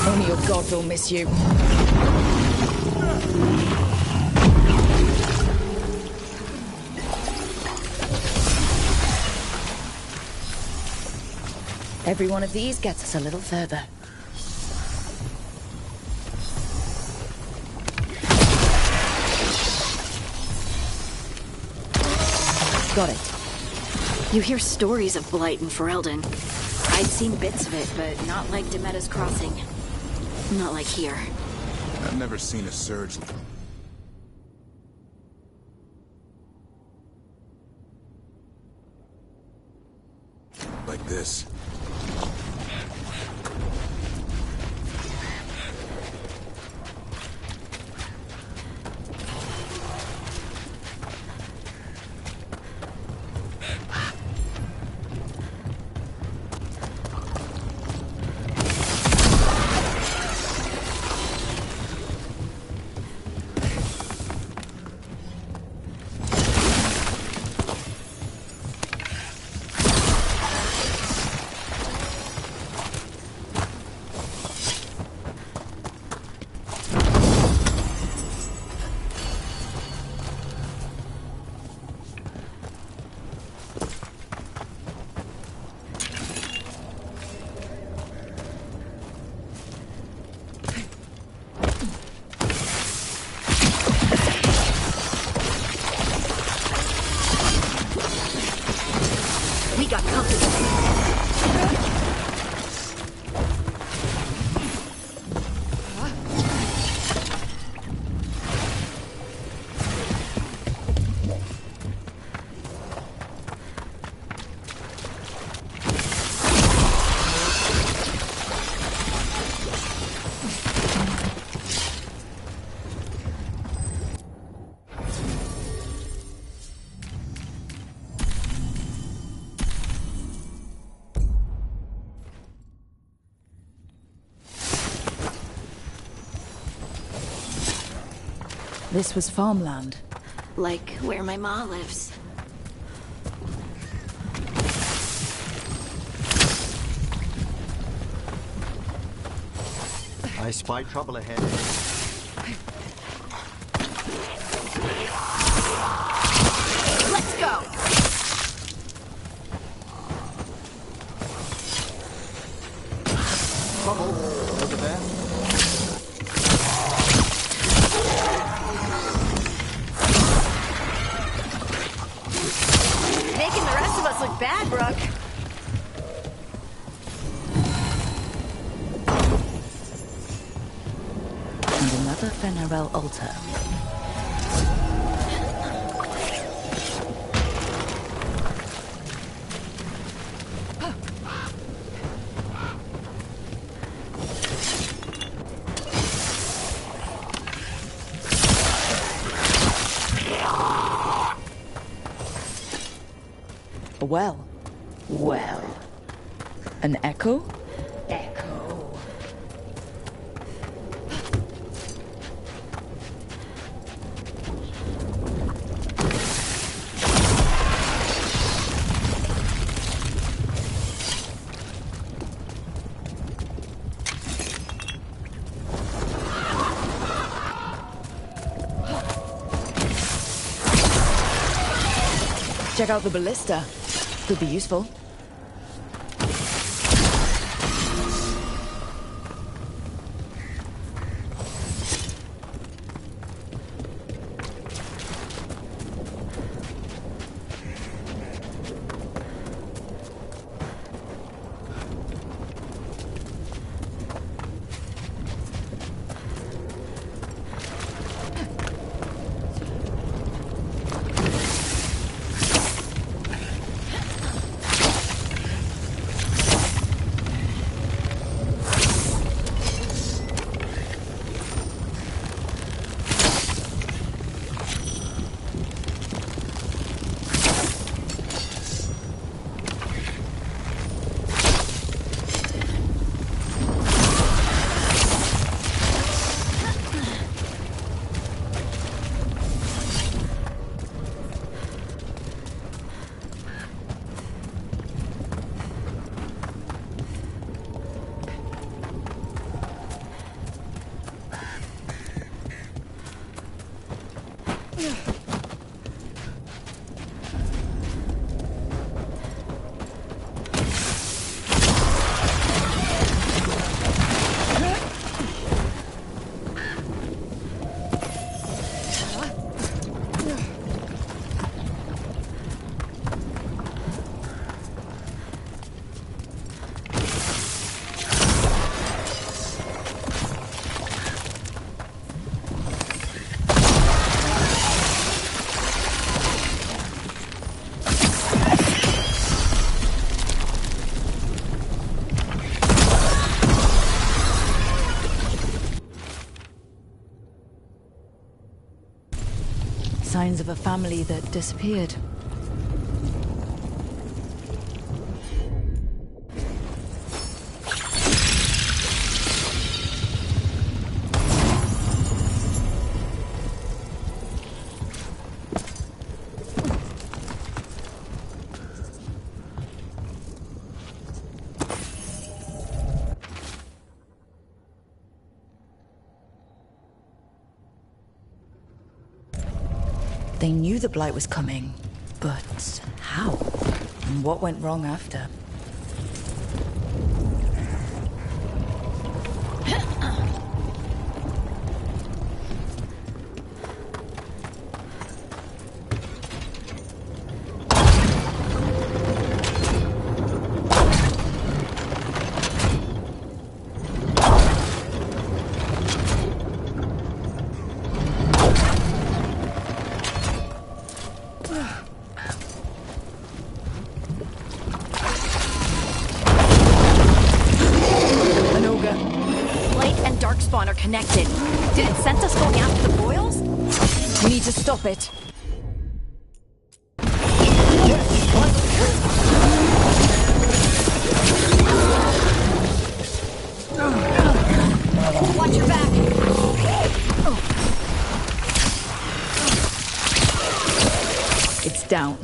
Only your god will miss you. Every one of these gets us a little further. Got it.
You hear stories of Blight in Ferelden. I'd seen bits of it, but not like Demeda's Crossing. Not like here.
I've never seen a surge like this.
got company.
This was farmland.
Like where my ma lives.
I spy trouble ahead.
Let's go!
Trouble over there.
Making the rest of us look bad, Brooke.
And another Fenarel altar. Well. Well. An echo? Echo. Check out the ballista. Could be useful. Signs of a family that disappeared. They knew the Blight was coming, but how? And what went wrong after? need to stop it.
Watch your back.
It's down.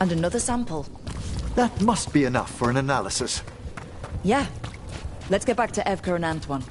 And another sample.
That must be enough for an analysis.
Yeah. Let's get back to Evka and Antoine.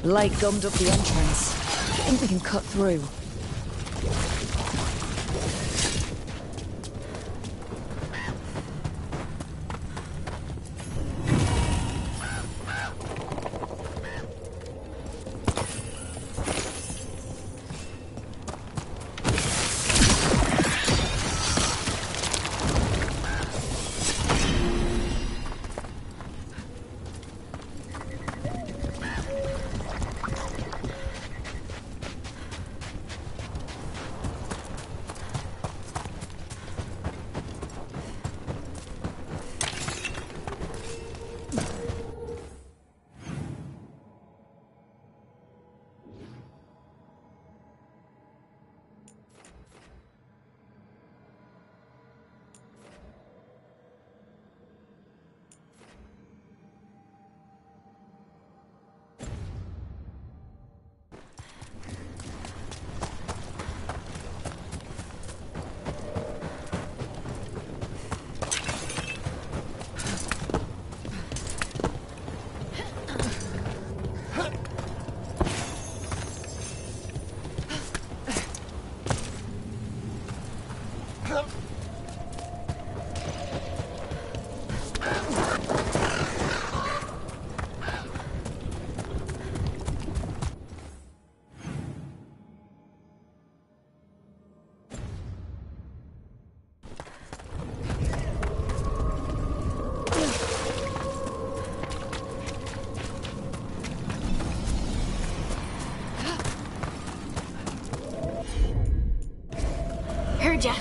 Light gummed up the entrance. I think we can cut through.
Heard ya.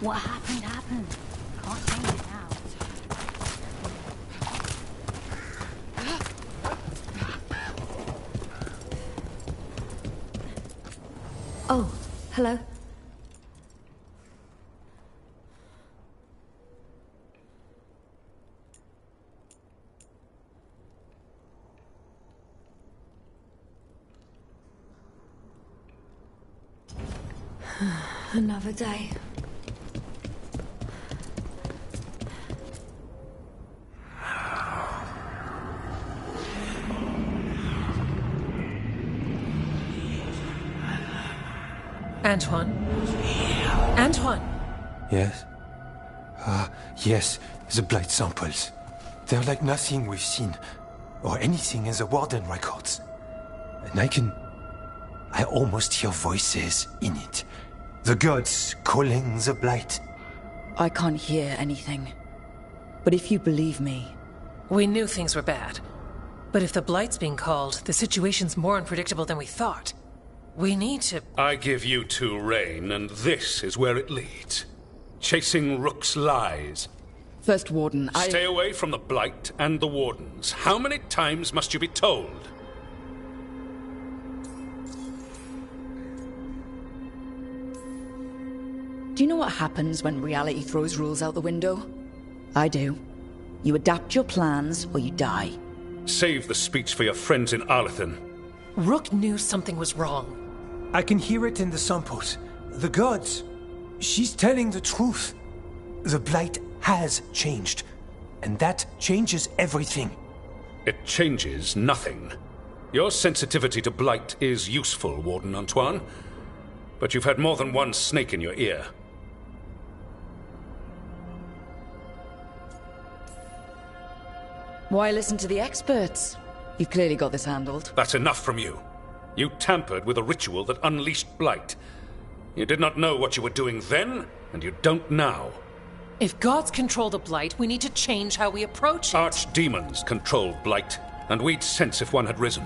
What happened? Can't find it now.
Oh, hello. Another day.
Antoine? Antoine!
Yes? Yes, the blight samples. They're like nothing we've seen, or anything in the Warden records. And I almost hear voices in it. The gods calling the blight.
I can't hear anything. But if you believe me...
We knew things were bad. But if the blight's being called, the situation's more unpredictable than we thought. We need to...
I give you two rein, and this is where it leads. Chasing Rook's lies.
First, Warden,
Stay away from the Blight and the Wardens. How many times must you be told?
Do you know what happens when reality throws rules out the window? I do. You adapt your plans, or you die.
Save the speech for your friends in Arlethan.
Rook knew something was wrong.
I can hear it in the samples. The gods. She's telling the truth. The Blight has changed. And that changes everything.
It changes nothing. Your sensitivity to Blight is useful, Warden Antoine. But you've had more than one snake in your ear.
Why listen to the experts? You've clearly got this handled.
That's enough from you. You tampered with a ritual that unleashed Blight. You did not know what you were doing then, and you don't now.
If gods control the Blight, we need to change how we approach it.
Archdemons controlled Blight, and we'd sense if one had risen.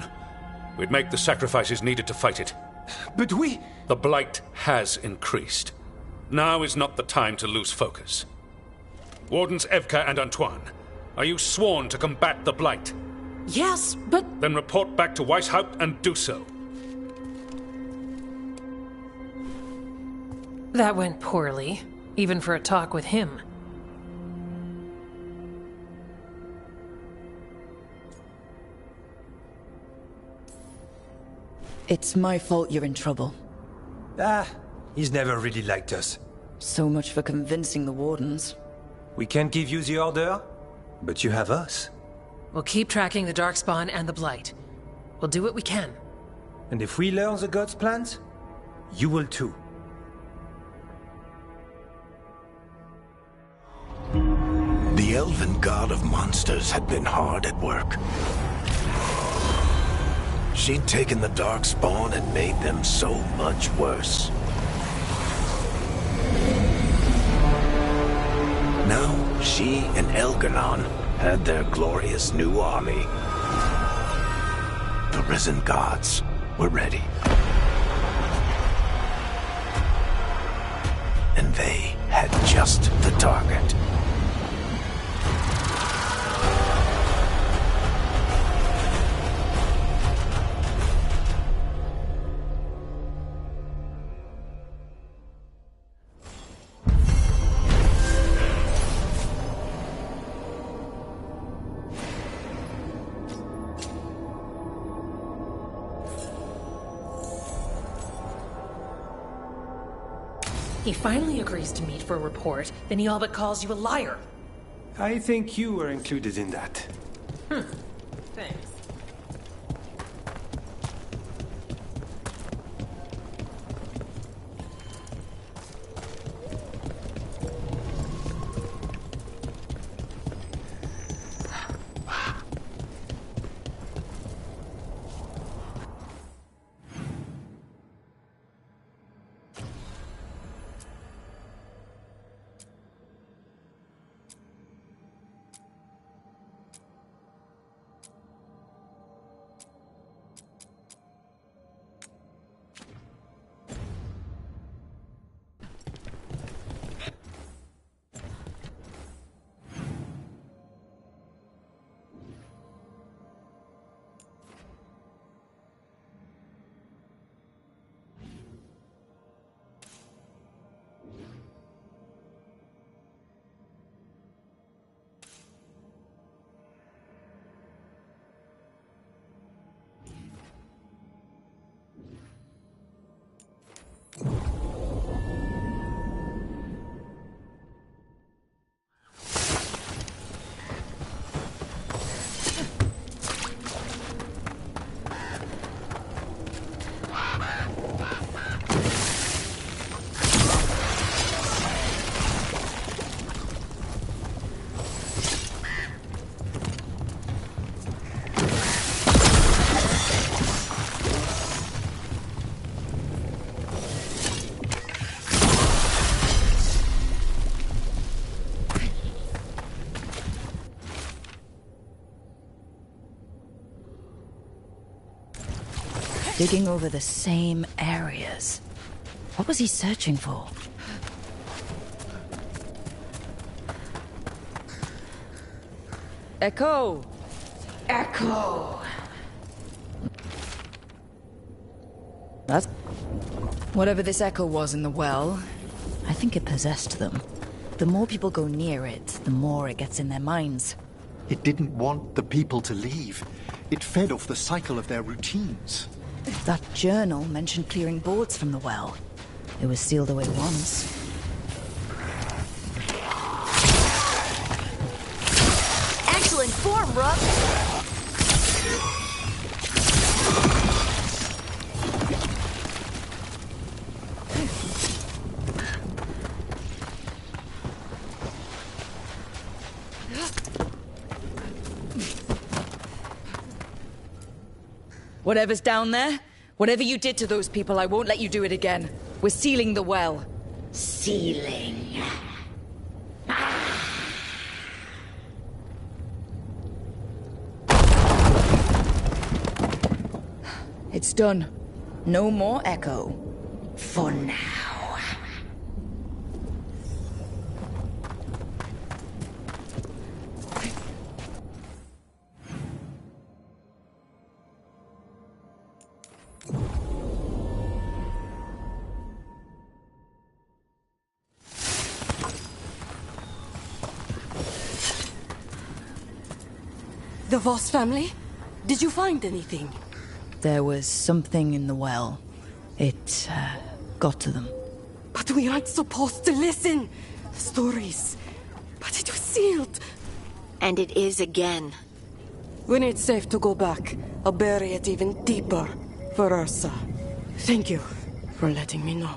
We'd make the sacrifices needed to fight it.
But we...
The Blight has increased. Now is not the time to lose focus. Wardens Evka and Antoine, are you sworn to combat the Blight?
Yes, but...
Then report back to Weishaupt and do so.
That went poorly, even for a talk with him.
It's my fault you're in trouble.
He's never really liked us.
So much for convincing the Wardens.
We can't give you the order, but you have us.
We'll keep tracking the Darkspawn and the Blight. We'll do what we can.
And if we learn the gods' plans, you will too.
The elven god of monsters had been hard at work. She'd taken the Darkspawn and made them so much worse. Now, she and Elganon had their glorious new army. The risen gods were ready. And they had just the target.
He finally agrees to meet for a report, then he all but calls you a liar.
I think you were included in that.
Thanks.
digging over the same areas. What was he searching for? Echo! Echo! That's... Whatever this echo was in the well, I think it possessed them. The more people go near it, the more it gets in their minds.
It didn't want the people to leave. It fed off the cycle of their routines.
That journal mentioned clearing boards from the well. It was sealed away once.
Excellent form, Rook!
Whatever's down there, whatever you did to those people, I won't let you do it again. We're sealing the well.
Sealing.
It's done. No more echo. For now.
The Voss family? Did you find anything?
There was something in the well. It, got to them.
But we aren't supposed to listen. Stories. But it was sealed.
And it is again.
When it's safe to go back, I'll bury it even deeper for Ursa. Thank you for letting me know.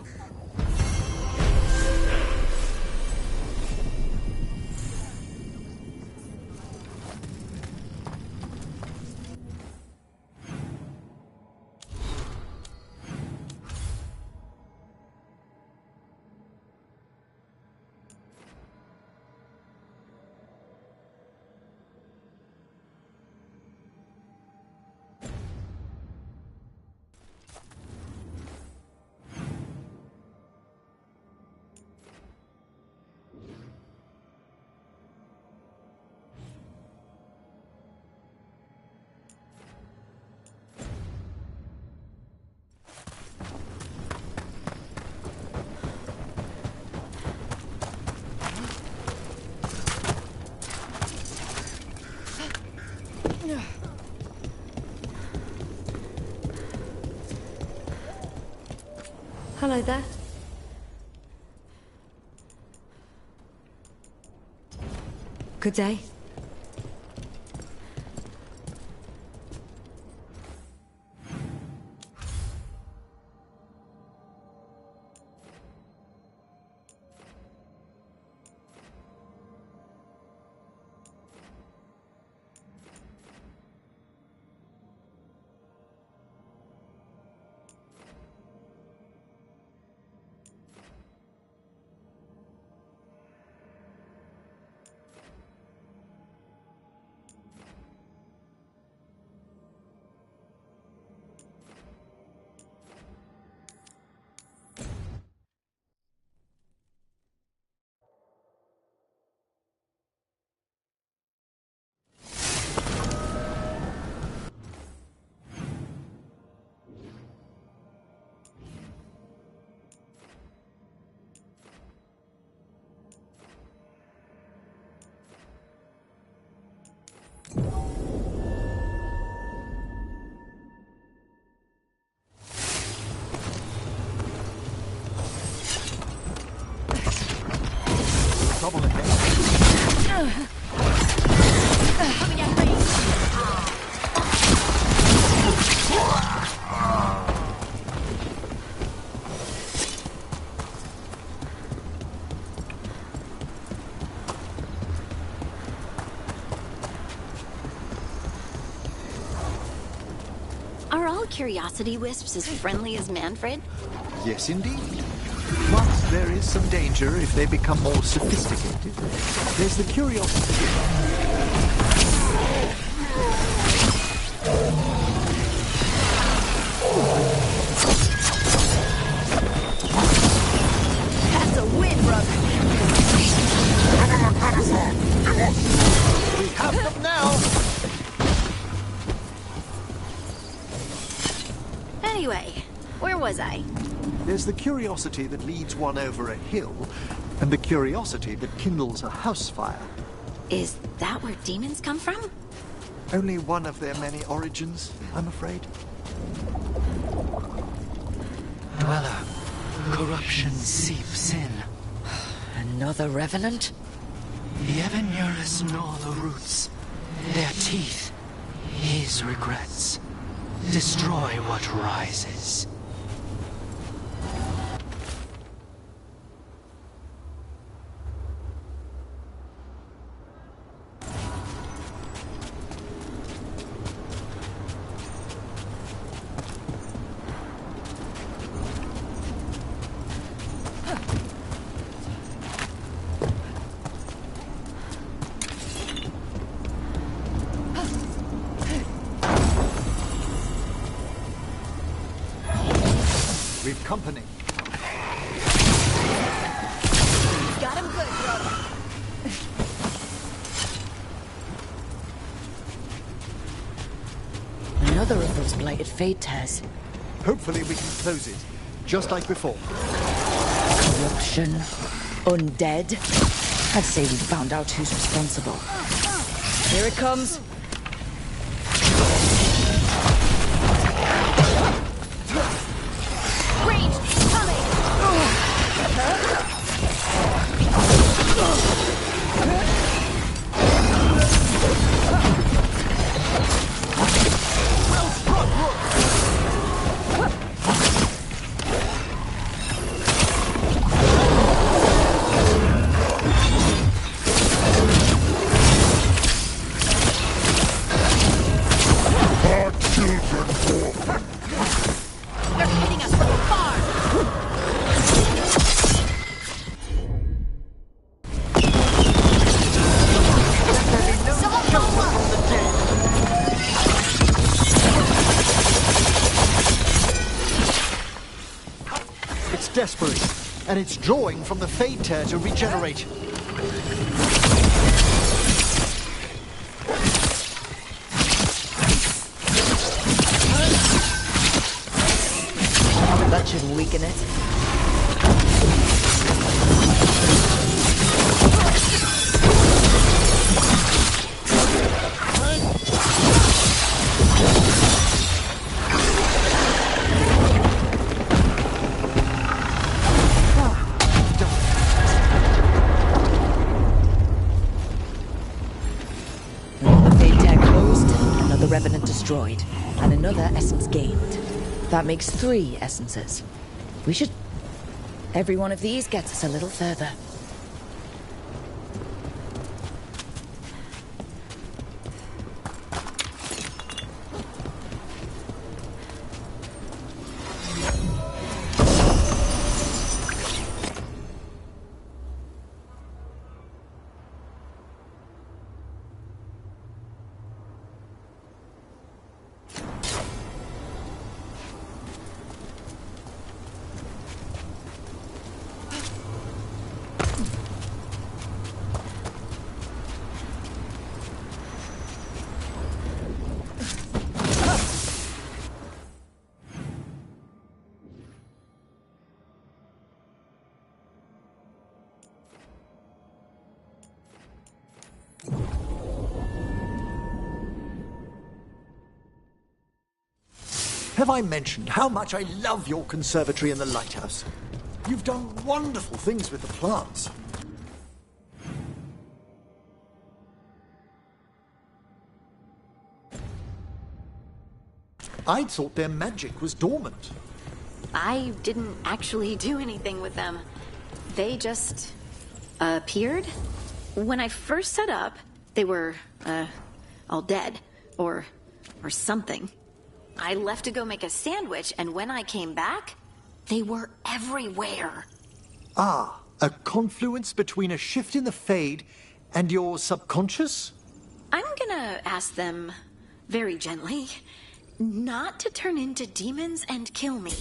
Hello there.
Good day.
Trouble ahead.
Are all curiosity wisps as friendly as Manfred?
Yes, indeed. But there is some danger if they become more sophisticated. There's the curiosity.
Rug.
We have them now!
Anyway, where was I?
There's the curiosity that leads one over a hill, and the curiosity that kindles a house fire.
Is that where demons come from?
Only one of their many origins, I'm afraid.
Dweller, corruption seeps in.
Another revenant?
The Evanurus gnaw the roots. Their teeth, his regrets. Destroy what rises.
We've company.
Got him good, brother. Another of those blighted fade tears.
Hopefully we can close it, just like before.
Corruption. Undead. I'd say we found out who's responsible. Here it comes.
Range coming! They're hitting us from far!
It's desperate, and it's drawing from the Fade Tear to regenerate.
That should weaken it. Another fade tear closed, another revenant destroyed, and another essence gained. That makes 3 essences. We should... Every one of these gets us a little further.
Have I mentioned how much I love your conservatory in the lighthouse? You've done wonderful things with the plants. I'd thought their magic was dormant.
I didn't actually do anything with them. They just appeared. When I first set up, they were all dead or something. I left to go make a sandwich, and when I came back, they were everywhere.
Ah, a confluence between a shift in the Fade and your subconscious?
I'm gonna ask them very gently not to turn into demons and kill me.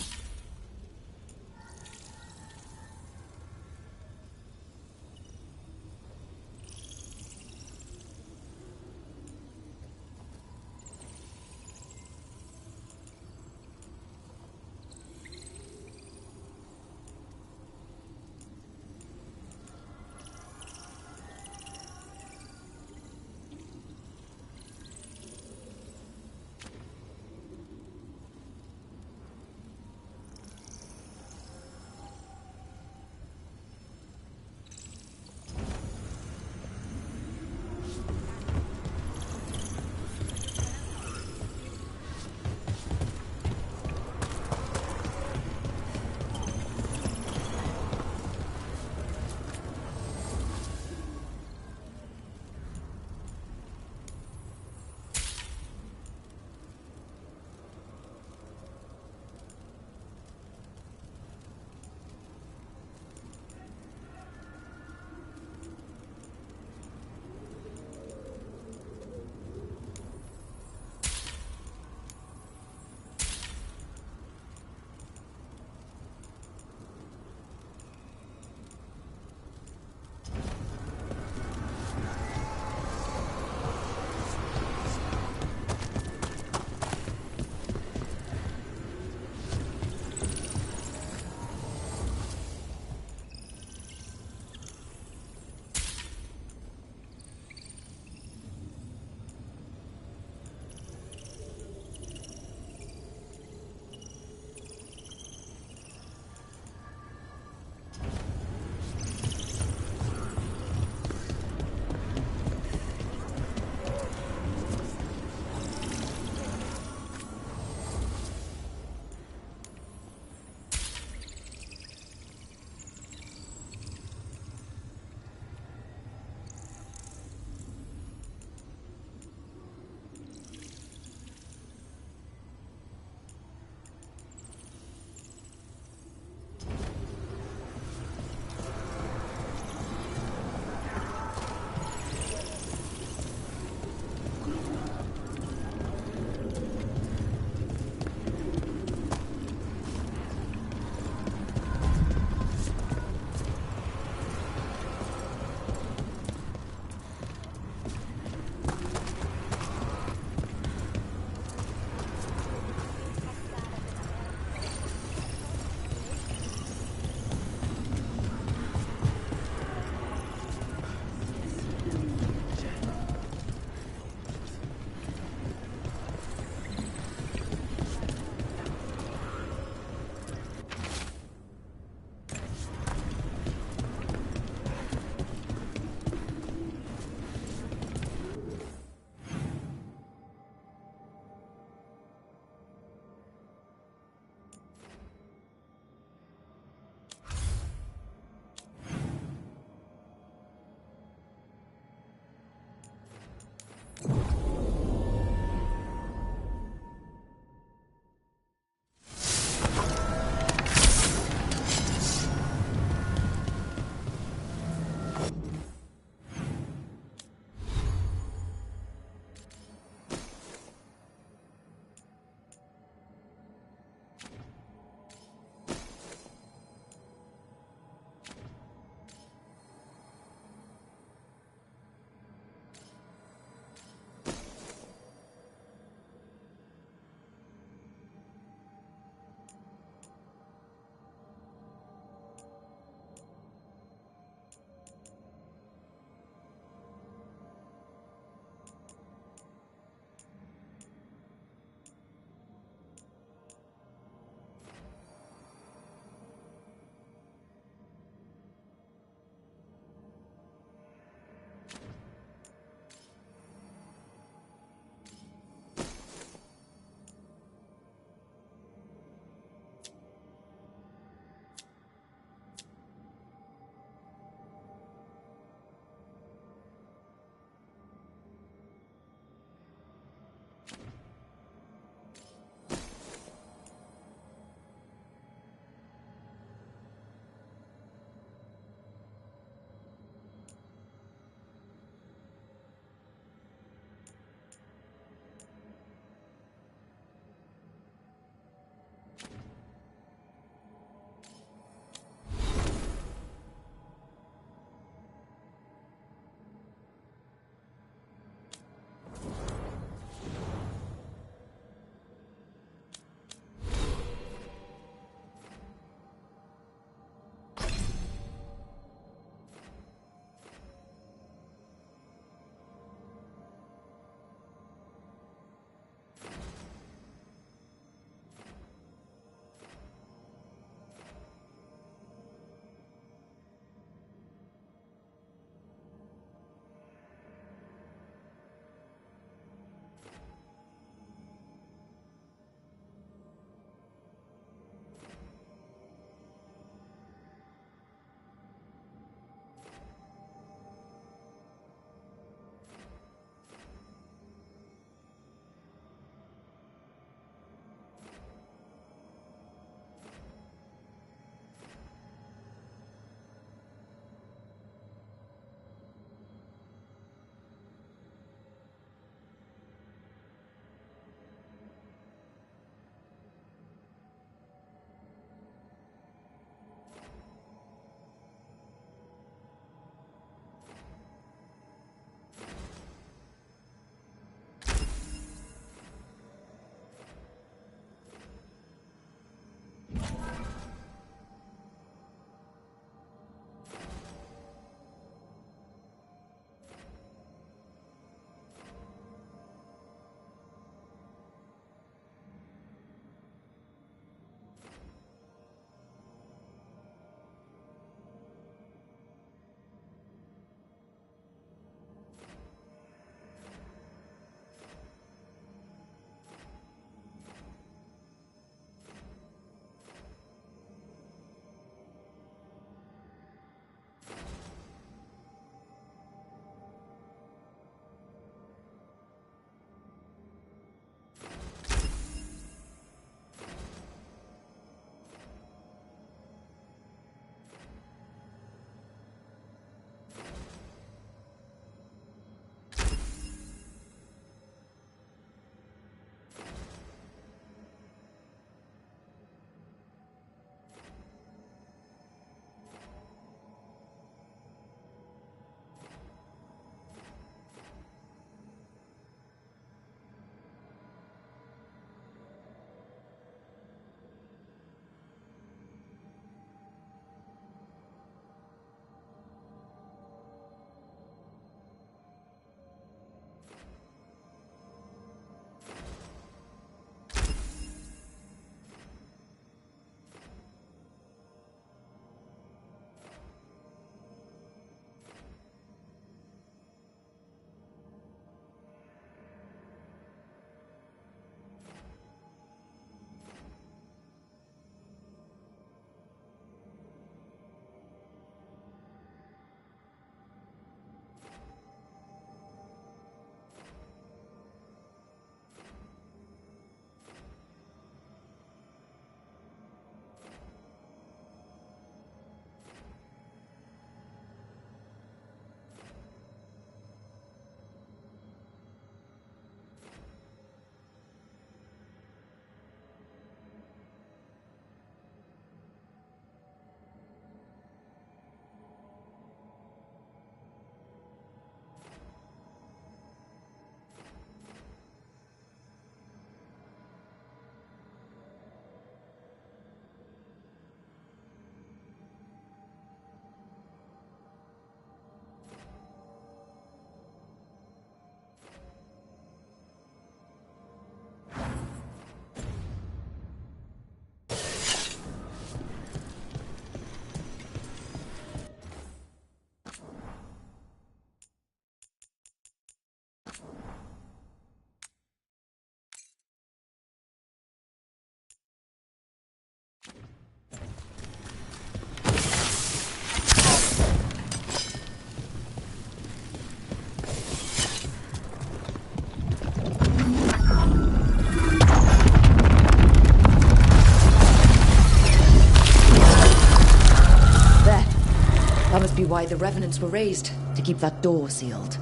That must be why the revenants were raised, to keep that door sealed.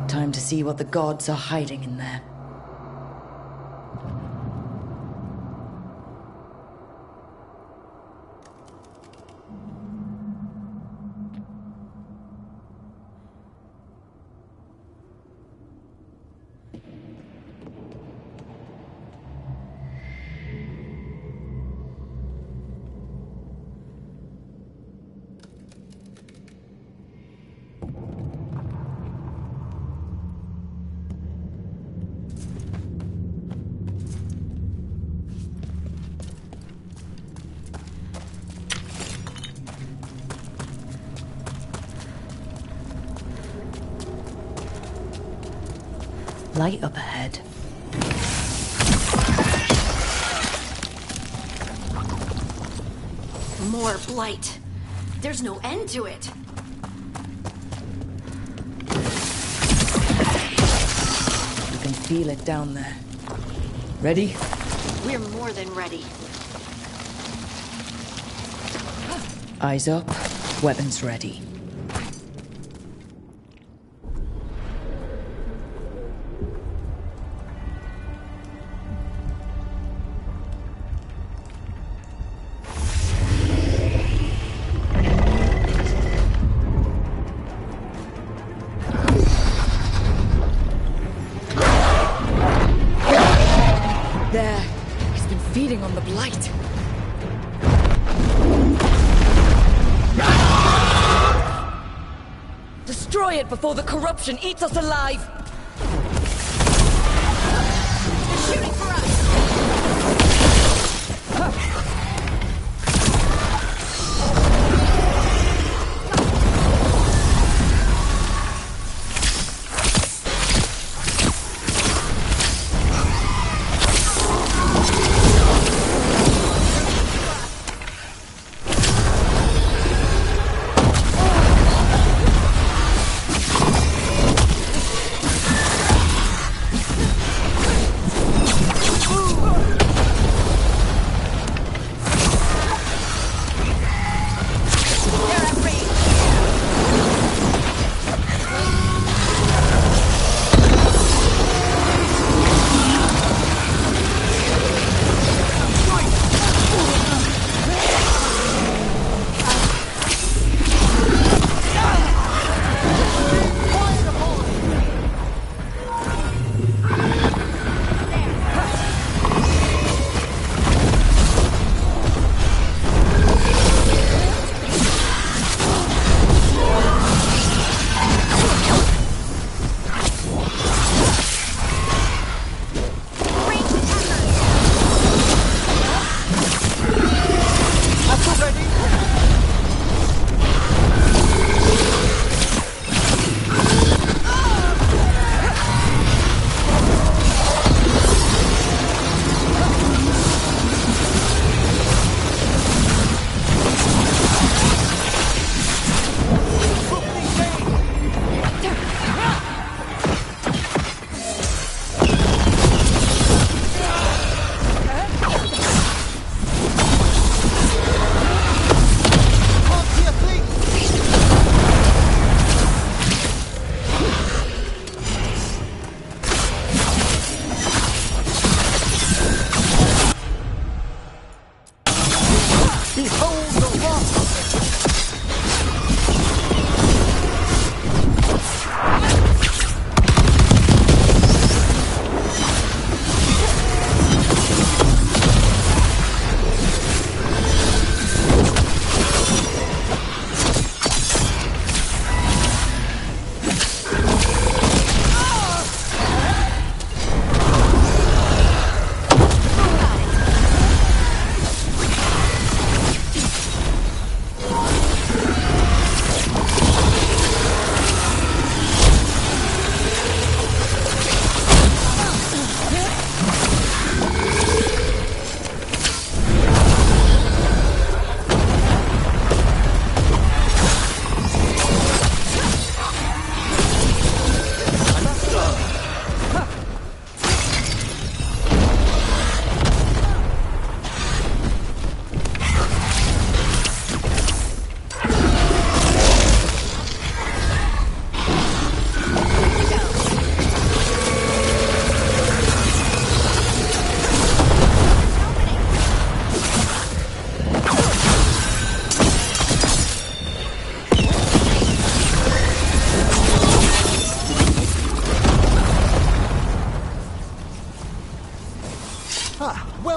Time to see what the gods are hiding in there. Light up ahead.
More blight. There's no end to it.
You can feel it down there. Ready?
We're more than ready.
Eyes up, weapons ready. There. He's been feeding on the blight. Destroy it before the corruption eats us alive!
They're shooting for us!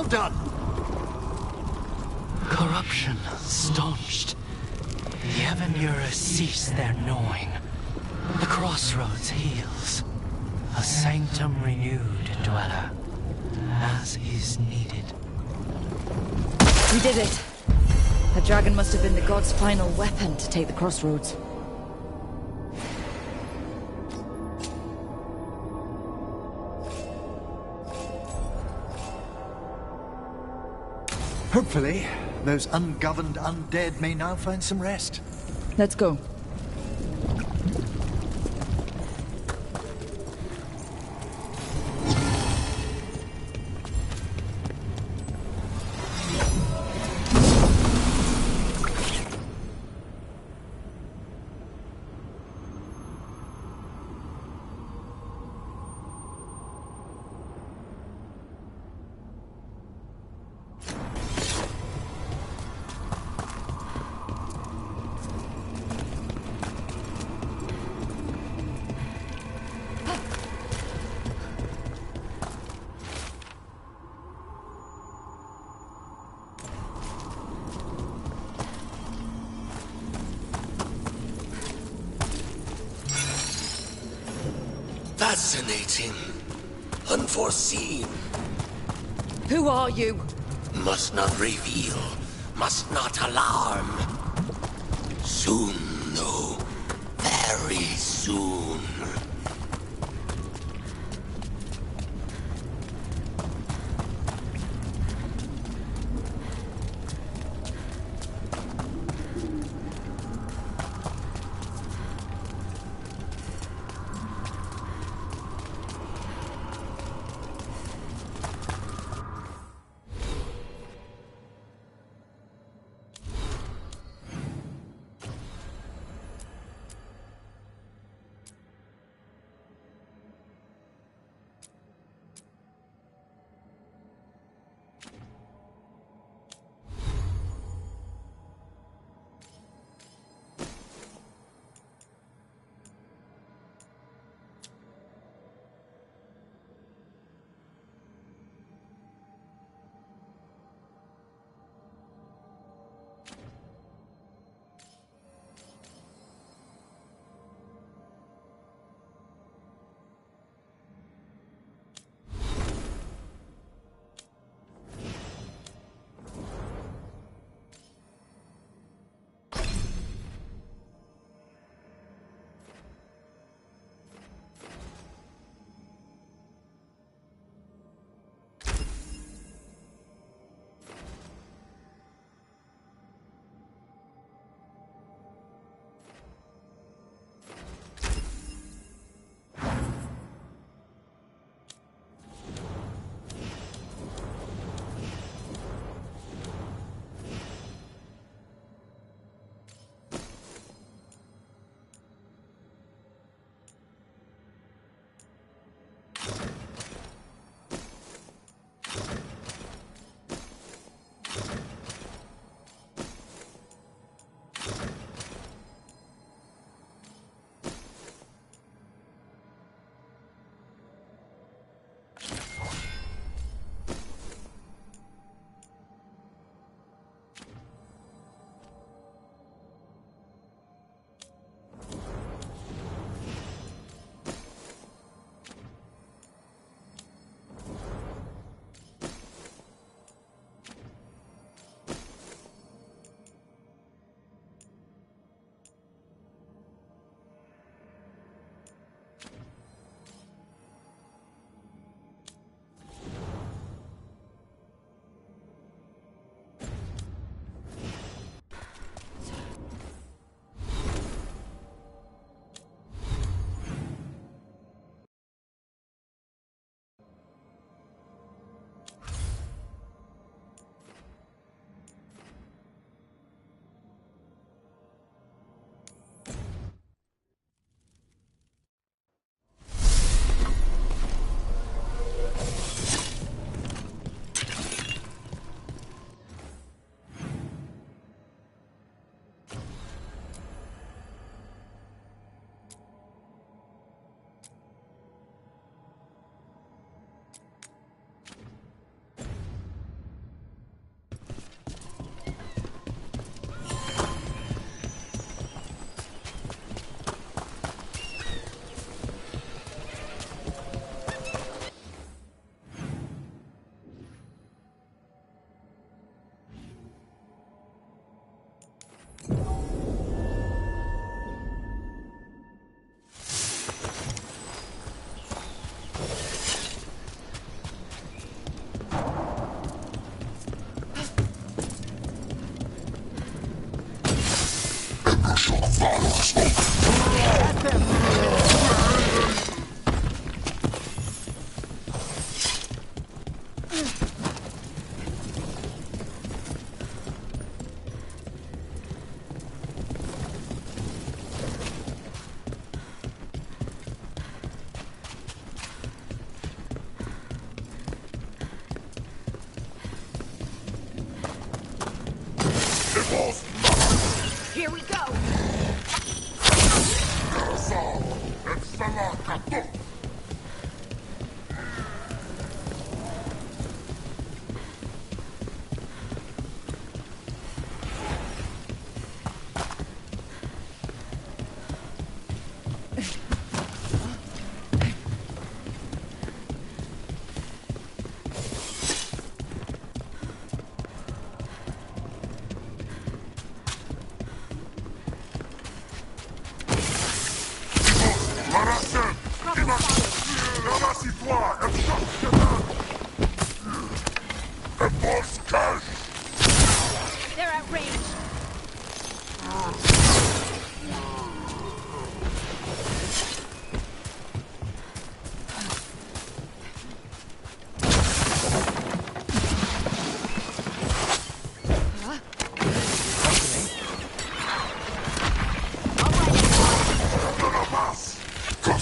done!
Corruption staunched. The Avenura cease their gnawing. The crossroads heals. A sanctum renewed, dweller, as is needed.
We did it. The dragon must have been the god's final weapon to take the crossroads.
Hopefully, those ungoverned undead may now find some rest.
Let's go.
Fascinating. Unforeseen.
Who are you?
Must not reveal. Must not alarm. Soon, though. Very soon.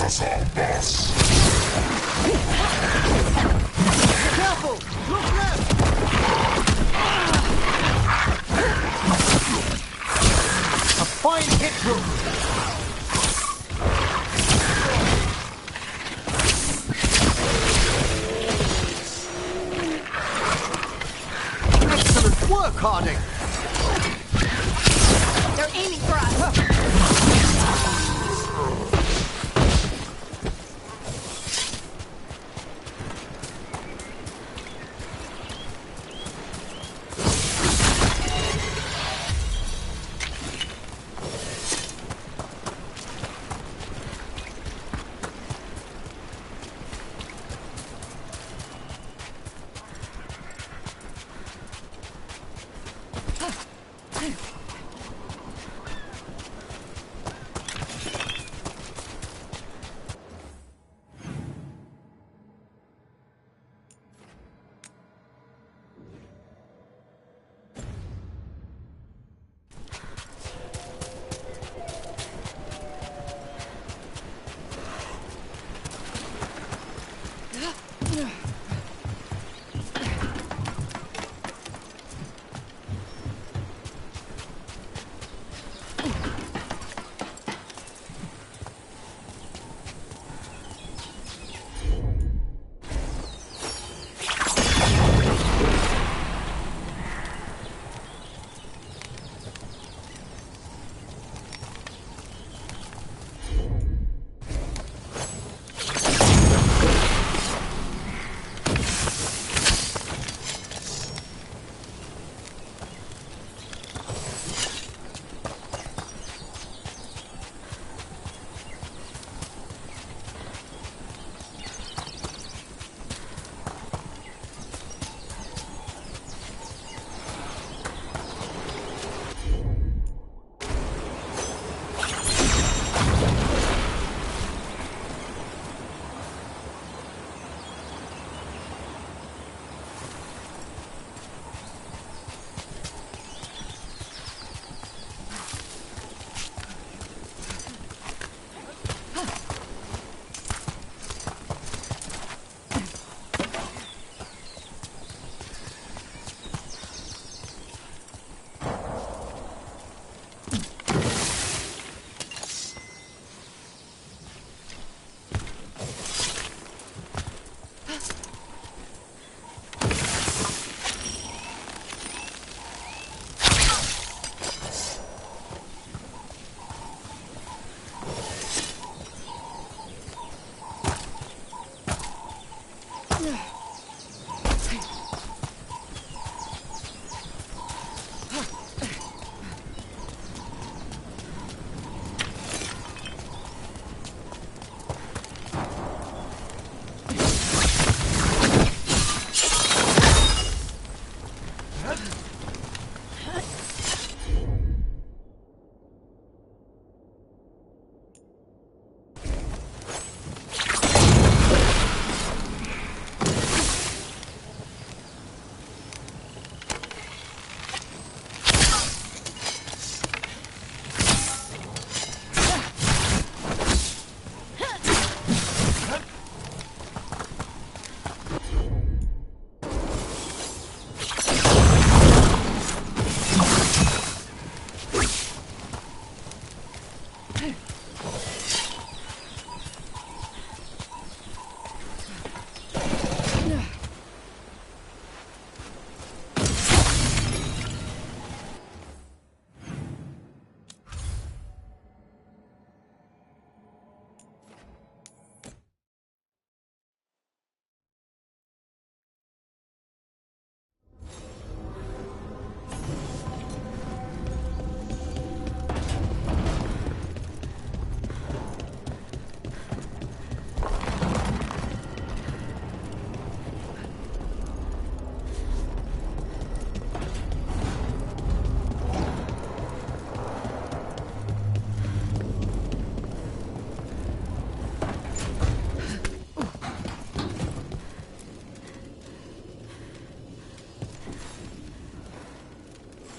us our boss.
Careful! Look left! A fine hit, Rook! Excellent work, Harding!
They're aiming for us!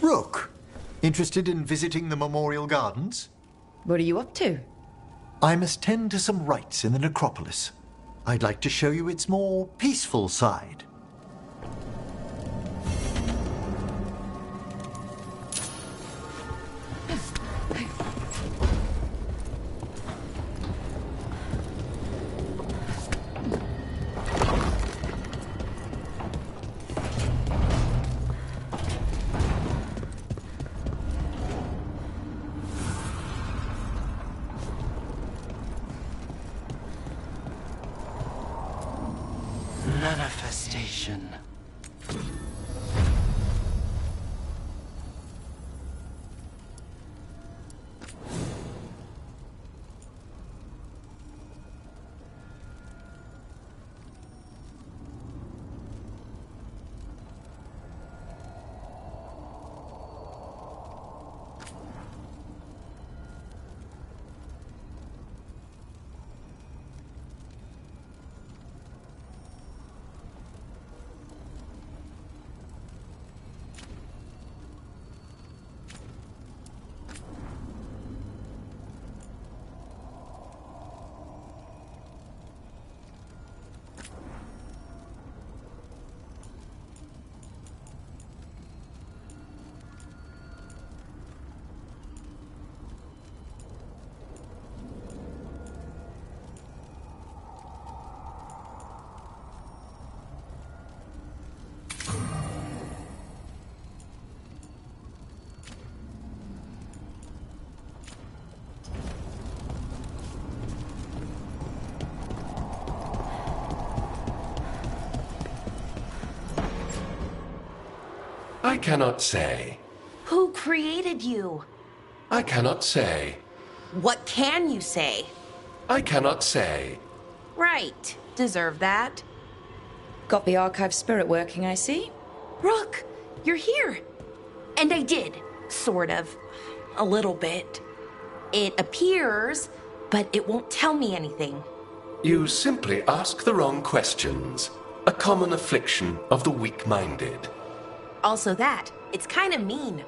Rook, interested in visiting the Memorial Gardens?
What are you up to?
I must tend to some rites in the necropolis. I'd like to show you its more peaceful side.
Manifestation.
I cannot say.
Who created you?
I cannot say.
What can you say?
I cannot say.
Right. Deserve that.
Got the archive spirit working, I see.
Rook, you're here. And I did. Sort of. A little bit. It appears, but it won't tell me anything.
You simply ask the wrong questions. A common affliction of the weak-minded.
Also that. It's kind of mean.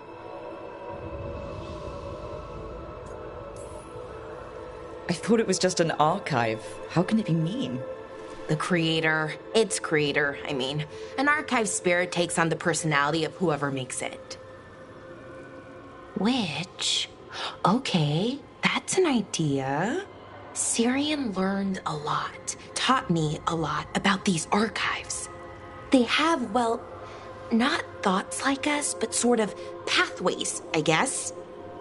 I thought it was just an archive. How can it be mean?
The creator. Its creator, I mean. An archive spirit takes on the personality of whoever makes it. Which... Okay, that's an idea. Syrian learned a lot, taught me a lot about these archives. They have, well, not thoughts like us, but sort of pathways, I guess.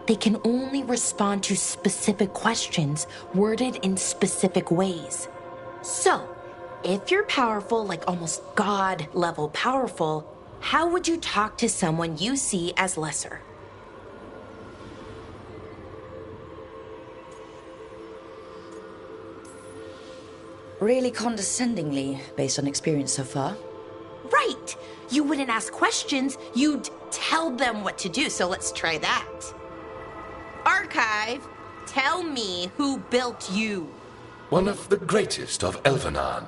They can only respond to specific questions worded in specific ways. So, if you're powerful, like almost God-level powerful, how would you talk to someone you see as lesser?
Really condescendingly, based on experience so far.
Right! You wouldn't ask questions, you'd tell them what to do, so let's try that. Archive, tell me who built you.
One of the greatest of Elvenan,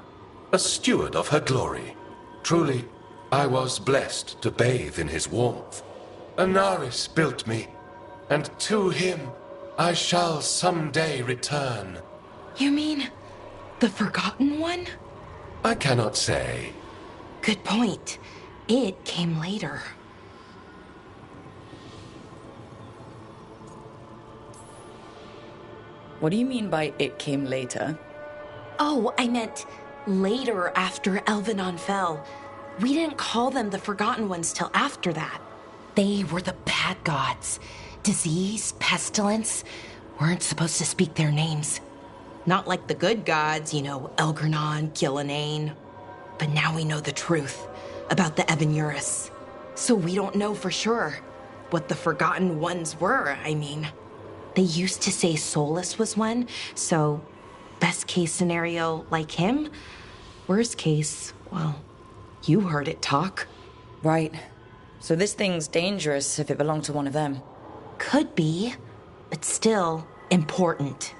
a steward of her glory. Truly, I was blessed to bathe in his warmth. Anaris built me, and to him I shall someday return.
You mean the Forgotten One?
I cannot say.
Good point. It came later.
What do you mean by it came later?
Oh, I meant later after Elvenon fell. We didn't call them the Forgotten Ones till after that. They were the bad gods. Disease, pestilence, weren't supposed to speak their names. Not like the good gods, you know, Elgernon, Gillenane. But now we know the truth about the Evanurus. So we don't know for sure what the Forgotten Ones were, I mean. They used to say Solus was one, so best case scenario, like him. Worst case, well, you heard it talk.
Right. So this thing's dangerous if it belonged to one of them.
Could be, but still important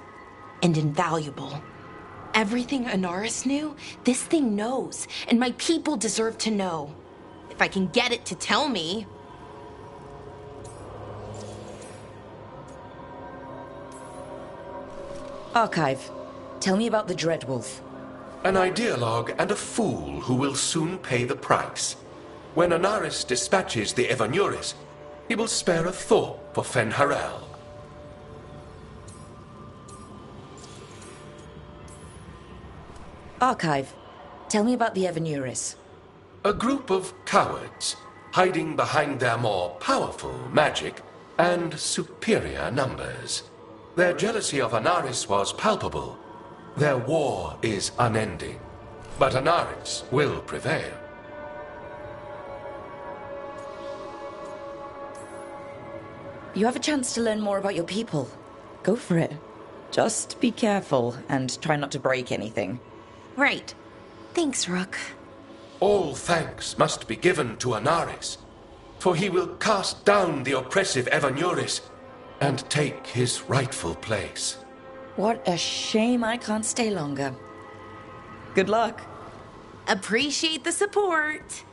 and invaluable. Everything Anaris knew, this thing knows, and my people deserve to know. If I can get it to tell me.
Archive, tell me about the Dreadwolf.
An ideologue and a fool who will soon pay the price. When Anaris dispatches the Evanuris, he will spare a thought for Fen-Harel.
Archive, tell me about the Evanuris.
A group of cowards, hiding behind their more powerful magic and superior numbers. Their jealousy of Anaris was palpable. Their war is unending. But Anaris will prevail.
You have a chance to learn more about your people. Go for it. Just be careful and try not to break anything.
Right. Thanks, Rook.
All thanks must be given to Anaris, for he will cast down the oppressive Evanuris and take his rightful place.
What a shame I can't stay longer. Good luck.
Appreciate the support.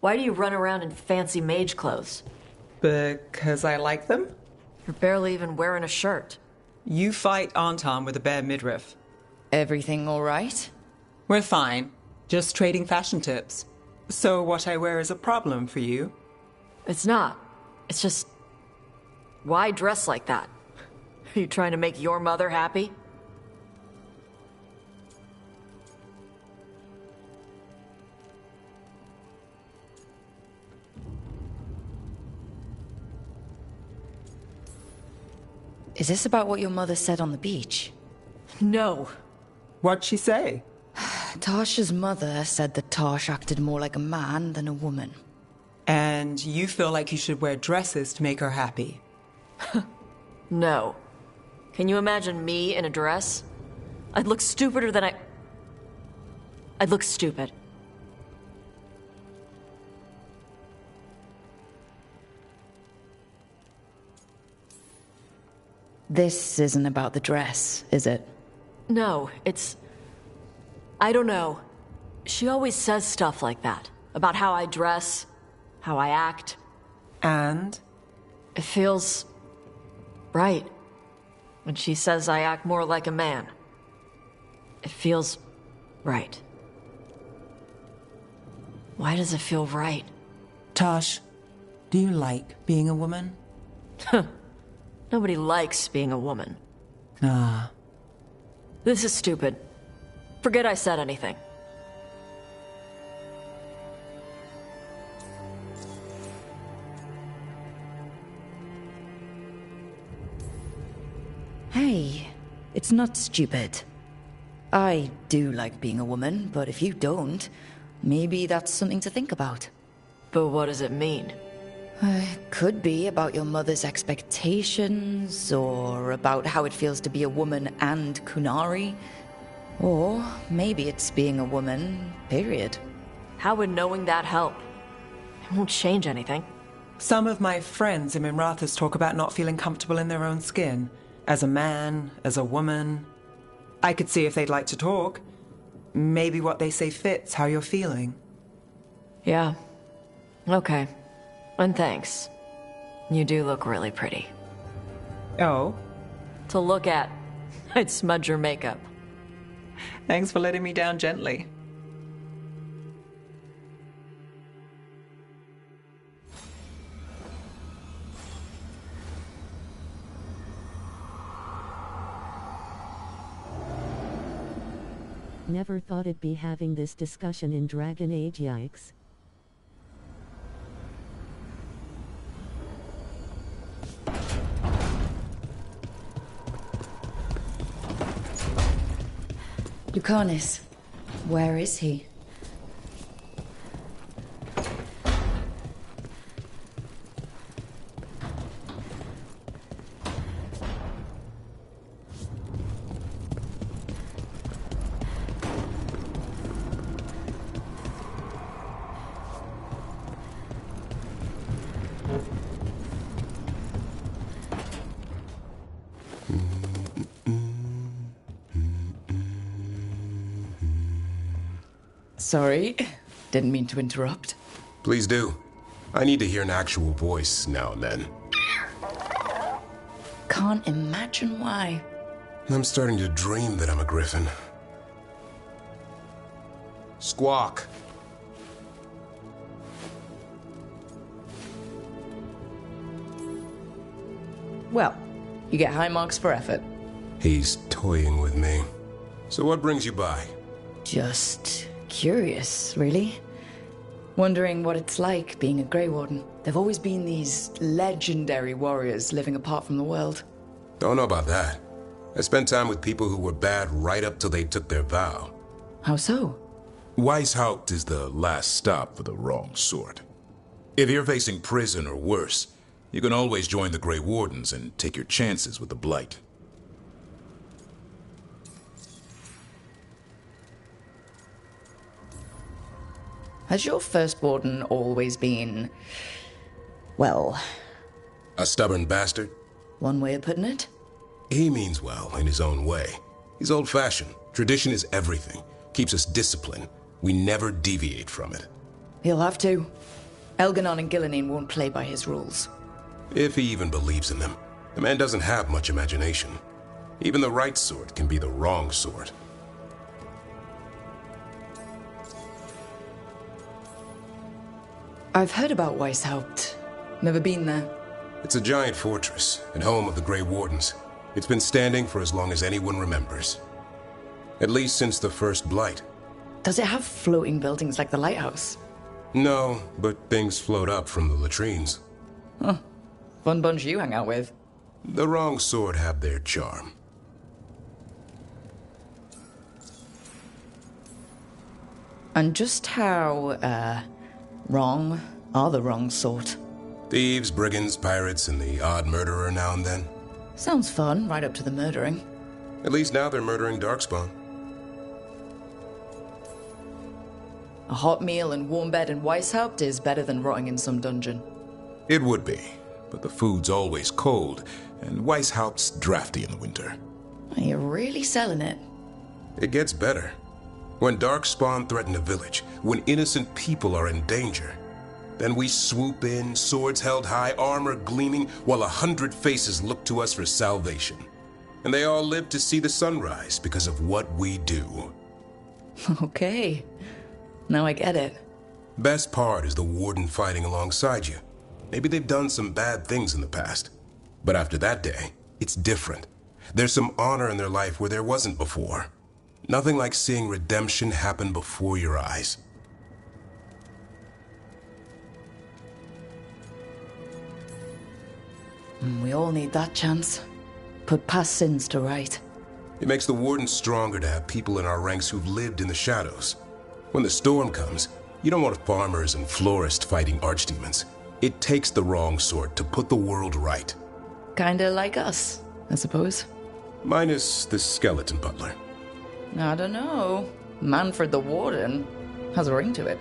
Why do you run around in fancy mage clothes?
Because I like them?
You're barely even wearing a shirt.
You fight Anton with a bare midriff.
Everything all right?
We're fine. Just trading fashion tips. So what I wear is a problem for you?
It's not. It's just... Why dress like that? Are you trying to make your mother happy?
Is this about what your mother said on the beach?
No.
What'd she say?
Tasha's mother said that Tash acted more like a man than a woman.
And you feel like you should wear dresses to make her happy?
No. Can you imagine me in a dress? I'd look stupider than I'd look stupid.
This isn't about the dress, is it?
No, it's... I don't know. She always says stuff like that. About how I dress, how I act.
And?
It feels... right. When she says I act more like a man. It feels... right. Why does it feel right?
Tosh, do you like being a woman?
Nobody likes being a woman.
Ah.
This is stupid. Forget I said anything.
Hey, it's not stupid. I do like being a woman, but if you don't, maybe that's something to think about.
But what does it mean?
It could be about your mother's expectations, or about how it feels to be a woman and Kunari. Or maybe it's being a woman, period.
How would knowing that help? It won't change anything.
Some of my friends in Minrathas talk about not feeling comfortable in their own skin. As a man, as a woman. I could see if they'd like to talk. Maybe what they say fits how you're feeling.
Yeah. Okay. And thanks. You do look really pretty.
Oh?
To look at, I'd smudge your makeup.
Thanks for letting me down gently.
Never thought it'd be having this discussion in Dragon Age, yikes.
Lucanis, where is he? Sorry, didn't mean to interrupt.
Please do. I need to hear an actual voice now and then.
Can't imagine why.
I'm starting to dream that I'm a griffin. Squawk.
Well, you get high marks for effort.
He's toying with me. So what brings you by?
Just curious, really. Wondering what it's like being a Grey Warden. There've always been these legendary warriors living apart from the world.
Don't know about that. I spent time with people who were bad right up till they took their vow.
How so?
Weishaupt is the last stop for the wrong sort. If you're facing prison or worse, you can always join the Grey Wardens and take your chances with the Blight.
Has your first warden always been, well...
A stubborn bastard?
One way of putting it?
He means well in his own way. He's old-fashioned. Tradition is everything. Keeps us disciplined. We never deviate from it.
He'll have to. Elganon and Gillenine won't play by his rules.
If he even believes in them. The man doesn't have much imagination. Even the right sort can be the wrong sort.
I've heard about Weishaupt. Never been there.
It's a giant fortress and home of the Grey Wardens. It's been standing for as long as anyone remembers. At least since the first Blight.
Does it have floating buildings like the lighthouse?
No, but things float up from the latrines.
Huh. Fun bunch you hang out with.
The wrong sort have their charm.
And just how, wrong are the wrong sort?
Thieves, brigands, pirates, and the odd murderer now and then.
Sounds fun, right up to the murdering.
At least now they're murdering Darkspawn.
A hot meal and warm bed in Weishaupt is better than rotting in some dungeon.
It would be, but the food's always cold, and Weishaupt's drafty in the winter.
You're really selling it.
It gets better. When Darkspawn threaten a village, when innocent people are in danger, then we swoop in, swords held high, armor gleaming, while 100 faces look to us for salvation. And they all live to see the sunrise because of what we do.
Okay. Now I get it.
Best part is the Warden fighting alongside you. Maybe they've done some bad things in the past. But after that day, it's different. There's some honor in their life where there wasn't before. Nothing like seeing redemption happen before your eyes.
We all need that chance. Put past sins to right.
It makes the Warden stronger to have people in our ranks who've lived in the shadows. When the storm comes, you don't want farmers and florists fighting archdemons. It takes the wrong sort to put the world right.
Kinda like us, I suppose.
Minus the skeleton butler.
I don't know. Manfred the Warden has a ring to it.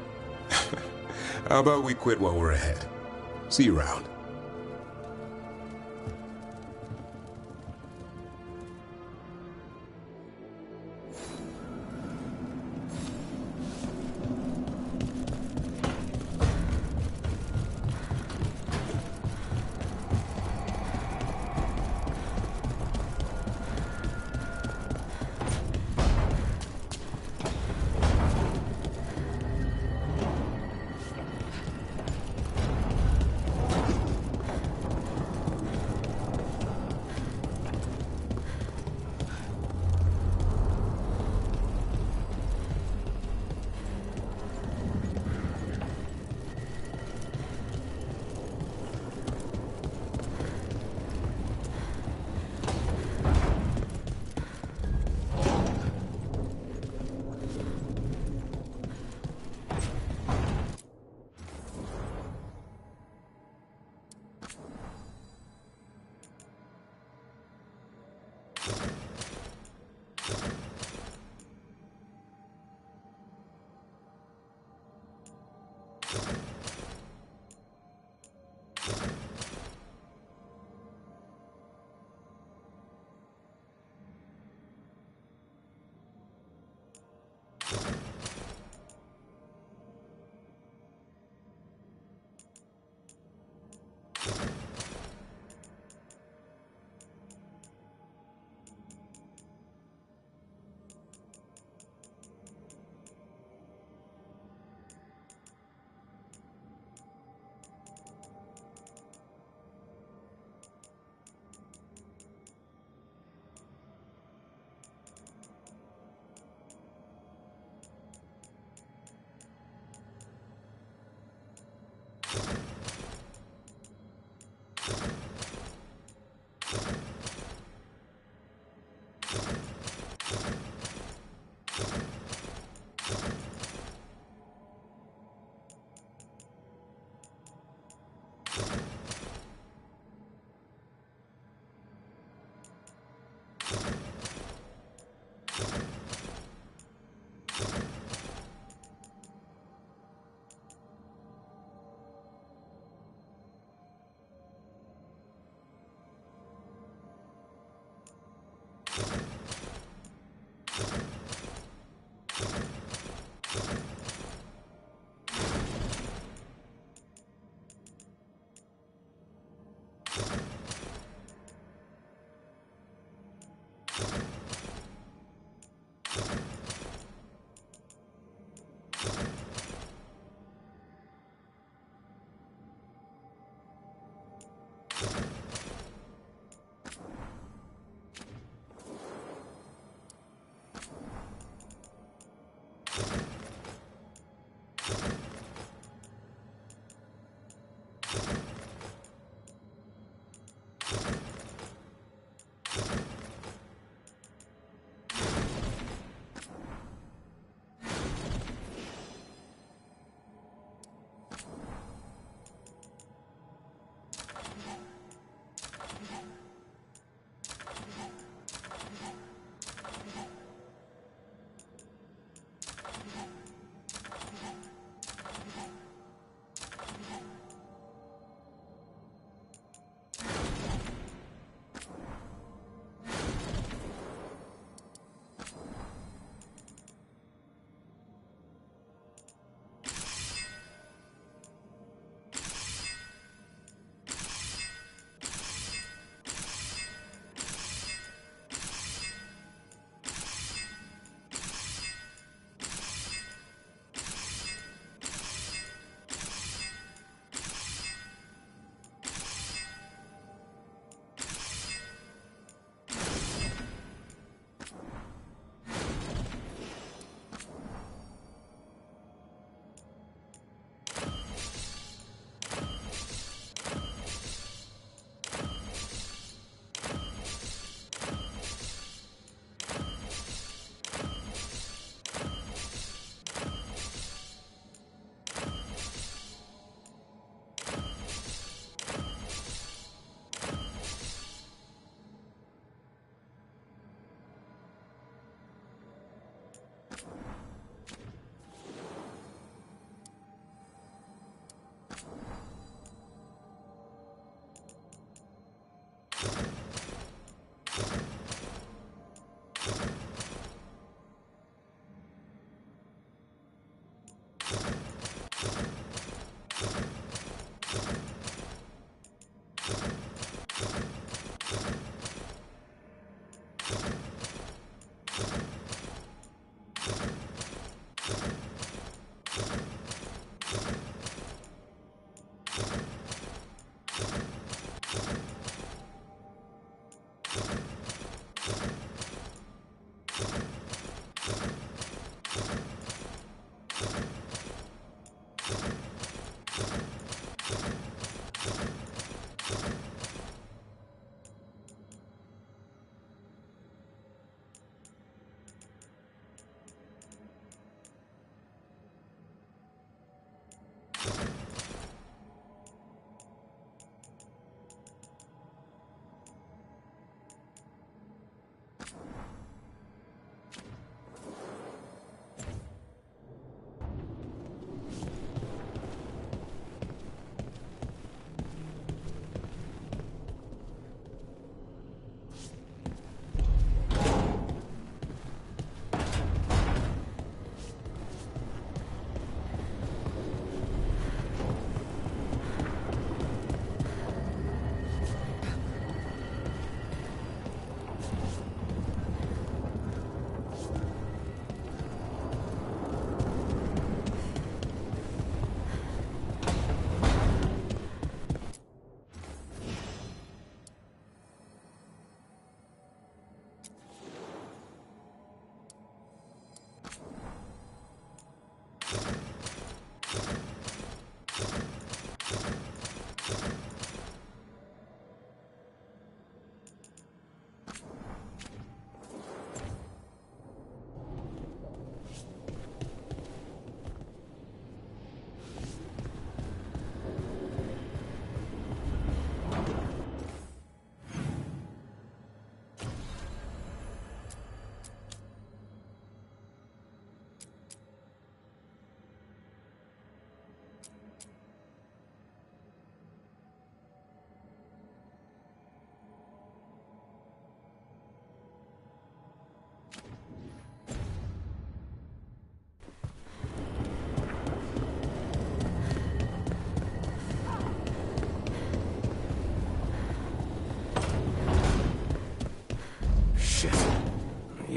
How about we quit while we're ahead? See you around.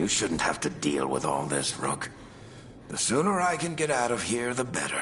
You shouldn't have to deal with all this, Rook. The sooner I can get out of here, the better.